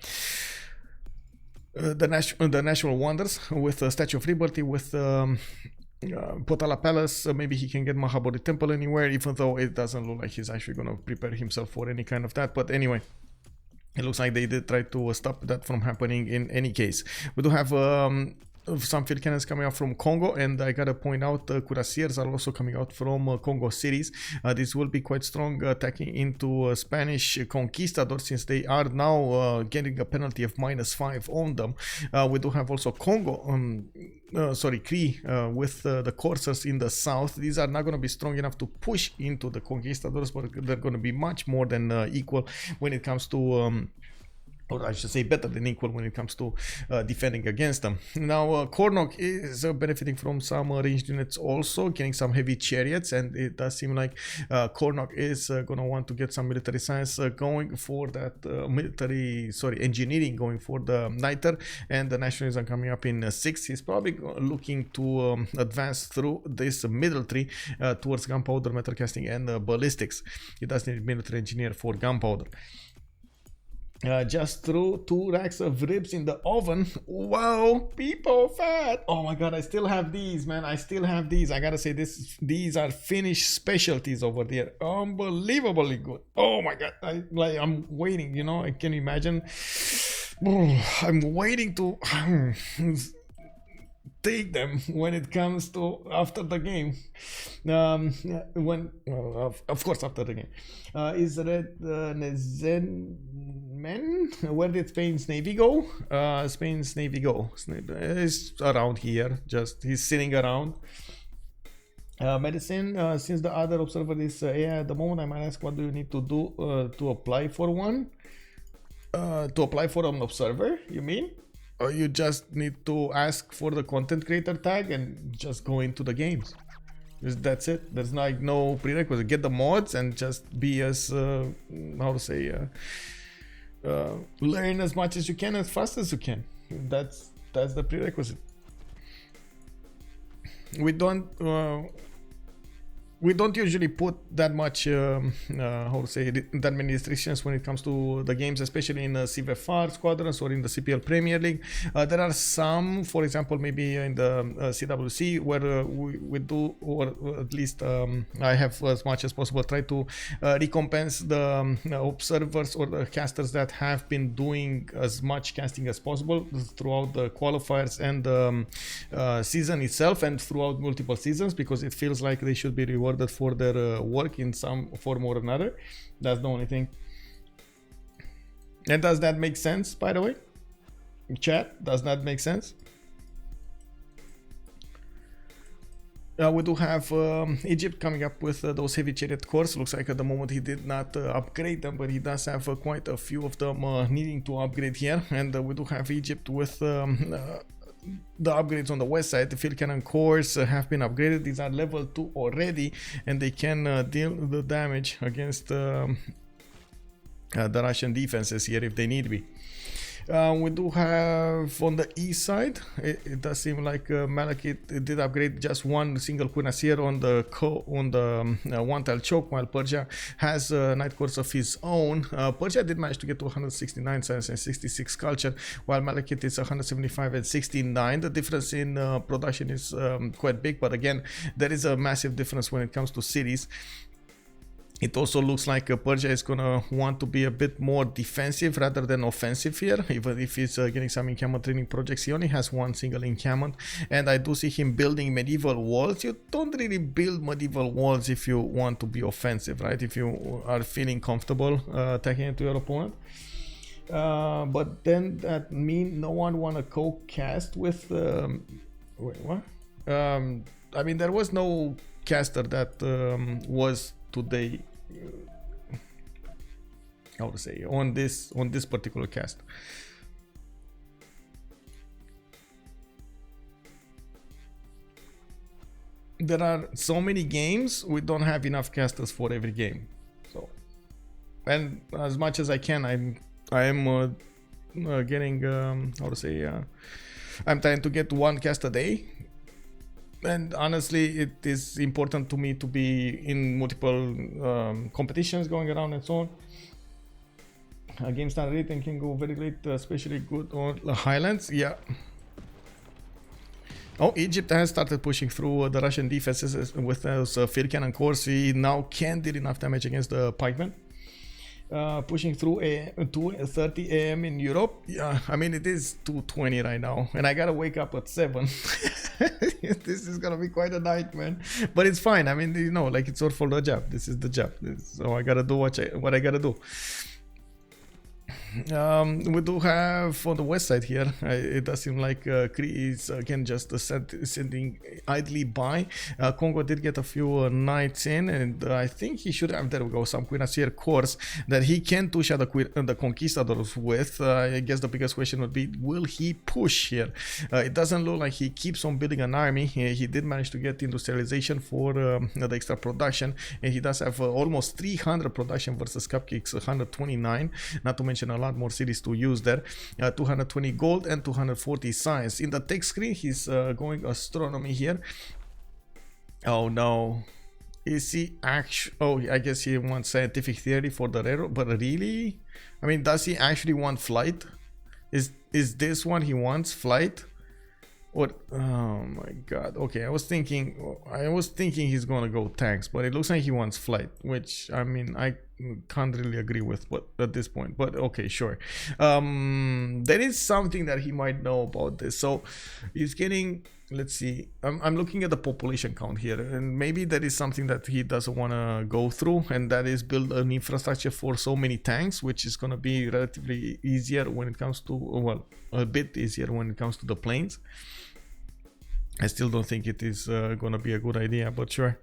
national wonders, with Statue of Liberty, with Potala Palace. Maybe he can get Mahabodhi Temple anywhere, even though it doesn't look like he's actually going to prepare himself for any kind of that. But anyway, it looks like they did try to stop that from happening in any case. We do have some field cannons coming out from Congo, and I gotta point out cuirassiers are also coming out from Congo cities. This will be quite strong attacking into Spanish conquistadors, since they are now getting a penalty of -5 on them. We do have also Congo, Cree, with the coursers in the south. These are not going to be strong enough to push into the conquistadors, but they're going to be much more than equal when it comes to or I should say better than equal when it comes to defending against them. Now Kornok is benefiting from some ranged units also, getting some heavy chariots, and it does seem like Kornok is going to want to get some military science going for that engineering going for the Niter, and the nationalism coming up in 6. He's probably looking to advance through this middle tree towards gunpowder, metal casting, and ballistics. He does need military engineer for gunpowder. Just threw 2 racks of ribs in the oven. Wow, people fat. Oh my god, I still have these, man. I still have these. I gotta say, these are Finnish specialties over there. Unbelievably good. Oh my god, I'm waiting, you know. I can imagine. I'm waiting to take them when it comes to after the game. Of course after the game. Is Red Nezenmen? Where did Spain's Navy go? Spain's Navy go. Is around here. Just he's sitting around. Medicine. Since the other observer is AI at the moment, I might ask, what do you need to do to apply for one? To apply for an observer, you mean? you just need to ask for the content creator tag and just go into the games. That's it. There's like no prerequisite. Get the mods and just be as how to say learn as much as you can, as fast as you can. That's the prerequisite. We don't usually put that much how to say that many restrictions when it comes to the games, especially in CVFR squadrons or in the CPL Premier League. There are some, for example, maybe in the CWC, where we do, or at least I have as much as possible try to recompense the observers or the casters that have been doing as much casting as possible throughout the qualifiers and the season itself, and throughout multiple seasons, because it feels like they should be rewarded for their work in some form or another. That's the only thing. And does that make sense, by the way? Chat, does that make sense? We do have Egypt coming up with those heavy chariot cores. Looks like at the moment he did not upgrade them, but he does have quite a few of them needing to upgrade here. And we do have Egypt with the upgrades on the west side. The field cannon cores have been upgraded. These are level 2 already, and they can deal the damage against the Russian defenses here if they need be. We do have on the east side, it does seem like Malekit did upgrade just one single cuirassier on the one tile choke, while Persia has night cores of his own. Persia did manage to get to 169 science and 66 culture, while Malekit is 175 and 69. The difference in production is quite big, but again, there is a massive difference when it comes to cities. It also looks like Persia is gonna want to be a bit more defensive rather than offensive here, even if he's getting some encampment training projects. He only has one single encampment, and I do see him building medieval walls. You don't really build medieval walls if you want to be offensive, right? If you are feeling comfortable attacking into your opponent. But then that means no one wanna co-cast with wait, what? I mean, there was no caster that was today, how to say, on this particular cast. There are so many games, we don't have enough casters for every game. So, and as much as I can, I am getting how to say, I'm trying to get one cast a day. And honestly, it is important to me to be in multiple competitions going around and so on. Game start late and can go very late, especially good on the Highlands. Yeah. Oh, Egypt has started pushing through the Russian defenses with those field cannon cores. He now can deal enough damage against the pikemen. Pushing through 2:30 a.m. in Europe. Yeah, I mean, it is 2:20 right now, and I gotta wake up at 7. This is gonna be quite a night, man. But it's fine. I mean, you know, like, it's all for the job. This is the job. So I gotta do what I gotta do. We do have on the west side here, it does seem like Cree is again just sending idly by. Kongo did get a few knights in, and I think he should have, there we go, some cuirassier cores that he can push at the conquistadors with. I guess the biggest question would be, will he push here? It doesn't look like he keeps on building an army. He did manage to get industrialization for the extra production, and he does have almost 300 production versus Cupcake's 129, not to mention a lot more cities to use there. 220 gold and 240 science. In the text screen, he's going astronomy here. Oh no, is he actually? Oh, I guess he wants scientific theory for the railroad, but really, I mean, does he actually want flight? Is this one he wants, flight? What? Oh my god. Okay, I was thinking he's gonna go tanks, but it looks like he wants flight, which, I mean, I can't really agree with, but at this point, but okay, sure. There is something that he might know about this. So he's getting, let's see, I'm looking at the population count here, and maybe there is something that he doesn't want to go through, and that is build an infrastructure for so many tanks, which is going to be relatively easier when it comes to, well, a bit easier when it comes to the planes. I still don't think it is going to be a good idea, but sure.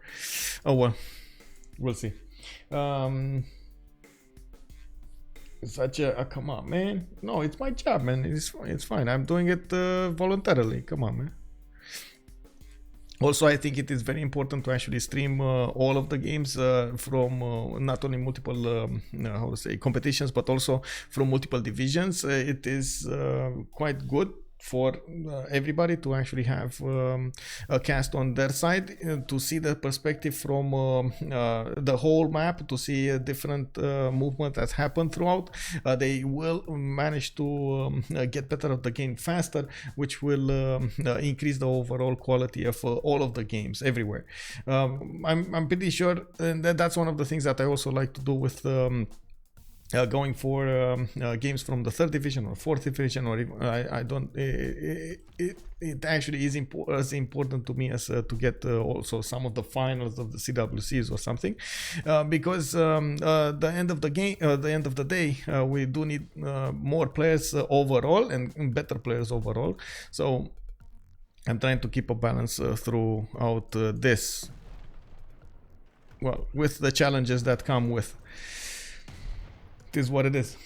Oh well, we'll see. Such a come on, man. No, it's my job, man. It's fine. I'm doing it voluntarily. Come on, man. Also, I think it is very important to actually stream all of the games from not only multiple how to say competitions, but also from multiple divisions. It is quite good for everybody to actually have a cast on their side, to see the perspective from the whole map, to see different movement that's happened throughout. They will manage to get better at the game faster, which will increase the overall quality of all of the games everywhere. I'm pretty sure, and that's one of the things that I also like to do with going for games from the 3rd division or 4th division, or even, I don't. It actually is as important to me as to get also some of the finals of the CWCs or something, because the end of the game, the end of the day, we do need more players overall and better players overall. So I'm trying to keep a balance throughout this. Well, with the challenges that come with. It is what it is.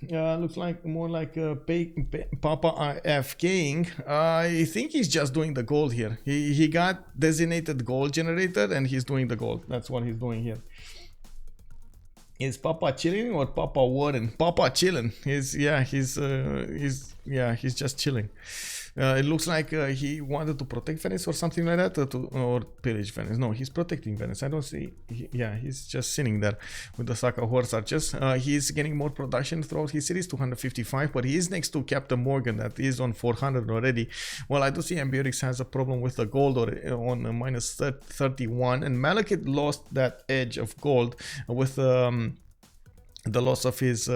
Looks like more like Papa AFKing. I think he's just doing the gold here. He got designated gold generator and he's doing the gold. That's what he's doing here. Is Papa chilling or Papa Warren? Papa chilling. He's just chilling. It looks like he wanted to protect Venice or something like that, or pillage Venice. No, he's protecting Venice. I don't see. He's just sitting there with the Saka horse archers. He's getting more production throughout his cities, 255, but he is next to CaptainMorgane that is on 400 already. Well, I do see Ambiorix has a problem with the gold on minus 31, and Malekit lost that edge of gold with the loss of his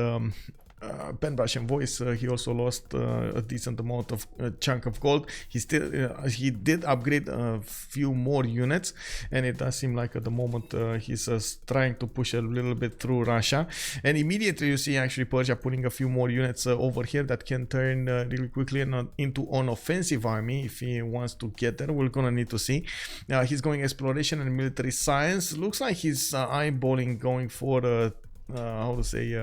pen brush and voice. He also lost a decent amount of chunk of gold. He did upgrade a few more units, and it does seem like at the moment he's trying to push a little bit through Russia. And immediately you see actually Persia putting a few more units over here that can turn really quickly into an offensive army if he wants to get there. We're gonna need to see. He's going exploration and military science. Looks like he's eyeballing going for how to say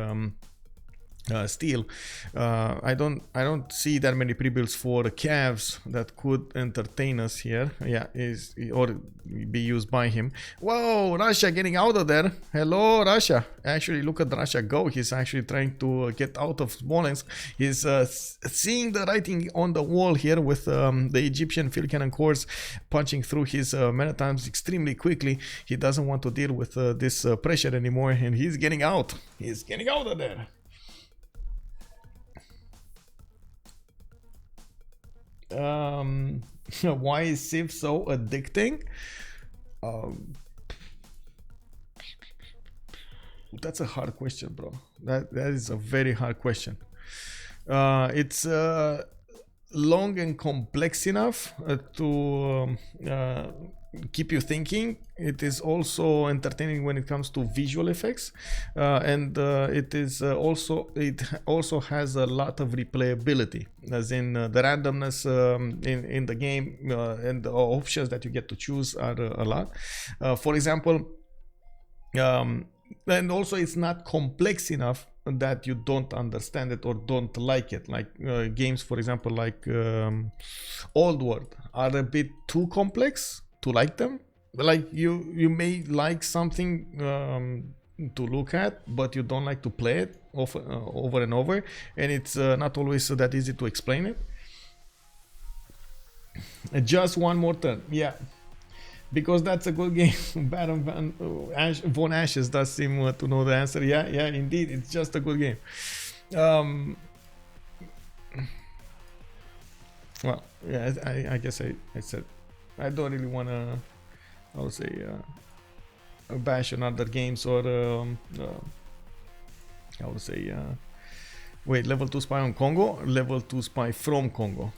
steel. I don't see that many pre-builds for calves that could entertain us here. Or be used by him. Whoa, Russia getting out of there. Hello, Russia. Actually, look at Russia go. He's actually trying to get out of Smolensk. He's seeing the writing on the wall here with the Egyptian field cannon corps punching through his men-at-arms extremely quickly. He doesn't want to deal with this pressure anymore, and he's getting out. He's getting out of there. Why is Civ so addicting? That's a hard question, bro. That is a very hard question. It's long and complex enough to keep you thinking. It is also entertaining when it comes to visual effects, and it also has a lot of replayability, as in the randomness in the game, and the options that you get to choose are a lot. For example, and also it's not complex enough that you don't understand it or don't like it. Like games, for example, like Old World are a bit too complex to like them. Like you may like something to look at, but you don't like to play it over and over, and it's not always that easy to explain it. Just one more turn, yeah, because that's a good game. Baron von Ashes does seem to know the answer. Yeah, indeed, it's just a good game. Well, yeah, I guess I said I don't really want to, I would say, bash on other games, or I would say, wait, level 2 spy on Kongo, level 2 spy from Kongo.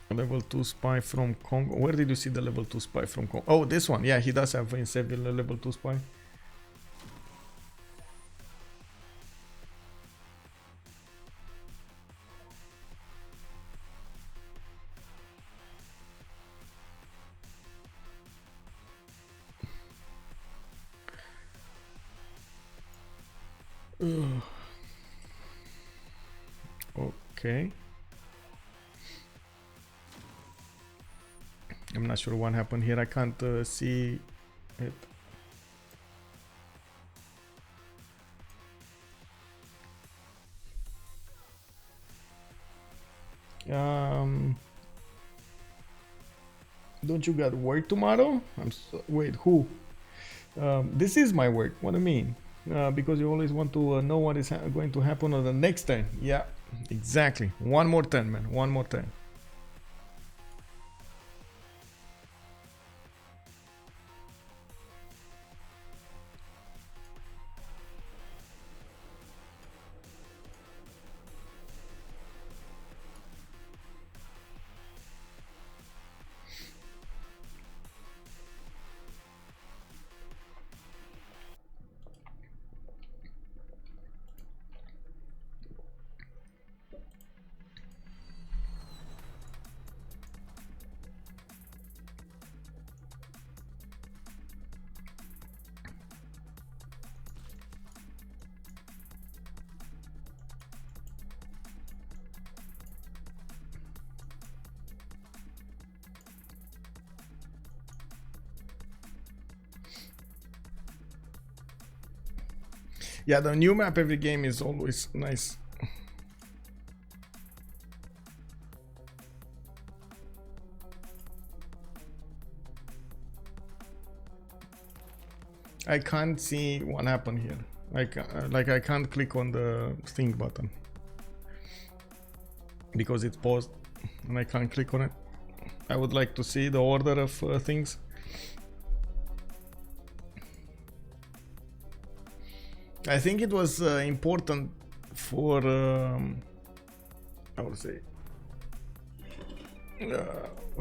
Level 2 spy from Kongo. Where did you see the level 2 spy from Kongo? Oh, this one. Yeah, he does have in Seville a level 2 spy. Ugh. Okay. I'm not sure what happened here. I can't see it. Don't you got work tomorrow? Wait, who? This is my work. What do you mean? Because you always want to know what is going to happen on the next turn. Yeah, exactly. One more turn, man. One more turn. Yeah, the new map every game is always nice. I can't see what happened here. I can't click on the thing button because it's paused and I can't click on it. I would like to see the order of things. I think it was important for I would say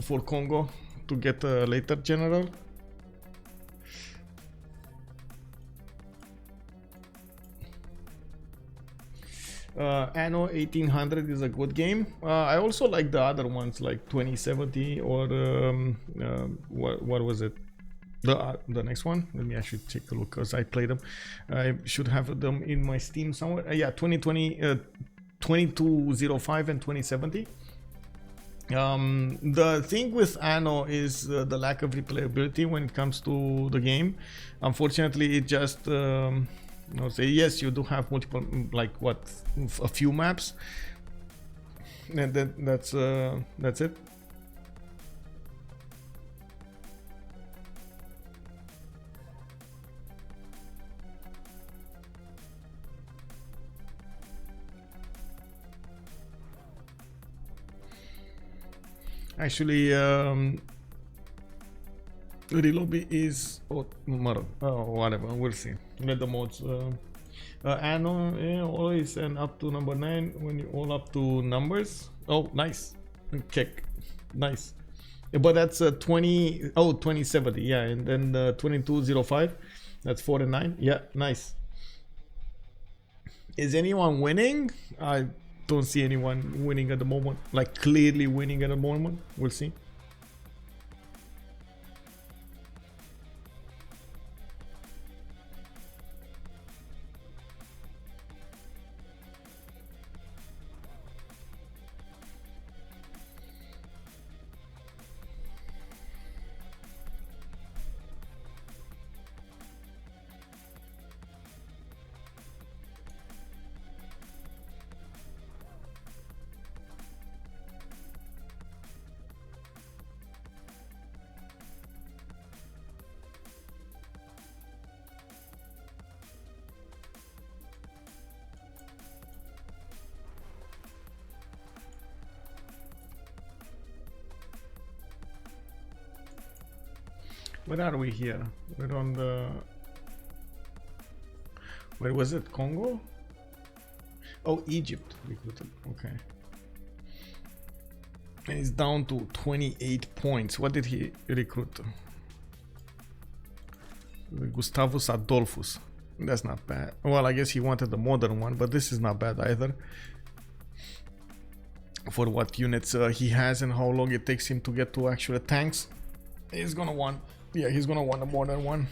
for Kongo to get a later general. Anno 1800 is a good game. I also like the other ones like 2070 or what was it? The next one. Let me actually take a look because I played them. I should have them in my Steam somewhere. Yeah, 2020, 2205 and 2070. The thing with Anno is the lack of replayability when it comes to the game. Unfortunately, it just I'll say yes, you do have multiple, like what, a few maps, and that's it. Actually, Relobby is tomorrow. Oh, whatever, we'll see. Let the mods. Anno always and up to number 9 when you all up to numbers. Oh, nice. Check. Nice. But that's 2070. Yeah, and then 2205. That's 4 and 9. Yeah, nice. Is anyone winning? I don't see anyone winning at the moment, like clearly winning at the moment. We'll see. Where are we here? We're on the... Where was it? Congo? Oh, Egypt. Okay. And he's down to 28 points. What did he recruit? Gustavus Adolphus. That's not bad. Well, I guess he wanted the modern one, but this is not bad either. For what units he has and how long it takes him to get to actual tanks. He's gonna want... Yeah, he's gonna want a modern one.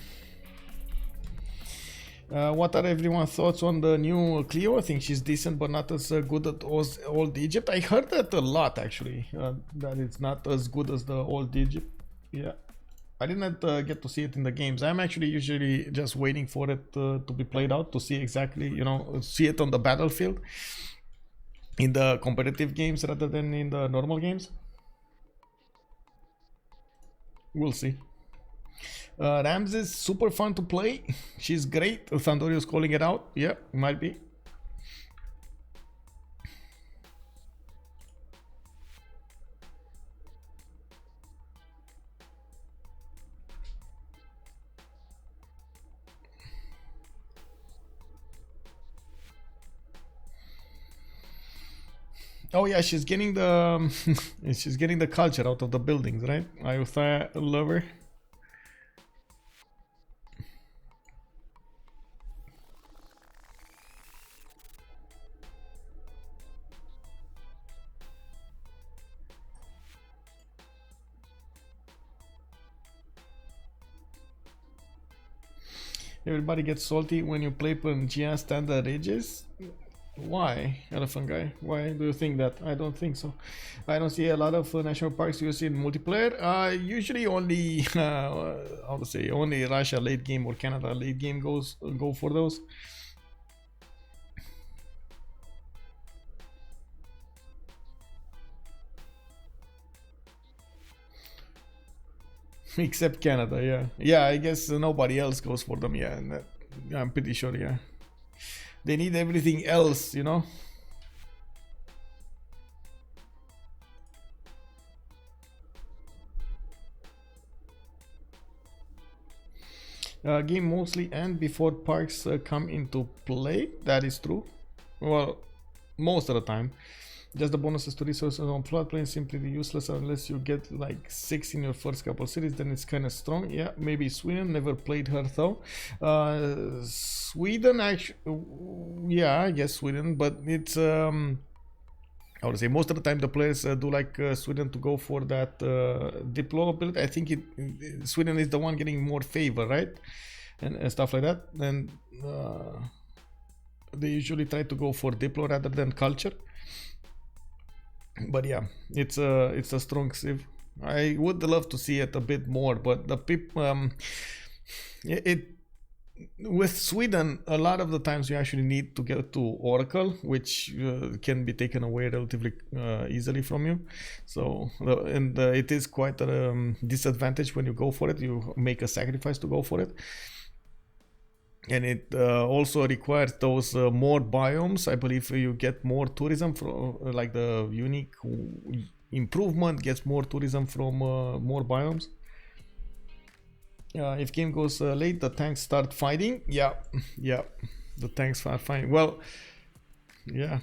What are everyone's thoughts on the new Clio? I think she's decent, but not as good as old Egypt. I heard that a lot, actually, that it's not as good as the old Egypt. Yeah, I didn't get to see it in the games. I'm actually usually just waiting for it to be played out to see exactly, you know, see it on the battlefield in the competitive games rather than in the normal games. We'll see. Rams is super fun to play. She's great. Thundorio's calling it out. Yeah, might be. Oh yeah, she's getting the she's getting the culture out of the buildings, right? I love her. Everybody gets salty when you play Pangea standard ages. Why, Elephant Guy? Why do you think that? I don't think so. I don't see a lot of national parks used in multiplayer. Usually only, how to say, only Russia late game or Canada late game go for those. Except Canada, yeah. Yeah, I guess nobody else goes for them, yeah. And I'm pretty sure, yeah. They need everything else, you know? Game mostly end before parks come into play. That is true. Well, most of the time. Just the bonuses to resources on floodplain simply useless unless you get like 6 in your first couple cities, then it's kind of strong. Yeah, maybe Sweden. Never played her though. Sweden actually, yeah, I guess Sweden, but it's I would say most of the time the players do like Sweden to go for that Diplo ability. I think Sweden is the one getting more favor, right? And stuff like that. And they usually try to go for Diplo rather than culture. But yeah, it's a strong civ. I would love to see it a bit more, but the people with Sweden, a lot of the times you actually need to get to Oracle, which can be taken away relatively easily from you. So it is quite a disadvantage when you go for it. You make a sacrifice to go for it. And it also requires those more biomes. I believe you get more tourism from like the unique improvement gets more tourism from more biomes. If game goes late, the tanks start fighting. Yeah, yeah, the tanks start fighting. Well, yeah.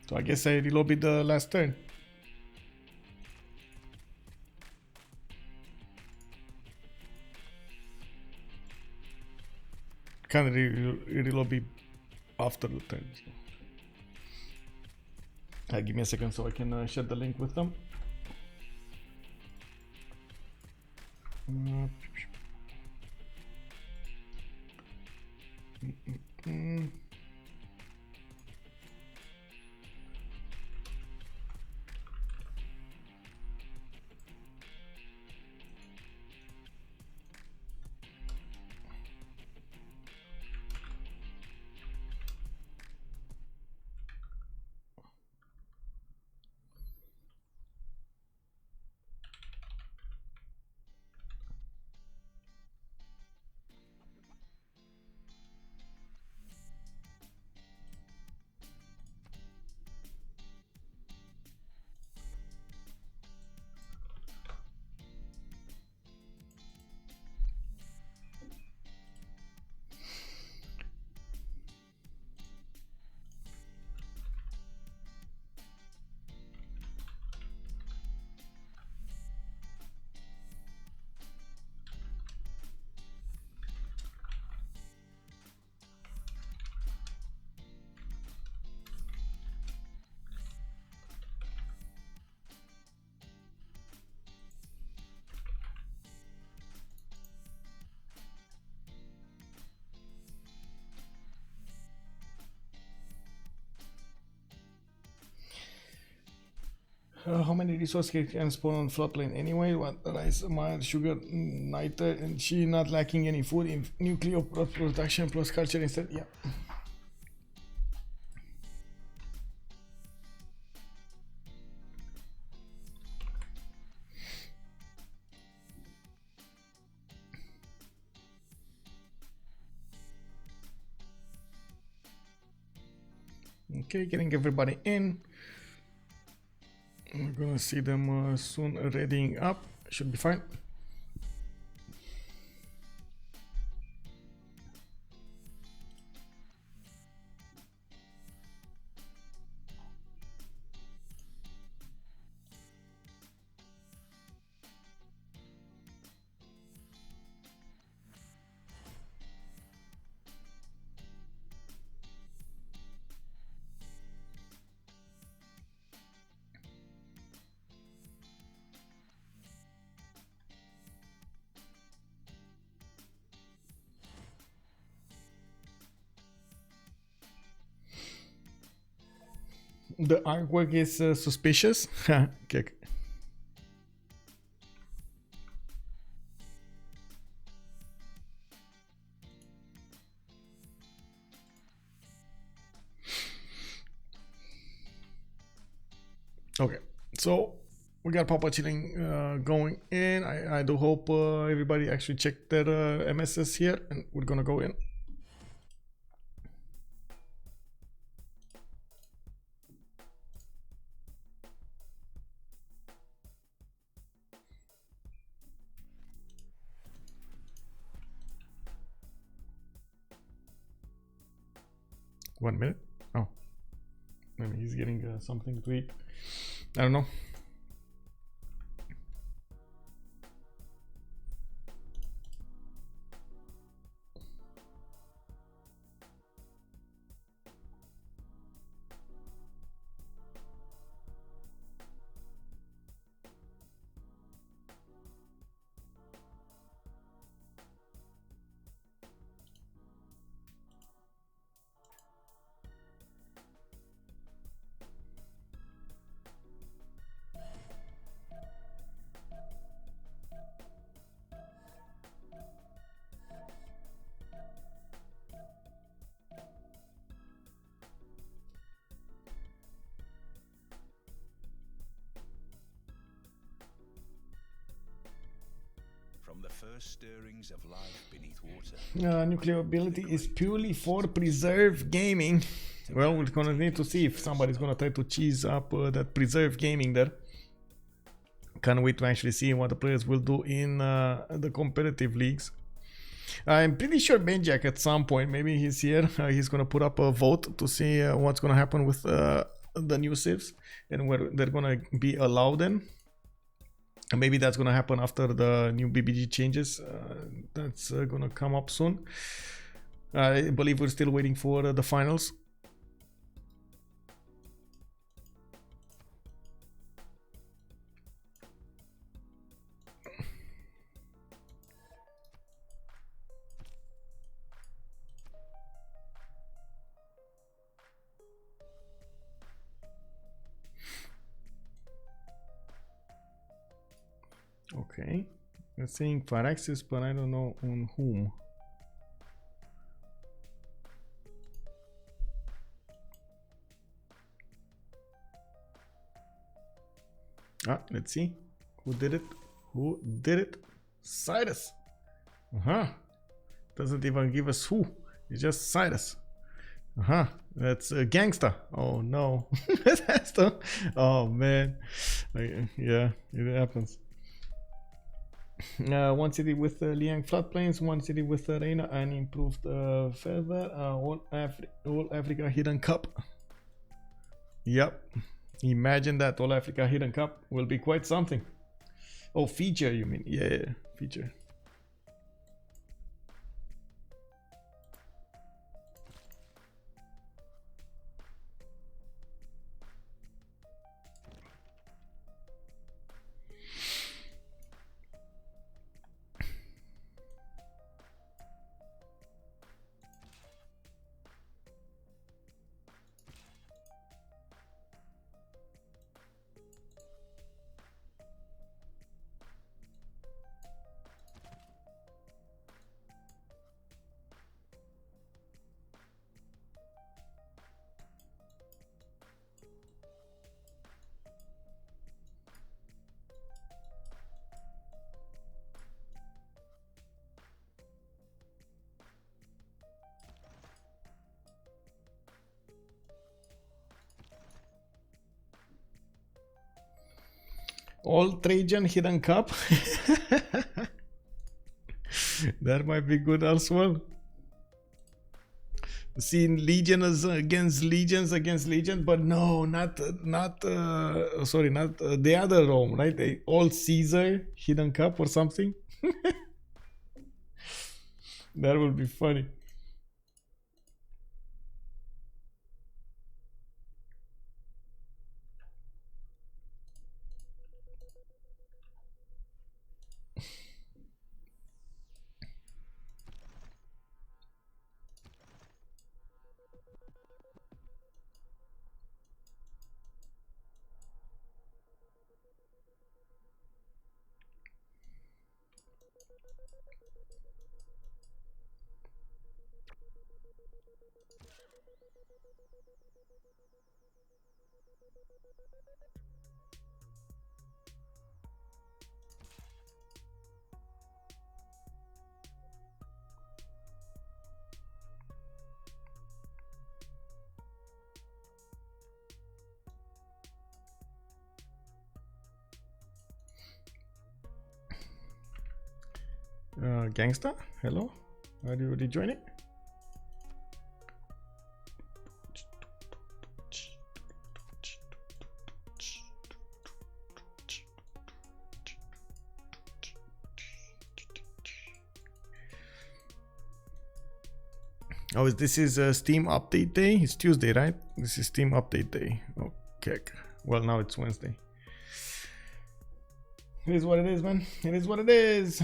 So I guess I reloaded the last turn. Can't reload after the turn. So. Give me a second so I can share the link with them. How many resources can spawn on floodplain anyway? What rice, mile, sugar, nitrate, and she not lacking any food in nuclear production plus culture instead. Yeah. Okay, getting everybody in. We're gonna see them soon readying up. Should be fine. The artwork is suspicious. Okay. Okay, so we got PAPACHILLIN going in. I do hope everybody actually checked their MSS here, and we're gonna go in. One minute. Oh, maybe he's getting something to eat. I don't know. From the first stirrings of life beneath water. Nuclear ability is purely for preserve gaming. Well, we're gonna need to see if somebody's gonna try to cheese up that preserve gaming there. Can't wait to actually see what the players will do in the competitive leagues. I'm pretty sure Benjak at some point, maybe he's here, he's gonna put up a vote to see what's gonna happen with the new civs and where they're gonna be allowed in. And maybe that's gonna happen after the new BBG changes. That's gonna come up soon. I believe we're still waiting for the finals. Okay, I'm saying Pharaxis, but I don't know on whom. Let's see. Who did it? Who did it? Cyrus. Doesn't even give us who. It's just Cyrus. That's Ganksta. Oh no. That's the. Oh man. Yeah, it happens. One city with Liang floodplains, one city with Reina and improved further. All Africa hidden cup. Yep. Imagine that. All Africa hidden cup will be quite something. Oh, feature you mean? Yeah, feature. All Trajan hidden cup. That might be good as well. Seeing legions against legion, but no, not sorry, not the other Rome, right? The all Caesar hidden cup or something. That would be funny. Ganksta, hello, are you rejoining? Oh, this is a Steam update day? It's Tuesday, right? This is Steam update day. Okay, well now it's Wednesday. It is what it is, man. It is what it is.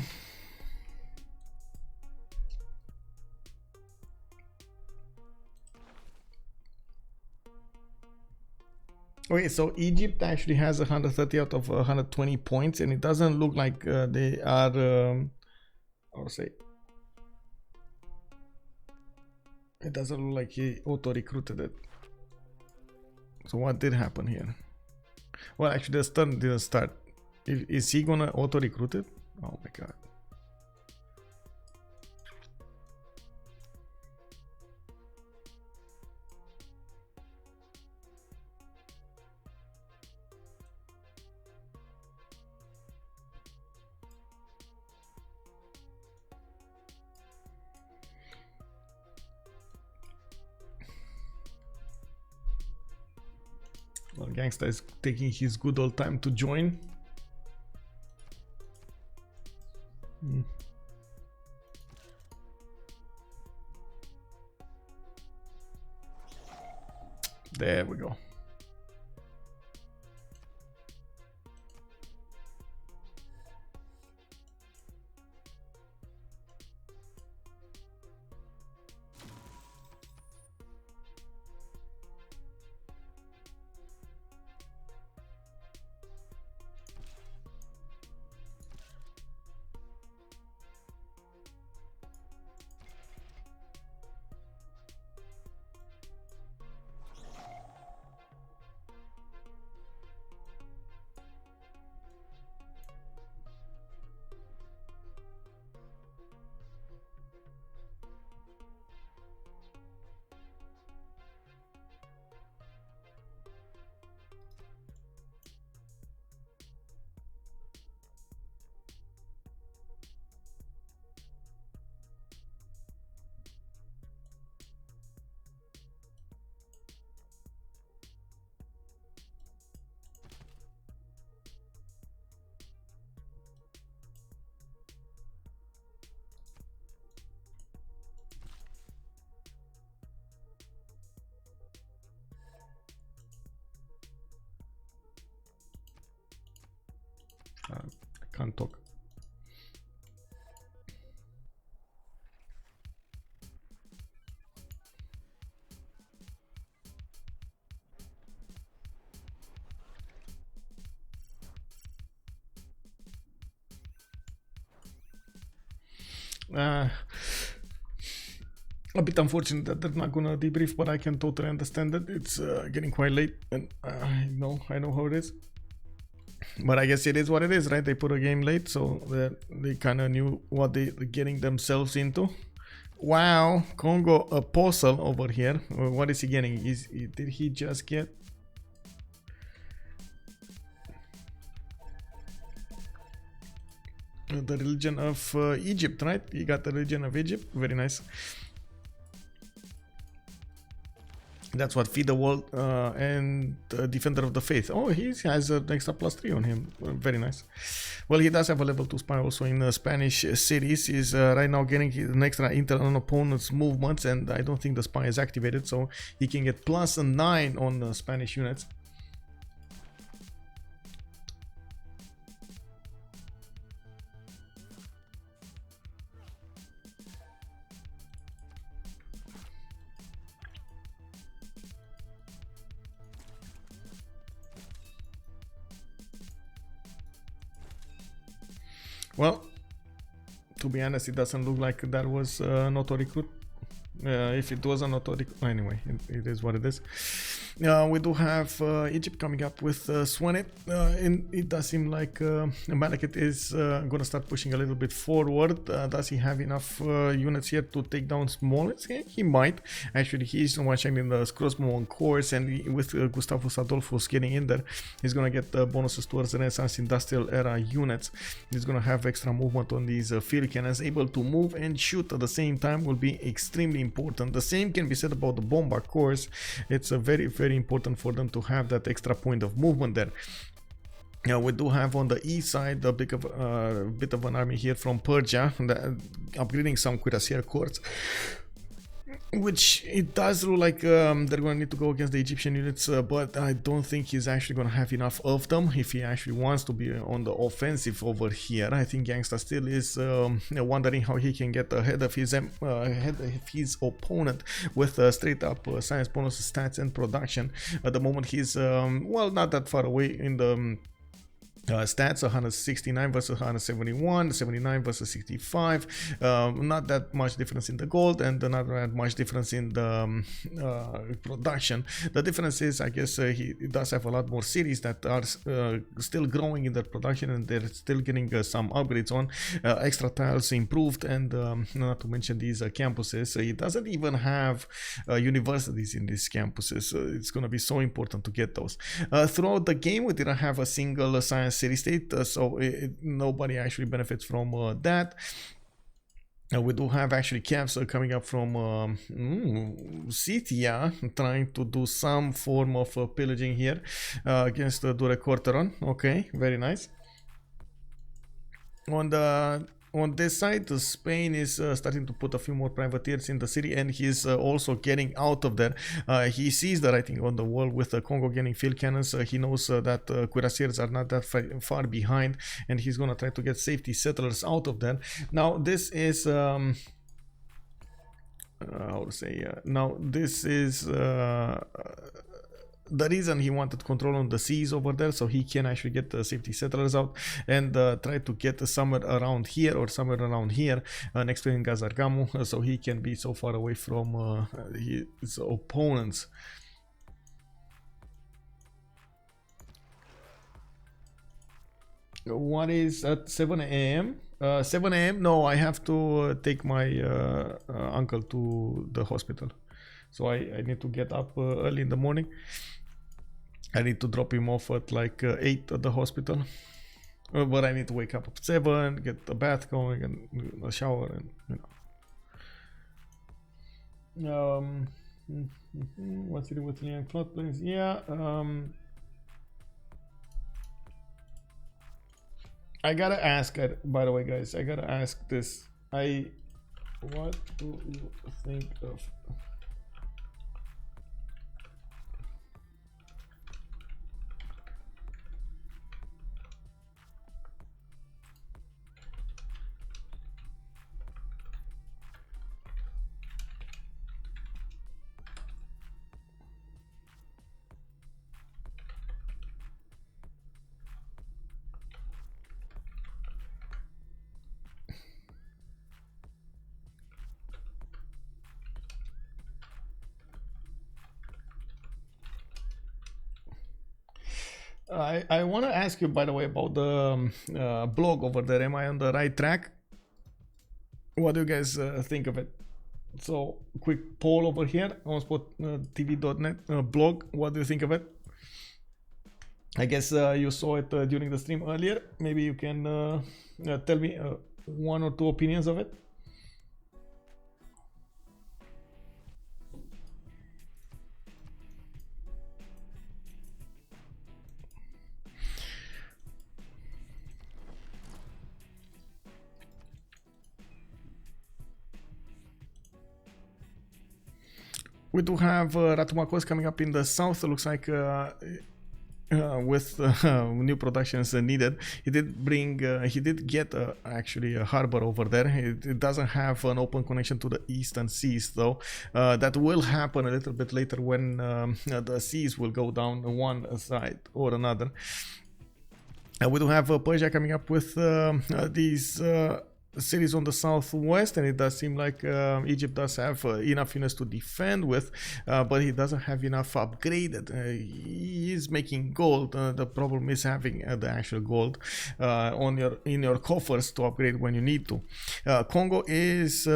Okay, so Egypt actually has 130 out of 120 points, and it doesn't look like they are, I'll say, it doesn't look like he auto-recruited it. So what did happen here? Well, actually the stun didn't start. Is he gonna auto-recruit it? Oh my god. Well, Ganksta is taking his good old time to join. There we go. I can't talk. A bit unfortunate that they're not gonna debrief, but I can totally understand that it's getting quite late, and I know how it is. But I guess it is what it is, right? They put a game late, so they kind of knew what they're getting themselves into. Wow, Kongo Apostle over here. What is he getting? Did he just get? the religion of Egypt, right? He got the religion of Egypt. Very nice. That's what, feed the world and defender of the faith. Oh, he has an extra +3 on him. Very nice. Well, he does have a level 2 spy also in Spanish cities. He's right now getting an extra intel on opponent's movements, and I don't think the spy is activated, so he can get +9 on Spanish units. Well, to be honest, it doesn't look like that was an auto recruit. If it was an auto recruit, anyway, it is what it is. We do have Egypt coming up with Swanit, and it does seem like Malekit is gonna start pushing a little bit forward. Does he have enough units here to take down Smolensk? He might. Actually, he's one-shotting the crossbow on course, and with Gustavus Adolphus getting in there, he's gonna get bonuses towards Renaissance Industrial Era units. He's gonna have extra movement on these field cannons. Able to move and shoot at the same time will be extremely important. The same can be said about the Bombard Corps. It's a very important for them to have that extra point of movement there. Now we do have on the east side a bit of an army here from Persia, upgrading some cuirassier corps, which it does look like they're going to need to go against the Egyptian units, but I don't think he's actually going to have enough of them if he actually wants to be on the offensive over here. I think Ganksta still is wondering how he can get ahead of his opponent with straight up science bonus stats and production. At the moment he's well, not that far away in the stats, 169 versus 171, 79 versus 65. Not that much difference in the gold, and not that much difference in the production. The difference is, I guess, he does have a lot more cities that are still growing in their production, and they're still getting some upgrades on, extra tiles improved, and not to mention these campuses. He doesn't even have universities in these campuses, so it's going to be so important to get those. Throughout the game, we didn't have a single science city state, so nobody actually benefits from that. We do have actually camps coming up from Scythia, trying to do some form of pillaging here against Durecorteron. Okay, very nice. On this side, Spain is starting to put a few more privateers in the city, and he's also getting out of there. He sees the writing on the wall with Kongo getting field cannons. He knows that cuirassiers are not that far behind, and he's gonna try to get safety settlers out of there. Now this is how to say, now this is the reason he wanted control on the seas over there, so he can actually get the safety settlers out and try to get somewhere around here or somewhere around here next to Ngazargamu, so he can be so far away from his opponents. What is at 7 a.m.? 7 a.m.? No, I have to take my uncle to the hospital. So I need to get up early in the morning. I need to drop him off at like 8 at the hospital. But I need to wake up at 7, get a bath going and a shower, and you know. What's it with young floodplains? Yeah. I gotta ask, by the way, guys, I gotta ask this. What do you think of... I want to ask you, by the way, about the blog over there. Am I on the right track? What do you guys think of it? So, quick poll over here, OnSpotTV.net blog. What do you think of it? I guess you saw it during the stream earlier. Maybe you can tell me one or two opinions of it. We do have Ratumakos coming up in the south. It looks like with new productions needed. He did bring, he did get actually a harbor over there. It doesn't have an open connection to the eastern seas though. That will happen a little bit later when the seas will go down one side or another. We do have Persia coming up with these cities on the southwest, and it does seem like Egypt does have enough units to defend with, but he doesn't have enough upgraded. He is making gold. The problem is having the actual gold in your coffers to upgrade when you need to. Kongo is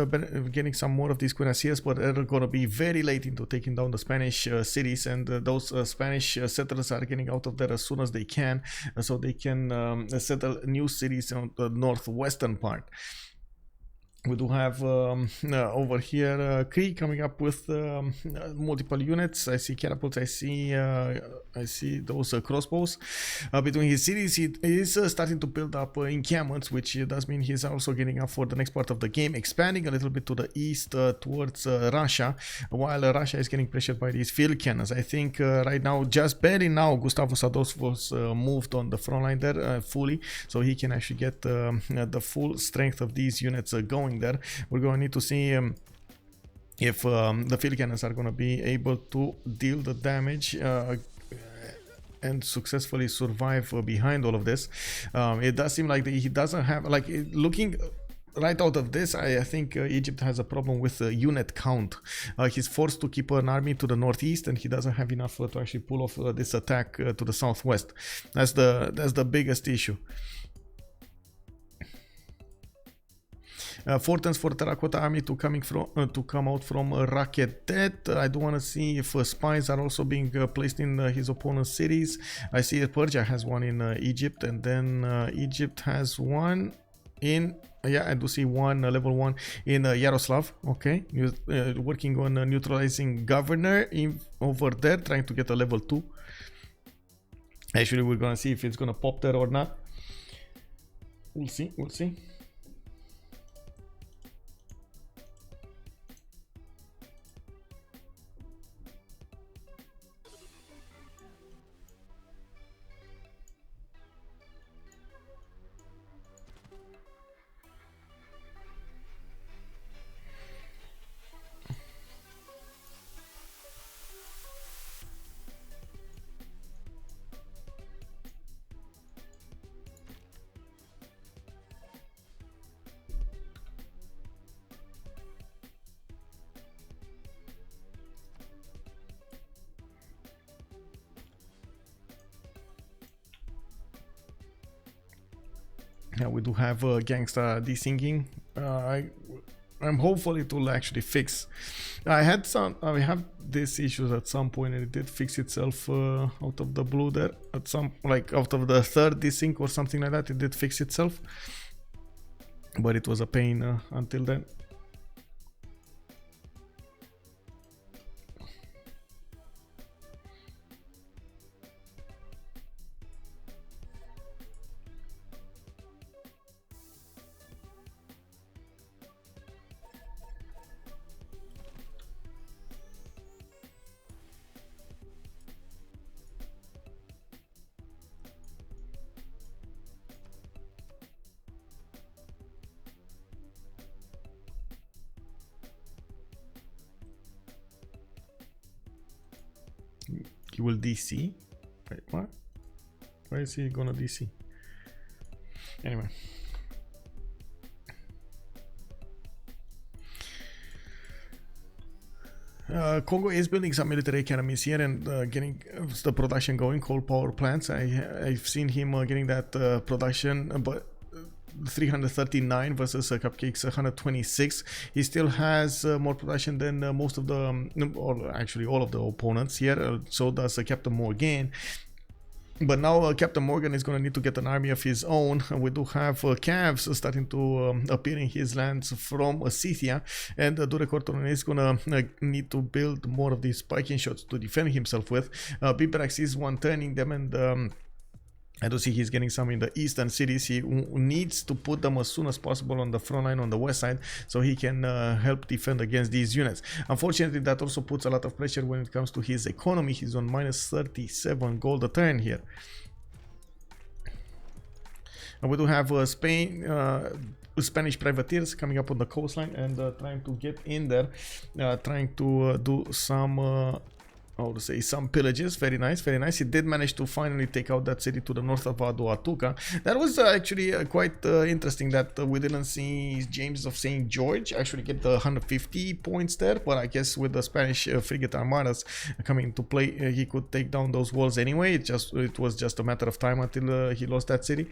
getting some more of these cuirassiers, but they're going to be very late into taking down the Spanish cities, and those Spanish settlers are getting out of there as soon as they can, so they can settle new cities on the northwestern part. We do have over here Cree coming up with multiple units. I see catapults. I see those crossbows. Between his cities, he is starting to build up encampments, which does mean he's also getting up for the next part of the game, expanding a little bit to the east towards Russia, while Russia is getting pressured by these field cannons. I think right now, just barely now, Gustavus Adolphus moved on the front line there fully, so he can actually get the full strength of these units going there. We're going to need to see if the field cannons are going to be able to deal the damage and successfully survive behind all of this. It does seem like he doesn't have, like, looking right out of this, I think Egypt has a problem with unit count. He's forced to keep an army to the northeast, and he doesn't have enough to actually pull off this attack to the southwest. That's the biggest issue. Fortens for Terracotta Army to come out from Raketet. I do want to see if spies are also being placed in his opponent's cities. I see Persia has one in Egypt, and then Egypt has one in, yeah, I do see one level 1 in Yaroslav. Okay, working on neutralizing governor over there, trying to get a level 2. Actually, we're gonna see if it's gonna pop there or not. We'll see. Yeah, we do have Ganksta desynching. I'm hopeful it will actually fix. I have these issues at some point, and it did fix itself out of the blue there. At some, like, out of the third desync or something like that, it did fix itself. But it was a pain until then. He will DC? Wait, what? Why is he gonna DC? Anyway. Kongo is building some military academies here and getting the production going, coal power plants. I've seen him getting that production, but 339 versus Cupcake's 126. He still has more production than most of the, or actually all of the opponents here. So does CaptainMorgane. But now CaptainMorgane is going to need to get an army of his own. We do have calves starting to appear in his lands from Scythia, and Durekortonen is going to need to build more of these spiking shots to defend himself with. Biberax is one turning them, and I do see he's getting some in the eastern cities. He needs to put them as soon as possible on the front line on the west side so he can help defend against these units. Unfortunately, that also puts a lot of pressure when it comes to his economy. He's on minus 37 gold a turn here. And we do have Spain, Spanish privateers coming up on the coastline and trying to get in there, trying to do some how to say, some pillages. Very nice, very nice. He did manage to finally take out that city to the north of Aduatuca. That was actually quite interesting that we didn't see James of St. George actually get the 150 points there, but I guess with the Spanish frigate armadas coming into play, he could take down those walls anyway. It was just a matter of time until he lost that city.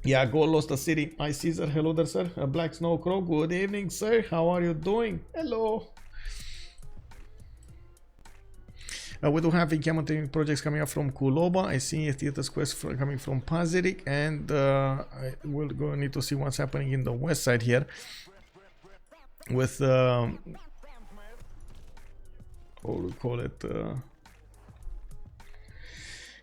Yeah, Gaul lost the city. Hi Caesar, hello there sir. Black Snow Crow, good evening sir, how are you doing? Hello. We do have encampment projects coming up from Kuloba. I see a theater's quest coming from Pazirik, and we'll go need to see what's happening in the west side here with what do we call it?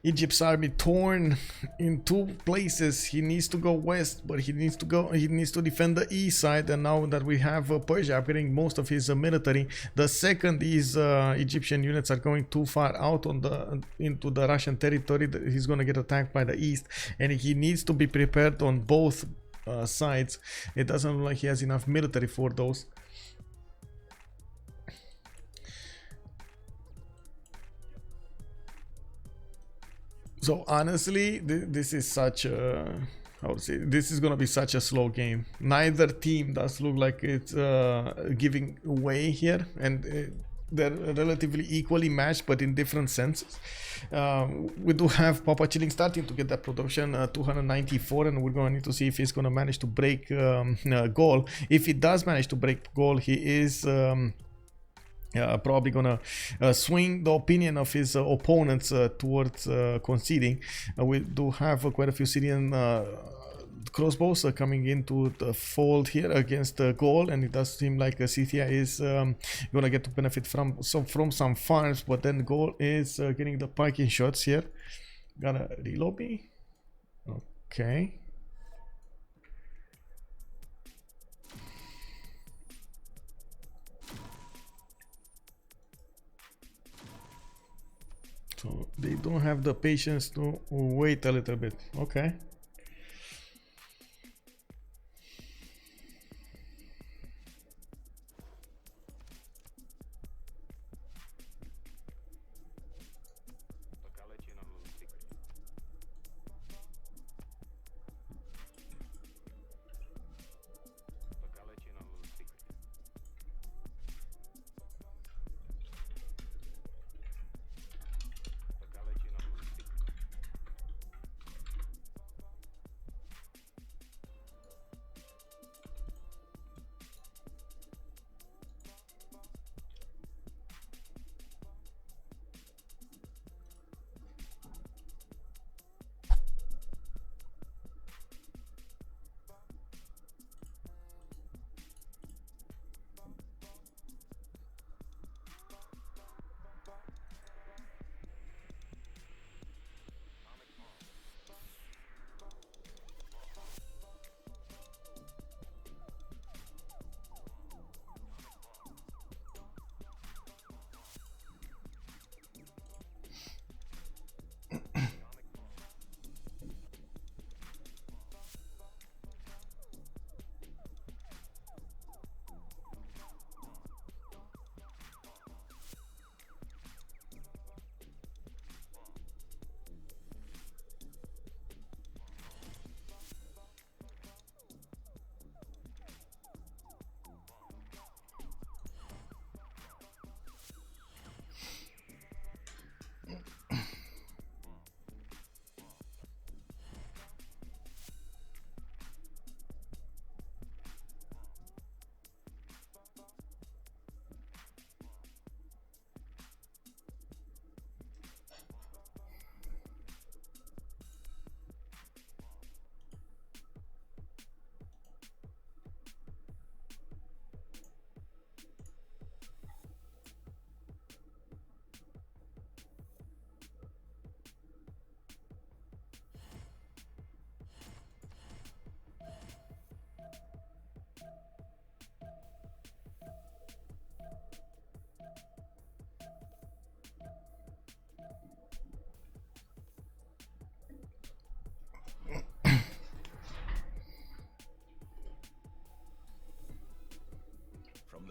Egypt's army torn in two places. He needs to go west, but he needs to defend the east side. And now that we have Persia upgrading most of his military, the second these Egyptian units are going too far out on into the Russian territory, he's going to get attacked by the east, and he needs to be prepared on both sides. It doesn't look like he has enough military for those. So honestly, this is such a, how to say, this is gonna be such a slow game. Neither team does look like it's giving way here, and they're relatively equally matched, but in different senses. We do have PAPACHILLIN starting to get that production 294, and we're going to need to see if he's going to manage to break Gaul. If he does manage to break Gaul, he is probably gonna swing the opinion of his opponents towards conceding. We do have quite a few Syrian crossbows coming into the fold here against Gaul, and it does seem like Scythia is gonna get to benefit from some farms, but then Gaul is getting the piking shots here. Gonna reload me. Okay. So they don't have the patience to wait a little bit. Okay.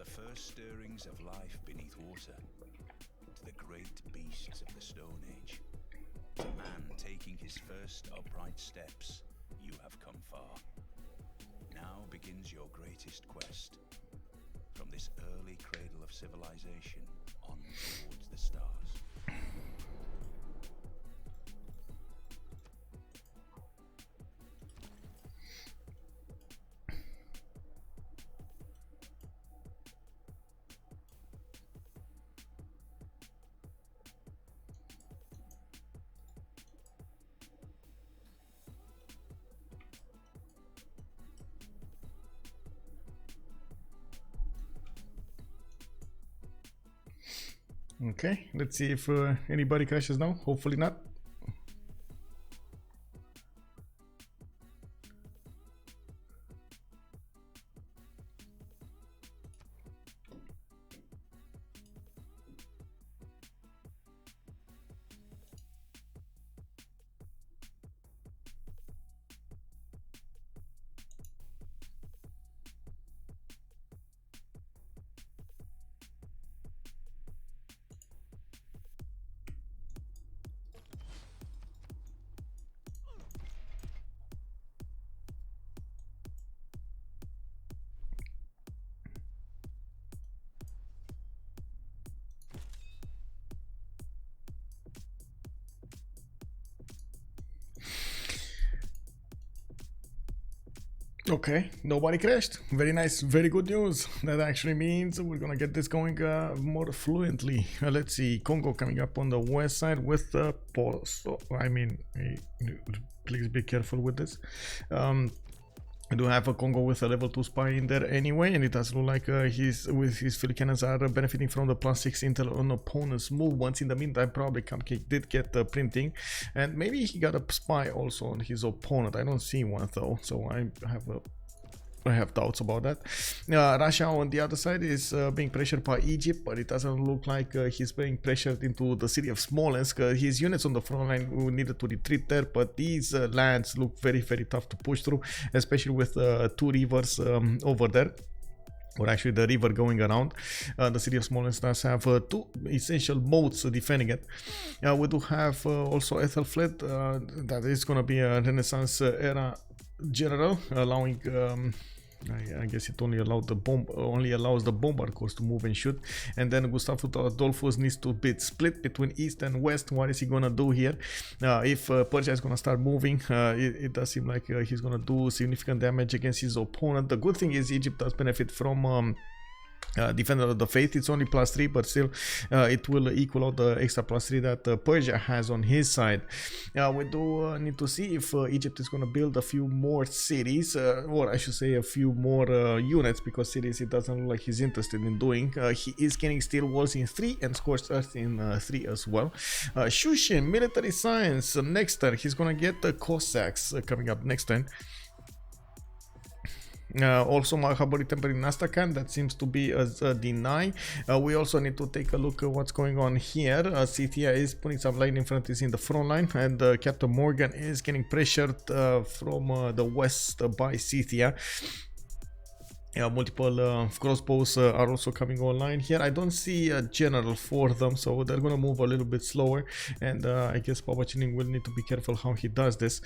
the first stirrings of life beneath water to the great beasts of the Stone Age, to man taking his first upright steps, you have come far. Now begins your greatest quest. From this early cradle of civilization on towards the stars. Okay, let's see if anybody crashes now. Hopefully not. Okay, nobody crashed. Very nice, very good news. That actually means we're gonna get this going more fluently. Let's see, Kongo coming up on the west side with the pole. So, I mean, please be careful with this. I do have a Kongo with a level 2 spy in there anyway, and it does look like his field cannons are benefiting from the +6 intel on opponent's movements. In the meantime, probably Cupcake did get the printing, and maybe he got a spy also on his opponent. I don't see one though, so I have doubts about that. Russia on the other side is being pressured by Egypt, but it doesn't look like he's being pressured into the city of Smolensk. His units on the front line needed to retreat there, but these lands look very, very tough to push through, especially with 2 rivers over there. Or actually the river going around. The city of Smolensk does have 2 essential modes defending it. We do have also Ethelfled, that is going to be a Renaissance era general, allowing I guess it only allows the bombard corps to move and shoot. And then Gustavo Adolphus needs to be split between east and west. What is he gonna do here? If Persia is gonna start moving, it does seem like he's gonna do significant damage against his opponent. The good thing is Egypt does benefit from Defender of the Faith. It's only +3, but still it will equal out the extra +3 that Persia has on his side. We do need to see if Egypt is going to build a few more cities, or I should say a few more units, because cities it doesn't look like he's interested in doing. He is getting steel walls in 3 and scorched earth in 3 as well. Shoushin, military science, next turn he's going to get the Cossacks coming up next turn. Also Mahabari Temple in Astrakhan, that seems to be a deny. We also need to take a look at what's going on here. Scythia is putting some line in front, is in the front line, and CaptainMorgane is getting pressured from the west by Scythia. Multiple crossbows are also coming online here. I don't see a general for them, so they're gonna move a little bit slower, and I guess PAPACHILLIN will need to be careful how he does this.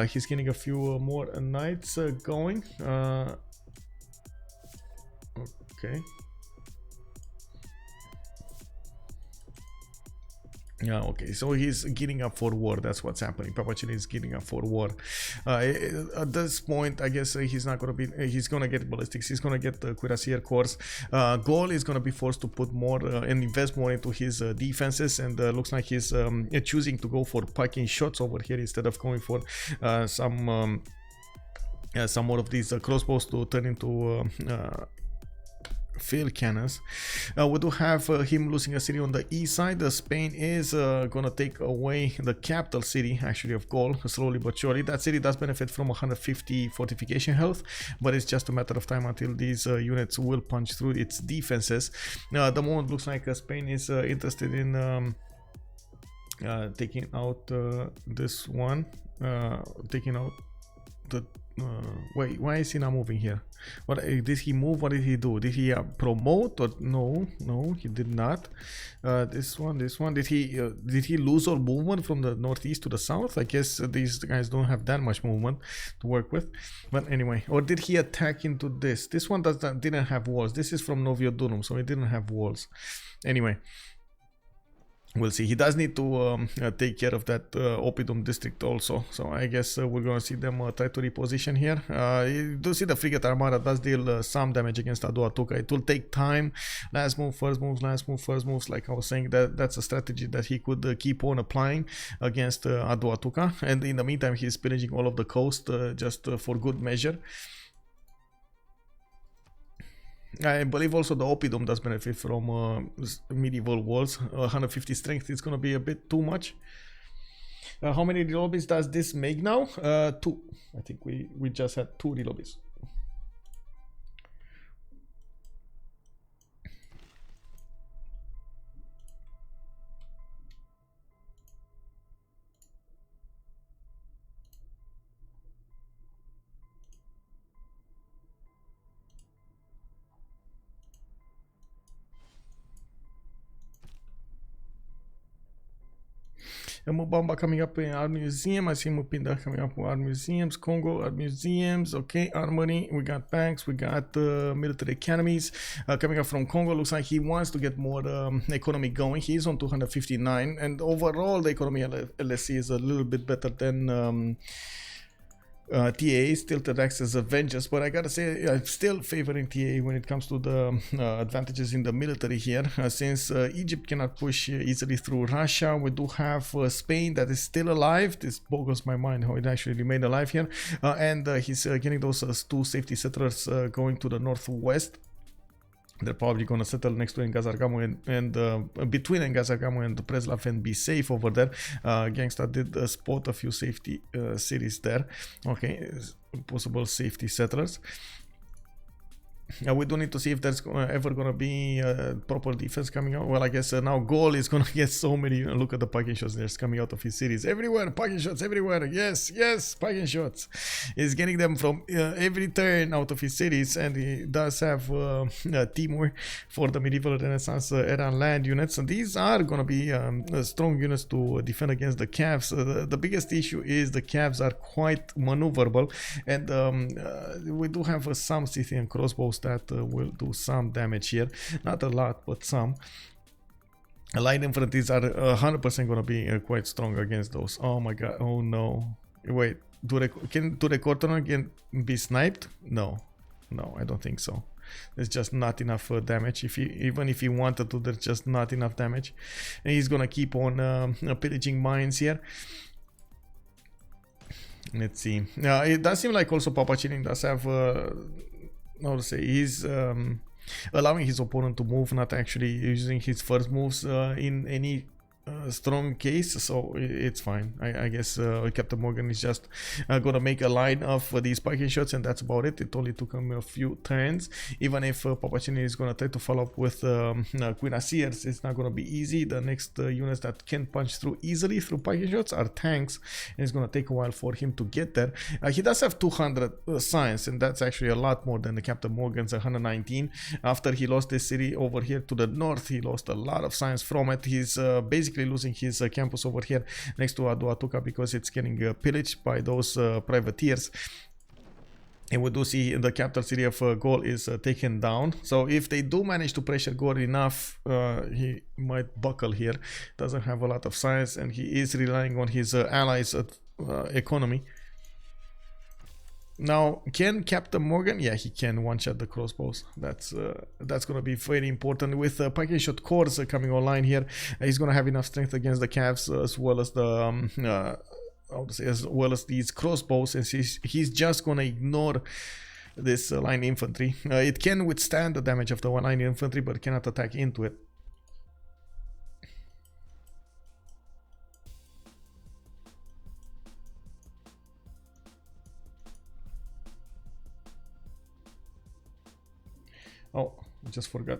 He's getting a few more knights going. Okay. Yeah, okay, so he's gearing up for war. That's what's happening. PAPACHILLIN is gearing up for war. At this point, I guess he's not gonna be. He's gonna get ballistics. He's gonna get the cuirassier corps. Gaul is gonna be forced to put more and invest more into his defenses, and looks like he's choosing to go for packing shots over here instead of going for some more of these crossbows to turn into field cannons. We do have him losing a city on the east side. Spain is gonna take away the capital city, actually, of Gaul, slowly but surely. That city does benefit from 150 fortification health, but it's just a matter of time until these units will punch through its defenses. The moment looks like Spain is interested in taking out this one, taking out the Wait, why is he not moving here? What did he move? What did he do? Did he promote or no, he did not. This one, did he lose all movement from the northeast to the south? I guess these guys don't have that much movement to work with. But anyway, or did he attack into this? This one didn't have walls. This is from Noviodunum, so it didn't have walls. Anyway, we'll see. He does need to take care of that Oppidum district also. So I guess we're going to see them try to reposition here. You do see the frigate armada does deal some damage against Aduatuca. It will take time. Last move, first moves, last move, first moves. Like I was saying, that's a strategy that he could keep on applying against Aduatuca. And in the meantime, he's pillaging all of the coast just for good measure. I believe also the Oppidum does benefit from medieval walls. 150 strength is going to be a bit too much. How many relobbies does this make now? 2. I think we just had 2 relobbies. Mubamba coming up in Art Museum. I see Mupinda coming up with Art Museums. Kongo Art Museums. Okay, Armory. We got banks. We got military academies. Coming up from Kongo. Looks like he wants to get more economy going. He's on 259. And overall, the economy LSC is a little bit better than TA. Still Tilted as Avengers, but I gotta say I'm still favoring TA when it comes to the advantages in the military here, since Egypt cannot push easily through Russia. We do have Spain that is still alive. This boggles my mind how it actually remained alive here, and he's getting those 2 safety settlers going to the northwest. They're probably going to settle next to Ngazargamu and between Ngazargamu and Preslav and be safe over there. Ganksta did spot a few safety cities there. Okay, possible safety settlers. We do need to see if there's ever going to be proper defense coming out. Well, I guess now Gaul is going to get so many. Look at the parking shots that's coming out of his cities. Everywhere, parking shots everywhere. Yes, yes, parking shots. He's getting them from every turn out of his cities. And he does have Timur for the medieval Renaissance era land units. And these are going to be strong units to defend against the Cavs. The biggest issue is the Cavs are quite maneuverable. And we do have some Scythian crossbows that will do some damage here, not a lot but some. Light infantries are 100% going to be quite strong against those. Oh my god, oh no, wait, can the Kornok be sniped? No, I don't think so. There's just not enough damage. Even if he wanted to, there's just not enough damage, and he's gonna keep on pillaging mines here. Let's see. It does seem like also PAPACHILLIN does have how to say, he's allowing his opponent to move, not actually using his first moves in any strong case, so it's fine. I guess CaptainMorgane is just gonna make a line of these parking shots, and that's about it. It only took him a few turns. Even if PAPACHILLIN is gonna try to follow up with Cuirassiers, it's not gonna be easy. The next units that can punch through easily through parking shots are tanks, and it's gonna take a while for him to get there. He does have 200 science, and that's actually a lot more than the CaptainMorgane's 119. After he lost this city over here to the north, he lost a lot of science from it. He's basically losing his campus over here next to Aduatuca because it's getting pillaged by those privateers. And we do see the capital city of Gaul is taken down. So if they do manage to pressure Gaul enough, he might buckle here. Doesn't have a lot of science, and he is relying on his allies' economy. Now, can CaptainMorgane? Yeah, he can one-shot the crossbows. That's going to be very important. With parking shot cores coming online here, he's going to have enough strength against the Cavs as well as the as well as these crossbows, and he's just going to ignore this line infantry. It can withstand the damage of the one line infantry, but cannot attack into it. Oh, I just forgot.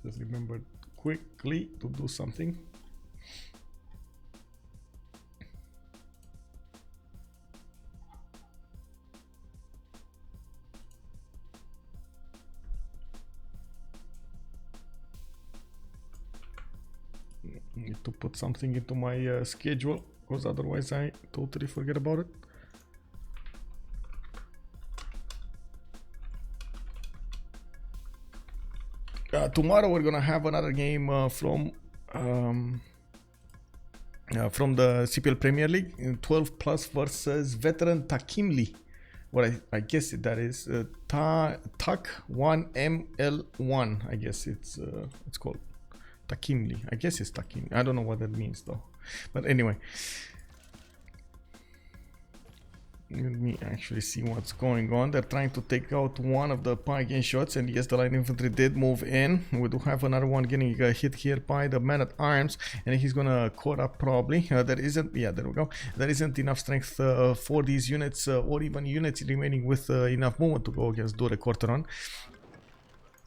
Just remembered quickly to do something. Need to put something into my schedule, because otherwise I totally forget about it. Tomorrow we're gonna have another game from the CPL Premier League in 12 plus versus veteran Takimli. What I guess that is Tak 1ML1. I guess it's called Takimli. I guess it's Takimli. I don't know what that means though. But anyway, let me actually see what's going on. They're trying to take out one of the PAPACHILLIN shots, and yes, the light infantry did move in. We do have another one getting hit here by the man at arms, and he's gonna caught up probably. There isn't, yeah, there we go. There isn't enough strength for these units, or even units remaining with enough movement to go against Dore Corteron.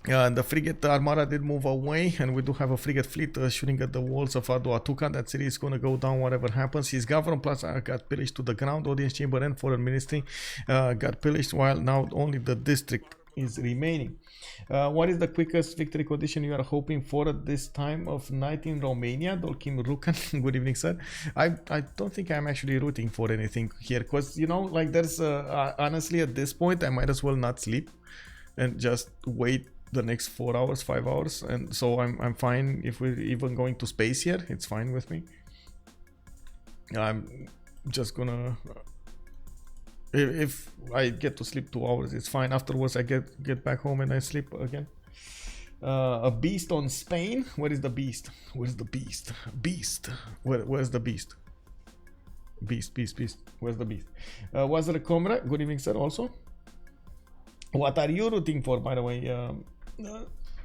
The frigate Armada did move away, and we do have a frigate fleet shooting at the walls of Atuka. That city is going to go down whatever happens. His government plus got pillaged to the ground. Audience chamber and foreign ministry got pillaged, while now only the district is remaining. What is the quickest victory condition you are hoping for at this time of night in Romania? Dolkim Rukan, good evening, sir. I don't think I'm actually rooting for anything here, because, you know, like there's honestly at this point I might as well not sleep and just wait the next 4 hours, 5 hours, and so I'm fine if we're even going to space here. It's fine with me. I'm just gonna, if I get to sleep 2 hours, it's fine. Afterwards I get back home and I sleep again. A beast on Spain. Where is the beast? Where's the beast? Beast. Where's the beast? Beast. Where's the beast? Was there a comrade? Good evening, sir. Also, what are you rooting for, by the way,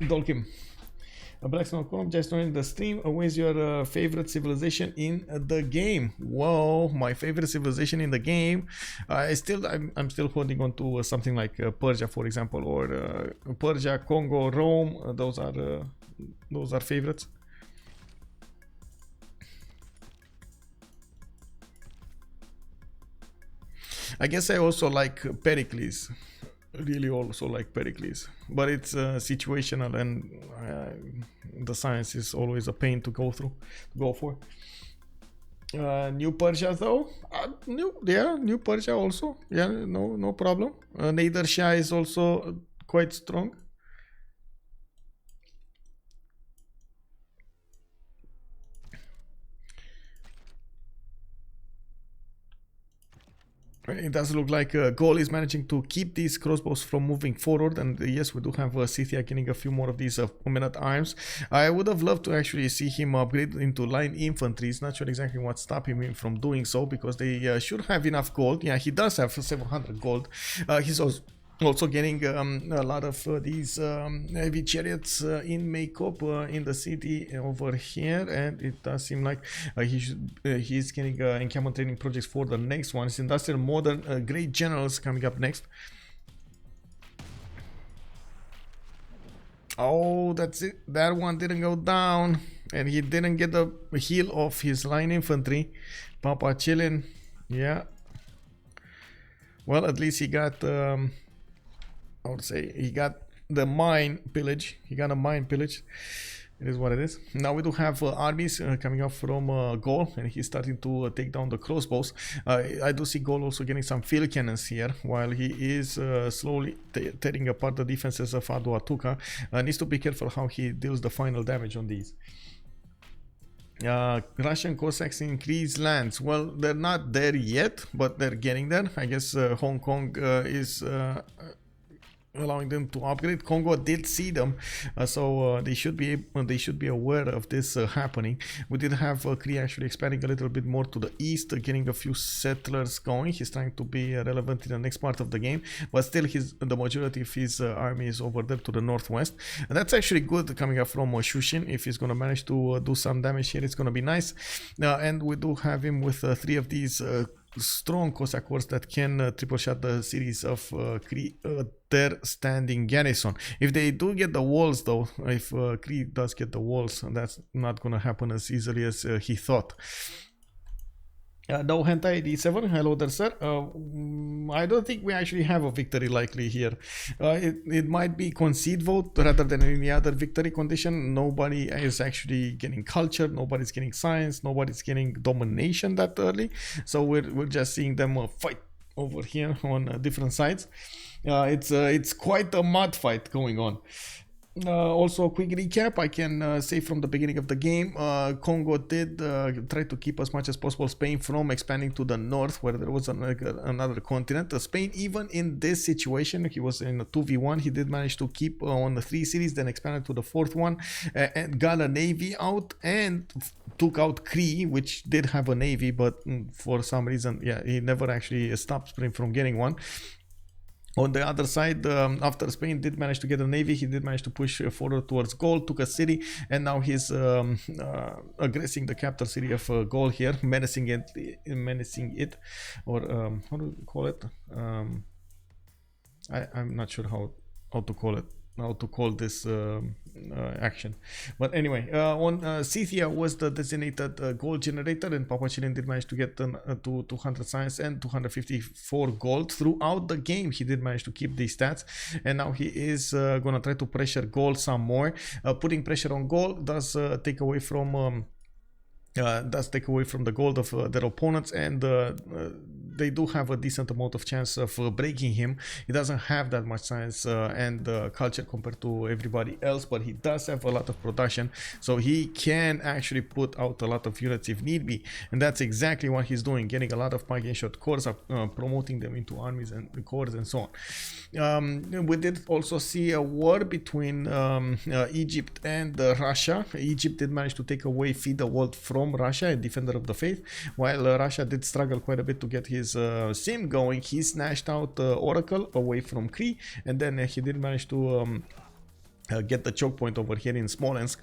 Dolkim? Black Snow Column just joined the stream. Where's your favorite civilization in the game? Whoa, my favorite civilization in the game. I'm still holding on to something like Persia, for example, or Persia, Kongo, Rome. Those are favorites. I guess I also like Pericles. Really also like Pericles, but it's situational, and the science is always a pain to go for. New Persia though, New Persia also, yeah, no problem. Nader Shah is also quite strong. It does look like Gaul is managing to keep these crossbows from moving forward, and yes, we do have Scythia getting a few more of these men-at-arms. I would have loved to actually see him upgrade into line infantry. It's not sure exactly what's stopping him from doing so, because they should have enough gold. Yeah, he does have 700 gold. He's also getting a lot of these heavy chariots in makeup in the city over here, and it does seem like he's getting encampment training projects for the next one. It's industrial modern great generals coming up next. Oh, that's it. That one didn't go down, and he didn't get the heal of his line infantry. PAPACHILLIN, yeah. Well, at least he got I would say he got the mine pillage. He got a mine pillage. It is what it is. Now we do have armies coming up from Gaul, and he's starting to take down the crossbows. I do see Gaul also getting some field cannons here, while he is slowly tearing apart the defenses of Atuka. Needs to be careful how he deals the final damage on these. Russian Cossacks in Cree's lands. Well, they're not there yet, but they're getting there. I guess Hong Kong is allowing them to upgrade. Kongo did see them, so they should be aware of this happening. We did have Cree actually expanding a little bit more to the east, getting a few settlers going. He's trying to be relevant in the next part of the game, but still the majority of his army is over there to the northwest, and that's actually good coming up from Shoushin. If he's gonna manage to do some damage here, it's gonna be nice. And we do have him with 3 of these strong Cossack horse that can triple shot the cities of Cree, their standing garrison. If they do get the walls though, if Cree does get the walls, that's not gonna happen as easily as he thought. No hentai D7, hello there, sir. I don't think we actually have a victory likely here. It might be concede vote rather than any other victory condition. Nobody is actually getting culture, nobody's getting science, nobody's getting domination that early. So we're just seeing them fight over here on different sides. It's quite a mud fight going on. Also, a quick recap, I can say from the beginning of the game, Kongo did try to keep as much as possible Spain from expanding to the north, where there was another continent. Spain, even in this situation, he was in a 2v1, he did manage to keep on the 3 cities, then expanded to the 4th one, and got a navy out, and took out Cree, which did have a navy, but for some reason, yeah, he never actually stopped Spain from getting one. On the other side, after Spain did manage to get a navy, he did manage to push forward towards Gaul, took a city, and now he's aggressing the capital city of Gaul here, menacing it, or how do you call it? I'm not sure how to call it. How to call this action, but anyway, on Scythia was the designated gold generator, and PAPACHILLIN did manage to get to 200 science and 254 gold throughout the game. He did manage to keep these stats, and now he is gonna try to pressure Gaul some more. Putting pressure on Gaul does take away from the gold of their opponents, and they do have a decent amount of chance of breaking him. He doesn't have that much science and culture compared to everybody else, but he does have a lot of production, so he can actually put out a lot of units if need be, and that's exactly what he's doing, getting a lot of pike and shot cores, promoting them into armies and cores and so on. We did also see a war between Egypt and Russia. Egypt did manage to take away Feed the World from Russia, a defender of the faith, while Russia did struggle quite a bit to get his sim going. He snatched out Oracle away from Cree, and then he did manage to get the choke point over here in Smolensk.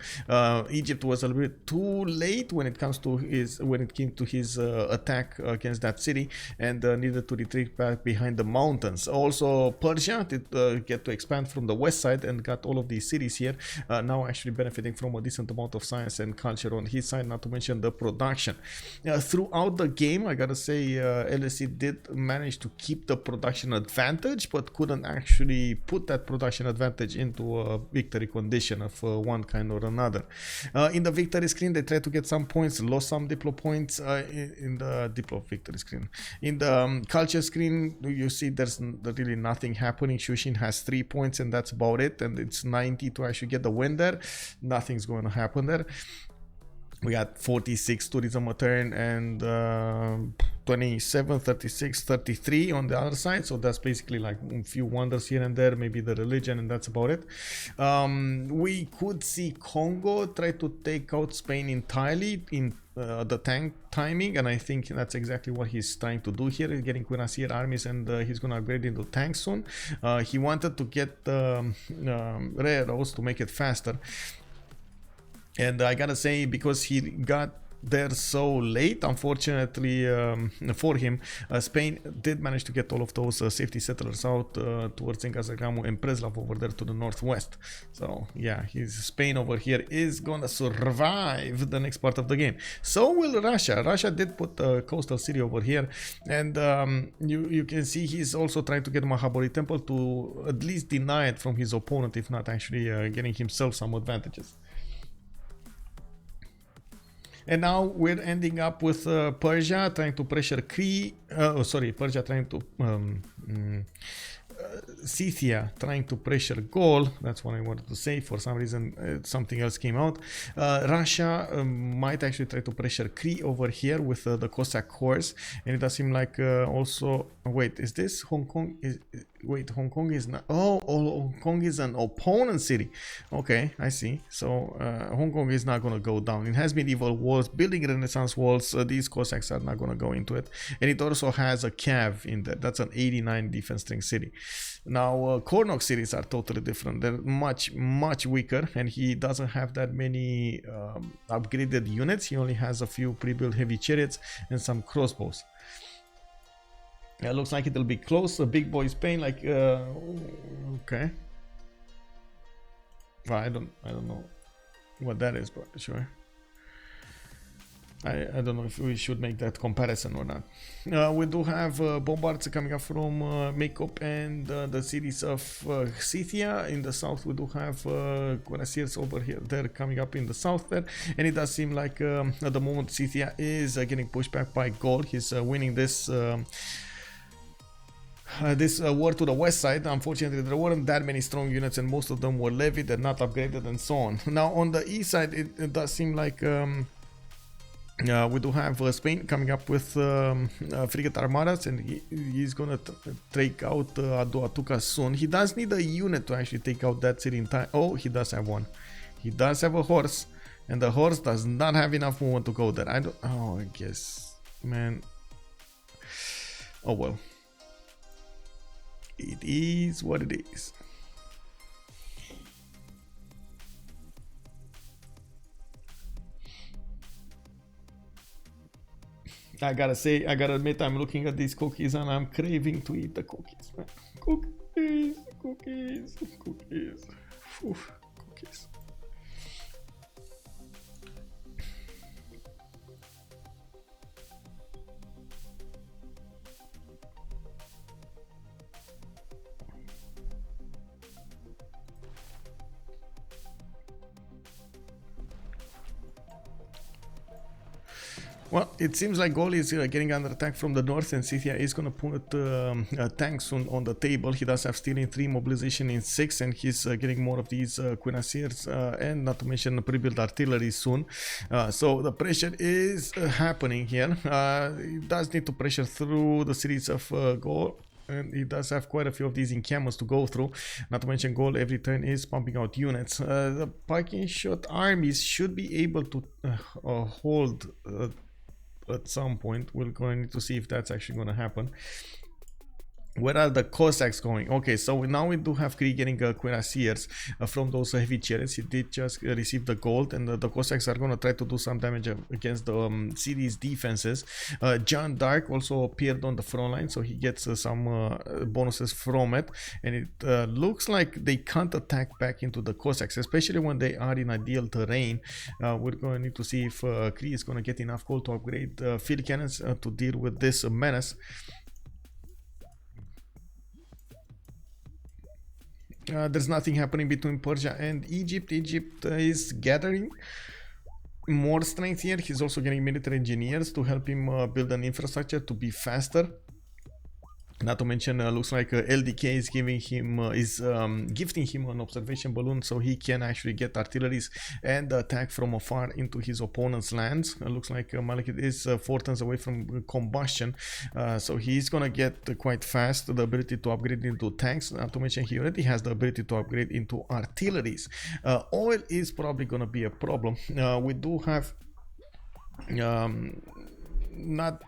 Egypt was a little bit too late when it came to his attack against that city, and needed to retreat back behind the mountains. Also, Persia did get to expand from the west side and got all of these cities here, now actually benefiting from a decent amount of science and culture on his side, not to mention the production. Throughout the game, I gotta say, LSE did manage to keep the production advantage, but couldn't actually put that production advantage into a victory condition of one kind or another. In the victory screen, they tried to get some points, lost some diplo points in the diplo victory screen. In the culture screen, you see there's really nothing happening. Shoushin has 3 points, and that's about it, and it's 90 to actually get the win there. Nothing's going to happen there. We got 46 tourism a turn, and 27, 36, 33 on the other side. So that's basically like a few wonders here and there, maybe the religion, and that's about it. We could see Kongo try to take out Spain entirely in the tank timing, and I think that's exactly what he's trying to do here, getting cuirassier armies, and he's gonna upgrade into tanks soon. He wanted to get railroads to make it faster. And I gotta say, because he got there so late, unfortunately for him, Spain did manage to get all of those safety settlers out towards Engazagamu and Preslav over there to the northwest. So yeah, Spain over here is gonna survive the next part of the game. So will Russia. Russia did put a coastal city over here, and you can see he's also trying to get Mahabari Temple to at least deny it from his opponent, if not actually getting himself some advantages. And now we're ending up with Persia trying to pressure Cree. Persia trying to Scythia trying to pressure Gaul. That's what I wanted to say. For some reason, something else came out. Russia might actually try to pressure Cree over here with the Cossack horse, and it does seem like also. Wait, is this Hong Kong? Wait, Hong Kong is not. Oh, Hong Kong is an opponent city. Okay, I see. So Hong Kong is not gonna go down. It has medieval walls, building Renaissance walls. These Cossacks are not gonna go into it, and it also has a cav in there. That's an 89 defense strength city. Now Kornok cities are totally different. They're much weaker, and he doesn't have that many upgraded units. He only has a few pre-built heavy chariots and some crossbows. Yeah, looks like it'll be close. A big boy Spain, like okay. Well, I don't know what that is, but sure. I don't know if we should make that comparison or not. We do have bombards coming up from Makeup and the cities of Scythia. In the south we do have cuirassiers over here. They're coming up in the south there, and it does seem like at the moment Scythia is getting pushed back by Gaul. He's winning this war to the west side. Unfortunately, there weren't that many strong units, and most of them were levied and not upgraded and so on. Now on the east side, it does seem like we do have Spain coming up with frigate armadas, and he's gonna take out Aduatuca soon. He does need a unit to actually take out that city in time. Oh, he does have one. He does have a horse, and the horse does not have enough movement to go there. I don't. Oh, I guess, man. Oh well. It is what it is. I gotta say, I gotta admit, I'm looking at these cookies and I'm craving to eat the cookies, man. Cookies, cookies, cookies. Oof, cookies. Well, it seems like Gaul is getting under attack from the north, and Scythia is going to put tanks on the table. He does have steel in 3, mobilization in 6, and he's getting more of these cuirassiers, and not to mention pre-built artillery soon. So the pressure is happening here. He does need to pressure through the cities of Gaul. And he does have quite a few of these encampments to go through. Not to mention Gaul every turn is pumping out units. The parking shot armies should be able to hold at some point. We're going to see if that's actually going to happen. Where are the Cossacks going? Okay, so now we do have Cree getting cuirassiers from those heavy chariots. He did just receive the gold, and the Cossacks are going to try to do some damage against the city's defenses. John Dark also appeared on the front line, so he gets some bonuses from it. And it looks like they can't attack back into the Cossacks, especially when they are in ideal terrain. We're going to need to see if Cree is going to get enough gold to upgrade field cannons to deal with this menace. There's nothing happening between Persia and Egypt. Egypt is gathering more strength here. He's also getting military engineers to help him build an infrastructure to be faster. Not to mention, looks like LDK is giving him gifting him an observation balloon, so he can actually get artilleries and attack from afar into his opponent's lands. Looks like Malekit is 4 turns away from combustion, so he's gonna get quite fast the ability to upgrade into tanks. Not to mention, he already has the ability to upgrade into artilleries. Oil is probably gonna be a problem. We do have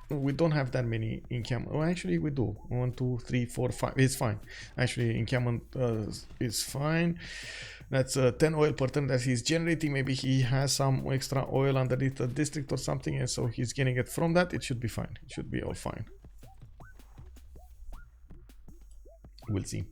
we don't have that many encampment. Well, actually we do. 1, 2, 3, 4, 5. It's fine. Actually, encampment is fine. That's 10 oil per turn that he's generating. Maybe he has some extra oil underneath the district or something, and so he's getting it from that. It should be fine. It should be all fine. We'll see.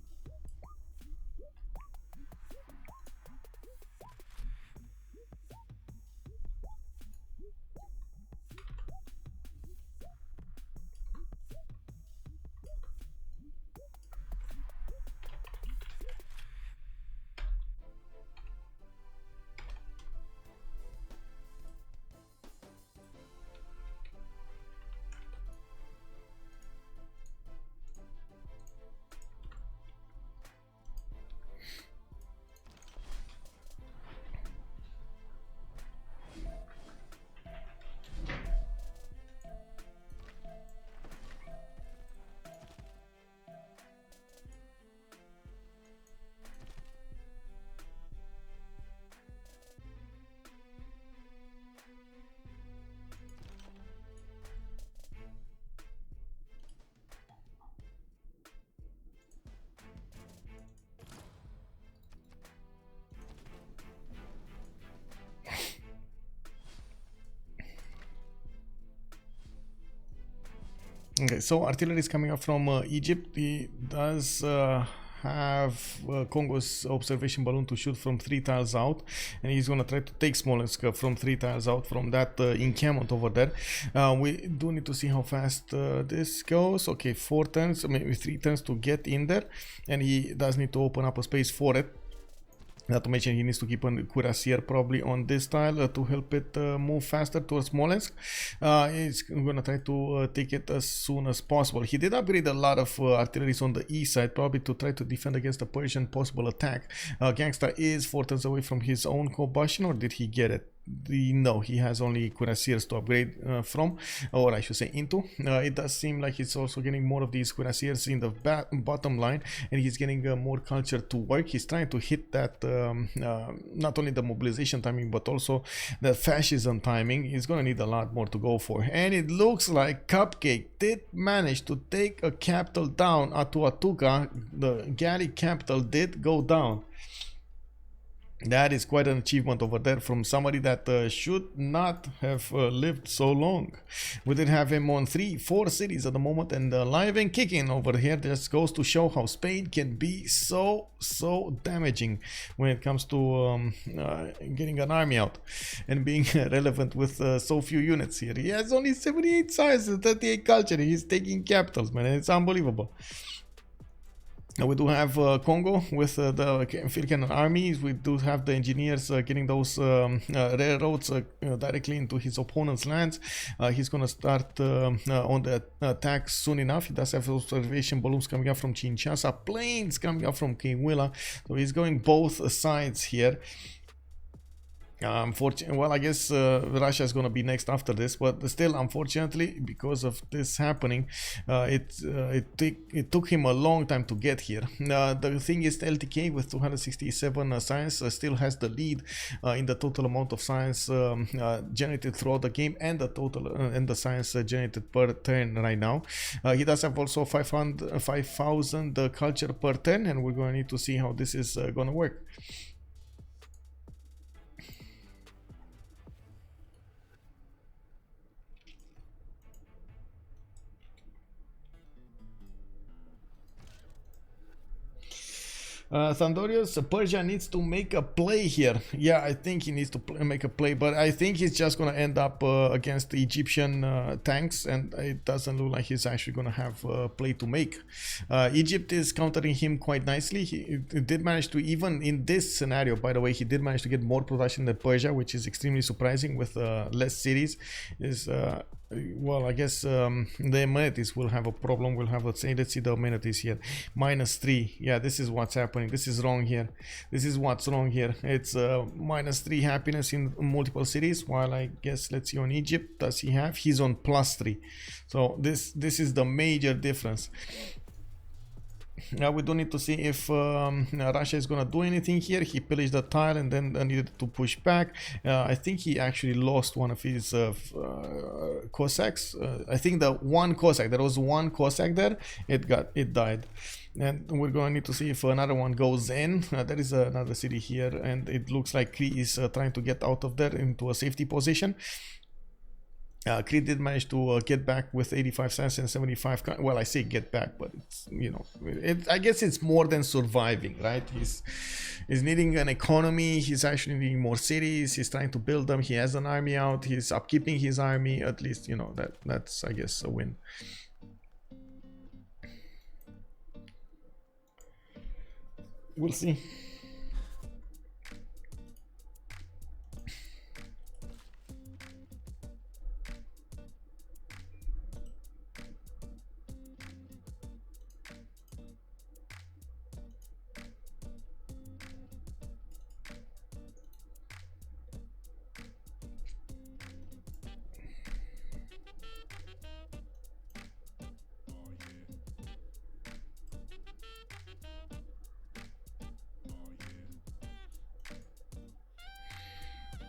Okay, so artillery is coming up from Egypt. He does have Kongo's observation balloon to shoot from 3 tiles out, and he's gonna try to take Smolensk from 3 tiles out from that encampment over there. We do need to see how fast this goes. Okay, 4 turns, maybe 3 turns to get in there, and he does need to open up a space for it. Not to mention he needs to keep a cuirassier probably on this tile to help it move faster towards Smolensk. He's gonna try to take it as soon as possible. He did upgrade a lot of artillery on the east side, probably to try to defend against the Persian possible attack. Ganksta is 4 turns away from his own combustion, or did he get it? No, he has only cuirassiers to upgrade from, or I should say into. It does seem like he's also getting more of these cuirassiers in the bottom line, and he's getting more culture to work. He's trying to hit that not only the mobilization timing but also the fascism timing. He's gonna need a lot more to go for, and it looks like Cupcake did manage to take a capital down. Atuatuca, the Gallic capital, did go down. That is quite an achievement over there from somebody that should not have lived so long. We did have him on 3-4 cities at the moment, and live and kicking over here. Just goes to show how Spain can be so damaging when it comes to getting an army out and being relevant with so few units here. He has only 78 size and 38 culture. He's taking capitals, man. It's unbelievable. We do have Kongo with the field cannon armies. We do have the engineers getting those railroads directly into his opponent's lands. He's gonna start on the attack soon enough. He does have observation balloons coming up from Kinshasa, planes coming up from Kinwila, so he's going both sides here. Well, I guess Russia is going to be next after this, but still, unfortunately, because of this happening, it took him a long time to get here. The thing is, LTK with 267 science still has the lead in the total amount of science generated throughout the game, and the total and the science generated per turn right now. He does have also 5,000 culture per turn, and we're going to need to see how this is going to work. Thundorius, Persia needs to make a play here. Yeah, I think he needs to make a play, but I think he's just going to end up against the Egyptian tanks, and it doesn't look like he's actually going to have a play to make. Egypt is countering him quite nicely. He did manage to, even in this scenario, by the way, he did manage to get more production than Persia, which is extremely surprising with less cities. Well, I guess the amenities will have a problem. We'll have, let's see the amenities here. -3. Yeah, this is what's happening. This is wrong here. This is what's wrong here. It's -3 happiness in multiple cities, while I guess, let's see on Egypt, does he have? He's on +3. So this is the major difference. Now we do need to see if Russia is going to do anything here. He pillaged the tile and then needed to push back. I think he actually lost one of his Cossacks. I think the one Cossack, there was one Cossack there, it died. And we're going to need to see if another one goes in. There is another city here, and it looks like Cree is trying to get out of there into a safety position. Cree did manage to get back with 85 cents and 75. Well, I say get back, but it's, you know, I guess it's more than surviving, right? He's needing an economy. He's actually needing more cities. He's trying to build them. He has an army out. He's upkeeping his army. At least, you know, that's I guess a win. We'll see.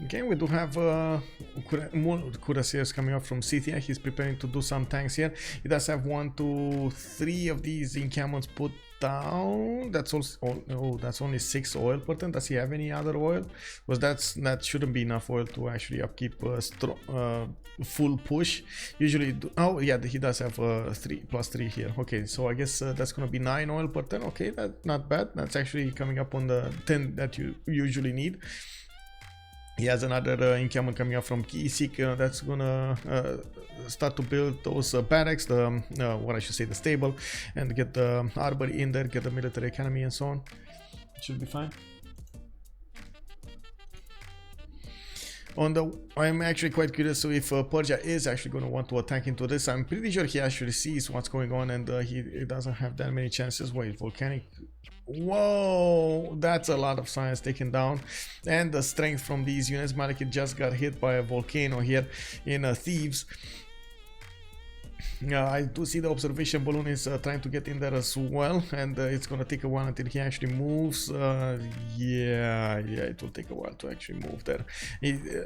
Okay, we do have more cuirassiers coming up from Scythia. He's preparing to do some tanks here. He does have 1, 2, 3 of these encampments put down. That's also, oh, that's only 6 oil per turn. Does he have any other oil? Because that shouldn't be enough oil to actually upkeep full push. Usually, oh yeah, he does have 3+3 here. Okay, so I guess that's gonna be 9 oil per turn. Okay, that's not bad. That's actually coming up on the 10 that you usually need. He has another encampment coming up from Kisik that's gonna start to build those barracks, what I should say, the stable, and get the armory in there, get the military academy and so on. It should be fine. I'm actually quite curious if Persia is actually going to want to attack into this. I'm pretty sure he actually sees what's going on, and he doesn't have that many chances. Wait, volcanic. Whoa, that's a lot of science taken down, and the strength from these units. Malekit just got hit by a volcano here in Thieves. I do see the observation balloon is trying to get in there as well, and it's gonna take a while until he actually moves. Yeah, it will take a while to actually move there.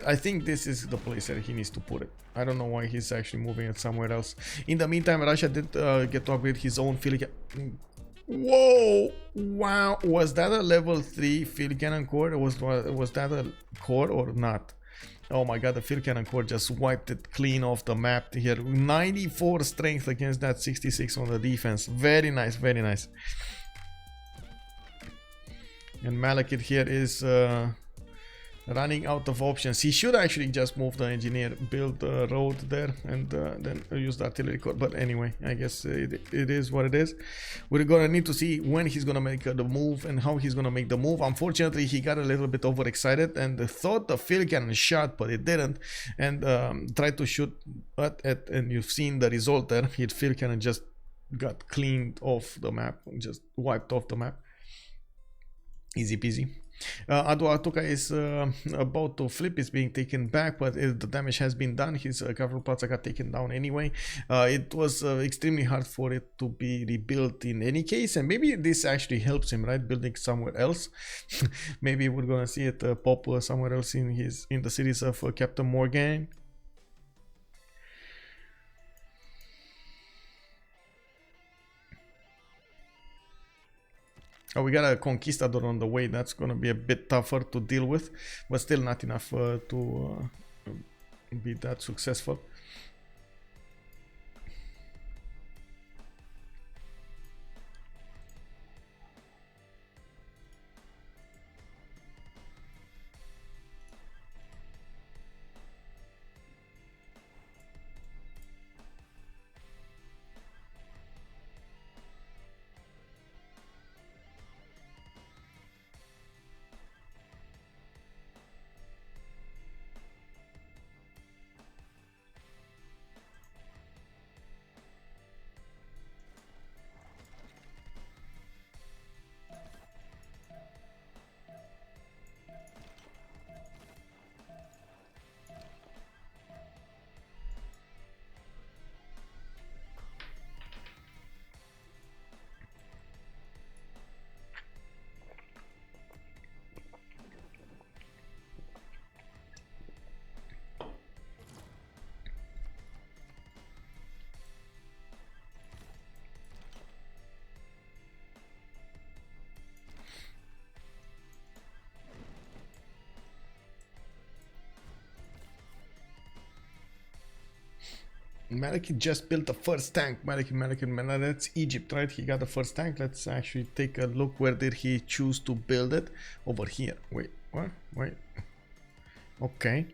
I think this is the place where he needs to put it. I don't know why he's actually moving it somewhere else. In the meantime, Russia did get to upgrade his own field. Whoa! Wow! Was that a level 3 field cannon core? Was that a core or not? Oh my god, the field cannon core just wiped it clean off the map here. 94 strength against that 66 on the defense. Very nice, very nice. And Malekit here is running out of options. He should actually just move the engineer, build the road there, and then use the artillery core. But anyway, I guess it is what it is. We're gonna need to see when he's gonna make the move and how he's gonna make the move. Unfortunately, he got a little bit overexcited and thought the field cannon shot, but it didn't, and tried to shoot at it, and you've seen the result there. His field cannon just got cleaned off the map, just wiped off the map. Easy peasy. Atuka is about to flip. Is being taken back, but the damage has been done. His cavalry plaza got taken down anyway. It was extremely hard for it to be rebuilt in any case, and maybe this actually helps him, right? Building somewhere else. Maybe we're gonna see it pop somewhere else in the series of CaptainMorgane. Oh, we got a conquistador on the way. That's gonna be a bit tougher to deal with, but still not enough to be that successful. Malekit just built the first tank. Malekit, that's Egypt, right? He got the first tank. Let's actually take a look. Where did he choose to build it? Over here. Wait, what? Wait. Okay.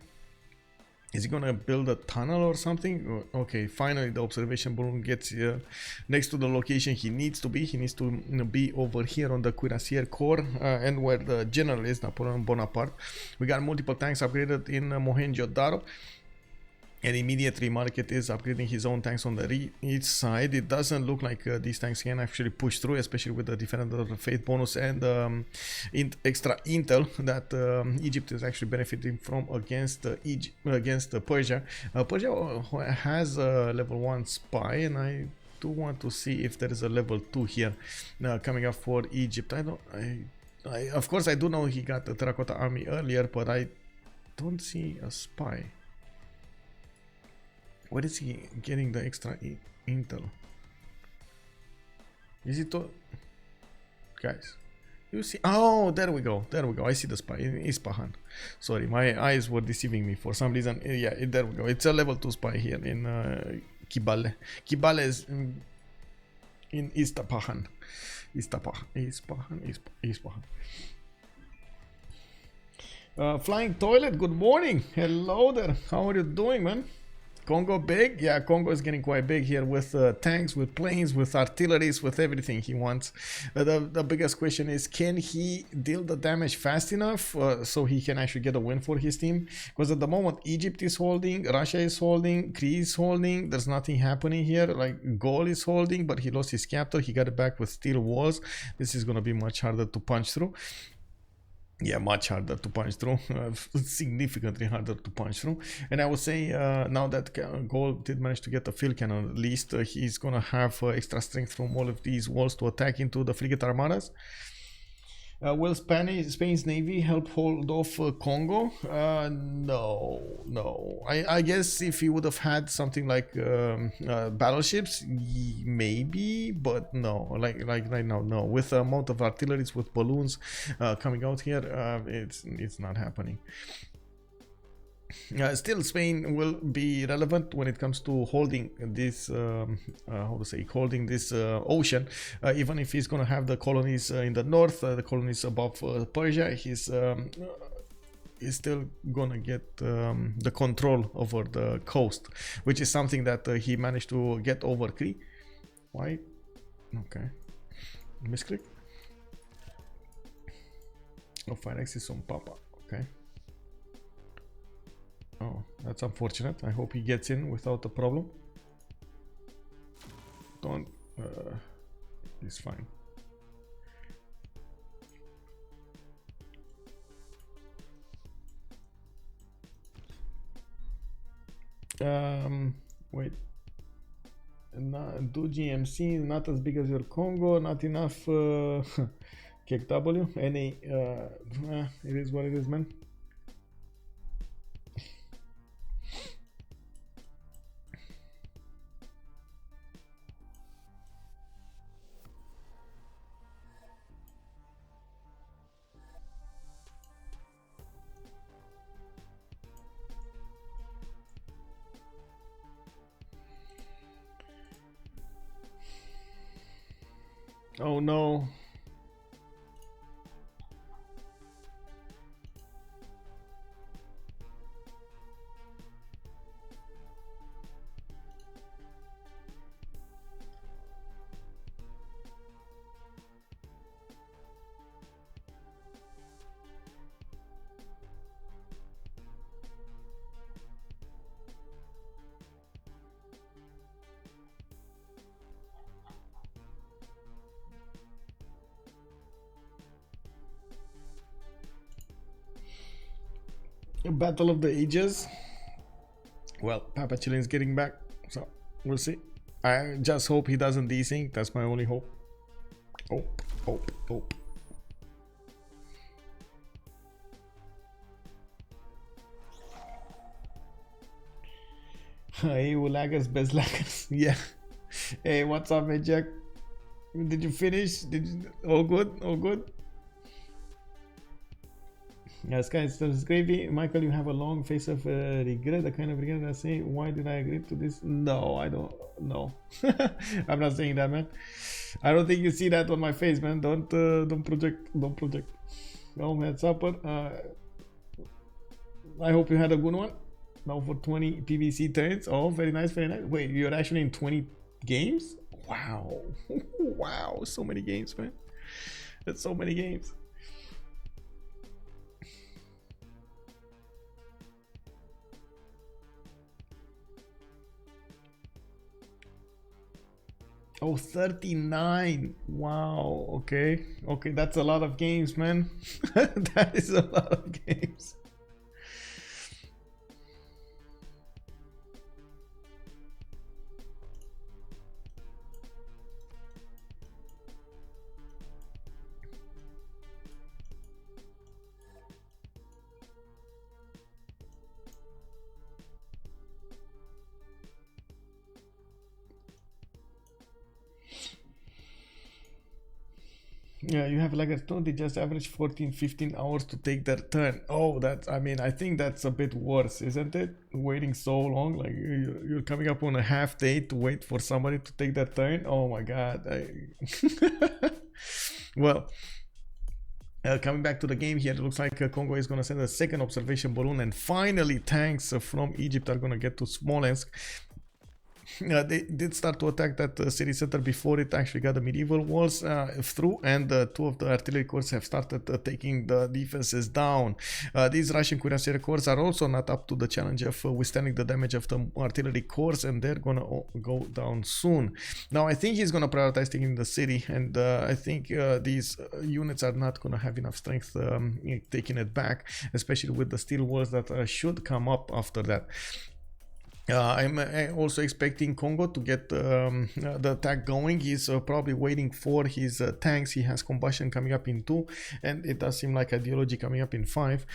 Is he gonna build a tunnel or something? Okay, finally the observation balloon gets next to the location he needs to be. He needs to be over here on the Cuirassier Corps and where the general is, Napoleon Bonaparte. We got multiple tanks upgraded in Mohenjo-Daro. And immediately Malekit is upgrading his own tanks on the each side. It doesn't look like these tanks can actually push through, especially with the Defender of the Faith bonus and extra intel that Egypt is actually benefiting from against Persia. Persia has a level 1 spy, and I do want to see if there is a level 2 here coming up for Egypt. Of course I do know he got the Terracotta Army earlier, but I don't see a spy. Where is he getting the extra intel? Is it guys. You see? Oh, there we go. There we go. I see the spy. Ispahan. Sorry, my eyes were deceiving me for some reason. Yeah, there we go. It's a level 2 spy here in Kibale. Kibale is in Ispahan. Ispahan. Flying toilet. Good morning. Hello there. How are you doing, man? Kongo big? Yeah, Kongo is getting quite big here with tanks, with planes, with artilleries, with everything he wants. The biggest question is, can he deal the damage fast enough so he can actually get a win for his team? Because at the moment, Egypt is holding, Russia is holding, Cree is holding. There's nothing happening here. Like, Gaul is holding, but he lost his capital. He got it back with steel walls. This is going to be much harder to punch through. Yeah, much harder to punch through, significantly harder to punch through. And I would say now that Gaul did manage to get the field cannon, at least he's gonna have extra strength from all of these walls to attack into the frigate armadas. Will Spain's navy help hold off Kongo? No. I guess if he would have had something like battleships, maybe, but no. Like right now, no. With the amount of artilleries, with balloons coming out here, it's not happening. Still, Spain will be relevant when it comes to holding this, holding this ocean. Even if he's gonna have the colonies in the north, the colonies above Persia, he's still gonna get the control over the coast, which is something that he managed to get over Cree. Why? Okay. Misclick. Oh, fire axis on Papa. Okay. Oh, that's unfortunate. I hope he gets in without a problem. Don't. He's fine. Wait. Do GMC, not as big as your Kongo, not enough. Kick W. Any. It is what it is, man. Oh no. Battle of the Ages. Well, PAPACHILLIN is getting back, so we'll see. I just hope he doesn't desync. That's my only hope. Hope. Hey, laggers, best laggers. Yeah. Hey, what's up, man, Jack? Did you finish? All good? Yes, guys, there's gravy. Michael, you have a long face of regret, the kind of regret I say, why did I agree to this? No, I don't know. I'm not saying that, man. I don't think you see that on my face, man. Don't project. No, man, supper. I hope you had a good one. Now for 20 PVC turns. Oh, very nice. Wait, you're actually in 20 games? Wow. Wow, so many games, man. That's so many games. Oh, 39. Wow. Okay, that's a lot of games, man. That is a lot of games. Yeah, you have like a they just average 14-15 hours to take their turn. Oh, that's, I mean, I think that's a bit worse, isn't it? Waiting so long, like you're coming up on a half day to wait for somebody to take their turn. Oh my god. Well, coming back to the game here, it looks like Kongo is going to send a second observation balloon, and finally tanks from Egypt are going to get to Smolensk. They did start to attack that city center before it actually got the medieval walls through, and two of the artillery corps have started taking the defenses down. These Russian cuirassier corps are also not up to the challenge of withstanding the damage of the artillery corps, and they're gonna go down soon. Now I think he's gonna prioritize taking the city, and I think these units are not gonna have enough strength taking it back, especially with the steel walls that should come up after that. I'm also expecting Kongo to get the attack going. He's probably waiting for his tanks. He has combustion coming up in 2, and it does seem like ideology coming up in 5.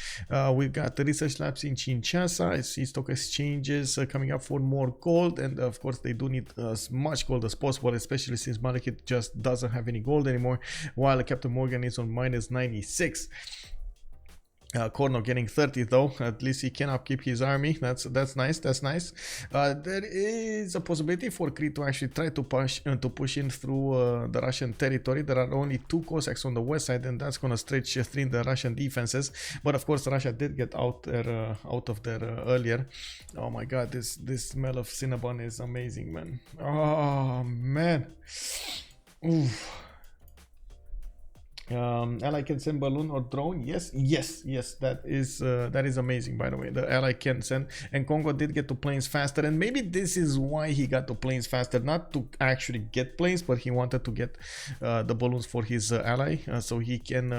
We've got the research labs in Kinshasa. I see stock exchanges coming up for more gold, and of course they do need as much gold as possible, especially since Malekit just doesn't have any gold anymore, while CaptainMorgane is on minus 96. Kornok getting 30 though. At least he can upkeep his army. That's nice. That's nice. There is a possibility for Cree to actually try to push in through the Russian territory. There are only 2 Cossacks on the west side, and that's gonna stretch thin the Russian defenses. But of course, Russia did get out of there earlier. Oh my god, this smell of Cinnabon is amazing, man. Oh man. Oof. Ally can send balloon or drone. Yes, that is amazing. By the way, the ally can send, and Kongo did get to planes faster, and maybe this is why he got to planes faster, not to actually get planes, but he wanted to get the balloons for his ally, so he can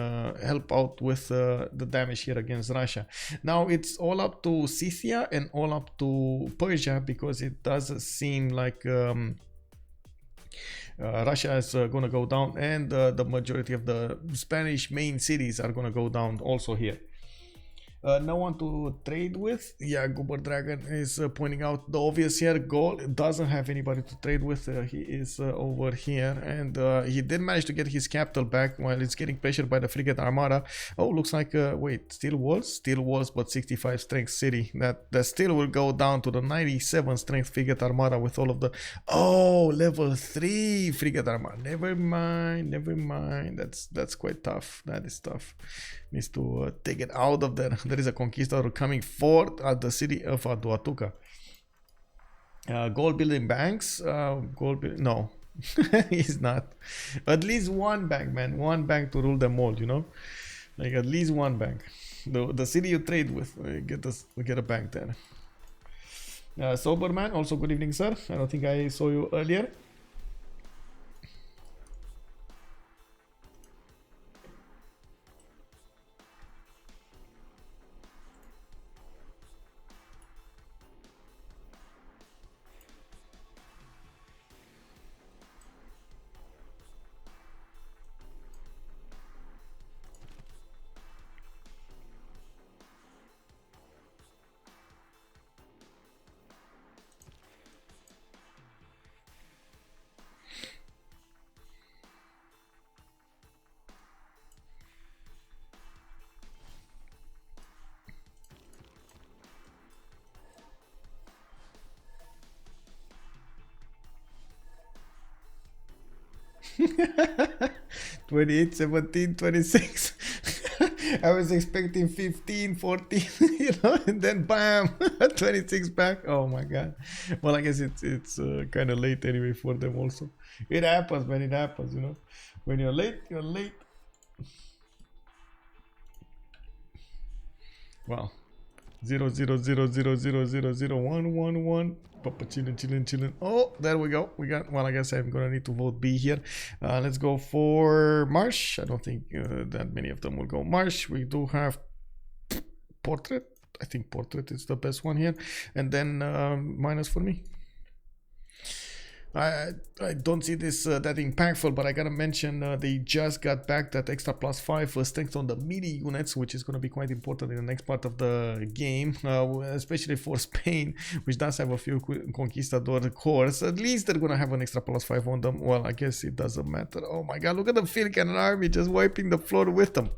help out with the damage here against Russia. Now it's all up to Scythia and all up to Persia, because it does seem like Russia is going to go down, and the majority of the Spanish main cities are going to go down also here. No one to trade with. Yeah, Goober Dragon is pointing out the obvious here. Gaul doesn't have anybody to trade with. He is over here, and he did manage to get his capital back while it's getting pressured by the frigate armada. Oh, looks like wait, steel walls, but 65 strength city. That still will go down to the 97 strength frigate armada with all of the level 3 frigate armada. Never mind. That's quite tough. That is tough. Needs to take it out of there. There is a conquistador coming forth at the city of Aduatuca. Gold building banks. No, he's not. At least one bank, man. One bank to rule them all. You know, like at least one bank. The city you trade with, get a bank there. Soberman, also good evening, sir. I don't think I saw you earlier. (28, 17, 26). I was expecting 15, 14, you know, and then bam, 26 back. Oh my god. Well, I guess it's kind of late anyway for them also. It happens, man. It happens, you know. When you're late, you're late. Wow. 00000001111. Papa chillin'. Oh, there we go. We got, well, I guess I'm gonna need to vote B here. Let's go for Marsh. I don't think that many of them will go Marsh. We do have Portrait. I think Portrait is the best one here. And then minus for me. I don't see this that impactful, but I gotta mention they just got back that extra +5 strength on the melee units, which is gonna be quite important in the next part of the game, especially for Spain, which does have a few conquistador cores. At least they're gonna have an extra +5 on them. Well, I guess it doesn't matter. Oh my god, look at the field cannon army just wiping the floor with them.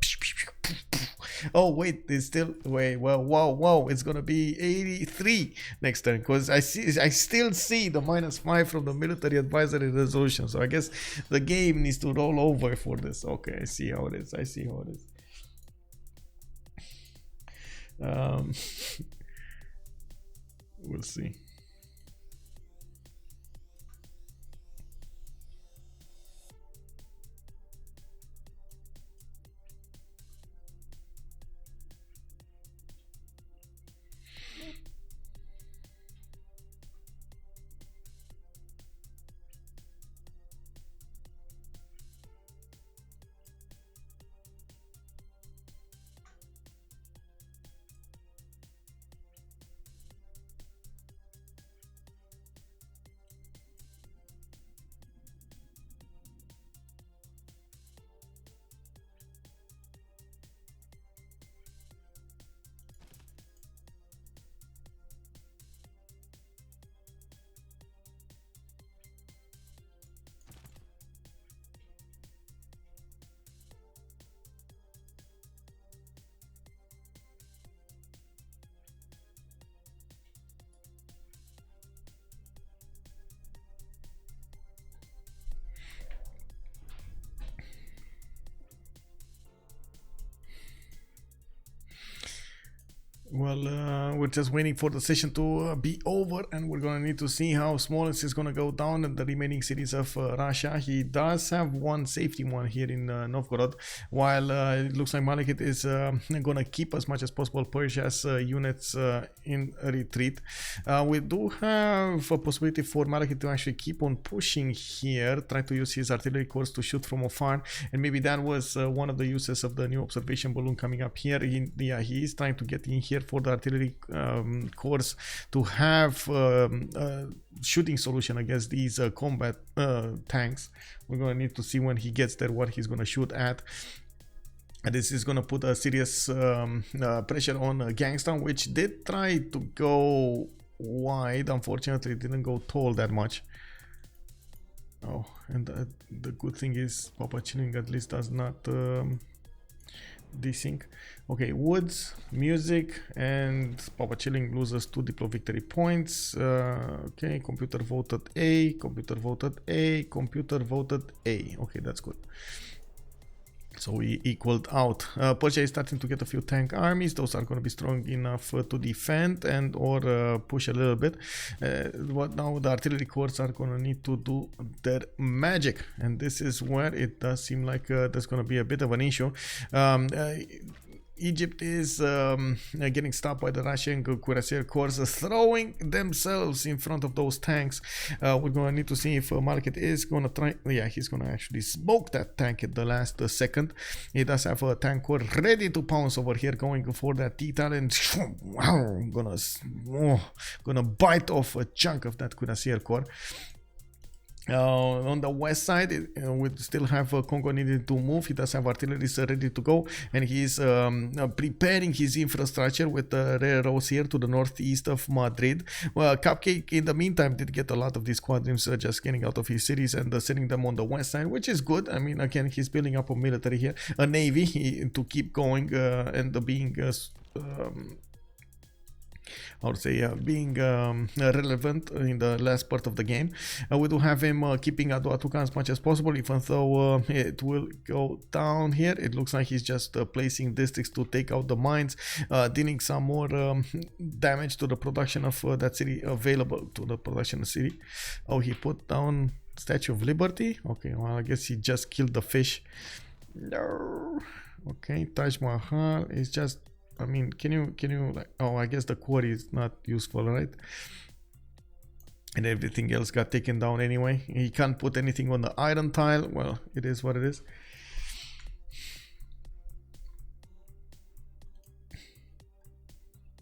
Oh wait, it's still wait. Well, whoa, it's gonna be 83 next turn, because I still see the -5 from the military advisory resolution. So I guess the game needs to roll over for this. Okay, I see how it is. We'll see. Well, we're just waiting for the session to be over, and we're gonna need to see how Smolensk is gonna go down in the remaining cities of Russia. He does have one safety one here in Novgorod, while it looks like Malekit is gonna keep as much as possible Persia's units in retreat. We do have a possibility for Malekit to actually keep on pushing here, try to use his artillery corps to shoot from afar, and maybe that was one of the uses of the new observation balloon coming up here. He is trying to get in here for the artillery corps to have a shooting solution against these combat tanks. We're gonna need to see when he gets there what he's gonna shoot at. And this is gonna put a serious pressure on Ganksta, which did try to go wide. Unfortunately, it didn't go tall that much. Oh, and the good thing is PAPACHILLIN at least does not desync. Okay, woods, music, and PAPACHILLIN loses 2 Diplo victory points. Okay, computer voted A, computer voted A, computer voted A. Okay, that's good. So we equaled out. Persia is starting to get a few tank armies. Those are going to be strong enough to defend and or push a little bit. What now the artillery corps are going to need to do their magic, and this is where it does seem like there's going to be a bit of an issue. Egypt is getting stopped by the Russian cuirassier corps throwing themselves in front of those tanks. We're going to need to see if Malekit is going to try. Yeah, he's going to actually smoke that tank at the last second. He does have a tank corps ready to pounce over here, going for that T-talent. Gonna bite off a chunk of that cuirassier corps. On the west side, we still have Kongo needing to move. He does have artillery ready to go, and he's preparing his infrastructure with railroads here to the northeast of Madrid. Well, Cupcake in the meantime did get a lot of these squadrons just getting out of his cities and sending them on the west side, which is good. I mean, again, he's building up a military here, a navy to keep going and being I would say being relevant in the last part of the game. We do have him keeping Aduatuca as much as possible, even though it will go down here. It looks like he's just placing districts to take out the mines, dealing some more damage to the production of that city, available to the production city. Oh, he put down Statue of Liberty. Okay, well, I guess he just killed the fish. No. Okay, Taj Mahal is just, I mean, can you like, oh, I guess the quarry is not useful, right? And everything else got taken down anyway. He can't put anything on the iron tile. Well, it is what it is.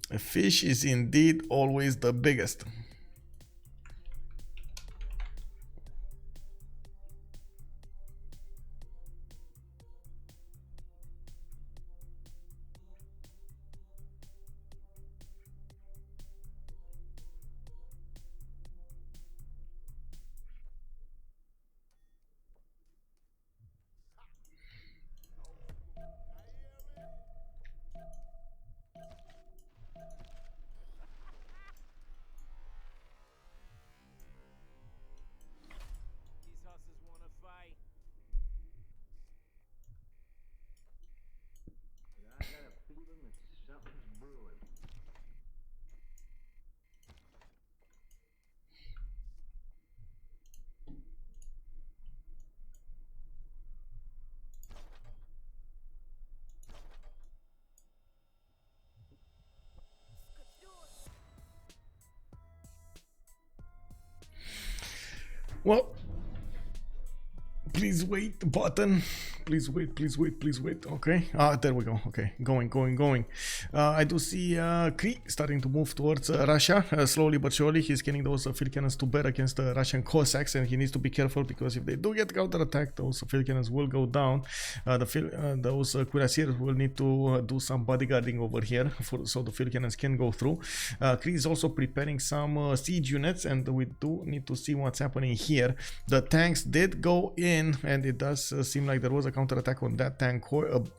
A fish is indeed always the biggest. Well, please wait, button. Please wait, please wait, please wait. Okay. There we go. Okay, going. I do see Cree starting to move towards Russia. Slowly but surely, he's getting those field cannons to bear against the Russian Cossacks, and he needs to be careful because if they do get counterattacked, those field cannons will go down. Those cuirassiers will need to do some bodyguarding over here so the field cannons can go through. Cree is also preparing some siege units, and we do need to see what's happening here. The tanks did go in, and it does seem like there was a counter-attack on that tank.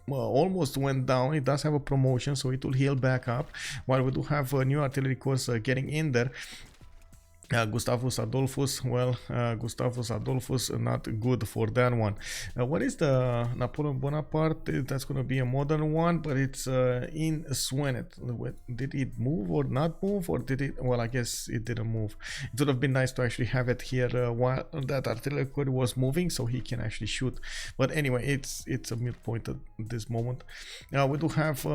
Almost went down. It does have a promotion, so it will heal back up, while we do have a new artillery course getting in there. Gustavus Adolphus, well, Gustavus Adolphus, not good for that one. What is the Napoleon Bonaparte? That's going to be a modern one, but it's in Swenet. Did it move or not move, or did it? Well, I guess it didn't move. It would have been nice to actually have it here while that artillery corps was moving, so he can actually shoot. But anyway, it's a mute point at this moment. We do have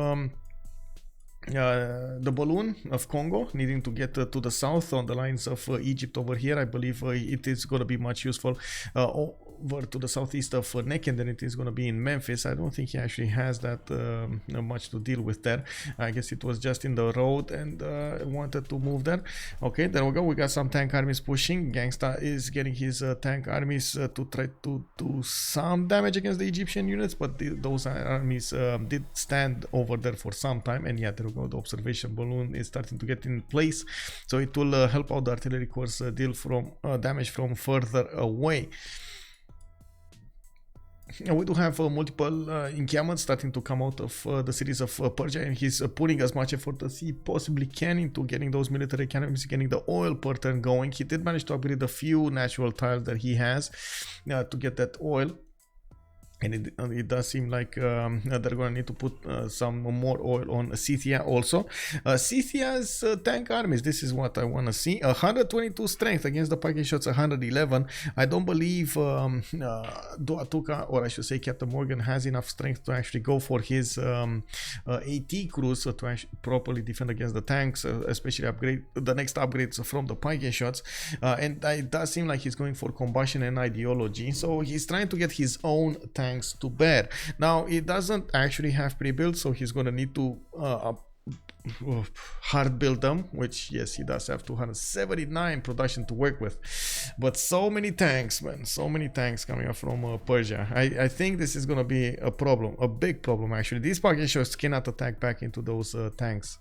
the balloon of Kongo needing to get to the south on the lines of Egypt over here. I believe it is going to be much useful over to the southeast of Nek, and then it is going to be in Memphis. I don't think he actually has that much to deal with there. I guess it was just in the road and wanted to move there. Okay, there we go. We got some tank armies pushing. Ganksta is getting his tank armies to try to do some damage against the Egyptian units, but those armies did stand over there for some time, and yeah, there we go. The observation balloon is starting to get in place, so it will help out the artillery corps deal from damage from further away. We do have multiple encampments starting to come out of the cities of Persia, and he's putting as much effort as he possibly can into getting those military academies, getting the oil per turn going. He did manage to upgrade a few natural tiles that he has to get that oil. And it does seem like they're going to need to put some more oil on Scythia also. Scythia's tank armies, this is what I want to see. 122 strength against the Viking shots 111. I don't believe Duatuka, or I should say CaptainMorgane, has enough strength to actually go for his AT crews to actually properly defend against the tanks, especially upgrade the next upgrades from the Viking shots. And it does seem like he's going for combustion and ideology. So he's trying to get his own tank to bear. Now it doesn't actually have pre-built, so he's going to need to hard build them, which yes, he does have 279 production to work with, but so many tanks, man, so many tanks coming up from Persia. I think this is going to be a problem, a big problem actually. These package shots cannot attack back into those tanks.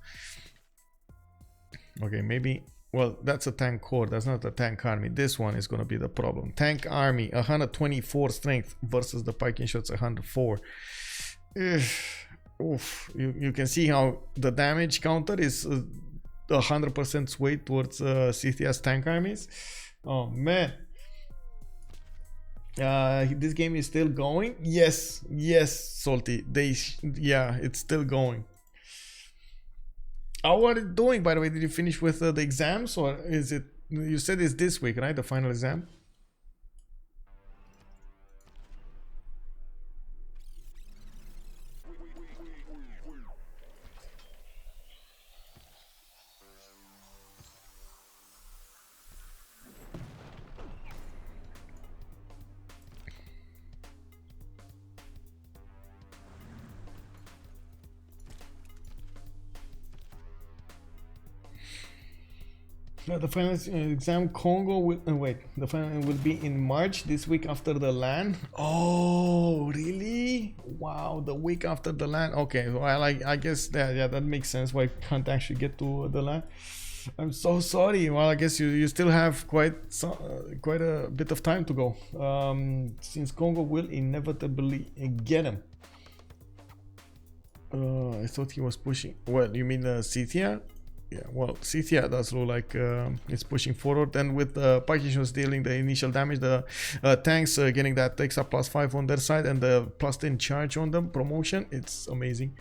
Okay, maybe. Well, that's a tank corps, that's not a tank army. This one is going to be the problem. Tank army, 124 strength versus the Viking shots 104. Oof. You can see how the damage counter is 100% swayed towards Scythia's tank armies. Oh man. This game is still going? Yes, Salty. Yeah, it's still going. How are you doing, by the way? Did you finish with the exams, or is it, you said it's this week, right? The final exam? The final exam Kongo will the final will be in March, this week after the LAN. Oh really? Wow, the week after the LAN. Okay, well I guess that, yeah, that makes sense why I can't actually get to the LAN. I'm so sorry. Well, I guess you still have quite a bit of time to go, since Kongo will inevitably get him. I thought he was pushing. Well, you mean Scythia? Yeah, well, Scythia does look like it's pushing forward, and with the Pakistans dealing the initial damage, the tanks getting that extra +5 on their side and the +10 charge on them promotion. It's amazing.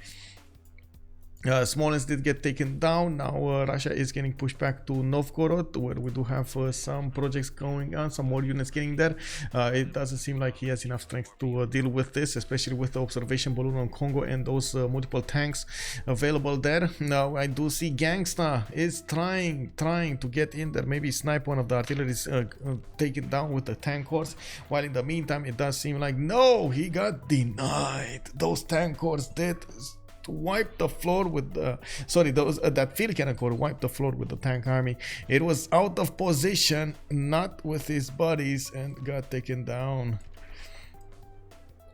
Smolensk did get taken down. Now Russia is getting pushed back to Novgorod, where we do have some projects going on, some more units getting there. It doesn't seem like he has enough strength to deal with this, especially with the observation balloon on Kongo and those multiple tanks available there. Now I do see Ganksta is trying to get in there, maybe snipe one of the artilleries, take it down with the tank horse, while in the meantime it does seem like no, he got denied. Those tank horse did wipe the floor with the that field cannon corps wiped the floor with the tank army. It was out of position, not with his buddies, and got taken down.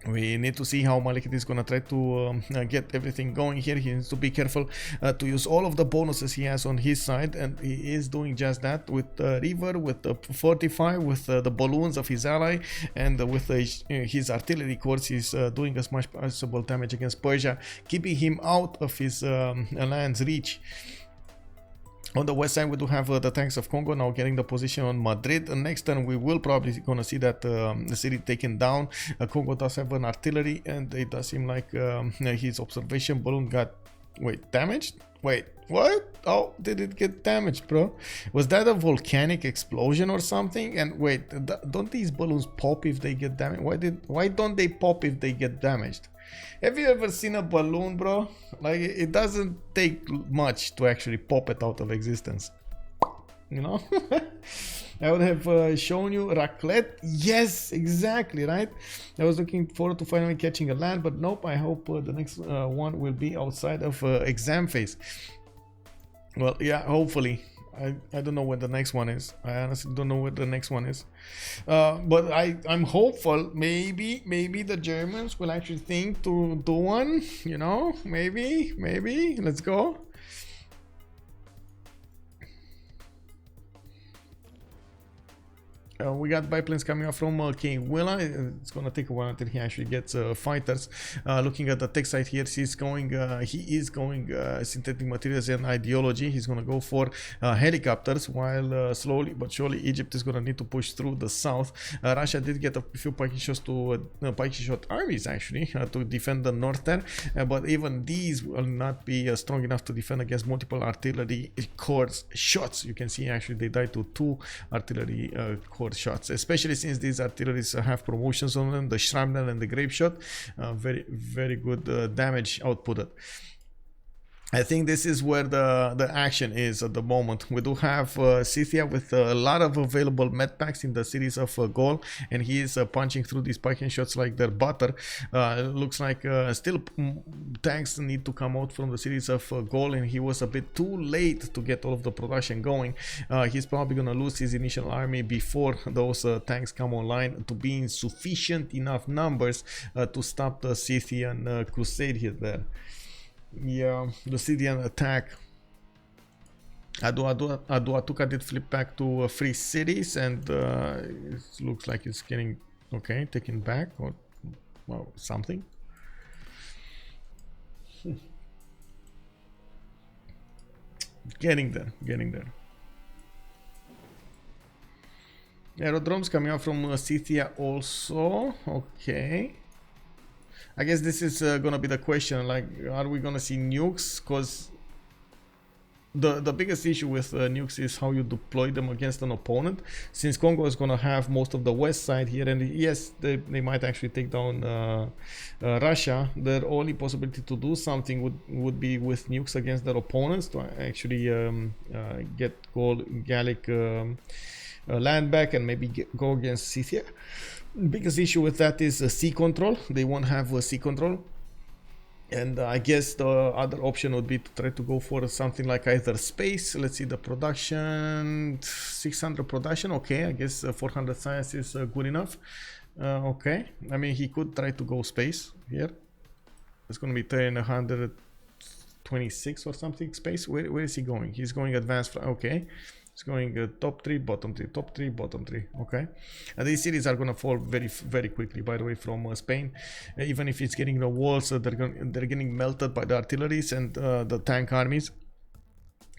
We need to see how Malekit is gonna try to get everything going here. He needs to be careful to use all of the bonuses he has on his side, and he is doing just that with River, with the 45, with the balloons of his ally, and with his artillery corps. He's doing as much possible damage against Persia, keeping him out of his land's reach. On the west side, we do have the tanks of Kongo now getting the position on Madrid. Next turn, we will probably gonna see that the city taken down. Kongo does have an artillery, and it does seem like his observation balloon got damaged. Wait, what? Oh, did it get damaged, bro? Was that a volcanic explosion or something? And wait, don't these balloons pop if they get damaged? Why don't they pop if they get damaged? Have you ever seen a balloon, bro? Like, it doesn't take much to actually pop it out of existence, you know? I would have shown you raclette. Yes, exactly, right? I was looking forward to finally catching a land, but nope. I hope the next one will be outside of exam phase. Well, yeah, hopefully. I don't know when the next one is. I honestly don't know what the next one is. But I'm hopeful. Maybe the Germans will actually think to do one. You know, maybe. Let's go. We got biplanes coming up from King Willa. It's gonna take a while until he actually gets fighters. Looking at the tech side here, he is going synthetic materials and ideology. He's gonna go for helicopters, while slowly but surely Egypt is gonna need to push through the south. Russia did get a few pikey shot armies actually to defend the north there, but even these will not be strong enough to defend against multiple artillery corps shots. You can see actually they died to 2 artillery corps shots, especially since these artilleries have promotions on them, the shrapnel and the grape shot. Very good damage outputted. I think this is where the action is at the moment. We do have Scythia with a lot of available med packs in the cities of Gaul, and he is punching through these piking shots like they're butter. Looks like still tanks need to come out from the cities of Gaul, and he was a bit too late to get all of the production going. He's probably gonna lose his initial army before those tanks come online to be in sufficient enough numbers to stop the Scythian crusade here there. Yeah, the Scythian attack. Atuka did flip back to free cities, and it looks like it's getting okay, taken back or well, something. Getting there. Aerodromes coming out from Scythia also. Okay. I guess this is gonna be the question, like, are we gonna see nukes? Because the biggest issue with nukes is how you deploy them against an opponent. Since Kongo is gonna have most of the west side here, and yes, they might actually take down Russia, their only possibility to do something would be with nukes against their opponents to actually get Gallic land back and maybe go against Scythia. Biggest issue with that is sea control. They won't have sea control, and I guess the other option would be to try to go for something like either space. Let's see the production, 600 production. Okay, I guess 400 science is good enough. Okay, I mean, he could try to go space here. It's going to be 126 or something space. Where is he going? He's going advanced. Okay. It's going top 3, bottom 3, top 3, bottom 3. Okay, and these cities are gonna fall very quickly. By the way, from Spain, even if it's getting the walls, they're getting melted by the artilleries and the tank armies.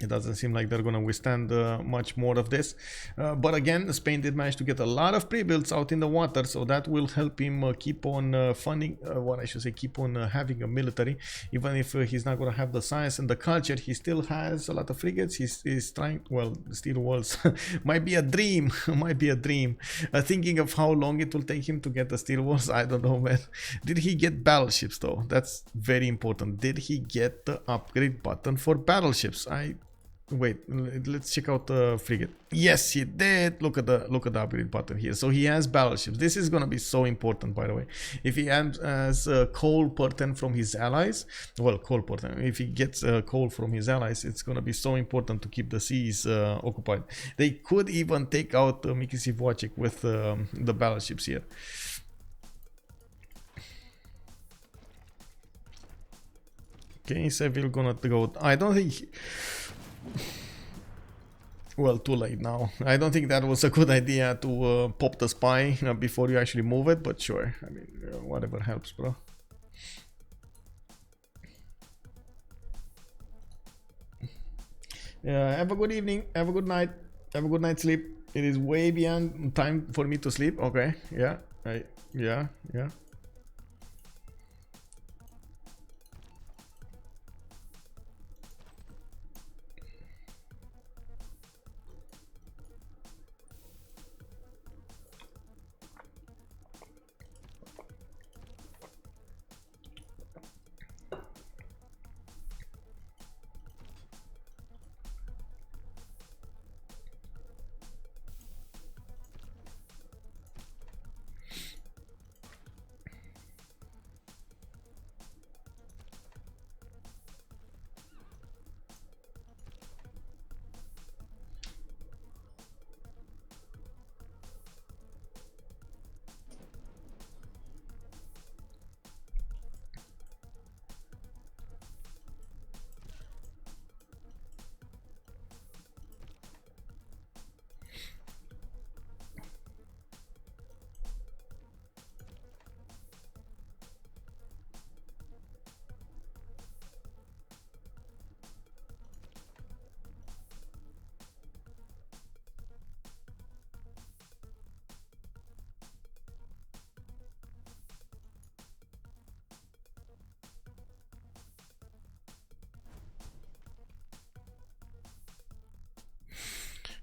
It doesn't seem like they're going to withstand much more of this. But again, Spain did manage to get a lot of pre-builds out in the water, so that will help him keep on funding, what I should say, keep on having a military. Even if he's not going to have the science and the culture, he still has a lot of frigates. He's trying, well, steel walls might be a dream, might be a dream. Thinking of how long it will take him to get the steel walls, I don't know, man. Did he get battleships though? That's very important. Did he get the upgrade button for battleships? Wait, let's check out the frigate. Yes, he did. Look at the upgrade button here. So he has battleships. This is gonna be so important, by the way. If he has coal per 10 from his allies, well, coal per 10. If he gets coal from his allies, it's gonna be so important to keep the seas occupied. They could even take out Miki Sivwachik with the battleships here. Okay, Seville gonna go. I don't think. Well, too late now. I don't think that was a good idea to pop the spy before you actually move it, but sure. I mean, whatever helps, bro. Have a good evening. Have a good night. Have a good night's sleep. It is way beyond time for me to sleep. Okay. Yeah. Yeah.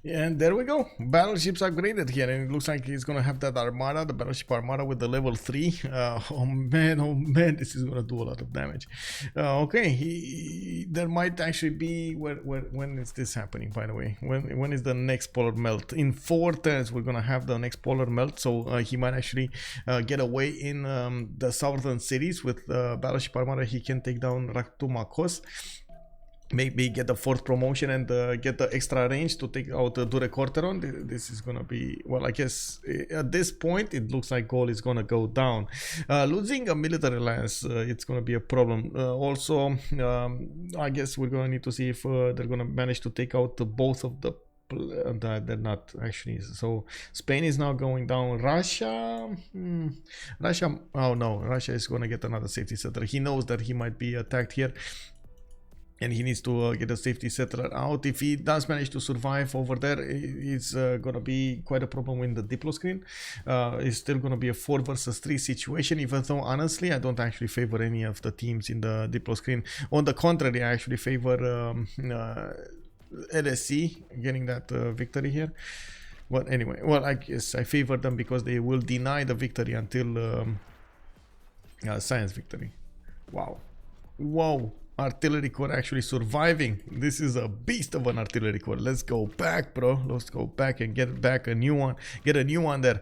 And there we go. Battleships upgraded here, and it looks like he's gonna have that armada, the battleship armada with the level 3. Oh man, this is gonna do a lot of damage. Okay, there might actually be when is this happening? By the way, when is the next polar melt? In 4 turns, we're gonna have the next polar melt, so he might actually get away in the southern cities with battleship armada. He can take down Raktumakos. Maybe get the 4th promotion and get the extra range to take out Durecorteron. This is gonna be, well, I guess at this point it looks like Gaul is gonna go down. Losing a military alliance, it's gonna be a problem. Also, I guess we're gonna need to see if they're gonna manage to take out both of the. They're not actually. So Spain is now going down. Russia, oh no, Russia is gonna get another safety settler. He knows that he might be attacked here, and he needs to get a safety settler out. If he does manage to survive over there, it's gonna be quite a problem in the Diplo screen. It's still gonna be a 4 versus 3 situation, even though honestly I don't actually favor any of the teams in the Diplo screen. On the contrary, I actually favor LSC getting that victory here. But anyway, well, I guess I favor them because they will deny the victory until science victory. Wow, artillery corps actually surviving. This is a beast of an artillery corps. Let's go back, bro. Let's go back and get back a new one. Get a new one there.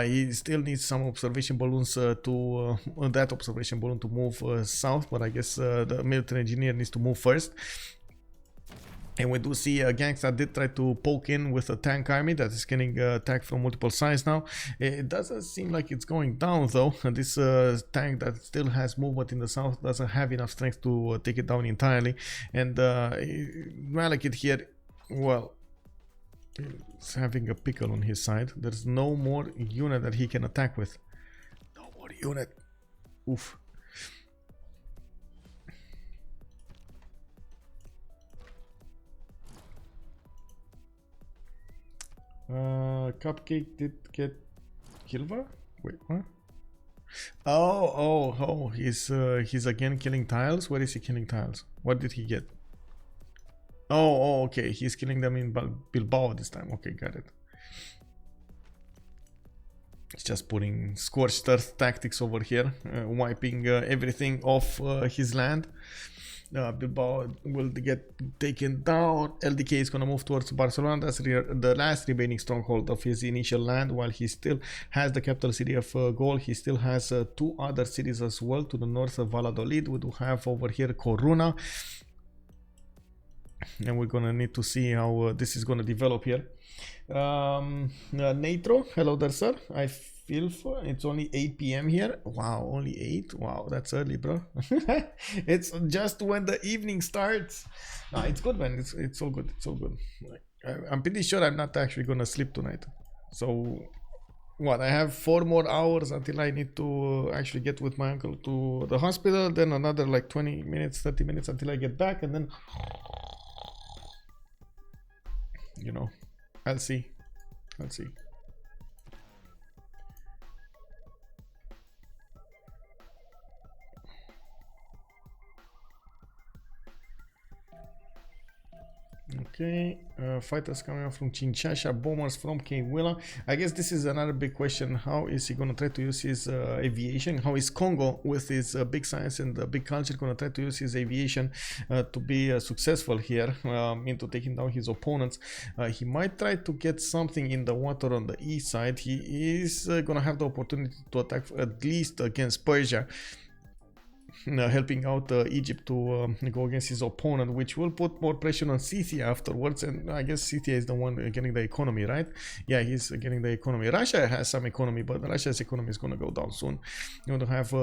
He still needs some observation balloons to that observation balloon to move south, but I guess the military engineer needs to move first. And we do see Ganksta did try to poke in with a tank army that is getting attacked from multiple sides now. It doesn't seem like it's going down though. This tank that still has movement in the south doesn't have enough strength to take it down entirely. And Malekit here, well, is having a pickle on his side. There's no more unit that he can attack with. No more unit. Oof. Cupcake did get Kilva? Wait, what? Oh, he's again killing tiles. Where is he killing tiles? What did he get? Oh, okay, he's killing them in Bilbao this time. Okay, got it. He's just putting scorched earth tactics over here, wiping everything off his land. Bilbao will get taken down. LDK is gonna move towards Barcelona. That's the last remaining stronghold of his initial land. While he still has the capital city of Gaul, he still has 2 other cities as well to the north of Valladolid. We do have over here Coruna, and we're gonna need to see how this is gonna develop here. Natro, hello there, sir. I feel for it's only 8 p.m. here. Wow, only 8. Wow, that's early, bro. It's just when the evening starts. No, it's good, man. It's all good. It's all good. I'm pretty sure I'm not actually gonna sleep tonight. So what, I have 4 more hours until I need to actually get with my uncle to the hospital, then another like 20 minutes, 30 minutes until I get back, and then, you know, I'll see. Okay, fighters coming out from Chinchasha, bombers from Kewilla. I guess this is another big question. How is he gonna try to use his aviation? How is Kongo with his big science and big culture gonna try to use his aviation to be successful here into taking down his opponents? He might try to get something in the water on the east side. He is gonna have the opportunity to attack at least against Persia, helping out Egypt to go against his opponent, which will put more pressure on Scythia afterwards. And I guess Scythia is the one getting the economy, right? Yeah, he's getting the economy. Russia has some economy, but Russia's economy is going to go down soon. You want to have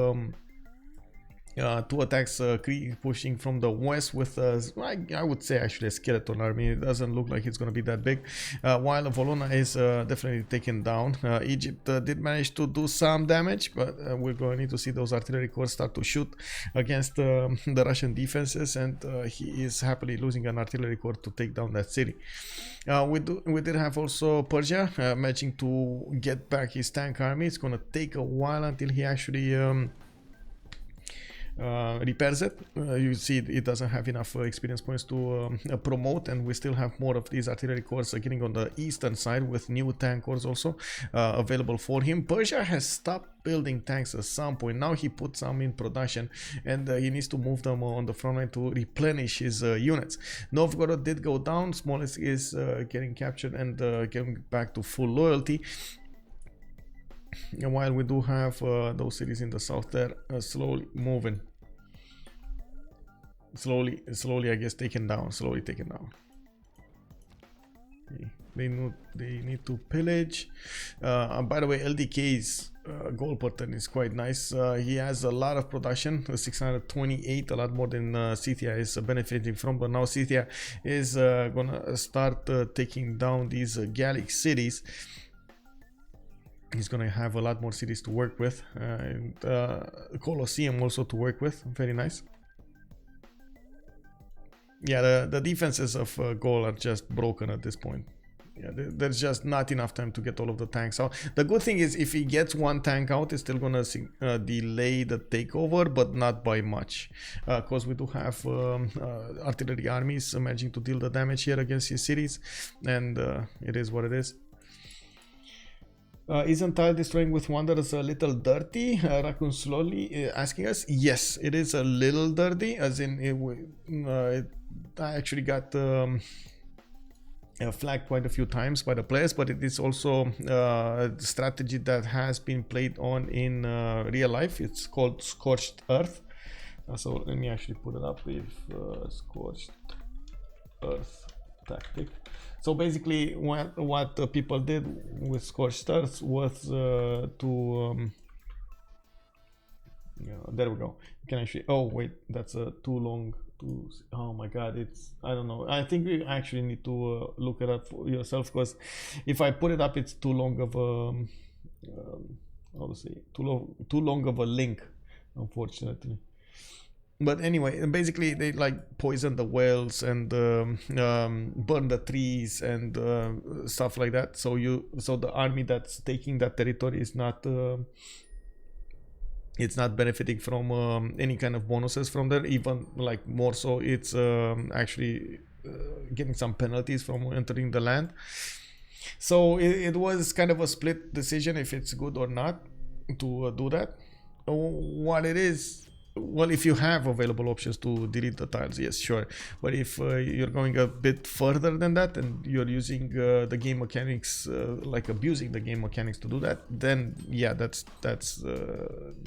2 attacks, Cree pushing from the west with I would say actually a skeleton army. It doesn't look like it's going to be that big, while Volona is definitely taken down. Egypt did manage to do some damage, but we're going to need to see those artillery corps start to shoot against the Russian defenses, and he is happily losing an artillery corps to take down that city. We did have also Persia managing to get back his tank army. It's going to take a while until he actually repairs it. You see it doesn't have enough experience points to promote, and we still have more of these artillery corps getting on the eastern side with new tank corps also available for him. Persia has stopped building tanks at some point. Now he put some in production, and he needs to move them on the front line to replenish his units. Novgorod did go down. Smolensk is getting captured and getting back to full loyalty. And while we do have those cities in the south there slowly moving, slowly I guess taken down, slowly taken down. Okay. They need to pillage. By the way, LDK's goal pattern is quite nice. He has a lot of production, 628, a lot more than Scythia is benefiting from. But now Scythia is gonna start taking down these Gallic cities. He's gonna have a lot more cities to work with, and Colosseum also to work with. Very nice. Yeah, the defenses of Gaul are just broken at this point. Yeah, there's just not enough time to get all of the tanks out. The good thing is, if he gets 1 tank out, it's still gonna delay the takeover, but not by much, because we do have artillery armies managing to deal the damage here against his cities, and it is what it is. Isn't tile destroying with wonders a little dirty? Raccoon slowly asking us. Yes, it is a little dirty, as in I actually got flagged quite a few times by the players, but it is also a strategy that has been played on in real life. It's called Scorched Earth. So let me actually put it up with Scorched Earth tactic. So basically what people did with Scorched Earth was there we go. You can actually, oh wait, that's too long to, oh my god, it's, I don't know, I think you actually need to look it up for yourself, because if I put it up, it's too long of a how to say, too long of a link, unfortunately. But anyway, basically they like poison the wells and burn the trees and stuff like that. So the army that's taking that territory is not it's not benefiting from any kind of bonuses from there. Even like more so, it's actually getting some penalties from entering the land. So it was kind of a split decision if it's good or not to do that. What it is, well, if you have available options to delete the tiles, yes, sure. But if you're going a bit further than that and you're using the game mechanics, like abusing the game mechanics to do that, then yeah, that's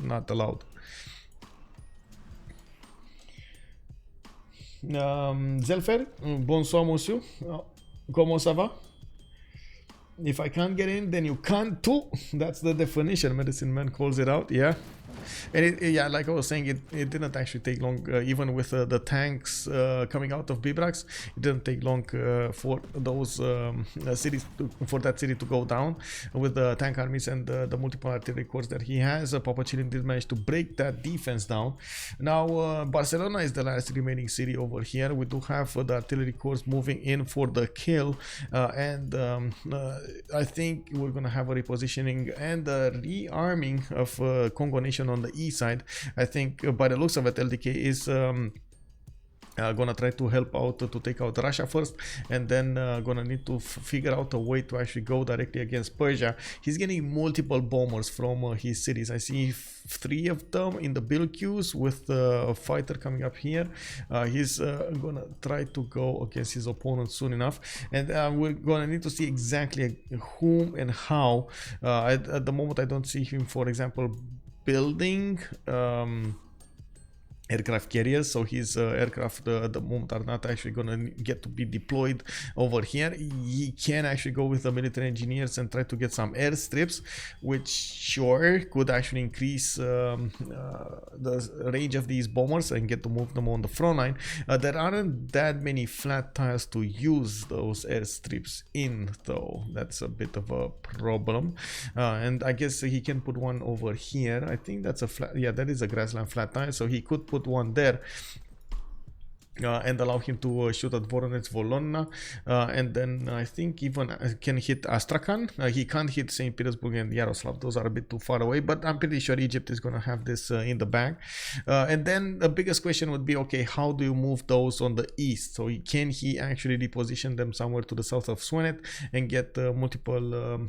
not allowed. Zelfer, bonsoir monsieur, comment ça va? If I can't get in, then you can't too. That's the definition. Medicine Man calls it out. Yeah. And yeah, like I was saying, it didn't actually take long, even with the tanks coming out of Bibrax. It didn't take long for those cities for that city to go down with the tank armies and the multiple artillery corps that he has. PAPACHILLIN did manage to break that defense down. Now Barcelona is the last remaining city over here. We do have the artillery corps moving in for the kill, and I think we're gonna have a repositioning and a rearming of Kongo nation on the east side. I think by the looks of it, LDK is gonna try to help out to take out Russia first, and then gonna need to figure out a way to actually go directly against Persia. He's getting multiple bombers from his cities. I see 3 of them in the build queues with a fighter coming up here. He's gonna try to go against his opponent soon enough, and we're gonna need to see exactly whom and how. At the moment I don't see him, for example, building aircraft carriers, so his aircraft at the moment are not actually gonna get to be deployed over here. He can actually go with the military engineers and try to get some airstrips, which sure could actually increase the range of these bombers and get to move them on the front line. There aren't that many flat tiles to use those airstrips in, though. That's a bit of a problem. And I guess he can put one over here. I think that's a flat, yeah, that is a grassland flat tile, so he could put one there and allow him to shoot at Voronezh Volonna, and then I think even can hit Astrakhan. He can't hit St. Petersburg and Yaroslav, those are a bit too far away, but I'm pretty sure Egypt is gonna have this in the bag. And then the biggest question would be, okay, how do you move those on the east? So can he actually reposition them somewhere to the south of Swenet and get multiple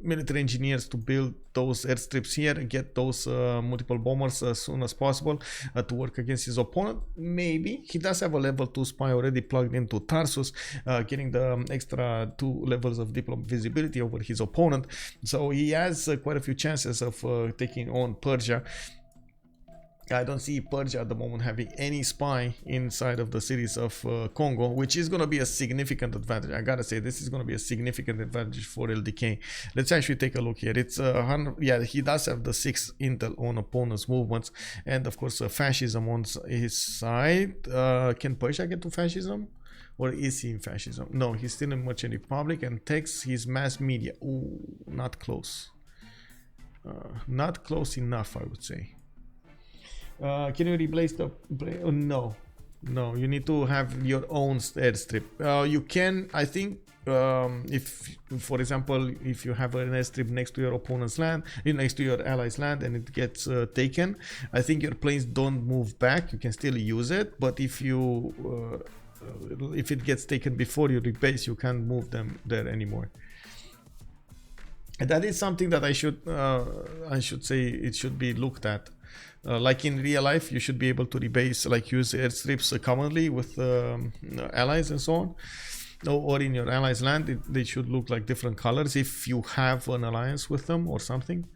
military engineers to build those airstrips here and get those multiple bombers as soon as possible to work against his opponent? Maybe. He does have a level 2 spy already plugged into Tarsus, getting the extra 2 levels of diplomat visibility over his opponent, so he has quite a few chances of taking on Persia. I don't see Persia at the moment having any spy inside of the cities of Kongo, which is going to be a significant advantage. I gotta say, this is going to be a significant advantage for LDK. Let's actually take a look here. It's 100, yeah, he does have the 6 intel on opponent's movements, and of course fascism on his side. Can Persia get to fascism? Or is he in fascism? No, he's still in Merchant Republic and takes his mass media. Ooh, not close. Not close enough, I would say. Can you replace the no, you need to have your own airstrip. You can, I think, if for example, if you have an airstrip next to your opponent's land, next to your ally's land, and it gets taken, I think your planes don't move back. You can still use it, but if it gets taken before you rebase, you can't move them there anymore. And that is something that I should say it should be looked at. Like in real life, you should be able to rebase, like use airstrips commonly with allies and so on, or in your allies' land. They should look like different colors if you have an alliance with them or something,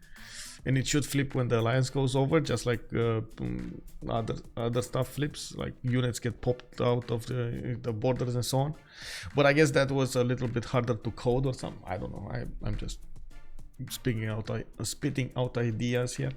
and it should flip when the alliance goes over, just like other stuff flips, like units get popped out of the borders and so on. But I guess that was a little bit harder to code or something. I don't know. I'm just spitting out ideas here.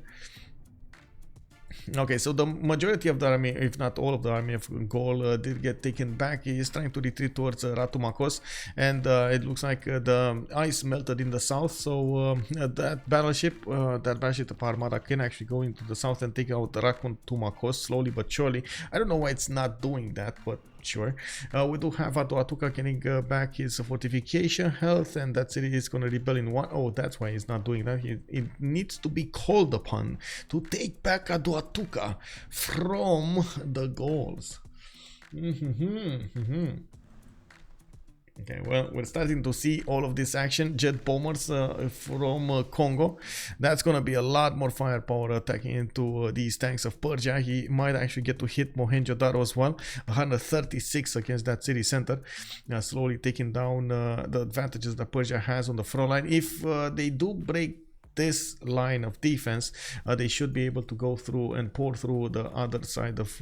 Okay, so the majority of the army, if not all of the army of Gaul, did get taken back. He is trying to retreat towards Ratumakos, and it looks like the ice melted in the south. So that battleship of Armada can actually go into the south and take out the Rakontumakos slowly but surely. I don't know why it's not doing that, but sure. We do have Atuatuka getting back his fortification health, and that city is going to rebel in one. Oh, that's why he's not doing that. It needs to be called upon to take back Atuatuka from the Gauls. Okay, well, we're starting to see all of this action. Jet bombers from Kongo. That's going to be a lot more firepower attacking into these tanks of Persia. He might actually get to hit Mohenjo-Daro as well. 136 against that city center. Slowly taking down the advantages that Persia has on the front line. If they do break this line of defense, they should be able to go through and pour through the other side of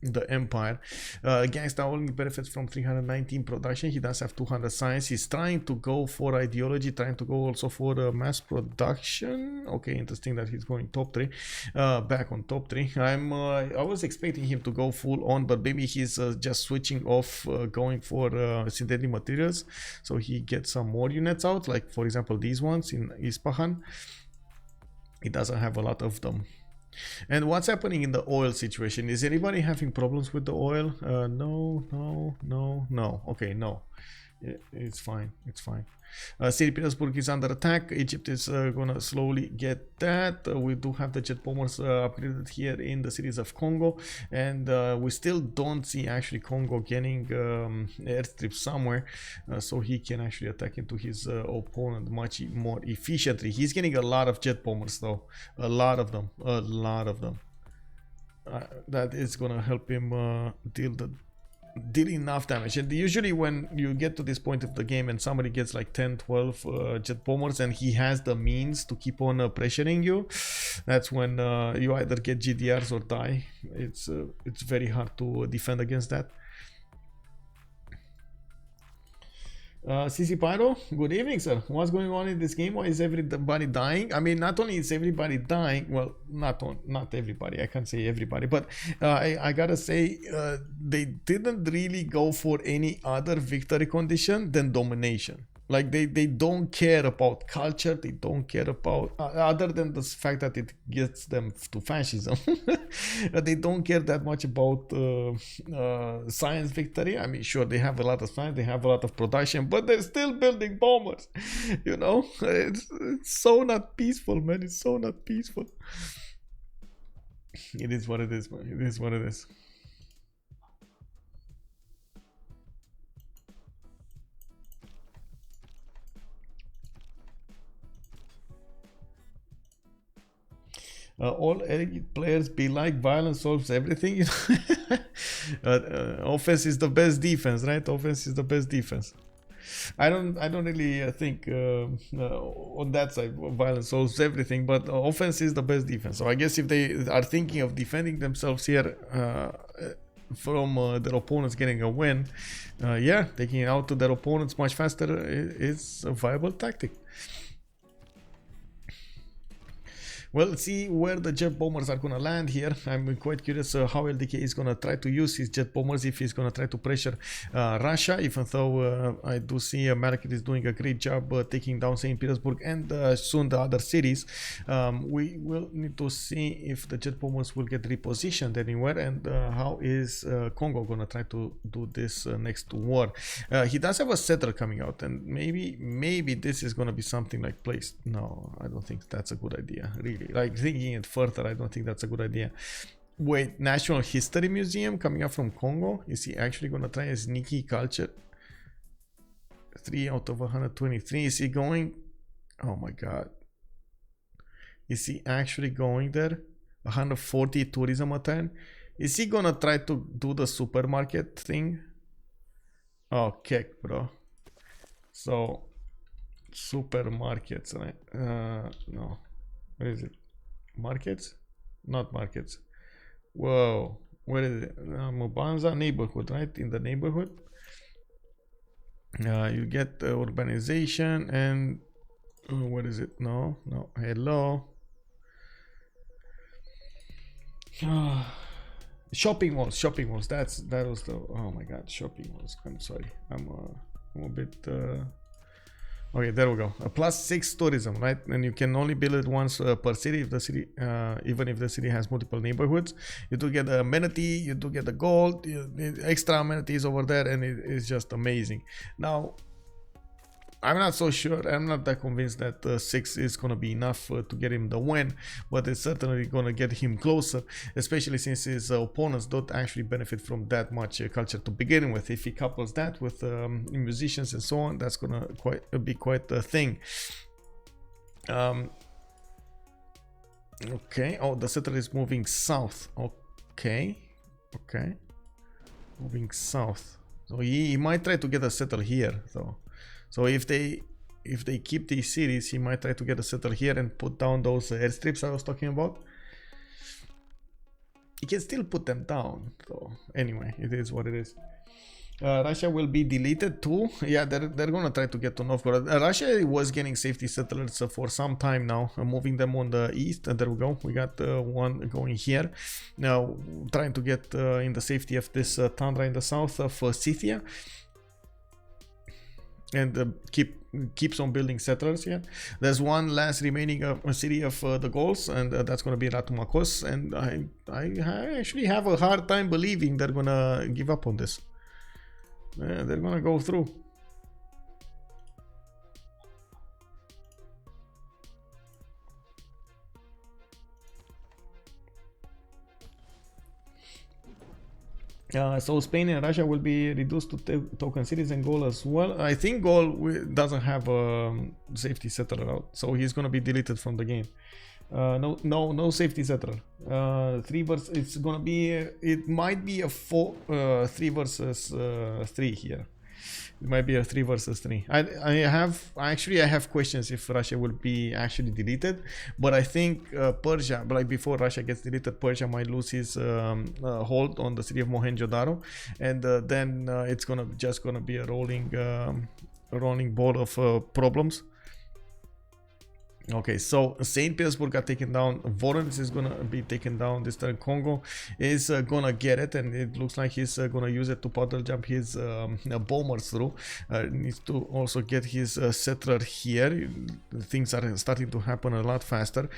the empire. Ganksta only benefits from 319 production. He does have 200 science. He's trying to go for ideology, trying to go also for mass production. Okay, interesting that he's going top 3, back on top 3. I was expecting him to go full on, but maybe he's just switching off, going for synthetic materials, so he gets some more units out, like for example these ones in Ispahan. He doesn't have a lot of them. And what's happening in the oil situation? Is anybody having problems with the oil? No. Okay, no. It's fine. It's fine. St. Petersburg is under attack. Egypt is gonna slowly get that. We do have the jet bombers upgraded here in the cities of Kongo, and we still don't see actually Kongo getting airstrip somewhere, so he can actually attack into his opponent much more efficiently. He's getting a lot of jet bombers though, a lot of them. That is gonna help him deal enough damage. And usually when you get to this point of the game and somebody gets like 10-12 jet bombers and he has the means to keep on pressuring you, that's when you either get GDRs or die. It's very hard to defend against that. CC Pyro, good evening, sir. What's going on in this game? Why is everybody dying? I mean, not only is everybody dying, well, not everybody, I can't say everybody, but I gotta say they didn't really go for any other victory condition than domination. Like they don't care about culture, they don't care about other than the fact that it gets them to fascism. They don't care that much about science victory. I mean, sure, they have a lot of science, they have a lot of production, but they're still building bombers. You know, it's so not peaceful, man. It's so not peaceful. It is what it is, man. It is what it is. All elite players be like violence solves everything. You know? Offense is the best defense, right? Offense is the best defense. I don't really think on that side violence solves everything, but offense is the best defense. So I guess if they are thinking of defending themselves here from their opponents getting a win, yeah, taking out to their opponents much faster is a viable tactic. Well, let's see where the jet bombers are going to land here. I'm quite curious how LDK is going to try to use his jet bombers, if he's going to try to pressure Russia, even though I do see Malekit is doing a great job taking down St. Petersburg and soon the other cities. We will need to see if the jet bombers will get repositioned anywhere, and how is Kongo going to try to do this next war. He does have a settler coming out, and maybe this is going to be something like placed. No, I don't think that's a good idea, really. Like thinking it further, I don't think that's a good idea. Wait, National History Museum coming up from Kongo? Is he actually gonna try a sneaky culture? 3 out of 123. Is he going? Oh my god. Is he actually going there? 140 tourism a turn? Is he gonna try to do the supermarket thing? Oh, kick, bro. So, supermarkets, right? No. Where is it? Markets? Not markets. Whoa. Where is it? Mobanza neighborhood, right? In the neighborhood. You get urbanization and... what is it? No. Hello. Shopping malls. That was the, oh my god, shopping malls. I'm sorry. I'm a bit. Okay, there we go. +6 tourism, right? And you can only build it once per city. If the city, even if the city has multiple neighborhoods, you do get the amenity, you do get the gold, extra amenities over there, and it's just amazing. Now, I'm not so sure. I'm not that convinced that 6 is gonna be enough to get him the win, but it's certainly gonna get him closer, especially since his opponents don't actually benefit from that much culture to begin with. If he couples that with musicians and so on, that's gonna be quite a thing. Okay. Oh, the settler is moving south. Okay. Moving south. So he might try to get a settle here, though. So if they keep these cities, he might try to get a settle here and put down those airstrips I was talking about. He can still put them down, so anyway, it is what it is. Russia will be deleted too. Yeah, they're gonna try to get to Novgorod. Russia was getting safety settlers for some time now, moving them on the east. And there we go. We got one going here. Now trying to get in the safety of this tundra in the south of Scythia. And keeps on building settlers here. There's one last remaining city of the Gauls, and that's going to be Ratumakos. And I actually have a hard time believing they're going to give up on this. They're going to go through. So Spain and Russia will be reduced to token cities, and Gaul as well. I think Gaul doesn't have a safety settler out, so he's gonna be deleted from the game. No safety settler. 3 versus. It's gonna be. It might be a 3 versus 3 here. It might be a 3 versus 3. I have questions if Russia will be actually deleted, but I think Persia, like before Russia gets deleted, Persia might lose his hold on the city of Mohenjo-Daro, and then it's just gonna be a rolling ball of problems. Okay, so St. Petersburg got taken down. Voronezh is gonna be taken down this time. Kongo is gonna get it, and it looks like he's gonna use it to puddle jump his bombers through. Needs to also get his settler here. Things are starting to happen a lot faster.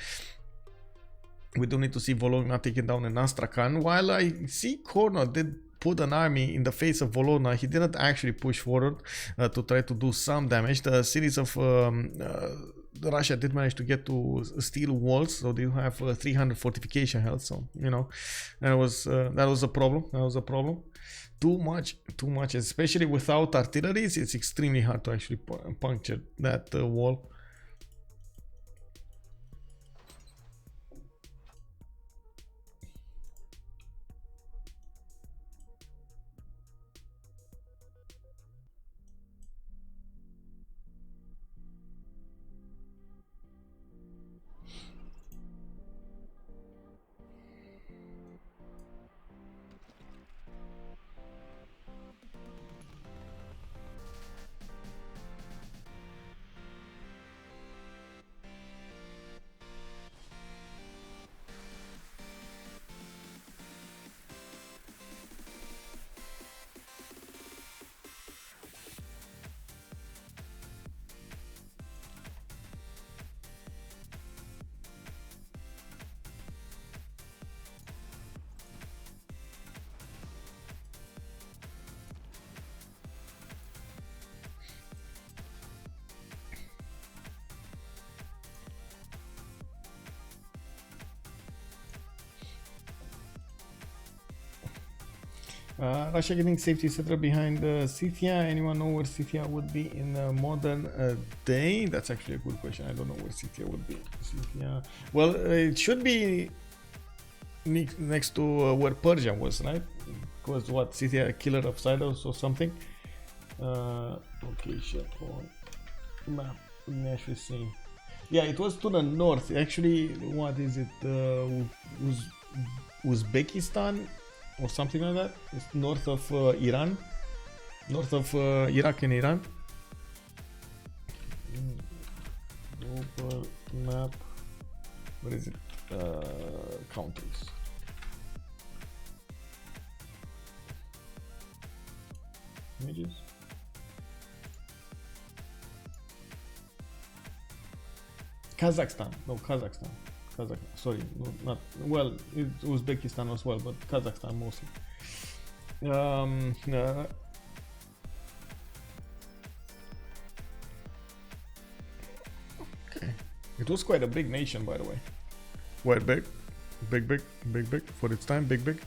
We do need to see Vologna taken down in Astrakhan. While I see Kornok did put an army in the face of Vologna, he didn't actually push forward to try to do some damage. The cities of Russia did manage to get to steel walls, so they have 300 fortification health. So you know, that was a problem. Too much, especially without artillery. It's extremely hard to actually puncture that wall. Russia getting safety settler behind Scythia. Anyone know where Scythia would be in a modern day? That's actually a good question. I don't know where Scythia would be. Scythia. Well, it should be next to where Persia was, right? Because what, Scythia, a killer of Silos or something? Okay, shit. Map. Let me actually see. Yeah, it was to the north. Actually, what is it? Uzbekistan? Or something like that. It's north of Iran, north of Iraq and Iran. Global map. What is it? Countries. Images. Kazakhstan. No, Kazakhstan. Sorry, no, not well. It's Uzbekistan as well, but Kazakhstan mostly. Okay, it was quite a big nation, by the way. Quite big, big for its time, big.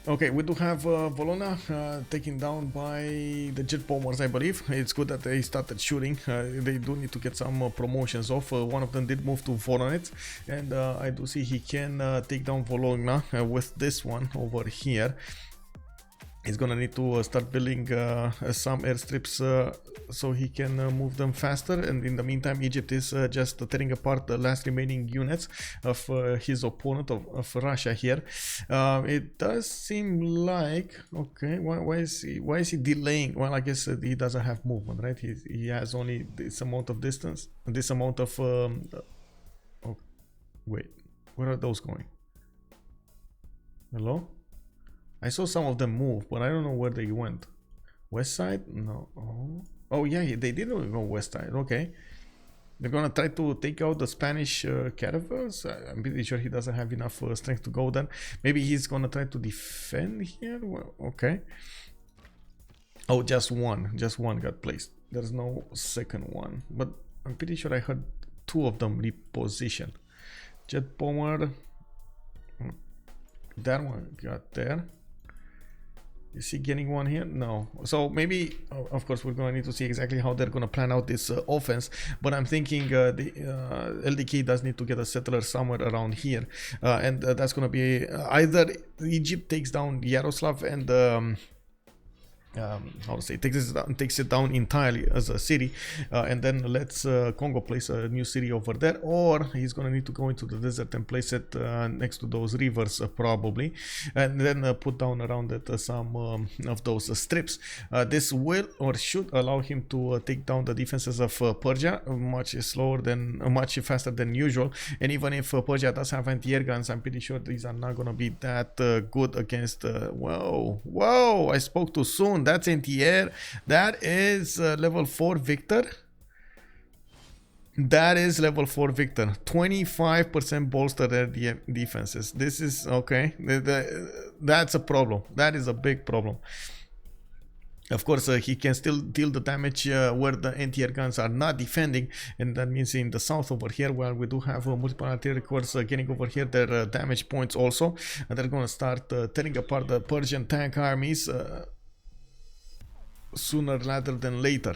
Okay, we do have Volona taken down by the jet bombers, I believe. It's good that they started shooting. They do need to get some promotions off. One of them did move to Voronet, and I do see he can take down Volona with this one over here. He's gonna need to start building some airstrips so he can move them faster, and in the meantime Egypt is just tearing apart the last remaining units of his opponent of Russia here. It does seem like, okay, why is he delaying? Well, I guess he doesn't have movement, right? He has only this amount of distance, this amount of oh, wait, where are those going? Hello? I saw some of them move, but I don't know where they went. West side? No. Oh yeah, they didn't go west side. Okay. They're gonna try to take out the Spanish caravels. I'm pretty sure he doesn't have enough strength to go there. Maybe he's gonna try to defend here. Well, okay. Oh, just one got placed. There's no second one. But I'm pretty sure I heard two of them reposition. Jet bomber. That one got there. Is he getting one here? No. So maybe, of course, we're going to need to see exactly how they're going to plan out this offense. But I'm thinking the LDK does need to get a settler somewhere around here. And that's going to be either Egypt takes down Yaroslav and... how to say, takes it down entirely as a city, and then lets Kongo place a new city over there, or he's gonna need to go into the desert and place it next to those rivers probably, and then put down around it some of those strips. This will or should allow him to take down the defenses of Persia much faster than usual. And even if Persia does have anti-air guns, I'm pretty sure these are not gonna be that good against whoa, I spoke too soon. That's anti-air. That is level 4 Victor. That is level 4 Victor. 25% bolster their defenses. This is okay. That's a problem. That is a big problem. Of course, he can still deal the damage where the anti-air guns are not defending, and that means in the south over here, where we do have multiple artillery corps getting over here their damage points also, and they're going to start tearing apart the Persian tank armies sooner rather than later.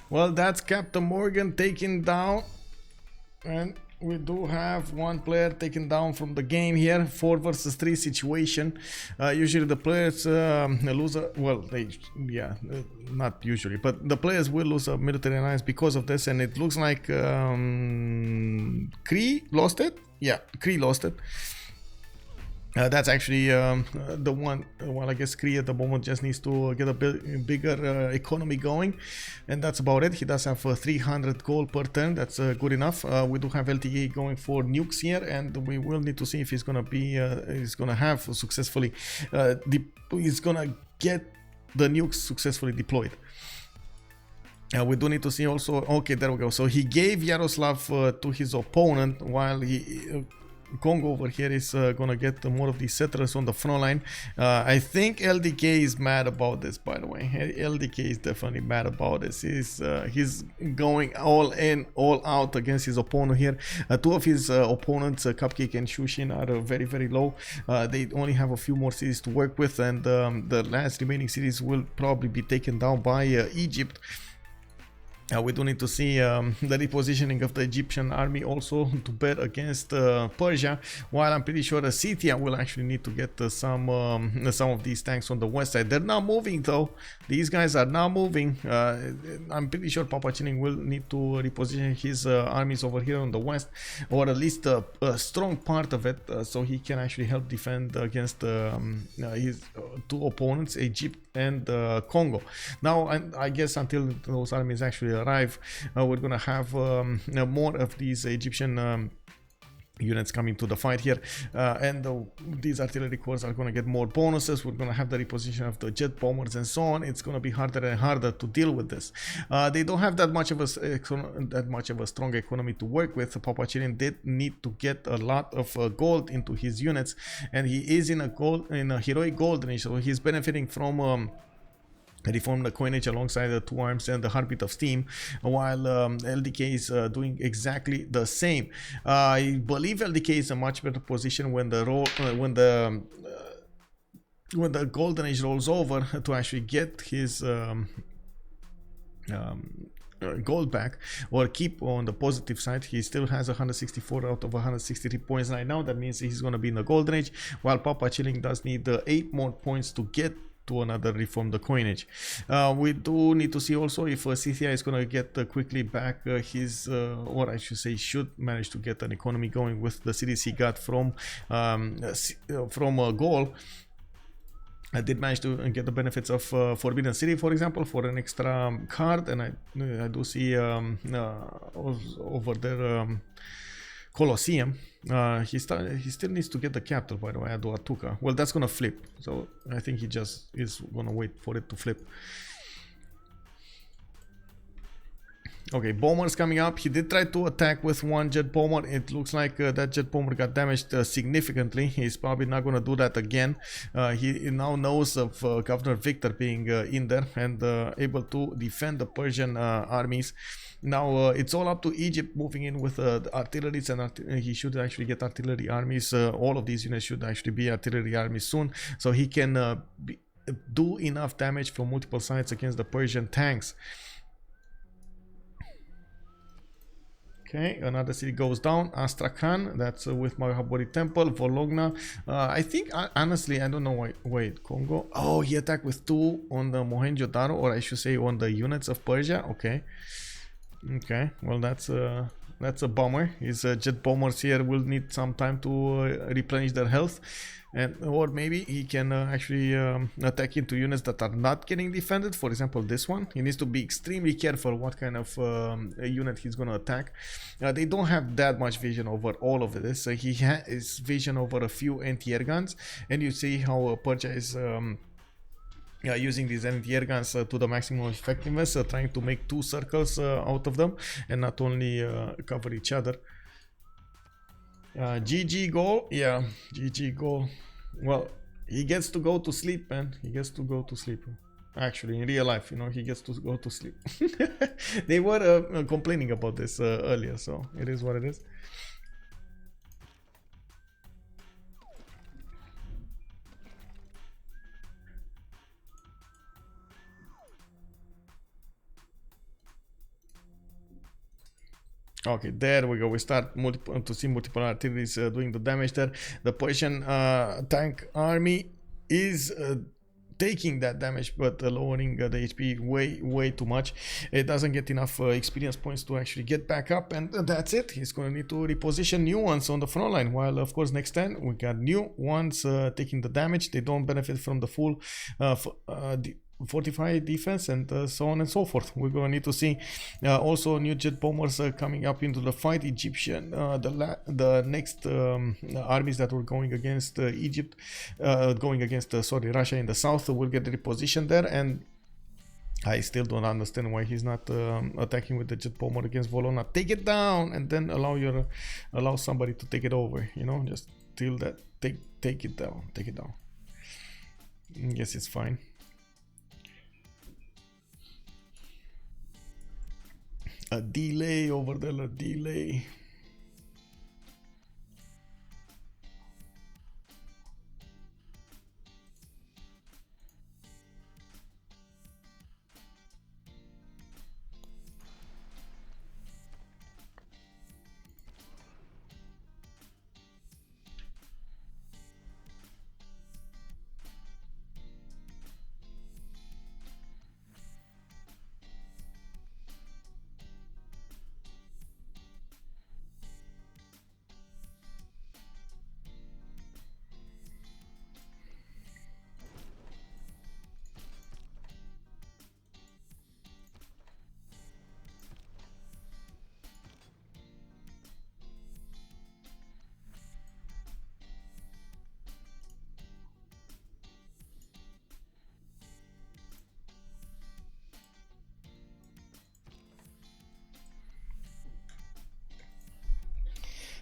Well, that's CaptainMorgane taken down, and we do have one player taken down from the game here. 4 versus 3 situation. Usually the players lose not usually, but the players will lose a military alliance because of this, and it looks like Cree lost it. Yeah, Cree lost it. That's actually the one. Well, I guess Cree at the moment just needs to get a bigger economy going, and that's about it. He does have 300 gold per turn. That's good enough. We do have LTE going for nukes here, and we will need to see if he's gonna be, he's gonna have successfully, he's gonna get the nukes successfully deployed. We do need to see also. Okay, there we go. So he gave Yaroslav to his opponent while he. Kongo over here is gonna get more of these settlers on the front line. I think LDK is mad about this, by the way. LDK is definitely mad about this. He's going all in, all out against his opponent here. Two of his opponents, Cupcake and Shoushin, are very, very low. They only have a few more cities to work with, and the last remaining cities will probably be taken down by Egypt. We do need to see the repositioning of the Egyptian army also to bet against Persia, while I'm pretty sure the Scythia will actually need to get some of these tanks on the west side. They're not moving though. These guys are not moving. I'm pretty sure PAPACHILLIN will need to reposition his armies over here on the west, or at least a strong part of it, so he can actually help defend against his two opponents, Egypt and Kongo. Now, I guess until those armies actually arrive, we're gonna have more of these Egyptian units coming to the fight here, and these artillery corps are going to get more bonuses. We're going to have the reposition of the jet bombers and so on. It's going to be harder and harder to deal with this. They don't have that much of a strong economy to work with. PAPACHILLIN did need to get a lot of gold into his units, and he is in a heroic golden age, so he's benefiting from reform the coinage alongside the two arms and the heartbeat of steam, while LDK is doing exactly the same. I believe LDK is a much better position when the golden age rolls over to actually get his gold back, or keep on the positive side. He still has 164 out of 163 points right now. That means he's going to be in the golden age, while PAPACHILLIN does need 8 more points to get to another reform the coinage. We do need to see also if Scythia is going to get quickly back his, or I should say should manage to get an economy going with the cities he got from Gaul. I did manage to get the benefits of Forbidden City, for example, for an extra card, and I do see over there Colosseum. He still needs to get the capital, by the way, Aduatuca. Well, that's gonna flip, so I think he just is gonna wait for it to flip. Okay, bombers coming up. He did try to attack with one jet bomber. It looks like that jet bomber got damaged significantly. He's probably not going to do that again. He now knows of Governor Victor being in there and able to defend the Persian armies. Now it's all up to Egypt moving in with the artilleries, and he should actually get artillery armies. All of these units should actually be artillery armies soon, so he can do enough damage from multiple sides against the Persian tanks. Okay, another city goes down. Astrakhan, that's with Mahabodhi Temple. Vologna. I think, honestly, I don't know why. Wait, Kongo. Oh, he attacked with 2 on the Mohenjo-Daro, or I should say on the units of Persia. Okay. Okay, well, that's a bummer. His jet bombers here will need some time to replenish their health, or maybe he can actually attack into units that are not getting defended. For example, this one. He needs to be extremely careful what kind of unit he's going to attack. They don't have that much vision over all of this. He has vision over a few anti-air guns, and you see how Persia is using these anti-air guns to the maximum effectiveness, trying to make 2 circles out of them and not only cover each other. GG Gaul. Yeah, GG Gaul. Well, he gets to go to sleep, man. He gets to go to sleep. Actually, in real life, you know, he gets to go to sleep. They were complaining about this earlier, so it is what it is. Okay, there we go. We start to see multiple artilleries doing the damage there. The Persian tank army is taking that damage, but lowering the HP way too much. It doesn't get enough experience points to actually get back up, and that's it. He's going to need to reposition new ones on the front line, while of course next turn we got new ones taking the damage. They don't benefit from the full fortified defense and so on and so forth. We're going to need to see also new jet bombers coming up into the fight. Egyptian, the next armies that were going against Egypt, going against Russia in the south, will get repositioned there, and I still don't understand why he's not attacking with the jet bomber against Volona. Take it down and then allow somebody to take it over. You know, just till that take it down. Take it down. Yes, it's fine. A delay over there. A delay.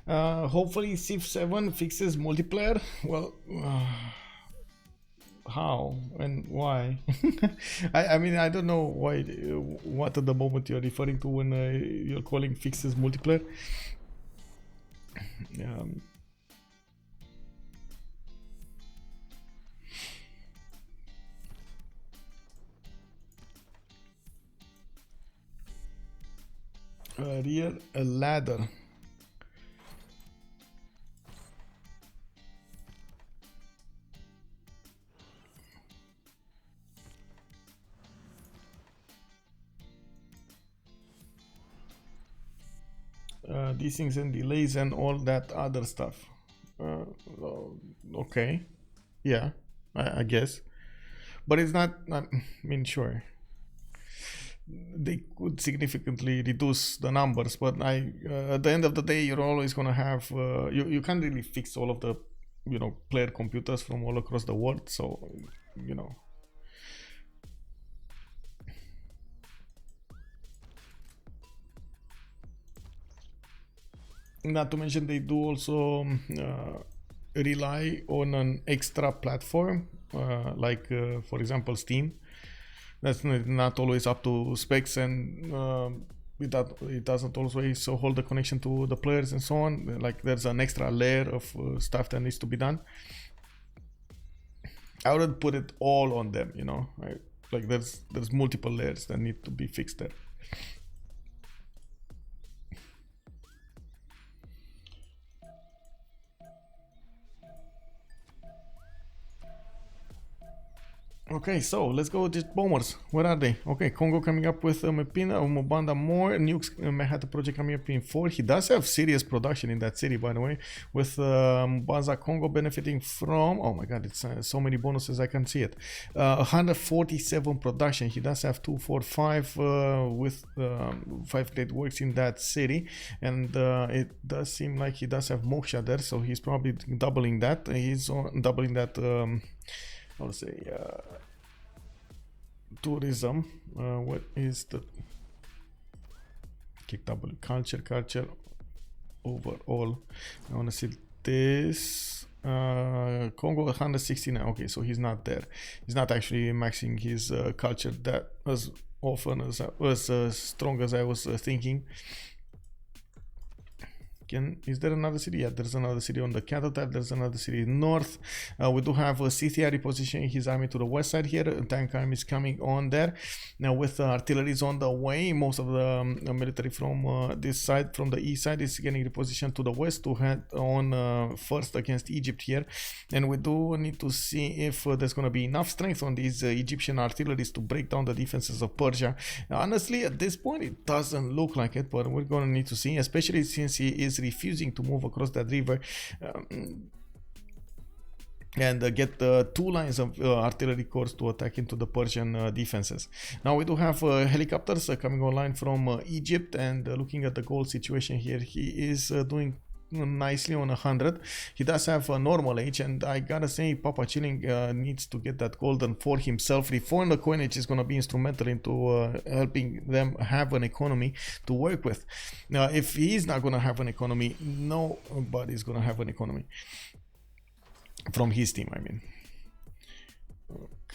Hopefully Civ 7 fixes multiplayer. Well, how and why? I mean, I don't know why, what at the moment you're referring to when you're calling fixes multiplayer. Rear a ladder. These things and delays and all that other stuff. Okay, yeah, I guess, but it's not. I mean, sure, they could significantly reduce the numbers, but at the end of the day, you're always gonna have. You can't really fix all of the, player computers from all across the world. So, Not to mention they do also rely on an extra platform, like for example Steam. That's not always up to specs, and it doesn't always hold the connection to the players and so on. Like there's an extra layer of stuff that needs to be done. I wouldn't put it all on them, like there's multiple layers that need to be fixed there. Okay, so let's go with the bombers. Where are they? Okay, Kongo coming up with Mepina, Mobanda more. Nuke's Manhattan project coming up in 4. He does have serious production in that city, by the way, with Baza Kongo benefiting from, oh my god, it's so many bonuses I can't see it. 147 production. He does have 245 with 5 great works in that city, and it does seem like he does have Moksha there, so he's probably doubling that. He's doubling that. I would say tourism. What is the kick double culture overall? I want to see this. Kongo 169. Okay, so he's not there. He's not actually maxing his culture that as often as strong as I was thinking. Is there another city? Yeah, there's another city on the cattle tab. There's another city north. We do have Scythia repositioning his army to the west side here. Tank army is coming on there. Now with artillery on the way, most of the military from this side, from the east side, is getting repositioned to the west to head on first against Egypt here. And we do need to see if there's going to be enough strength on these Egyptian artilleries to break down the defenses of Persia. Honestly, at this point, it doesn't look like it, but we're going to need to see, especially since he is refusing to move across that river and get 2 lines of artillery corps to attack into the Persian defenses. Now we do have helicopters coming online from Egypt, and looking at the Gaul situation here, he is doing nicely on 100. He does have a normal age, and I gotta say PAPACHILLIN needs to get that golden for himself. Reform the coinage is gonna be instrumental into helping them have an economy to work with. Now, if he's not gonna have an economy, nobody's gonna have an economy from his team, I mean.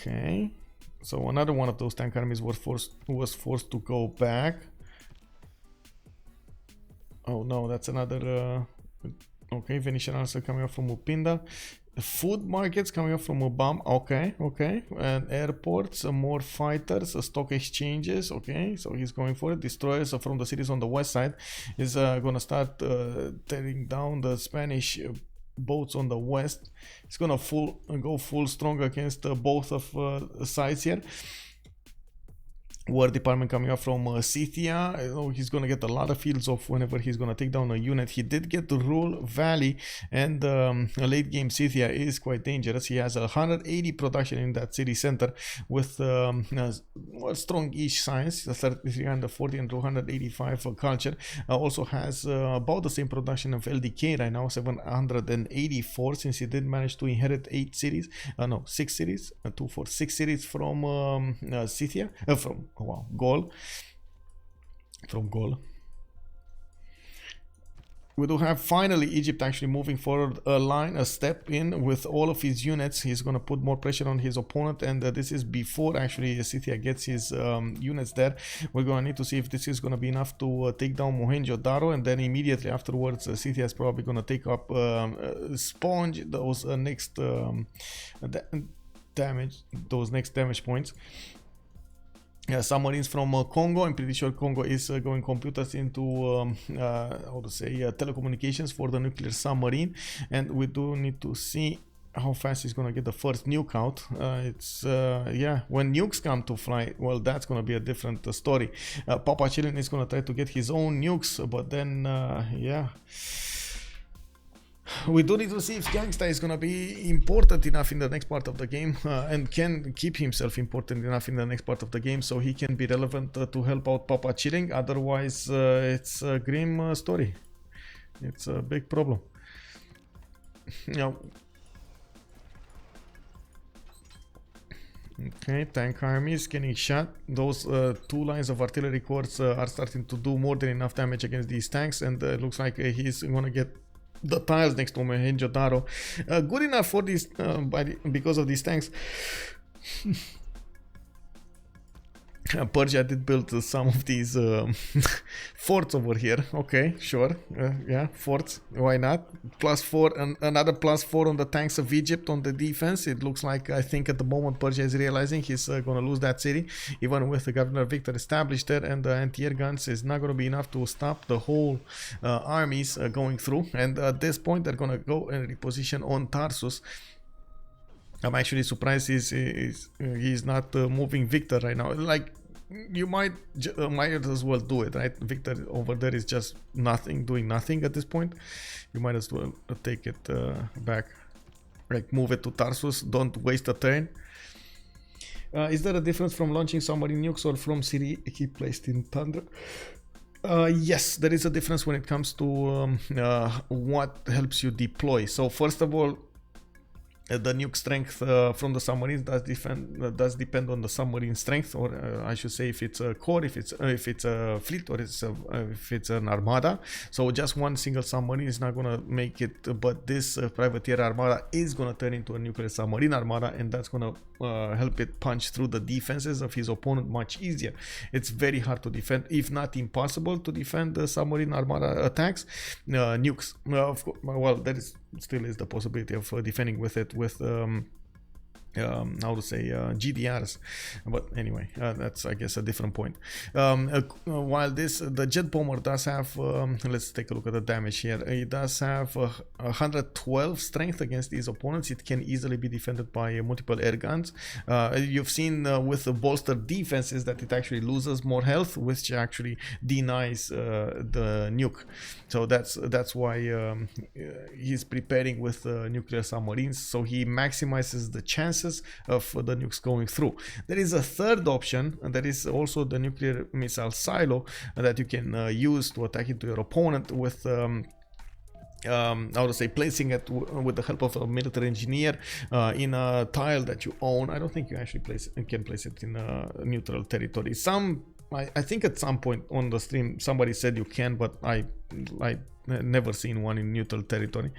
Okay, so another one of those tank armies was forced to go back. Oh no, that's another. Okay, Venetian answer coming up from Upinda. Food markets coming up from Ubam. Okay, okay. And airports, more fighters, stock exchanges. Okay, so he's going for it. Destroyers from the cities on the west side is gonna start tearing down the Spanish boats on the west. It's gonna go full strong against both of sides here. War department coming up from Scythia. He's gonna get a lot of fields off whenever he's gonna take down a unit. He did get the Rule Valley, and late game Scythia is quite dangerous. He has 180 production in that city center with strong-ish science, 340 and 285 culture. Also has about the same production of LDK right now, 784, since he did manage to inherit 6 cities, 2 for 6 cities from Scythia, Gaul. From Gaul. We do have finally Egypt actually moving forward a step in with all of his units. He's going to put more pressure on his opponent, and this is before actually Scythia gets his units there. We're going to need to see if this is going to be enough to take down Mohenjo-Daro, and then immediately afterwards Scythia is probably going to take up Sponge, those next damage points. Yeah, submarines from Kongo. I'm pretty sure Kongo is going computers into telecommunications for the nuclear submarine, and we do need to see how fast he's gonna get the first nuke out. When nukes come to fly, well, that's gonna be a different story. PAPACHILLIN is gonna try to get his own nukes, but then we do need to see if Ganksta is going to be important enough in the next part of the game and can keep himself important enough in the next part of the game so he can be relevant to help out PAPACHILLIN. Otherwise, it's a grim story. It's a big problem. Now, okay, tank armies getting shot. Those 2 lines of artillery corps are starting to do more than enough damage against these tanks, and it looks like he's going to get the tiles next to Mohenjo-Daro. Good enough for this because of these tanks. Persia did build some of these forts over here. Okay, sure. Yeah, forts. Why not? +4 and another +4 on the tanks of Egypt on the defense. It looks like, I think at the moment Persia is realizing he's going to lose that city, even with the Governor Victor established there, and the anti-air guns is not going to be enough to stop the whole armies going through. And at this point they're going to go and reposition on Tarsus. I'm actually surprised he's not moving Victor right now. Like, you might as well do it, right? Victor over there is just doing nothing at this point. You might as well take it back, like move it to Tarsus. Don't waste a turn. Is there a difference from launching submarine nukes or from city placed in Thunder? Yes, there is a difference when it comes to what helps you deploy. So first of all, the nuke strength from the submarines does depend on the submarine strength, or I should say if it's a core, if it's a fleet, or if it's an armada. So just one single submarine is not gonna make it, but this privateer armada is gonna turn into a nuclear submarine armada, and that's gonna help it punch through the defenses of his opponent much easier. It's very hard to defend, if not impossible, to defend the submarine armada attacks. Nukes, of course, well, there still is the possibility of defending with it with GDRs, but anyway, that's, I guess, a different point. While the jet bomber does have, let's take a look at the damage here. It does have 112 strength against these opponents. It can easily be defended by multiple air guns. You've seen with the bolstered defenses that it actually loses more health, which actually denies the nuke. So that's why he's preparing with nuclear submarines, so he maximizes the chances of the nukes going through. There is a third option, and that is also the nuclear missile silo that you can use to attack into your opponent with I would say placing it with the help of a military engineer in a tile that you own. I don't think you actually can place it in neutral territory. I think at some point on the stream somebody said you can, but I never seen one in neutral territory.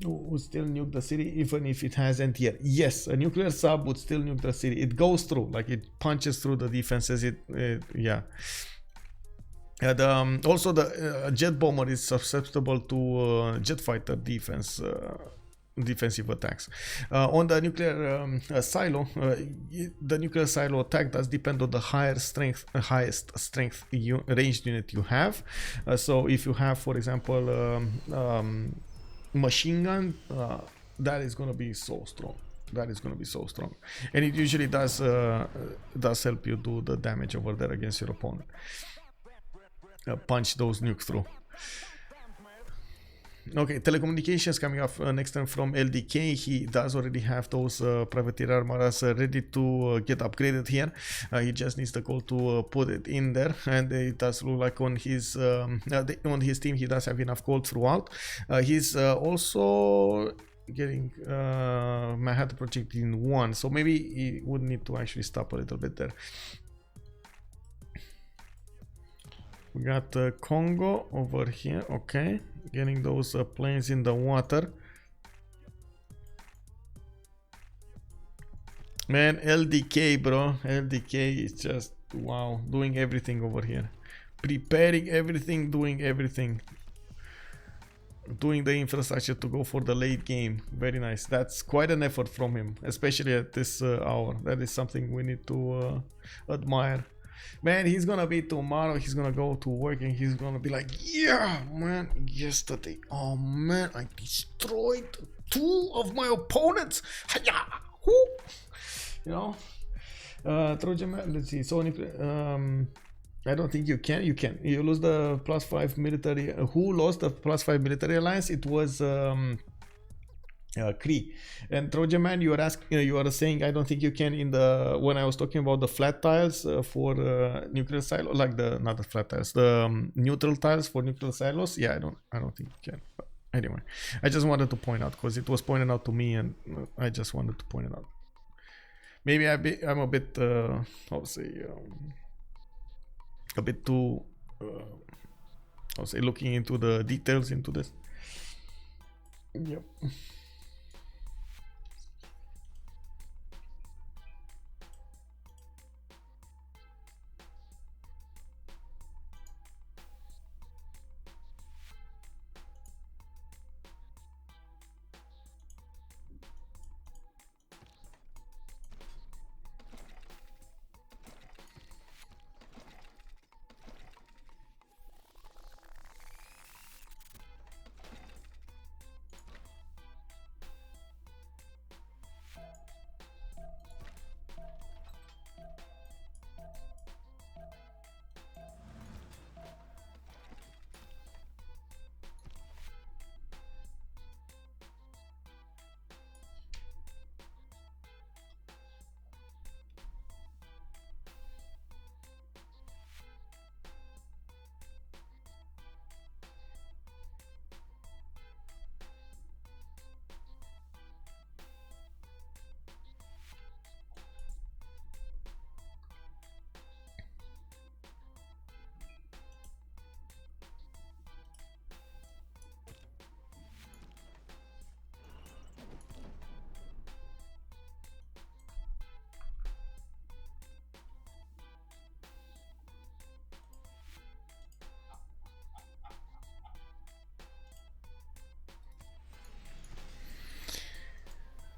Would still nuke the city even if it has anti-air. Yes, a nuclear sub would still nuke the city. It goes through, like it punches through the defenses. Yeah. And also the jet bomber is susceptible to jet fighter defensive attacks. On the nuclear silo, the nuclear silo attack does depend on the highest strength ranged unit you have. So if you have, for example, machine gun, that is going to be so strong. That is going to be so strong, and it usually does help you do the damage over there against your opponent. Punch those nukes through. Okay, telecommunications coming up next time from LDK. He does already have those privateer armoras ready to get upgraded here. He just needs the gold to put it in there, and it does look like on his team he does have enough gold throughout. He's also getting Manhattan Project in 1, so maybe he would need to actually stop a little bit there. We got Kongo over here. Okay, getting those planes in the water. Man, LDK, bro. LDK is just wow, doing everything over here, preparing everything, doing everything, doing the infrastructure to go for the late game. Very nice. That's quite an effort from him, especially at this hour. That is something we need to admire. Man, he's gonna be tomorrow, he's gonna go to work and he's gonna be like, yeah, man, yesterday, oh man, I destroyed 2 of my opponents. You know, Trojan, let's see. So I don't think you can. You lose the +5 military. Who lost the +5 military alliance? It was Cree. And Trojan Man, you are saying I don't think you can in the when I was talking about the flat tiles for nuclear silo, like not the flat tiles, the neutral tiles for nuclear silos. Yeah, I don't think you can. But anyway, I just wanted to point out because it was pointed out to me, and I just wanted to point it out. Maybe I'm a bit how to say a bit too how to say looking into the details into this. Yep.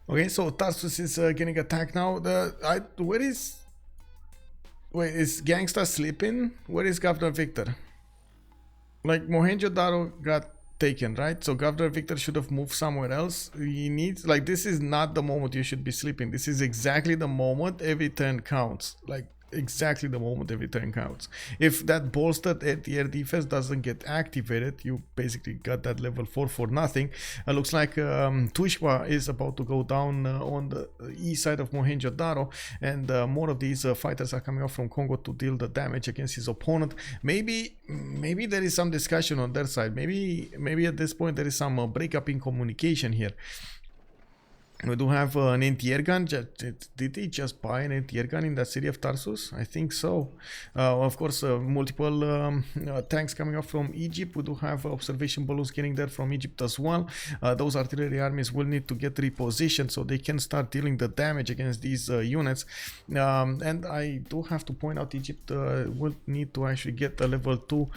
Okay, so Tarsus is getting attacked now. Is Ganksta sleeping? Where is Governor Victor? Like, Mohenjo-Daro got taken, right? So Governor Victor should have moved somewhere else. He needs, like, this is not the moment you should be sleeping. This is exactly the moment every turn counts. Like, exactly the moment every turn counts. If that bolstered anti-air defense doesn't get activated, you basically got that level 4 for nothing. Looks like Tushpa is about to go down on the east side of Mohenjo-Daro, and more of these fighters are coming up from Kongo to deal the damage against his opponent. Maybe there is some discussion on their side. Maybe at this point there is some breakup in communication here. We do have an anti-air gun. Did they just buy an anti-air gun in that city of Tarsus? I think so. Of course, multiple tanks coming up from Egypt. We do have observation balloons getting there from Egypt as well. Those artillery armies will need to get repositioned so they can start dealing the damage against these units. And I do have to point out Egypt will need to actually get a level 2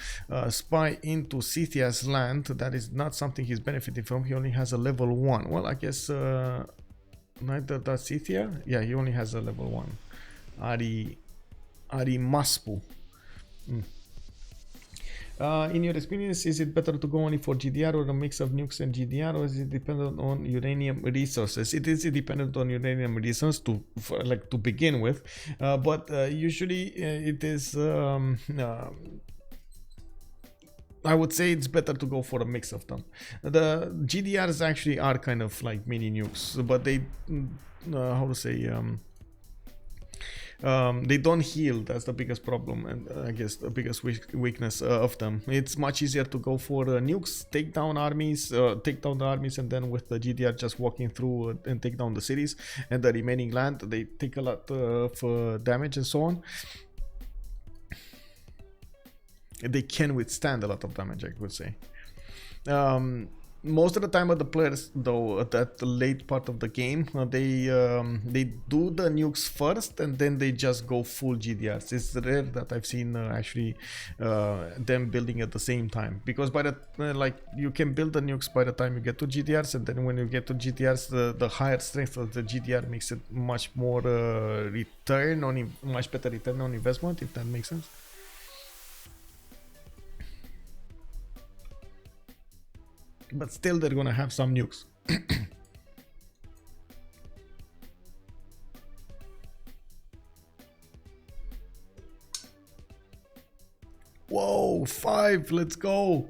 spy into Scythia's land. That is not something he's benefiting from. He only has a level 1. Well, I guess... neither does Scythia. Yeah, he only has a level 1. Ari Maspu. In your experience, is it better to go only for GDR or a mix of nukes and GDR, or is it dependent on uranium resources? It is dependent on uranium resources to begin with, but usually it is. I would say it's better to go for a mix of them. The GDRs actually are kind of like mini nukes, but they, how to say, they don't heal. That's the biggest problem, and I guess the biggest weakness of them. It's much easier to go for nukes, take down the armies, and then with the GDR just walking through and take down the cities and the remaining land. They take a lot of damage and so on. They can withstand a lot of damage, I would say. Most of the time, the players, though, at that late part of the game, they do the nukes first and then they just go full GDRs. It's rare that I've seen actually them building at the same time, because by the you can build the nukes by the time you get to GDRs, and then when you get to GDRs, the higher strength of the GDR makes it much more much better return on investment, if that makes sense. But still, they're gonna have some nukes. Whoa, 5, let's go.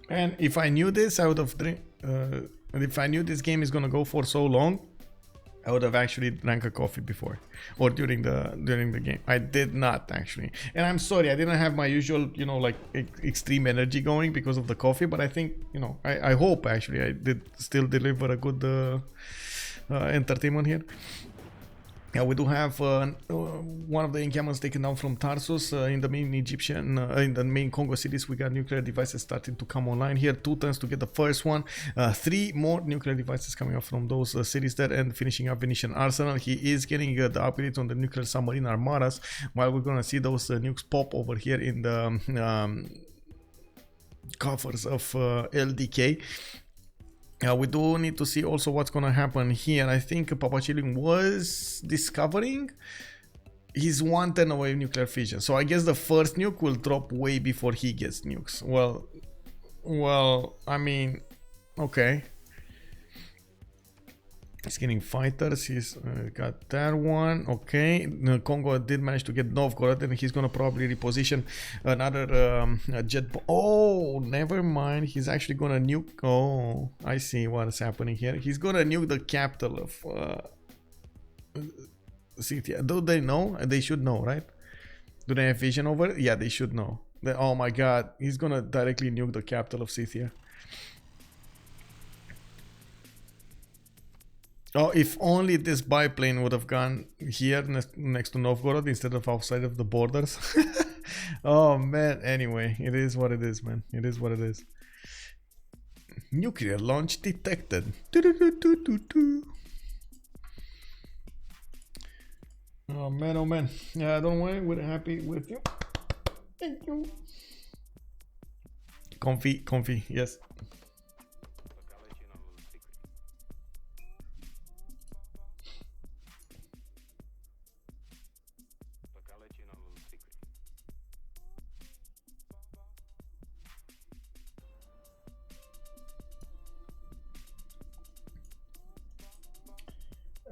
And if I knew this, I would have if I knew this game is gonna go for so long, I would have actually drank a coffee before or during the game. I did not actually, and I'm sorry, I didn't have my usual, extreme energy going because of the coffee. But I think, I hope actually I did still deliver a good entertainment here. Yeah, we do have one of the encampments taken down from Tarsus in the main in the main Congo cities. We got nuclear devices starting to come online here. 2 turns to get the first one. 3 more nuclear devices coming up from those cities there, and finishing up Venetian Arsenal. He is getting the upgrades on the nuclear submarine armadas, while we're gonna see those nukes pop over here in the coffers of LDK. We do need to see also what's gonna happen here. I think PAPACHILLIN was discovering he's 1 turn away with nuclear fission, so I guess the first nuke will drop way before he gets nukes. Well, I mean, okay. He's getting fighters. He's got that one. Okay, Kongo did manage to get Novgorod, and he's gonna probably reposition another jet. Oh, never mind. He's actually gonna nuke. Oh, I see what is happening here. He's gonna nuke the capital of Scythia. Do they know? They should know, right? Do they have vision over it? Yeah, they should know. Oh my God, he's gonna directly nuke the capital of Scythia. Oh, if only this biplane would have gone here next to Novgorod instead of outside of the borders. Oh man, anyway, it is what it is, man. It is what it is. Nuclear launch detected. Oh man, oh man. Yeah, don't worry, we're happy with you. Thank you. Comfy, yes.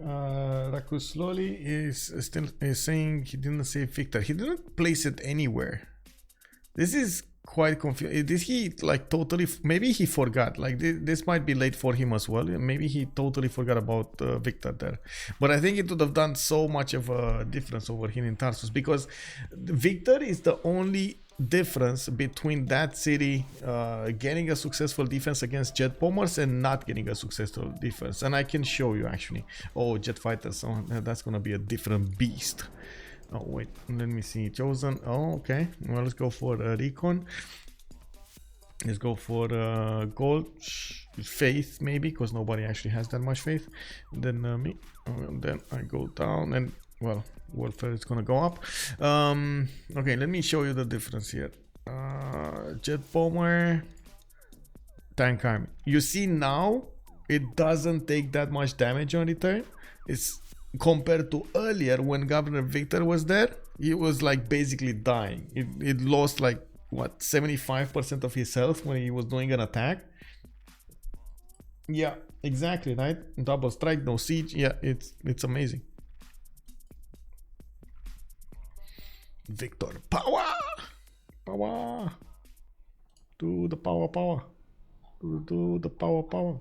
Raku slowly is still is saying he didn't save Victor. He didn't place it anywhere. This is quite confusing. Did he like totally? Maybe he forgot. Like this might be late for him as well. Maybe he totally forgot about Victor there. But I think it would have done so much of a difference over here in Tarsus, because Victor is the only difference between that city getting a successful defense against jet bombers and not getting a successful defense. And I can show you actually. Oh, jet fighters. Oh, that's gonna be a different beast. Oh wait, let me see. Chosen. Oh, okay. Well, let's go for recon. Let's go for gold faith, maybe, because nobody actually has that much faith. And then me. Then I go down, and well, warfare is gonna go up. Okay, let me show you the difference here. Jet bomber, tank army. You see now, it doesn't take that much damage on return. It's compared to earlier when Governor Victor was there, he was like basically dying. It lost like what, 75% of his health when he was doing an attack. Yeah, exactly, right? Double strike, no siege. Yeah, it's amazing. Victor power, power, to the power, to the power.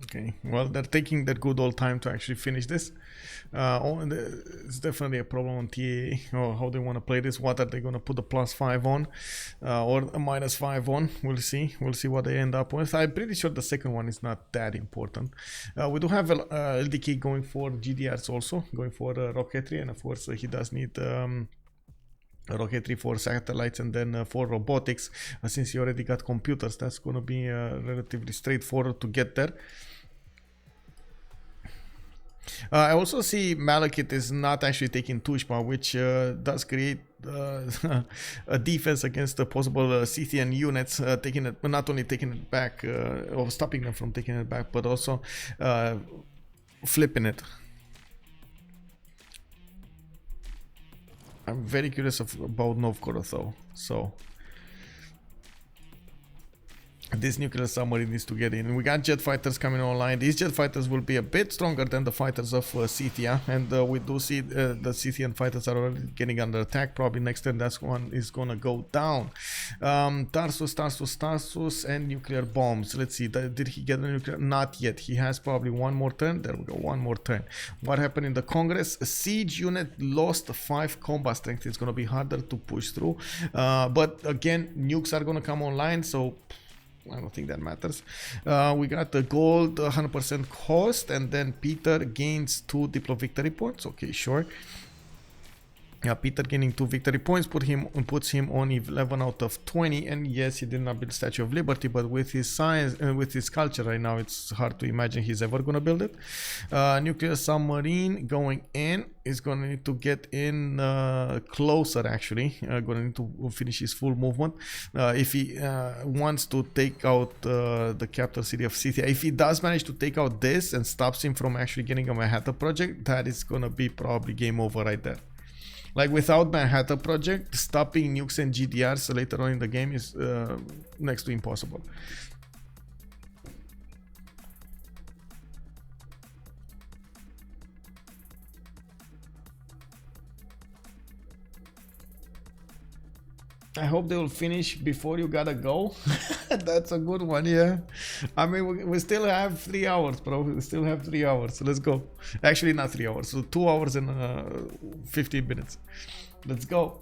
Okay, well, they're taking that good old time to actually finish this. It's definitely a problem on TA, or how they want to play this. What are they going to put the +5 on, or a -5 on? We'll see. We'll see what they end up with. I'm pretty sure the second one is not that important. We do have LDK going for GDRs also, going for rocketry, and of course he does need rocketry for satellites, and then for robotics. Since he already got computers, that's going to be relatively straightforward to get there. I also see Malekit is not actually taking Tushpa, which does create a defense against the possible Scythian units, taking it, not only taking it back, or stopping them from taking it back, but also flipping it. I'm very curious about Novgorod though, so this nuclear submarine needs to get in. We got jet fighters coming online. These jet fighters will be a bit stronger than the fighters of Scythia, and we do see the Scythian fighters are already getting under attack. Probably next turn that one is gonna go down. Tarsus, and nuclear bombs. Let's see, did he get a nuclear? Not yet. He has probably one more turn. There we go, one more turn. What happened in the Congress? A siege unit lost 5 combat strength. It's gonna be harder to push through, but again, nukes are gonna come online, so I don't think that matters. We got the gold 100% cost, and then Peter gains 2 Diplo victory points. Okay, sure. Yeah, Peter gaining 2 victory points puts him on 11 out of 20. And yes, he did not build Statue of Liberty, but with his science, with his culture right now, it's hard to imagine he's ever gonna build it. Nuclear submarine going in is gonna need to get in closer. Actually, gonna need to finish his full movement if he wants to take out the capital city of Scythia. If he does manage to take out this and stops him from actually getting a Manhattan project, that is gonna be probably game over right there. Like, without Manhattan project, stopping nukes and GDRs later on in the game is next to impossible. I hope they will finish before you gotta go. That's a good one, yeah. I mean, we still have 3 hours, bro. We still have 3 hours. Let's go. Actually, not 3 hours. So 2 hours and 15 minutes. Let's go.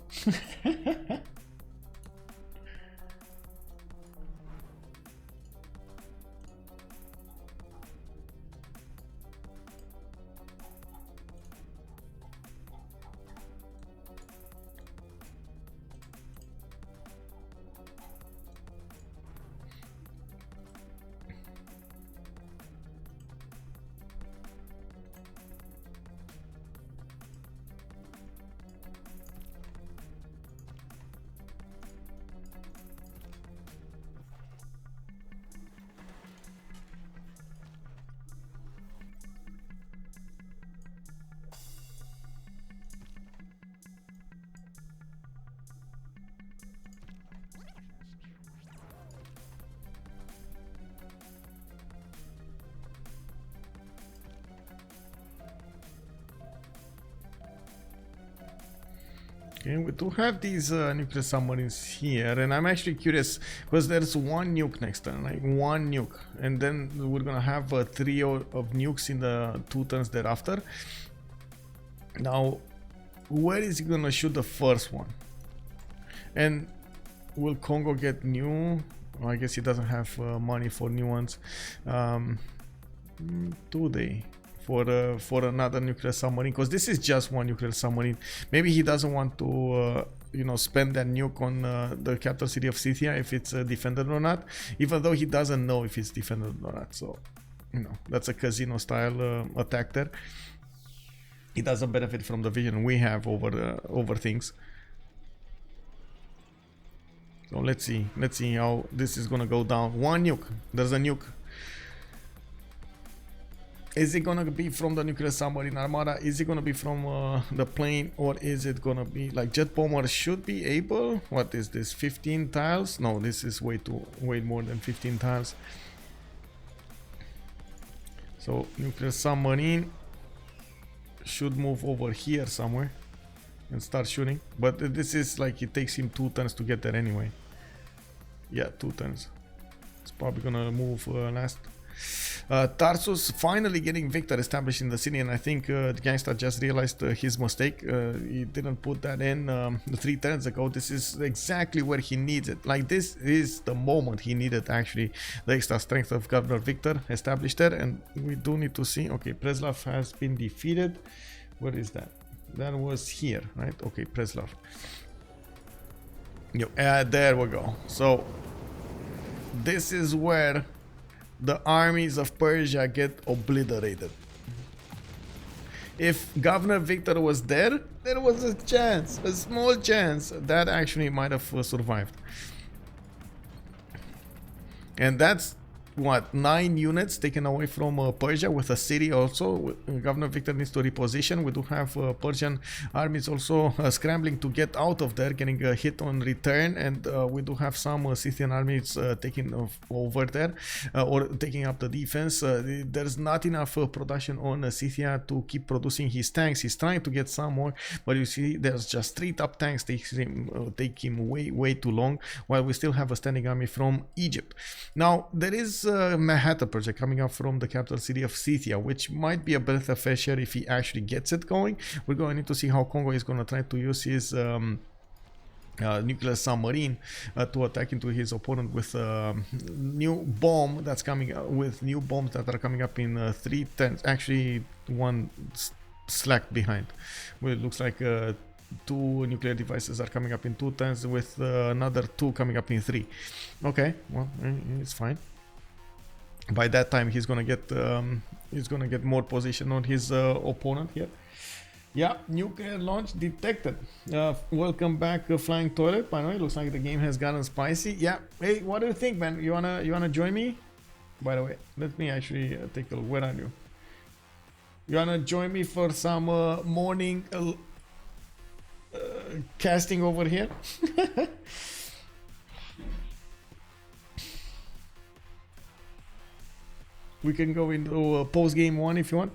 Okay, we do have these nuclear submarines here, and I'm actually curious because there's one nuke next turn, like one nuke, and then we're gonna have a trio of nukes in the 2 turns thereafter. Now, where is he gonna shoot the first one? And will Kongo get new? Well, I guess he doesn't have money for new ones. Do they? For another nuclear submarine, because this is just one nuclear submarine. Maybe he doesn't want to you know, spend that nuke on the capital city of Scythia if it's defended or not, even though he doesn't know if it's defended or not. So, you know, that's a casino style attack there. He doesn't benefit from the vision we have over things. So let's see how this is gonna go down. One nuke, there's a nuke. Is it gonna be from the nuclear submarine armada? Is it gonna be from the plane, or is it gonna be like jet bomber? Should be able. What is this? 15 tiles? No, this is way more than 15 tiles. So nuclear submarine should move over here somewhere and start shooting. But this is like, it takes him 2 turns to get there anyway. Yeah, 2 turns. It's probably gonna move last. Tarsus finally getting Victor established in the city, and I think Ganksta just realized his mistake. He didn't put that in 3 turns ago. This is exactly where he needs it. Like, this is the moment he needed actually the extra strength of Governor Victor established there, and we do need to see. Okay, Preslav has been defeated. Where is that? That was here, right? Okay, Preslav. There we go. So this is where the armies of Persia get obliterated. If Governor Victor was there, there was a chance, a small chance, that actually might have survived. And that's what, 9 units taken away from Persia, with a city also. Governor Victor needs to reposition. We do have Persian armies also scrambling to get out of there, getting a hit on return, and we do have some Scythian armies taking over there or taking up the defense. There's not enough production on Scythia to keep producing his tanks. He's trying to get some more, but you see there's just 3 top tanks take him way too long, while we still have a standing army from Egypt. Now there is Manhattan project coming up from the capital city of Scythia, which might be a breath of fresh air if he actually gets it going. We're going to need to see how Kongo is going to try to use his nuclear submarine to attack into his opponent with new bomb that's coming with new bombs that are coming up in 3 turns. Actually, 1 slack behind. Well, it looks like 2 nuclear devices are coming up in 2 turns, with another 2 coming up in 3. Okay, well, it's fine. By that time, he's gonna get more position on his opponent here. Yeah, nuclear launch detected. Welcome back, Flying Toilet. By the way, looks like the game has gotten spicy. Yeah. Hey, what do you think, man? You wanna join me? By the way, let me actually take a look. Where are you? You wanna join me for some morning casting over here? We can go into post game 1 if you want.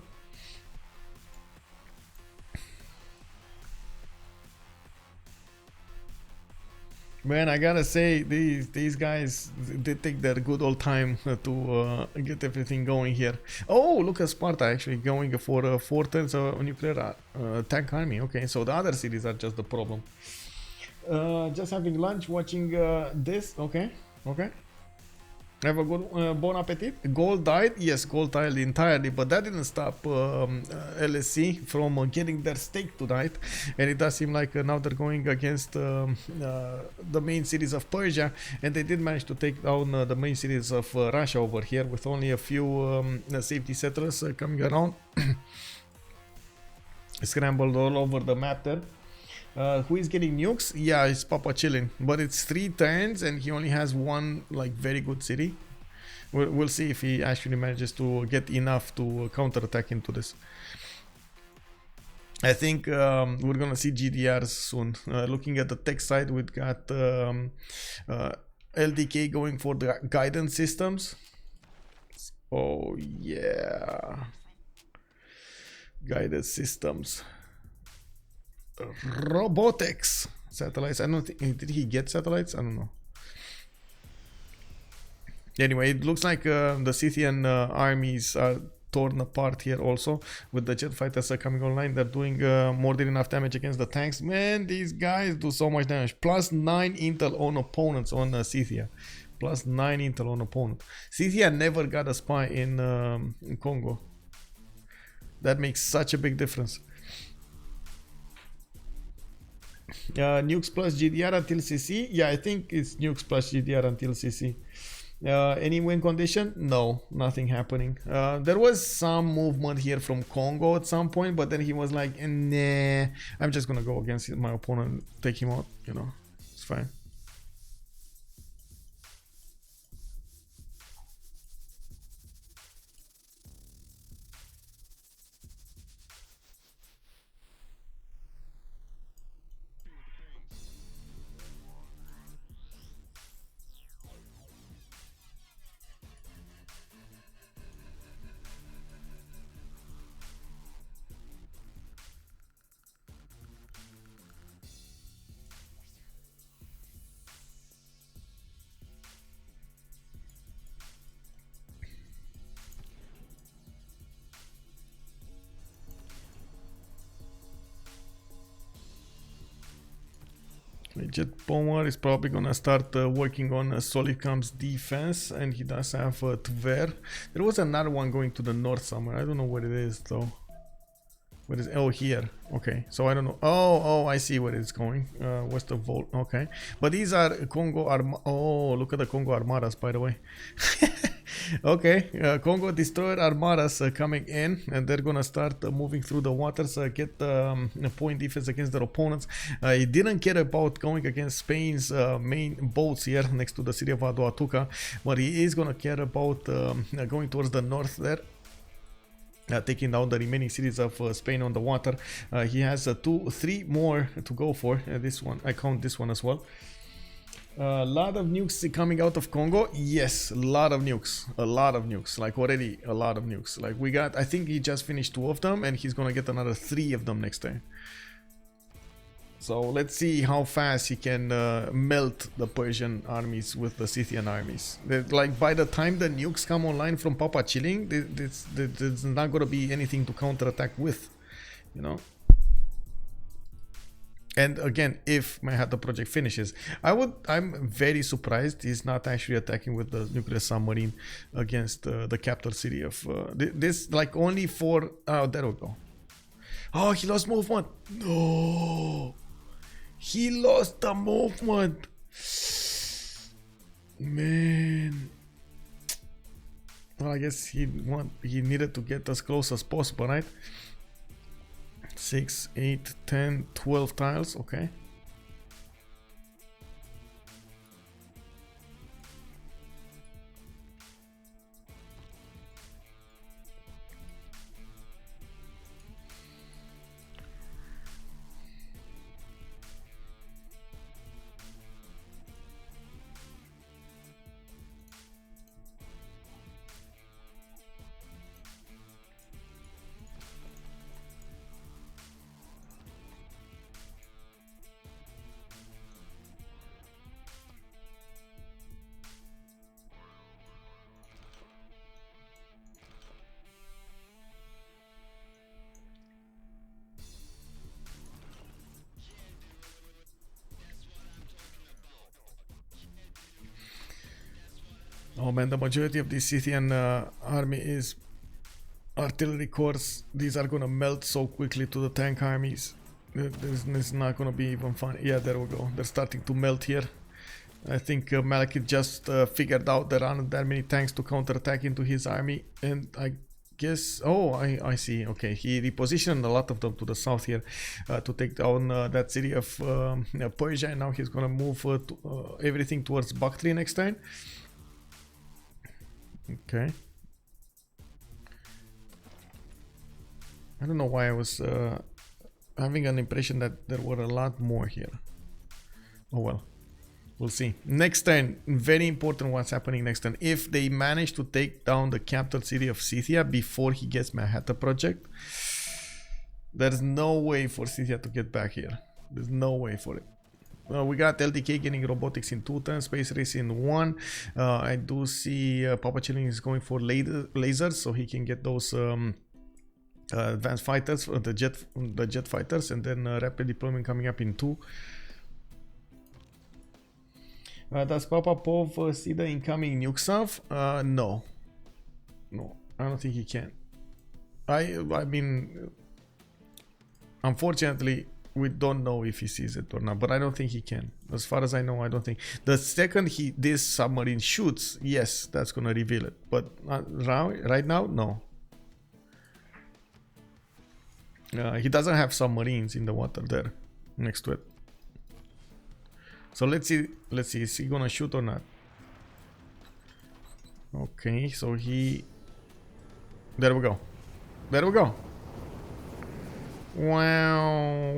Man, I gotta say, these guys, they take their good old time to get everything going here. Oh, look at Sparta actually going for 4 turns of nuclear tank army. Okay, so the other cities are just the problem. Just having lunch, watching this. Okay, okay. Have a good bon appetit. Gaul died. Yes, Gaul died entirely, but that didn't stop LSC from getting their stake tonight. And it does seem like now they're going against the main cities of Persia, and they did manage to take down the main cities of Russia over here with only a few safety settlers coming around. Scrambled all over the map there. Who is getting nukes? Yeah, it's PAPACHILLIN, but it's 3 turns and he only has one like very good city. We'll see if he actually manages to get enough to counterattack into this. I think we're gonna see GDRs soon. Looking at the tech side, we've got LDK going for the guidance systems. Oh yeah, guidance systems. Robotics satellites. I don't think, did he get satellites? I don't know. Anyway, it looks like the Scythian armies are torn apart here also, with the jet fighters coming online. They're doing more than enough damage against the tanks. Man, these guys do so much damage. Plus 9 intel on opponents on Scythia. Plus 9 intel on opponent. Scythia never got a spy in Kongo. That makes such a big difference. Nukes plus GDR until CC. Yeah, I think it's nukes plus GDR until CC. Any win condition? No, nothing happening. There was some movement here from Kongo at some point, but then he was like, nah, I'm just gonna go against my opponent, take him out, you know, it's fine. Jet Bomber is probably gonna start working on Solicam's defense, and he does have Tver. There was another one going to the north somewhere. I don't know where it is though. Where is? Oh, here. Okay, so I don't know. Oh, I see where it's going. What's the vault? Okay, but these are Kongo Oh, look at the Kongo armadas, by the way. Okay, Kongo destroyer armadas coming in, and they're gonna start moving through the waters, get point defense against their opponents. He didn't care about going against Spain's main boats here next to the city of Aduatuca, but he is gonna care about going towards the north there. Taking down the remaining cities of Spain on the water. He has 3 more to go for. This one, I count this one as well. A lot of nukes coming out of Kongo. Yes, a lot of nukes. A lot of nukes. Like already a lot of nukes. Like we got, I think he just finished 2 of them, and he's gonna get another 3 of them next time. So let's see how fast he can melt the Persian armies with the Scythian armies. Like by the time the nukes come online from PAPACHILLIN, there's not gonna be anything to counterattack with, you know. And again, if Manhattan Project finishes, I'm very surprised he's not actually attacking with the nuclear submarine against the capital city of this. Like only for there we go. Oh, he lost movement. No, he lost the movement. Man. Well, I guess he needed to get as close as possible, right? 6, 8, 10, 12 tiles, okay. Oh man, the majority of the Scythian army is artillery corps. These are gonna melt so quickly to the tank armies. This is not gonna be even fun. Yeah, there we go. They're starting to melt here. I think Malekit just figured out there aren't that many tanks to counterattack into his army, and I guess, oh, I see. Okay, he repositioned a lot of them to the south here to take down that city of Persia, and now he's gonna move everything towards Bactria next turn. Okay. I don't know why I was having an impression that there were a lot more here. Oh well. We'll see. Next turn, very important what's happening next turn. If they manage to take down the capital city of Scythia before he gets Manhattan Project, there's no way for Scythia to get back here. There's no way for it. We got LDK getting robotics in 2 turns, space race in 1. I do see PAPACHILLIN is going for lasers, so he can get those advanced fighters, the jet fighters, and then rapid deployment coming up in 2. Does Papa Pov see the incoming nuke stuff? No. No, I don't think he can. I mean, unfortunately, we don't know if he sees it or not, but I don't think he can. As far as I know, I don't think. The second this submarine shoots, yes, that's gonna reveal it. But right now, no. He doesn't have submarines in the water there next to it. So let's see, is he gonna shoot or not? Okay, so there we go. There we go. Wow.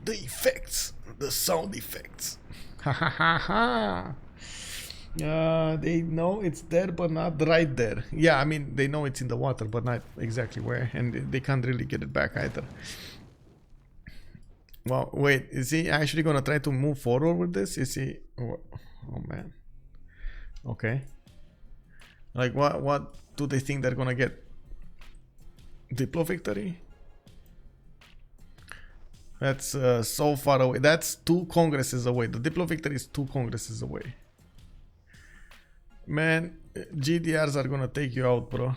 The effects, the sound effects. Ha ha ha ha. They know it's there, but not right there. Yeah, I mean, they know it's in the water, but not exactly where, and they can't really get it back either. Well, wait, is he actually gonna try to move forward with this? Is he? Oh man. Okay. Like, what do they think they're gonna get? Diplo victory? That's so far away. That's 2 congresses away. The Diplo victory is 2 congresses away. Man, GDRs are gonna take you out, bro.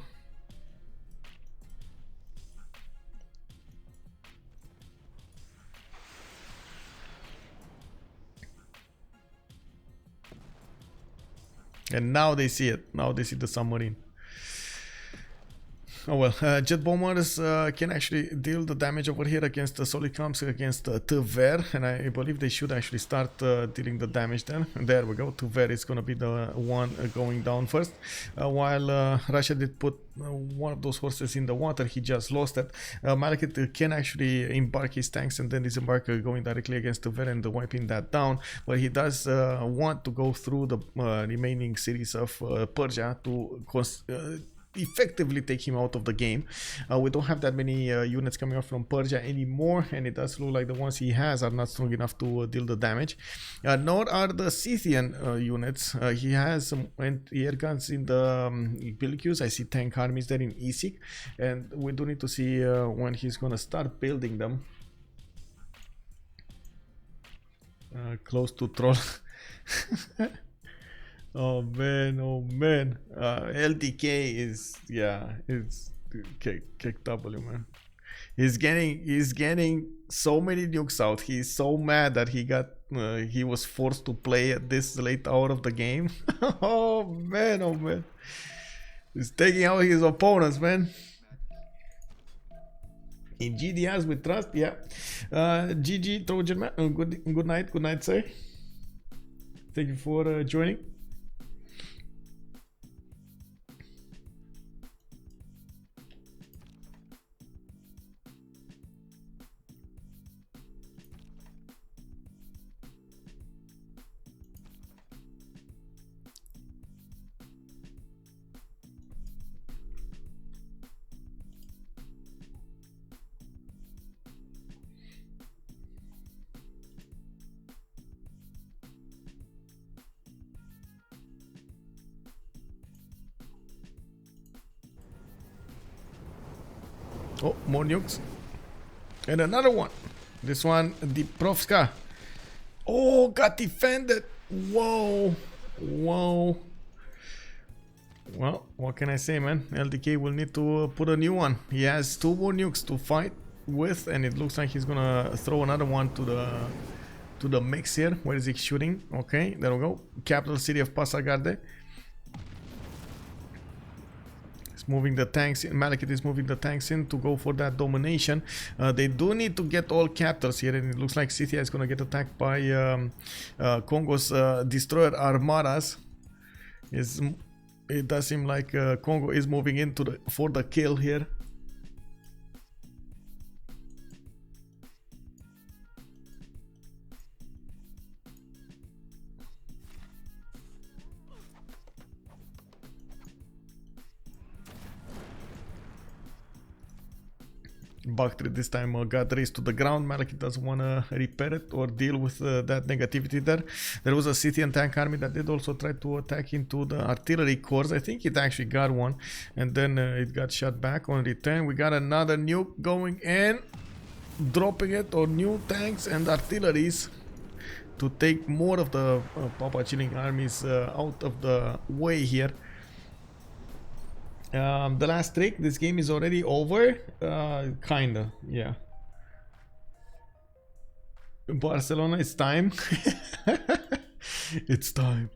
And now they see it. Now they see the submarine. Oh well, jet bombers can actually deal the damage over here against the solid comms against Tver, and I believe they should actually start dealing the damage then. There we go, Tver is gonna be the one going down first. While Russia did put one of those horses in the water, he just lost it. Malekit can actually embark his tanks and then disembark going directly against Tver and wiping that down, but he does want to go through the remaining cities of Persia to effectively take him out of the game. We don't have that many units coming up from Persia anymore, and it does look like the ones he has are not strong enough to deal the damage. Nor are the Scythian units. He has some air guns in the Billikus. I see tank armies there in Isik, and we do need to see when he's gonna start building them. Close to troll. Oh man, LDK is, yeah, it's kick W, man. He's getting so many nukes out. He's so mad that he was forced to play at this late hour of the game. Oh man, he's taking out his opponents, man. In GDRs we trust, yeah. GG Trojan man. Good night, sir. Thank you for joining. Oh, more nukes. And another one. This one, Diprovska. Oh, got defended. Whoa. Whoa. Well, what can I say, man? LDK will need to put a new one. He has 2 more nukes to fight with, and it looks like he's gonna throw another one to the mix here. Where is he shooting? Okay, there we go. Capital city of Pasargade. He's moving the tanks in. Malekit is moving the tanks in to go for that domination. They do need to get all capitals here, and it looks like Scythia is gonna get attacked by Kongo's destroyer armadas. It does seem like Kongo is moving into for the kill here. Bakhtri this time got raised to the ground. Malekit doesn't want to repair it or deal with that negativity there. There was a Scythian tank army that did also try to attack into the artillery cores. I think it actually got one, and then it got shot back on return. We got another nuke going in, dropping it on new tanks and artilleries to take more of the PAPACHILLIN armies out of the way here. The last trick, this game is already over. Kinda, yeah. Barcelona, it's time. It's time.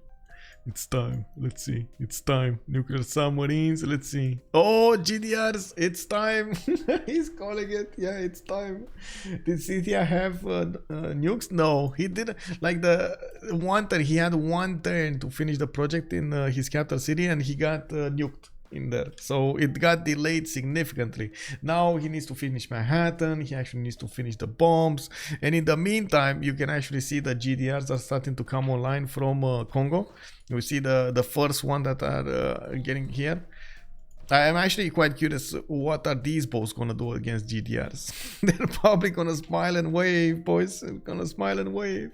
It's time. Let's see. It's time. Nuclear submarines. Let's see. Oh, GDRs. It's time. He's calling it. Yeah, it's time. Did Scythia have nukes? No, he didn't. Like the one turn, he had one turn to finish the project in his capital city, and he got nuked in there, so it got delayed significantly. Now he needs to finish Manhattan. He actually needs to finish the bombs, and in the meantime you can actually see the GDRs are starting to come online from Kongo. We see the first one that are getting here. I am actually quite curious, what are these boats gonna do against GDRs? They're probably gonna smile and wave, boys. They're gonna smile and wave.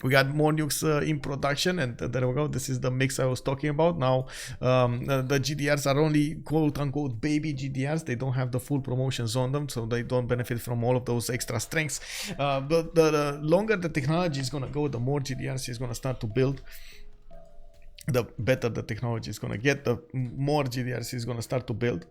We got more nukes in production, and there we go. This is the mix I was talking about. Now the GDRs are only quote-unquote baby GDRs. They don't have the full promotions on them, so they don't benefit from all of those extra strengths. But the longer the technology is going to go, the more GDRs is going to start to build. The better the technology is going to get, the more GDRs is going to start to build.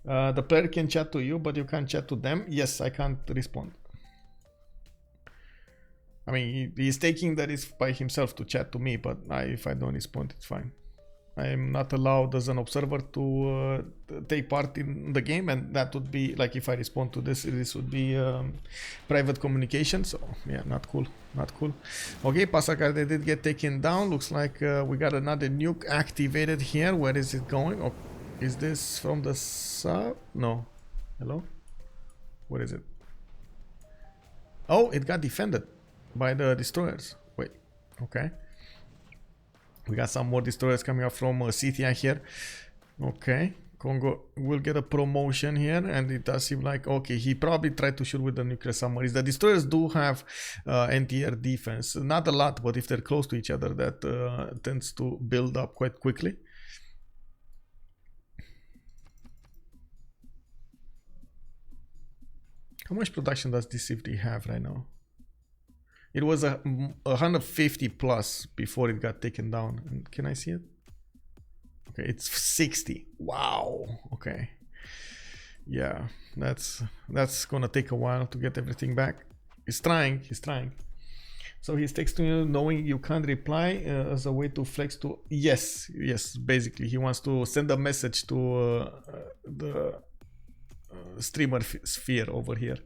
The player can chat to you, but you can't chat to them. Yes, I can't respond. I mean, he's taking the risk by himself to chat to me, but if I don't respond, it's fine. I am not allowed as an observer to take part in the game, and that would be like, if I respond to this would be private communication. So yeah, not cool, not cool. Okay, Pasargade did get taken down. Looks like we got another nuke activated here. Where is it going? Okay. Is this from the sub? No. Hello? What is it? Oh, it got defended by the destroyers. Wait. Okay. We got some more destroyers coming up from Scythia here. Okay. Kongo will get a promotion here, and it does seem like, okay, he probably tried to shoot with the nuclear submarines. The destroyers do have anti-air defense. Not a lot, but if they're close to each other, that tends to build up quite quickly. How much production does this CFD have right now? It was 150 plus before it got taken down. And can I see it? Okay, it's 60. Wow. Okay. Yeah, that's gonna take a while to get everything back. He's trying. He's trying. So he's texting you knowing you can't reply as a way to flex to... Yes, yes, basically. He wants to send a message to the... streamer sphere over here.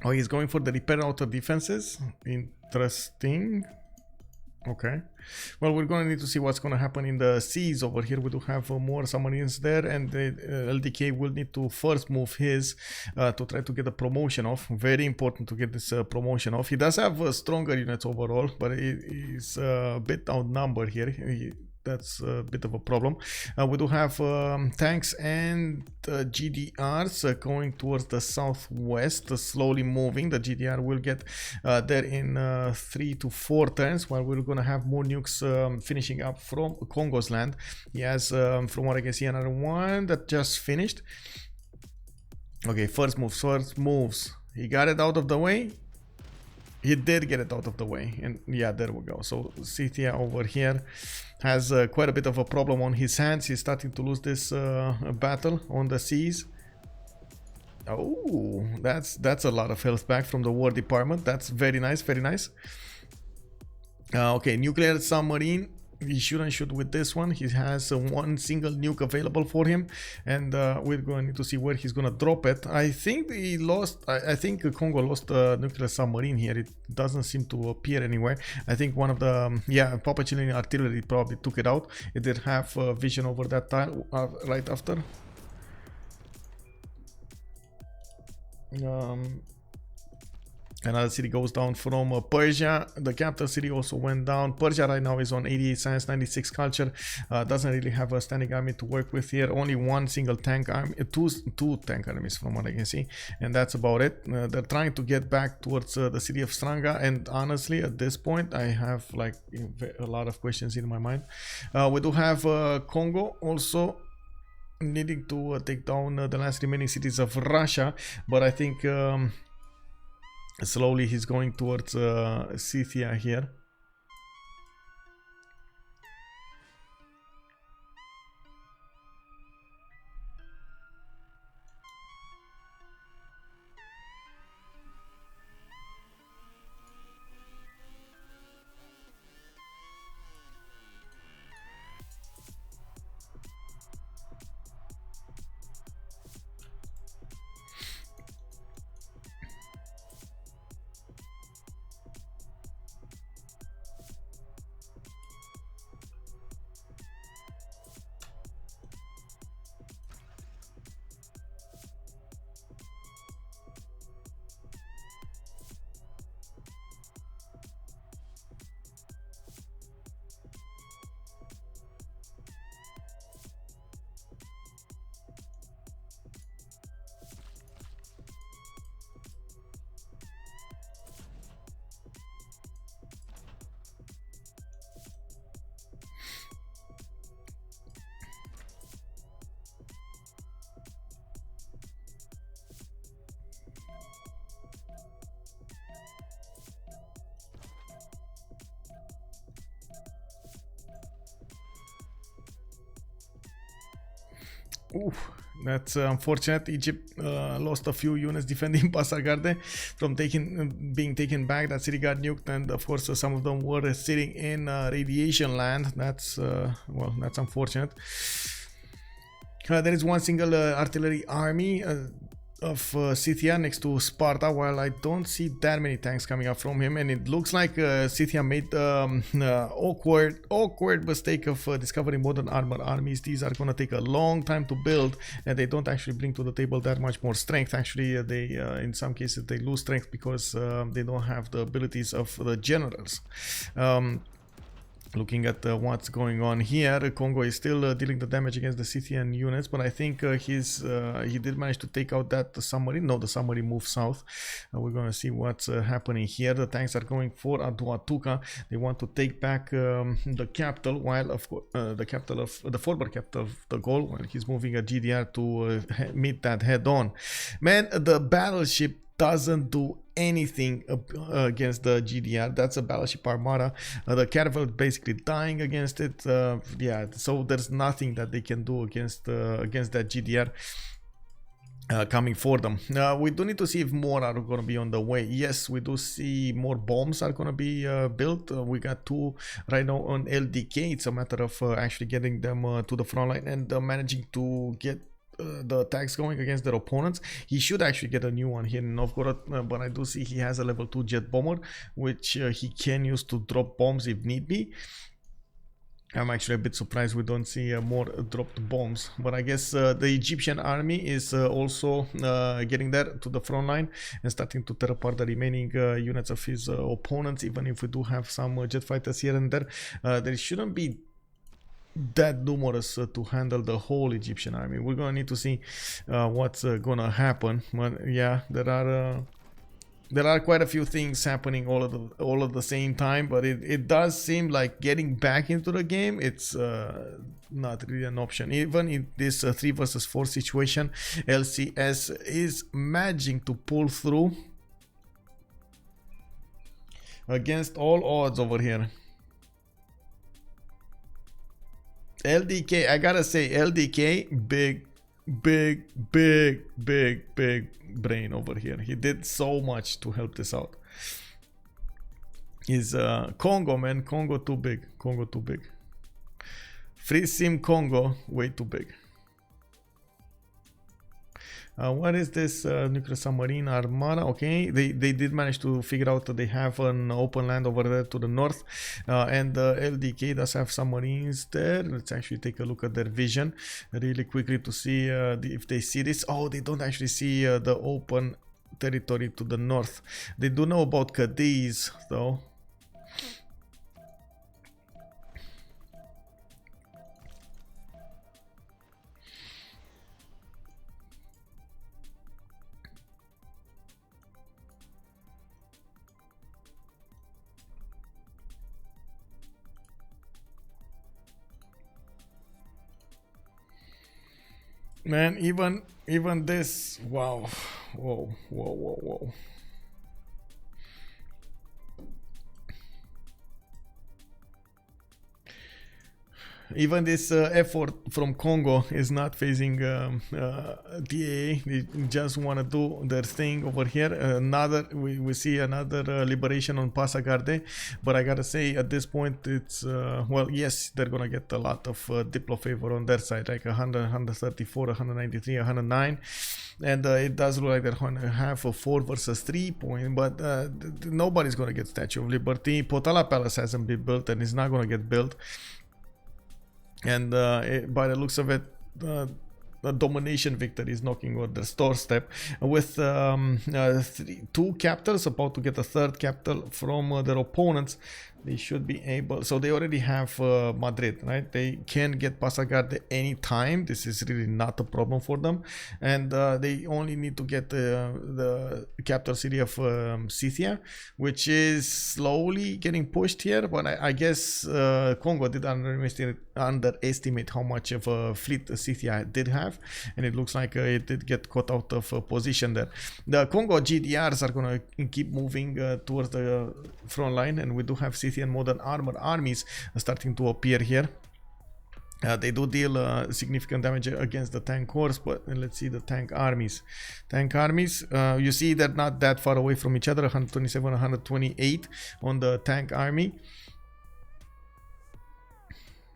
Oh, he's going for the repair outer defenses. Interesting. Okay. Well, we're going to need to see what's going to happen in the seas over here. We do have more submarines there, and the LDK will need to first move his to try to get a promotion off. Very important to get this promotion off. He does have stronger units overall, but he's a bit outnumbered here. That's a bit of a problem. We do have tanks and GDRs going towards the southwest, slowly moving. The GDR will get there in 3 to 4 turns, while we're going to have more nukes finishing up from Kongo's land. He has, from what I can see, another one that just finished. Okay, first moves. He got it out of the way. He did get it out of the way, and yeah, there we go. So Scythia over here has quite a bit of a problem on his hands. He's starting to lose this battle on the seas. Oh, that's a lot of health back from the War Department. That's very nice, very nice. Okay, nuclear submarine. He shouldn't shoot with this one. He has one single nuke available for him, and we're going to need to see where he's going to drop it. I think he lost. I think Kongo lost a nuclear submarine here. It doesn't seem to appear anywhere. I think one of the PAPACHILLIN artillery probably took it out. It did have vision over that tile right after. Another city goes down from Persia. The capital city also went down. Persia right now is on 88 science, 96 culture. Doesn't really have a standing army to work with here. Only one single tank army, two tank armies from what I can see, and that's about it. They're trying to get back towards the city of Stranga, and honestly, at this point, I have like a lot of questions in my mind. We do have Kongo also needing to take down the last remaining cities of Russia, but I think slowly he's going towards Scythia here. Oof, that's unfortunate. Egypt lost a few units defending Pasargade from being taken back. That city got nuked, and of course some of them were sitting in radiation land. That's well, that's unfortunate. There is one single artillery army of Scythia next to Sparta, while I don't see that many tanks coming up from him, and it looks like Scythia made awkward mistake of discovering modern armor armies. These are gonna take a long time to build, and they don't actually bring to the table that much more strength. Actually, they in some cases they lose strength because they don't have the abilities of the generals. Looking at what's going on here, Kongo is still dealing the damage against the Scythian units, but I think he did manage to take out that submarine. No, the submarine moved south. We're gonna see what's happening here. The tanks are going for Aduatuca. They want to take back the capital, while of course the former capital of the Gaul, while he's moving a GDR to meet that head on. Man, the battleship doesn't do anything against the GDR. That's a battleship armada. The caravel is basically dying against it. Yeah, so there's nothing that they can do against that GDR coming for them. We do need to see if more are going to be on the way. Yes, we do see more bombs are going to be built. We got 2 right now on LDK. It's a matter of actually getting them to the front line and managing to get the attacks going against their opponents. He should actually get a new one here in Novgorod, but I do see he has a level 2 jet bomber, which he can use to drop bombs if need be. I'm actually a bit surprised we don't see more dropped bombs, but I guess the Egyptian army is also getting there to the front line and starting to tear apart the remaining units of his opponents. Even if we do have some jet fighters here and there, there shouldn't be that numerous to handle the whole Egyptian army. We're gonna need to see what's gonna happen. But yeah, there are quite a few things happening all at the same time, but it does seem like getting back into the game, it's not really an option. Even in this 3 versus 4 situation, LCS is managing to pull through against all odds over here. LDK, I gotta say, LDK, big brain over here. He did so much to help this out. Is Kongo, man. Kongo too big. Kongo too big. Free sim Kongo, way too big. What is this nuclear submarine armada? Okay, they did manage to figure out that they have an open land over there to the north, and LDK does have submarines there. Let's actually take a look at their vision really quickly to see if they see this. Oh, they don't actually see the open territory to the north. They do know about Cadiz though. Man, even this, wow, whoa. Even this effort from Kongo is not facing DA. They just want to do their thing over here. We see another liberation on Passagarde, but I gotta say at this point it's well, yes, they're gonna get a lot of Diplo favor on their side, like 100, 134, 193, 109. And it does look like they're going to have a 4 versus 3 point, but nobody's going to get Statue of Liberty. Potala Palace hasn't been built and is not going to get built. And by the looks of it, the domination victory is knocking on their doorstep with 2 capitals, about to get a 3rd capital from their opponents. They should be able, so they already have Madrid, right? They can get Passagarde anytime. This is really not a problem for them, and they only need to get the capital city of Scythia, which is slowly getting pushed here. But I guess Kongo did underestimate how much of a fleet Scythia did have, and it looks like it did get caught out of position there. The Kongo GDRs are going to keep moving towards the front line, and we do have Scythian modern armor armies starting to appear here. They do deal significant damage against the tank corps, but let's see the tank armies. Tank armies, you see they're not that far away from each other, 127, 128 on the tank army.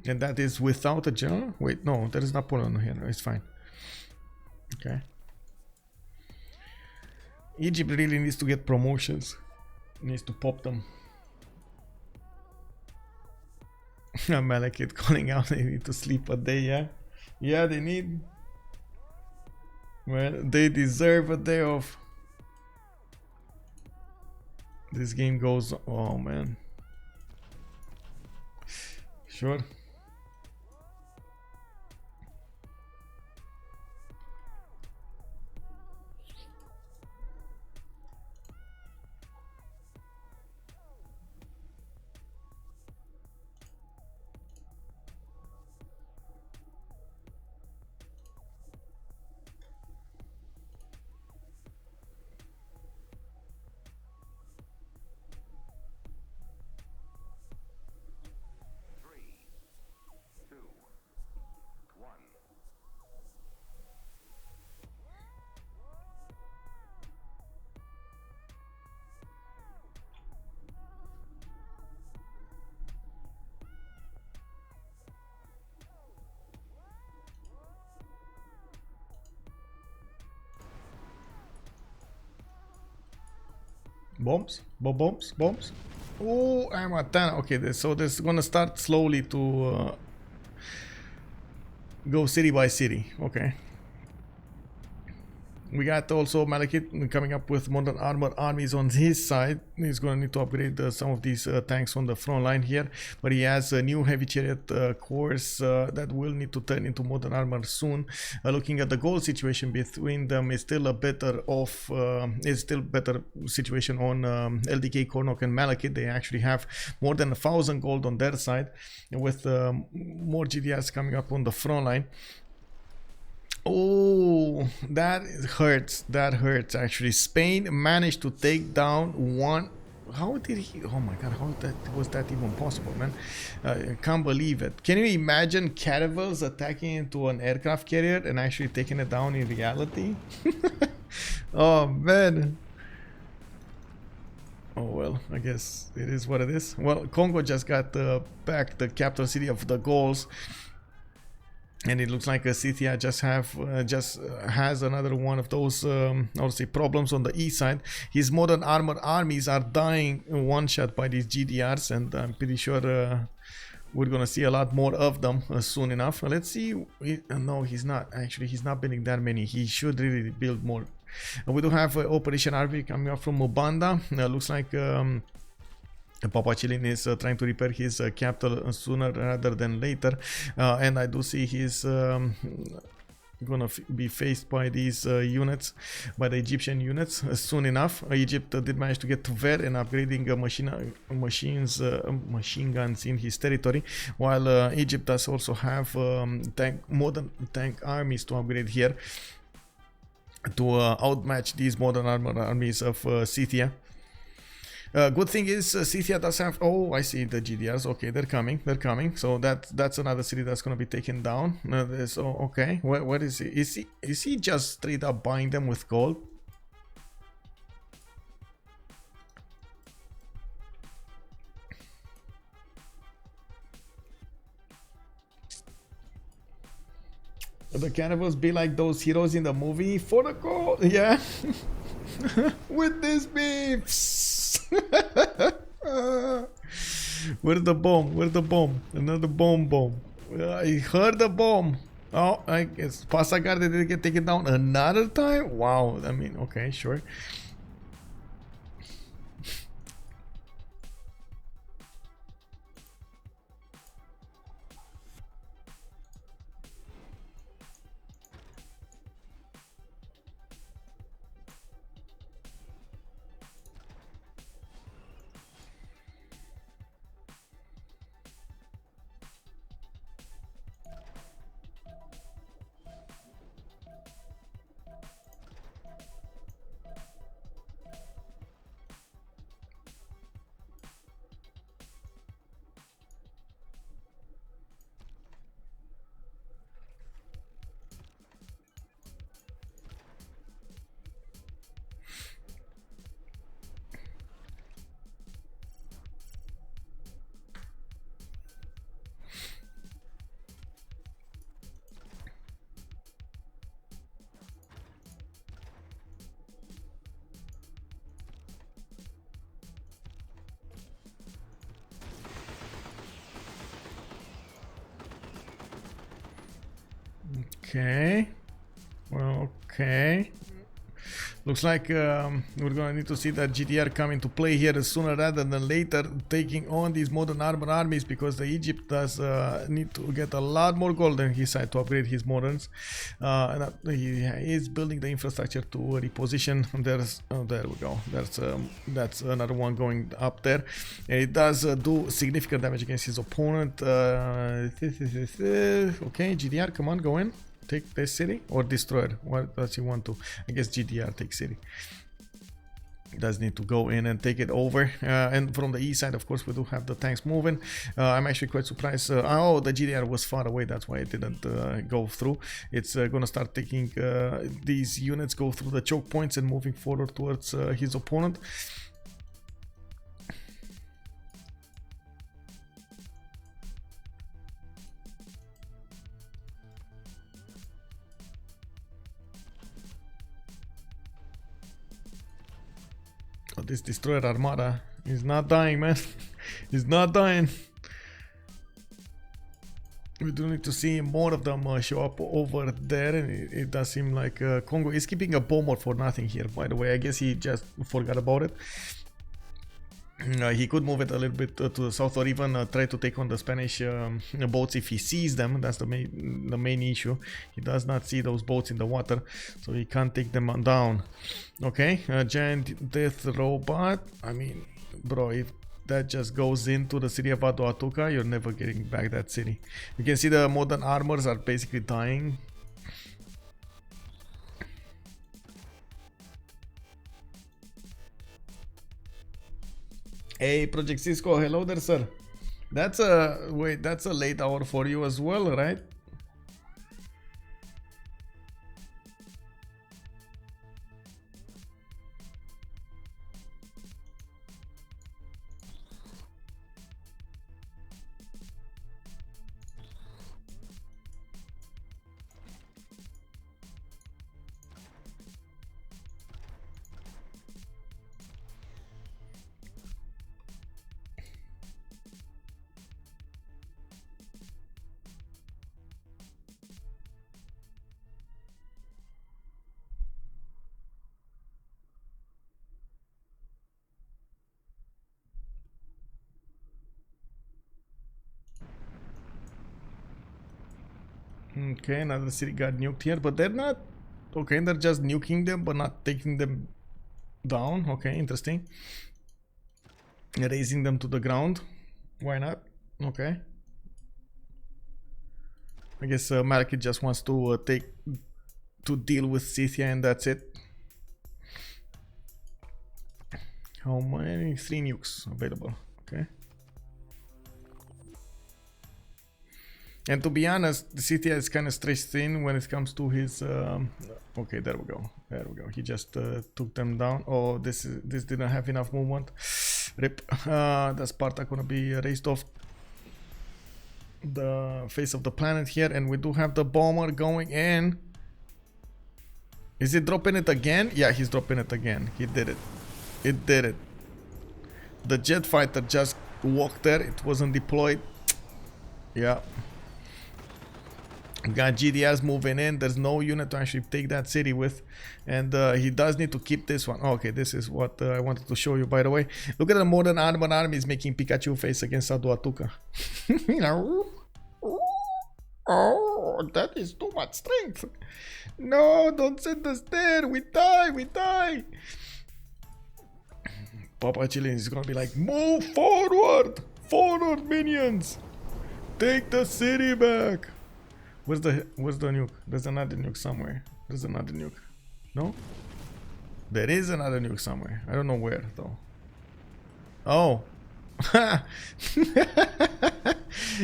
And that is without a general? Wait, no, there is Napoleon here, it's fine. Okay. Egypt really needs to get promotions. Needs to pop them. Malekit calling out, they need to sleep a day, yeah? Yeah, they need. Well, they deserve a day off. This game goes, oh man. Sure. Bombs, bombs, bombs. Oh, I'm at 10. Okay, so this is gonna start slowly to go city by city. Okay. We got also Malekit coming up with modern armor armies on his side. He's going to need to upgrade some of these tanks on the front line here. But he has a new heavy chariot cores that will need to turn into modern armor soon. Looking at the gold situation between them, is still a better off. It's still better situation on LDK, Kornok, and Malekit. They actually have more than 1,000 gold on their side, with more GDRs coming up on the front line. Oh, that hurts. That hurts actually. Spain managed to take down one. How did he? Oh my god, how was that even possible, man? I can't believe it. Can you imagine caravels attacking into an aircraft carrier and actually taking it down in reality? Oh man. Oh well, I guess it is what it is. Well, Kongo just got back the capital city of the Gauls. And it looks like Scythia just has another one of those I would say problems on the east side. His modern armor armies are dying in one shot by these GDRs, and I'm pretty sure we're gonna see a lot more of them soon enough. Let's see. No, he's not. Actually, he's not building that many. He should really build more. We do have Operation Army coming up from Mubanda. Looks like PAPACHILLIN is trying to repair his capital sooner rather than later, and I do see he's gonna be faced by these units, by the Egyptian units soon enough. Egypt did manage to get to Ver and upgrading machine guns in his territory, while Egypt does also have modern tank armies to upgrade here to outmatch these modern armor armies of Scythia. Good thing is Scythia does have. Oh, I see the GDRs. Okay, they're coming. They're coming. So that's another city that's gonna be taken down. So okay, where is he? Is he just straight up buying them with gold? The cannibals be like those heroes in the movie for the gold. Yeah. With this beefs. Where's the bomb? Where's the bomb? Another bomb. I heard the bomb. Oh, I guess Pasagarde did get taken down another time. Wow. I mean, okay, sure. Okay. Well, okay. Looks like we're gonna need to see that GDR come into play here sooner rather than later, taking on these modern armor armies, because the Egypt does need to get a lot more gold on his side to upgrade his moderns. And he is building the infrastructure to reposition. There we go. That's another one going up there. And it does do significant damage against his opponent. Okay, GDR, come on, go in. Take this city or destroy it. What does he want to? I guess GDR takes city. Does need to go in and take it over. And from the east side, of course, we do have the tanks moving. I'm actually quite surprised. Oh, the GDR was far away. That's why it didn't go through. It's gonna start taking these units, go through the choke points and moving forward towards his opponent. Oh, this destroyer armada is not dying, man. He's not dying. We do need to see more of them show up over there, and it does seem like Kongo is keeping a bomber for nothing here, by the way. I guess he just forgot about it. He could move it a little bit to the south, or even try to take on the Spanish boats if he sees them. That's the main issue. He does not see those boats in the water, so he can't take them down. Okay, giant death robot. I mean, bro, if that just goes into the city of Atuka, you're never getting back that city. You can see the modern armors are basically dying. Hey, Project Cisco, hello there, sir. That's a wait, that's a late hour for you as well, right? Okay, another city got nuked here, but they're not... Okay, they're just nuking them, but not taking them down. Okay, interesting. Raising them to the ground. Why not? Okay. I guess Malekit just wants to deal with Scythia, and that's it. How many? 3 nukes available. Okay. And to be honest, the Scythia is kind of stretched thin when it comes to his... okay, there we go. There we go. He just took them down. Oh, this didn't have enough movement. Rip. That Sparta gonna be raised off the face of the planet here. And we do have the bomber going in. Is it dropping it again? Yeah, he's dropping it again. He did it. It did it. The jet fighter just walked there. It wasn't deployed. Yeah. Got GDRs moving in. There's no unit to actually take that city with. And he does need to keep this one. Okay, this is what I wanted to show you, by the way. Look at the modern armored armies making Pikachu face against Atuka. Oh, that is too much strength. No, don't send us there. We die, we die. PAPACHILLIN is gonna be like, move forward. Forward, minions. Take the city back. Where's the nuke? There's another nuke somewhere. There's another nuke. No? There is another nuke somewhere. I don't know where though. Oh.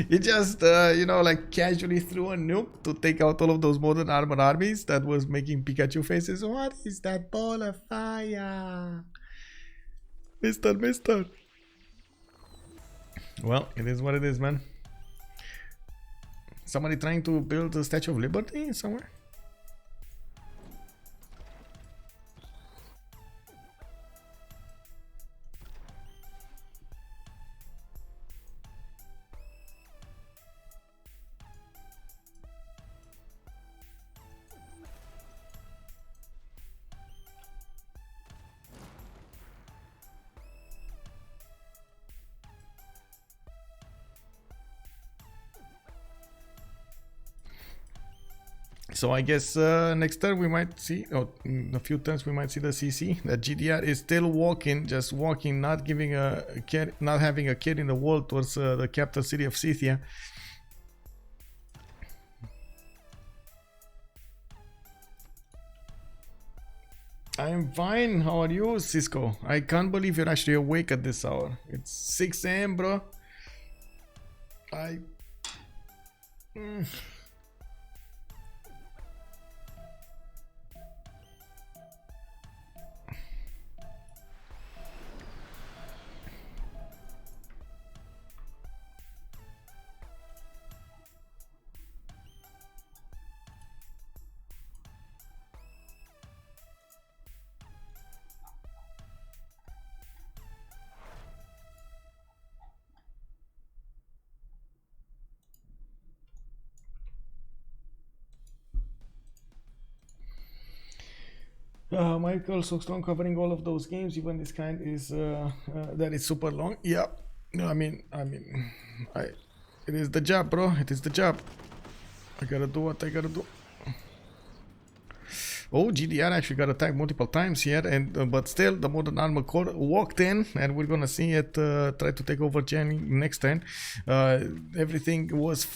You just you know, like casually threw a nuke to take out all of those modern armored armies that was making Pikachu faces. What is that ball of fire? Mister. Well, it is what it is, man. Somebody trying to build a Statue of Liberty somewhere? So I guess next turn we might see, in a few turns we might see the CC. That GDR is still walking, just walking, not giving a care, not having a care in the wall towards the capital city of Scythia. I'm fine. How are you, Cisco? I can't believe you're actually awake at this hour. It's 6 AM, bro. Michael, so strong covering all of those games, even this kind is that is super long. Yeah, no, it is the job, bro. It is the job. I gotta do what I gotta do. Oh, GDR actually got attacked multiple times here, and but still the Modern Armor Corps walked in, and we're gonna see it try to take over Jenny next turn. Everything was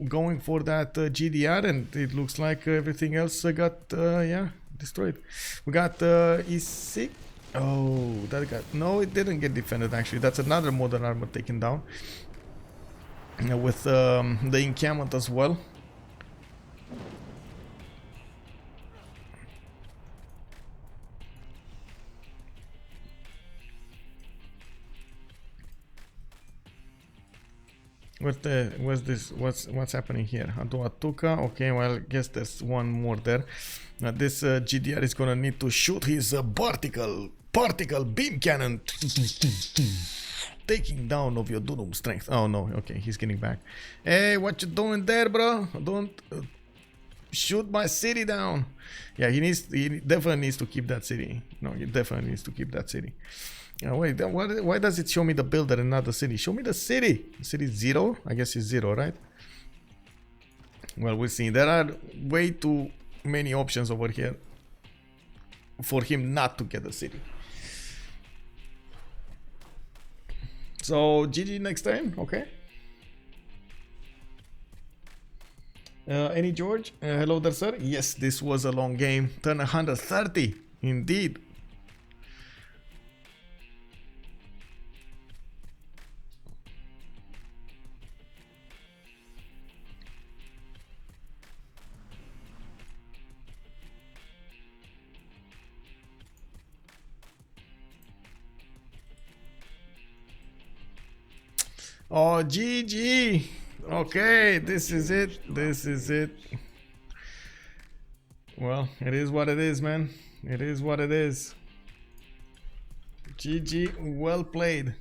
going for that GDR, and it looks like everything else got yeah, destroyed. We got E6. Oh, that got no, it didn't get defended actually. That's another Modern Armor taken down with the encampment as well. What's happening here? Aduatuka. Okay, well, I guess there's one more there. This GDR is gonna need to shoot his particle beam cannon, taking down of your Dunum strength. Oh no, okay, he's getting back. Hey, what you doing there, bro? Don't shoot my city down. Yeah, he definitely needs to keep that city. No, he definitely needs to keep that city. Wait, why does it show me the builder and not the city? Show me the city. City 0? I guess it's 0, right? Well, we'll see. There are way too many options over here for him not to get the city. So, GG next time, okay? Any George? Hello there, sir. Yes, this was a long game. Turn 130, indeed. Oh, GG. Okay, this is it. This is it. Well, it is what it is, man. It is what it is. GG, well played.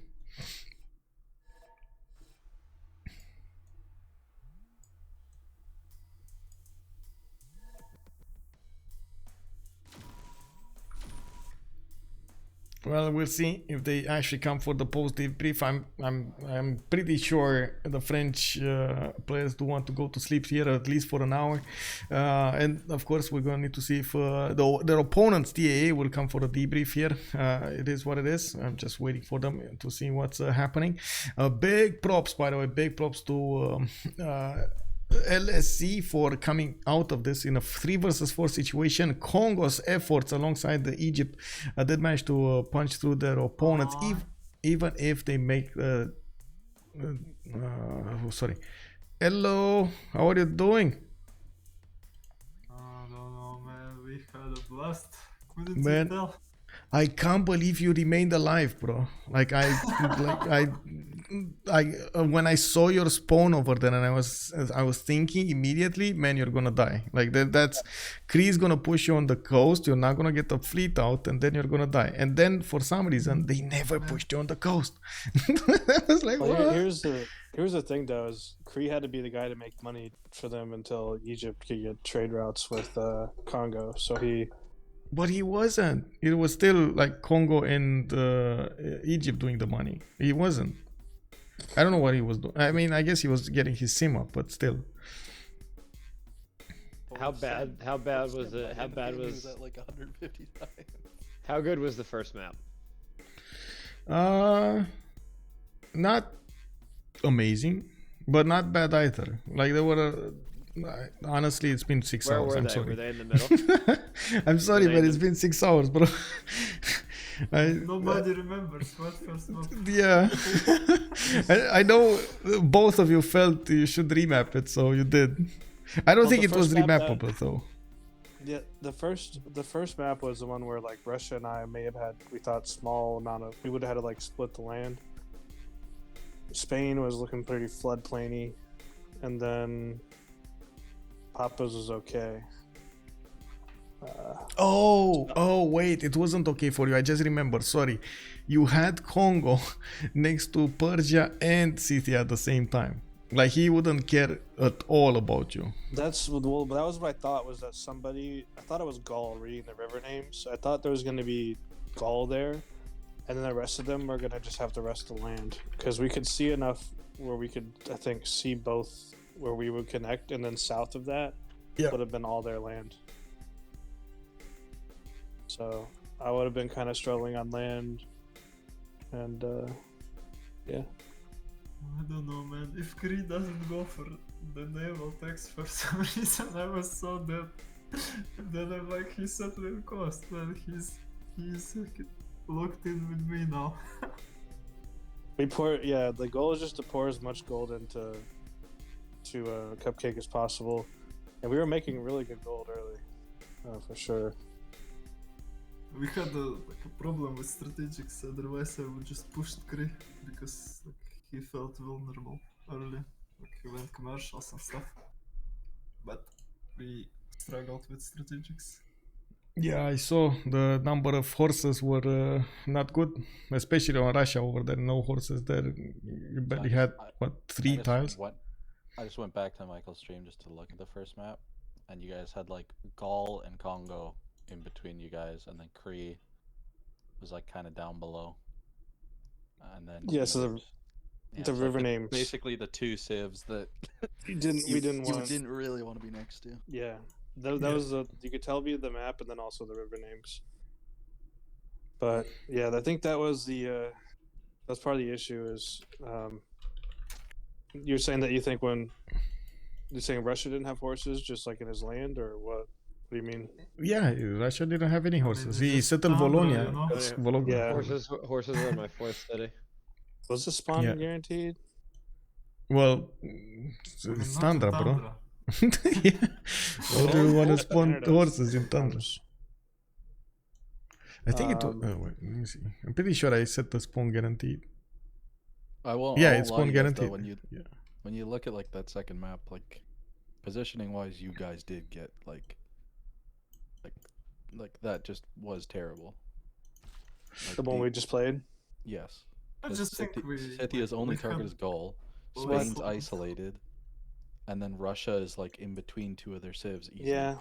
Well, we'll see if they actually come for the post debrief. I'm pretty sure the French players do want to go to sleep here at least for an hour, and of course we're gonna need to see if their opponents TAA will come for the debrief here. It is what it is. I'm just waiting for them to see what's happening. Big props, by the way, big props to LSC for coming out of this in a 3 versus 4 situation. Kongo's efforts alongside the Egypt did manage to punch through their opponents, even if they make sorry. Hello, how are you doing? I don't know, man. We had a blast. Couldn't Man, you tell? I can't believe you remained alive, bro. Like I when I saw your spawn over there, and I was thinking immediately, man, you're gonna die. Like that's Cree is gonna push you on the coast. You're not gonna get the fleet out, and then you're gonna die. And then for some reason, they never pushed you on the coast. I was like, Well, what? here's the thing though, is Cree had to be the guy to make money for them until Egypt could get trade routes with Congo. So he. But he wasn't. It was still like Congo and Egypt doing the money. He wasn't. I don't know what he was doing. I mean, I guess he was getting his sim up, but still. How bad was it? How bad was at like 159? How good was the first map? Not amazing, but not bad either. Like there were honestly, it's been 6 Where hours. were I'm they? sorry. Were they in the middle? I'm sorry, but it's been 6 hours, bro. Nobody remembers what first month. Yeah. I know both of you felt you should remap it, so you did. I don't Well, think the it was first map remappable though. Yeah, the first map was the one where like Russia and I may have had, we thought, small amount of, we would have had to like split the land. Spain was looking pretty floodplainy, and then Papa's was okay. Oh, wait, it wasn't okay for you. I just remembered. Sorry, you had Kongo next to Persia and Scythia at the same time. Like he wouldn't care at all about you. That's well, that was what I thought, was that somebody. I thought it was Gaul reading the river names. I thought there was going to be Gaul there, and then the rest of them were going to just have the rest of the land, because we could see enough where we could, I think, see both where we would connect, and then south of that would have been all their land. So I would have been kind of struggling on land, and yeah. I don't know, man. If Cree doesn't go for the naval tax for some reason, I was so dead. Then I'm like, he's settling cost, man. He's locked in with me now. We pour, yeah. The goal is just to pour as much gold into Cupcake as possible, and we were making really good gold early, for sure. We had a problem with strategics. Otherwise, I would just push Cree because he felt vulnerable early. He went commercials and stuff, but we struggled with strategics. Yeah, I saw the number of horses were not good, especially on Russia over there. No horses there. You barely had, what, 3 tiles? I just went back to Michael's stream just to look at the first map, and you guys had like Gaul and Kongo in between you guys, and then Cree was like kind of down below. And then yeah, so the river names, basically the 2 civs that we didn't really want to be next to. Yeah, that was you could tell via the map, and then also the river names. But yeah, I think that was that's part of the issue is you're saying that you think when you're saying Russia didn't have horses just like in his land, or what? What do you mean? Yeah, Russia didn't have any horses. He settled Volognia. Yeah, Horses are in my 4th city. Was the spawn guaranteed? Well, it's Tundra, bro. Yeah. Why do you want to spawn horses in Tundra? I think it was, wait, let me see. I'm pretty sure I set the spawn guaranteed. It's spawn guaranteed. Though, when you look at like that second map, like positioning wise, you guys did get like that just was terrible. Like the one we just played? Yes. I just think Scythia's only target is Gaul. Spain's isolated, and then Russia is like in between 2 of their civs. Easy. Yeah.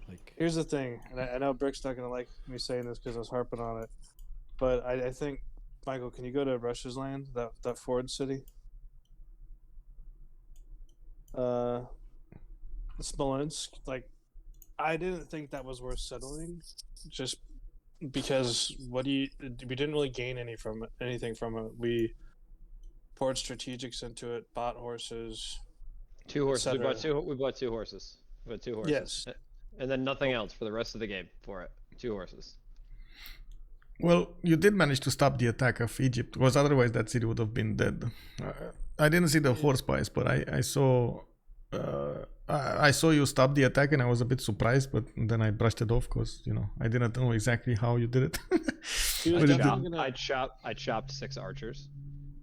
Like here's the thing, and I know Brick's not gonna like me saying this because I was harping on it, but I think, Michael, can you go to Russia's land, that Ford city? Smolensk, like, I didn't think that was worth settling, just because we didn't really gain anything from it. We poured strategics into it, bought horses. 2 horses. We bought 2 horses. We bought 2 horses. Yes. And then nothing else for the rest of the game for it. 2 horses. Well, you did manage to stop the attack of Egypt, because otherwise that city would have been dead. I didn't see the horse pies, but I saw you stop the attack, and I was a bit surprised, but then I brushed it off because I didn't know exactly how you did it. I chopped 6 archers.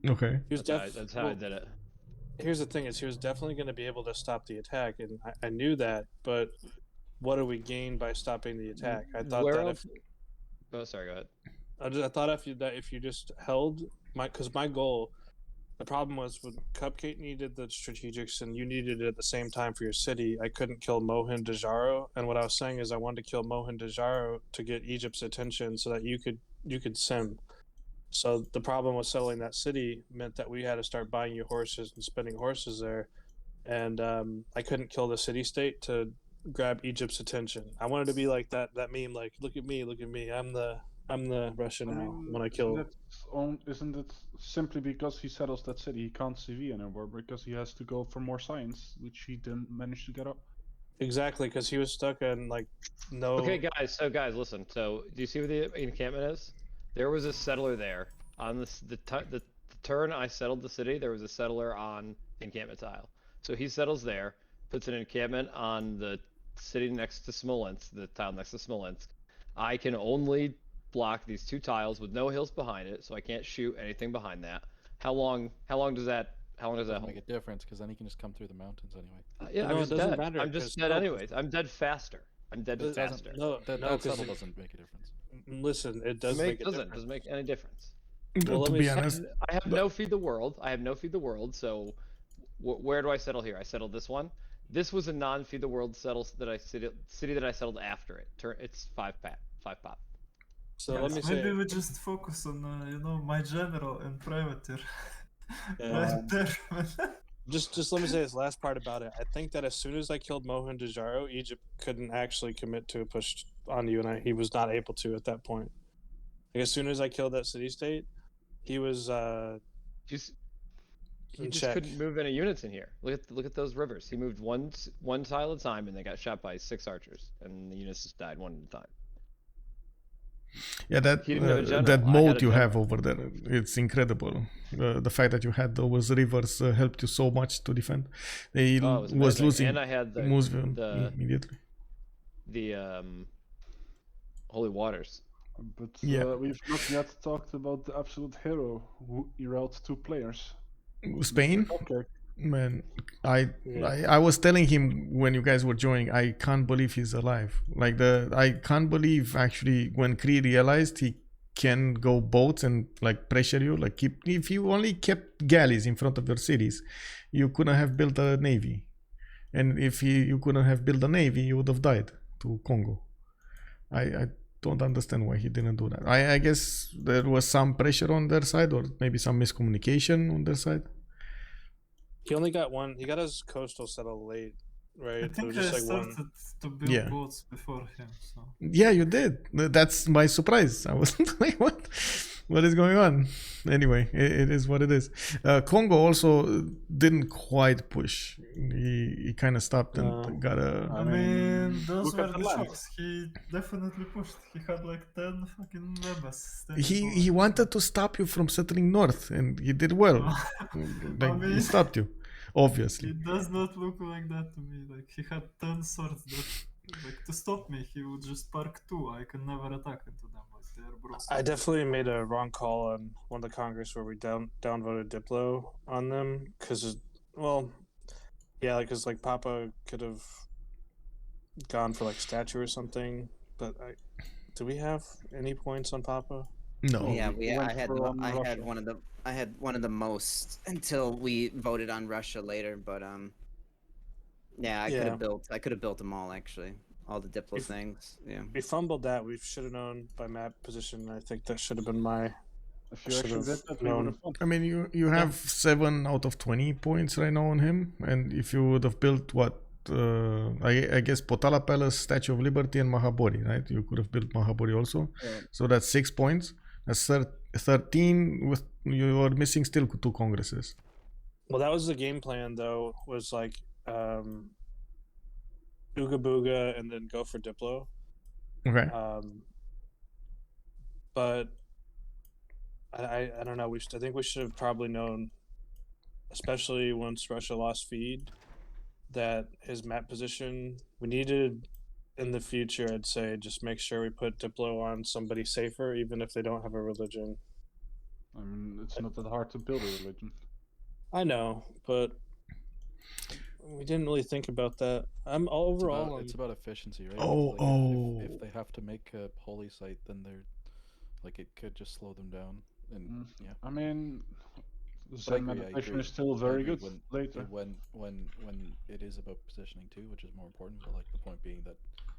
Okay. That's how I did it. Here's the thing: he was definitely going to be able to stop the attack, and I knew that. But what do we gain by stopping the attack? I thought Oh, sorry. Go ahead. I thought if you just held because my goal. The problem was when Cupcake needed the strategics and you needed it at the same time for your city, I couldn't kill Mohin Dejaro. And what I was saying is I wanted to kill Mohin Dejaro to get Egypt's attention so that you could sim. So the problem with settling that city meant that we had to start buying you horses and spending horses there. And I couldn't kill the city-state to grab Egypt's attention. I wanted to be like that meme, like, look at me, I'm the Russian now when I kill. Isn't it simply because he settles that city he can't CV anymore because he has to go for more science, which he didn't manage to get up? Exactly, because he was stuck on like no. Okay, guys. So guys, listen. So do you see where the encampment is? There was a settler there on the turn I settled the city. There was a settler on the encampment tile. So he settles there, puts an encampment on the city next to Smolensk, the tile next to Smolensk. I can only block these 2 tiles with no hills behind it, so I can't shoot anything behind that. How long does that hold? make a difference because then he can just come through the mountains anyway. Yeah, no, I'm just dead. Matter, I'm just dead anyways. I'm dead faster. I'm dead faster. That doesn't make a difference. Listen, it does make a difference. Doesn't make any difference. Well, to be honest, I have no feed the world. So Where do I settle here? I settled this one. This was a non-feed the world city that I settled after it. It's 5 pop. So Guys, let me maybe say, we just focus on you know, my general and privateer. Yeah. Right there. just let me say this last part about it. I think that as soon as I killed Mohenjo-daro, Egypt couldn't actually commit to a push on you, and he was not able to at that point. Like, as soon as I killed that city-state, he was He in just check. couldn't move any units in here. Look at those rivers. He moved one tile at a time, and they got shot by 6 archers, and the units just died one at a time. Yeah, He didn't have a general. that I had moat a you have general. over there, it's incredible. The fact that you had those rivers helped you so much to defend. They Oh, it was was amazing. losing And I had immediately. the holy waters. But Yeah. we've not yet talked about the absolute hero who erased 2 players. Spain? Cupcake. Man, I was telling him when you guys were joining, I can't believe he's alive. Like I can't believe actually when Cree realized he can go boats and like pressure you, like if you only kept galleys in front of your cities, you couldn't have built a navy. And if you couldn't have built a navy, you would have died to Kongo. I don't understand why he didn't do that. I guess there was some pressure on their side, or maybe some miscommunication on their side. He only got one. He got his coastal settled late, right? I think It was I just like started one. to build Yeah. boats before him, so. Yeah, you did. That's my surprise. I was like, what is going on? Anyway, it is what it is. Kongo also didn't quite push. He kind of stopped and got a... I mean, those look were at the the land. shocks. He definitely pushed. He had like 10 fucking members. He wanted to stop you from settling north, and he did well. Like, he mean- stopped you, obviously. It does not look like that to me. Like, he had 10 swords that, like, to stop me, he would just park 2. I can never attack into them, but they are broken. I definitely made a wrong call on one of the Congress where we downvoted Diplo on them because, well, yeah, because like Papa could have gone for like statue or something. But do we have any points on Papa? No. Yeah, went I had for, Russia. I had one of the most until we voted on Russia later, but yeah, I could have built them all actually, all the Diplo things. Yeah. We fumbled that. We should have known by map position. I think that should have been my. If you actually did that, we known. would have won. I mean, you have 7 out of 20 points right now on him, and if you would have built what I guess Potala Palace, Statue of Liberty, and Mahabori, right? You could have built Mahabori also, so that's 6 points. That's 13. With you are missing still 2 congresses. Well, that was the game plan though. Was like Ooga Booga and then go for Diplo. Okay. But I don't know. I think we should have probably known, especially once Russia lost feed, that his map position we needed in the future. I'd say just make sure we put Diplo on somebody safer, even if they don't have a religion. I mean, it's not that hard to build a religion. I know, but we didn't really think about that. It's about efficiency, right? If they have to make a holy site, then they're like it could just slow them down. And yeah, I mean, the But I Zen agree, I meditation agree. is still I very agree good later. when it is about positioning too, which is more important. But like the point being that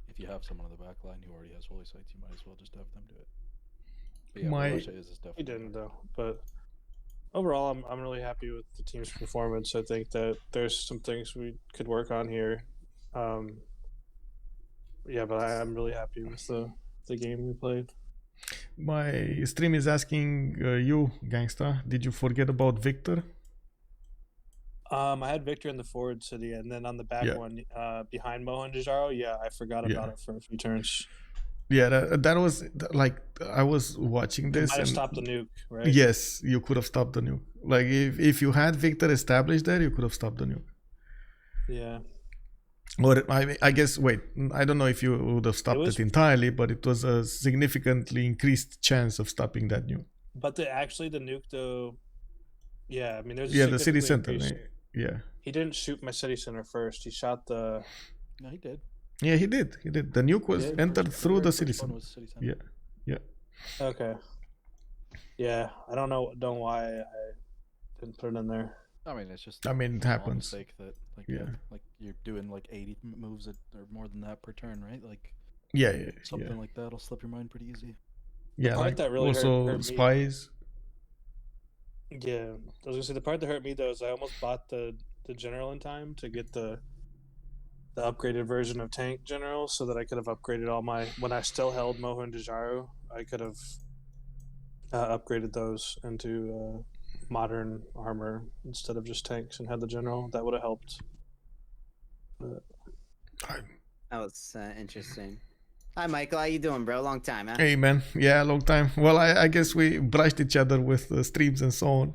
if you have someone on the back line who already has holy sites, you might as well just have them do it. But yeah, Russia is He definitely. didn't though, but overall, I'm really happy with the team's performance. I think that there's some things we could work on here. Yeah, but I'm really happy with the game we played. My stream is asking you, Ganksta, did you forget about Victor? I had Victor in the forward city, and then on the back one, behind Mohenjo-daro, yeah, I forgot about it for a few turns. Yeah, that was like I was watching this. Might have and stopped the nuke, right? Yes, you could have stopped the nuke. Like if you had Victor established there, you could have stopped the nuke. Yeah. Or I guess, wait, I don't know if you would have stopped it entirely, but it was a significantly increased chance of stopping that nuke. But the nuke though, yeah, I mean there's the city center. Yeah. He didn't shoot my city center first. He shot the. No, he did. Yeah, he did. The nuke was entered through the city center. Yeah. Okay. Yeah, I don't know why I didn't put it in there. I mean, it's just. I mean, it a small happens. Mistake that, like, Yeah. like you're doing like 80 moves or more than that per turn, right? Like. Yeah. Something like that'll slip your mind pretty easy. Yeah, part like that really also hurt me- spies. Yeah, I was gonna say the part that hurt me though is I almost bought the general in time to get the upgraded version of tank general so that I could have upgraded all my when I still held Moho and Dejaru, I could have upgraded those into modern armor instead of just tanks and had the general. That would have helped. That was interesting. Hi, Michael. How you doing, bro? Long time, huh? Hey man, yeah, long time. Well, I guess we brushed each other with streams and so on.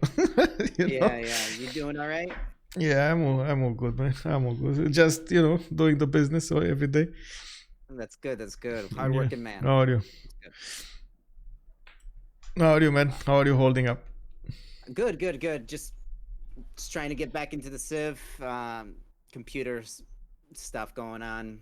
Yeah. You doing all right? Yeah, I'm all good, man. I'm all good. Just doing the business so every day. That's good. Hardworking man. How are you? How are you, man? How are you holding up? Good. Just trying to get back into the Civ. Computers stuff going on.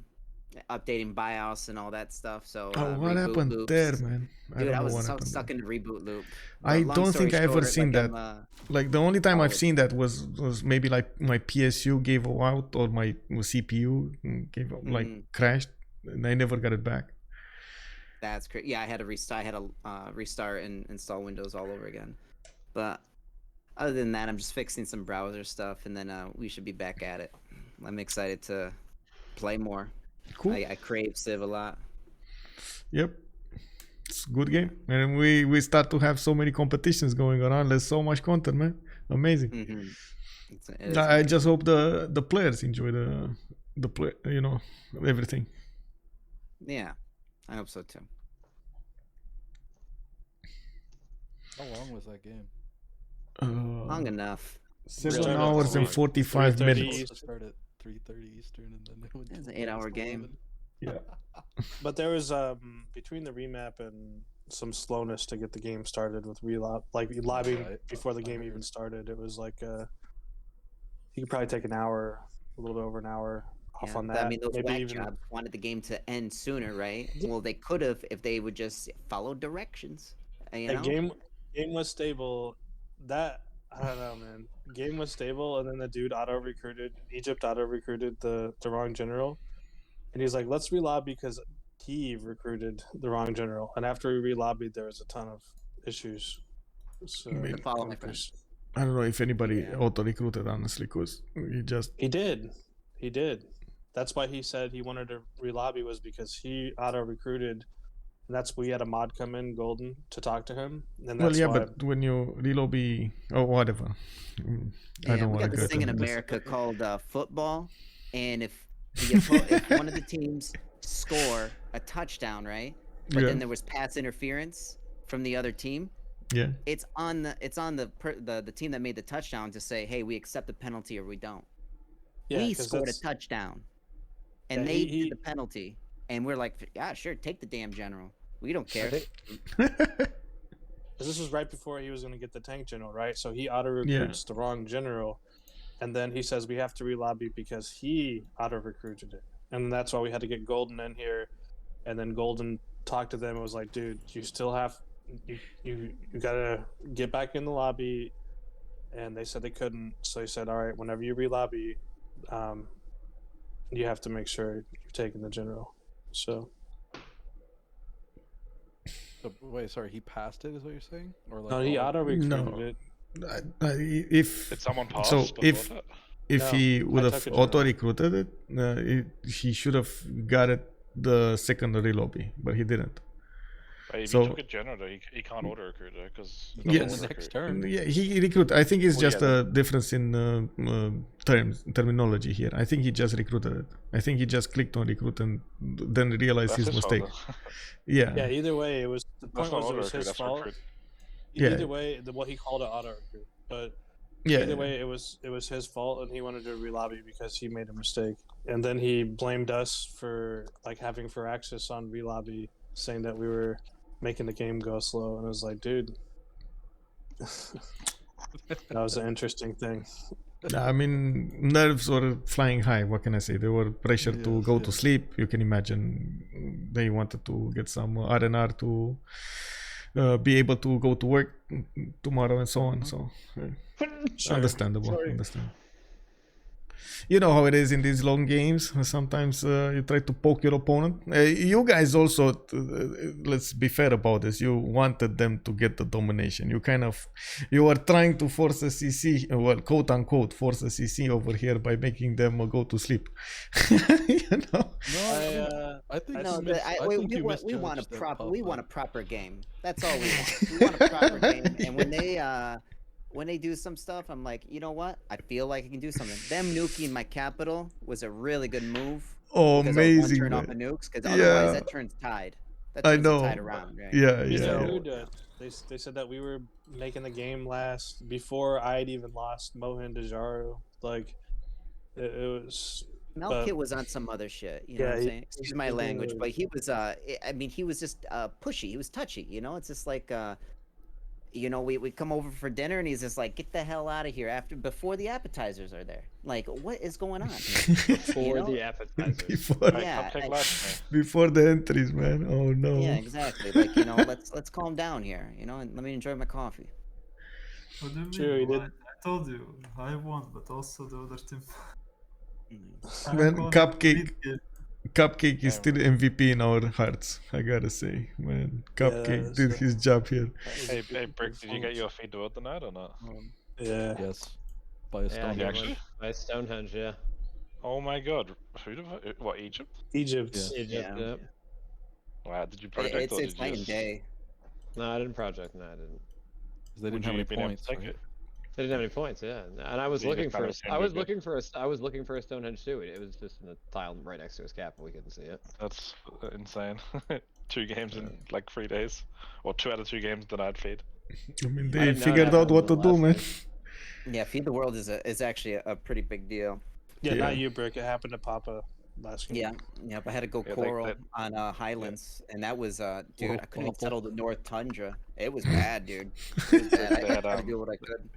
Updating BIOS and all that stuff. So what happened loops. there, man? Dude, I was stuck in the reboot loop. But I long don't story think I ever short, seen like, that. Like the only time I've seen that was maybe like my PSU gave out or my CPU gave out, like crashed, and I never got it back. That's crazy. Yeah, I had to restart. I had to restart and install Windows all over again. But other than that, I'm just fixing some browser stuff, and then we should be back at it. I'm excited to play more. Cool. I crave Civ a lot. Yep, it's a good game, and we start to have so many competitions going on. There's so much content, man. Amazing. I just hope the players enjoy the play, everything. Yeah, I hope so too. How long was that game? Long enough. 7 hours and 45 minutes. Start at 3:30 Eastern, and then it would. It's an 8-hour game. Yeah. But there was between the remap and some slowness to get the game started with lobbying before the game even started. It was like you could probably take a little bit over an hour off on that. I mean, those Maybe whack even jobs wanted the game to end sooner, right? Well, they could have if they would just follow directions. The game was stable. That I don't know, man. Game was stable, and then the dude Egypt auto recruited the wrong general, and he's like, "Let's relobby because he recruited the wrong general." And after we relobbied, there was a ton of issues. So I don't know if anybody auto recruited, honestly, because he did. That's why he said he wanted to relobby was because he auto recruited. And that's we had a mod come in, Golden, to talk to him. And that's but when you relobby or whatever, I don't want to go. We got this thing in America called football, and if one of the teams score a touchdown, right? But then there was pass interference from the other team. Yeah. It's on the team that made the touchdown to say, hey, we accept the penalty or we don't. Yeah, we scored a touchdown, and they did the penalty, and we're like, yeah, sure, take the damn general. We don't care. This was right before he was going to get the tank general, right? So he auto recruits the wrong general, and then he says we have to relobby because he auto recruited it, and that's why we had to get Golden in here, and then Golden talked to them and was like, dude, you still have you gotta get back in the lobby, and they said they couldn't, so he said, all right, whenever you relobby, you have to make sure you're taking the general. So wait, sorry, he passed it, is what you're saying? Or like, no, he auto recruited it. Did someone pass? So if he would have auto recruited it, he should have got it the second relobby, but he didn't. If he took a general, he can't auto recruit it because the next turn. Yeah, he recruited. I think it's just a difference in terminology here. I think he just recruited it. I think he just clicked on recruit and then realized his mistake. Yeah. Yeah. Either way, it was the point was it was his fault. Either way, what he called it auto recruit, but either way, it was his fault, and he wanted to relobby because he made a mistake, and then he blamed us for having Firaxis on relobby, saying that we were making the game go slow, and I was like, dude, that was an interesting thing. I mean, nerves were flying high. What can I say? They were pressured to go to sleep. You can imagine they wanted to get some R&R to be able to go to work tomorrow and so on. So understandable. Understandable. You know how it is in these long games. Sometimes you try to poke your opponent. You guys also, let's be fair about this. You wanted them to get the domination. You are trying to force a CC, well, quote unquote, force a CC over here by making them go to sleep. You know? No, I think we want a proper game. That's all we want. We want a proper game. And when they do some stuff, I'm like, you know what? I feel like I can do something. Them nuking my capital was a really good move. Oh, amazing! Turn off the nukes, because otherwise that turns tied. That turns I know. Tied around, right? Yeah. They said that we were making the game last before I'd even lost Mohin Dejaru. Like, it was. Malekit was on some other shit, you know what I'm saying? Excuse my language, but he was, I mean, he was just pushy. He was touchy, you know? It's just like, you know, we come over for dinner and he's just like, get the hell out of here before the appetizers are there. Like, what is going on? Before the appetizers. Before the entries, man. Oh no. Yeah, exactly. Like, you know, let's calm down here, you know, and let me enjoy my coffee. What do you mean? I told you, I won, but also the other team. Man, Cupcake is still MVP in our hearts, I gotta say. Man, Cupcake did his job here. Hey, Brick, did you get your feed word tonight or not? Yeah. Yes. By a Stonehenge. By Stonehenge, yeah. Oh my god. What, Egypt? Egypt. Yeah. Wow, did you project or did you just... day. No, I didn't project. No, I didn't. They didn't have any points. Right? They didn't have any points, yeah. And I was looking for a Stonehenge too. It was just in the tile right next to his cap, and we couldn't see it. That's insane. 2 games in like 3 days, or 2 out of 2 games denied feed. I mean, they figured out what to do, man. Yeah, Feed the World is actually a pretty big deal. Yeah, not you, Brick. It happened to Papa last game. Yeah, I had to go Coral on Highlands, and that was, dude, I couldn't settle the North Tundra. It was bad, dude. It was bad. I had to do what I could.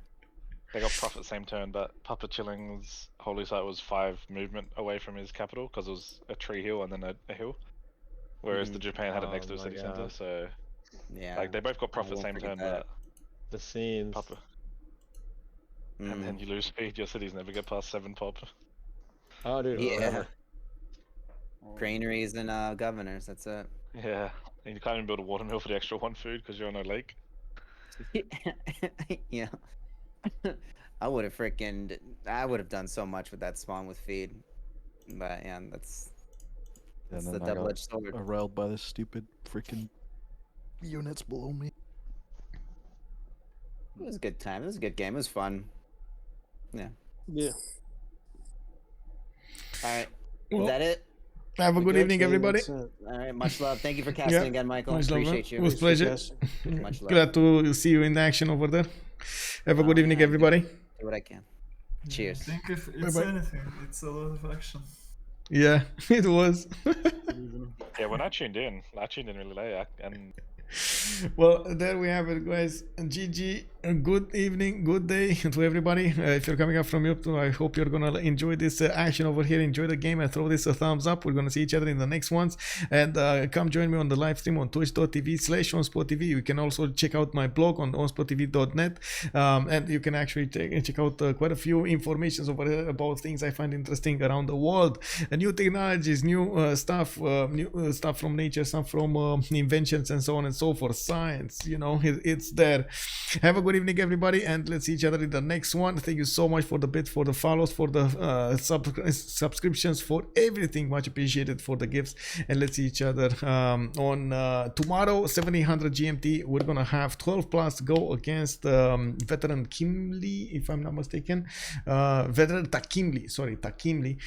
They got Prophet same turn, but PAPACHILLIN's holy site was 5 movement away from his capital because it was a tree hill and then a hill, whereas the Japan had it next to a city center. So yeah, like they both got Prophet same turn, but the scenes. And then you lose speed. Your cities never get past 7 pop. Oh, dude. Yeah. Granaries and governors. That's it. Yeah, and you can't even build a watermill for the extra 1 food because you're on a lake. Yeah. I would have done so much with that spawn with feed, but yeah, that's the double-edged sword. Riled by the stupid freaking units below me. It was a good time. It was a good game. It was fun. Yeah. All right. Is that it? Have a good evening, everybody. All right. Much love. Thank you for casting again, Michael. Appreciate you. It was a pleasure. Much love. Glad to see you in action over there. Have a good evening, everybody. Do what I can. Cheers. I think if it's anything, it's a lot of action. Yeah, it was. Yeah, when I tuned in really late, and well, there we have it, guys. GG. Good evening, good day to everybody. If you're coming up from YouTube, I hope you're gonna enjoy this action over here, enjoy the game, and throw this a thumbs up. We're gonna see each other in the next ones, and come join me on the live stream on twitch.tv/OnSpotTV. You can also check out my blog on onspotTV.net, and you can actually check out quite a few informations over here about things I find interesting around the world, new technologies, new stuff from nature, stuff from inventions, and so on and so forth. Science, you know, it's there. Have a good evening, everybody, and let's see each other in the next one. Thank you so much for the bits, for the follows, for the subscriptions, for everything. Much appreciated, for the gifts. And let's see each other on tomorrow, 1700 GMT. We're gonna have 12 plus go against veteran Kimli, if I'm not mistaken. Veteran Takimli, sorry, Takimli.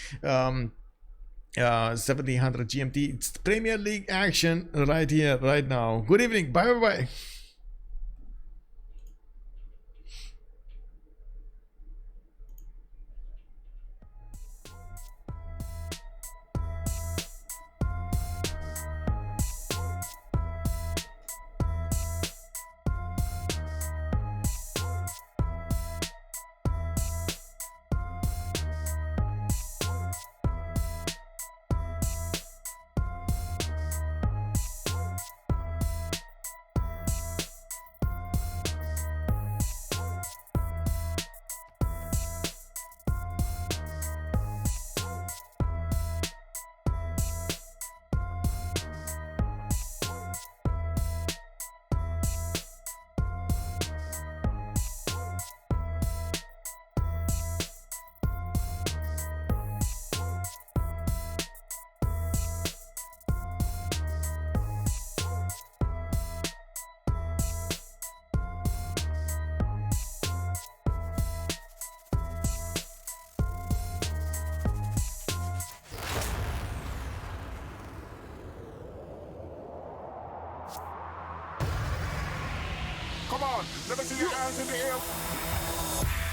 1700 GMT. It's Premier League action right here, right now. Good evening. Bye bye. Come on, let me see your hands in the air.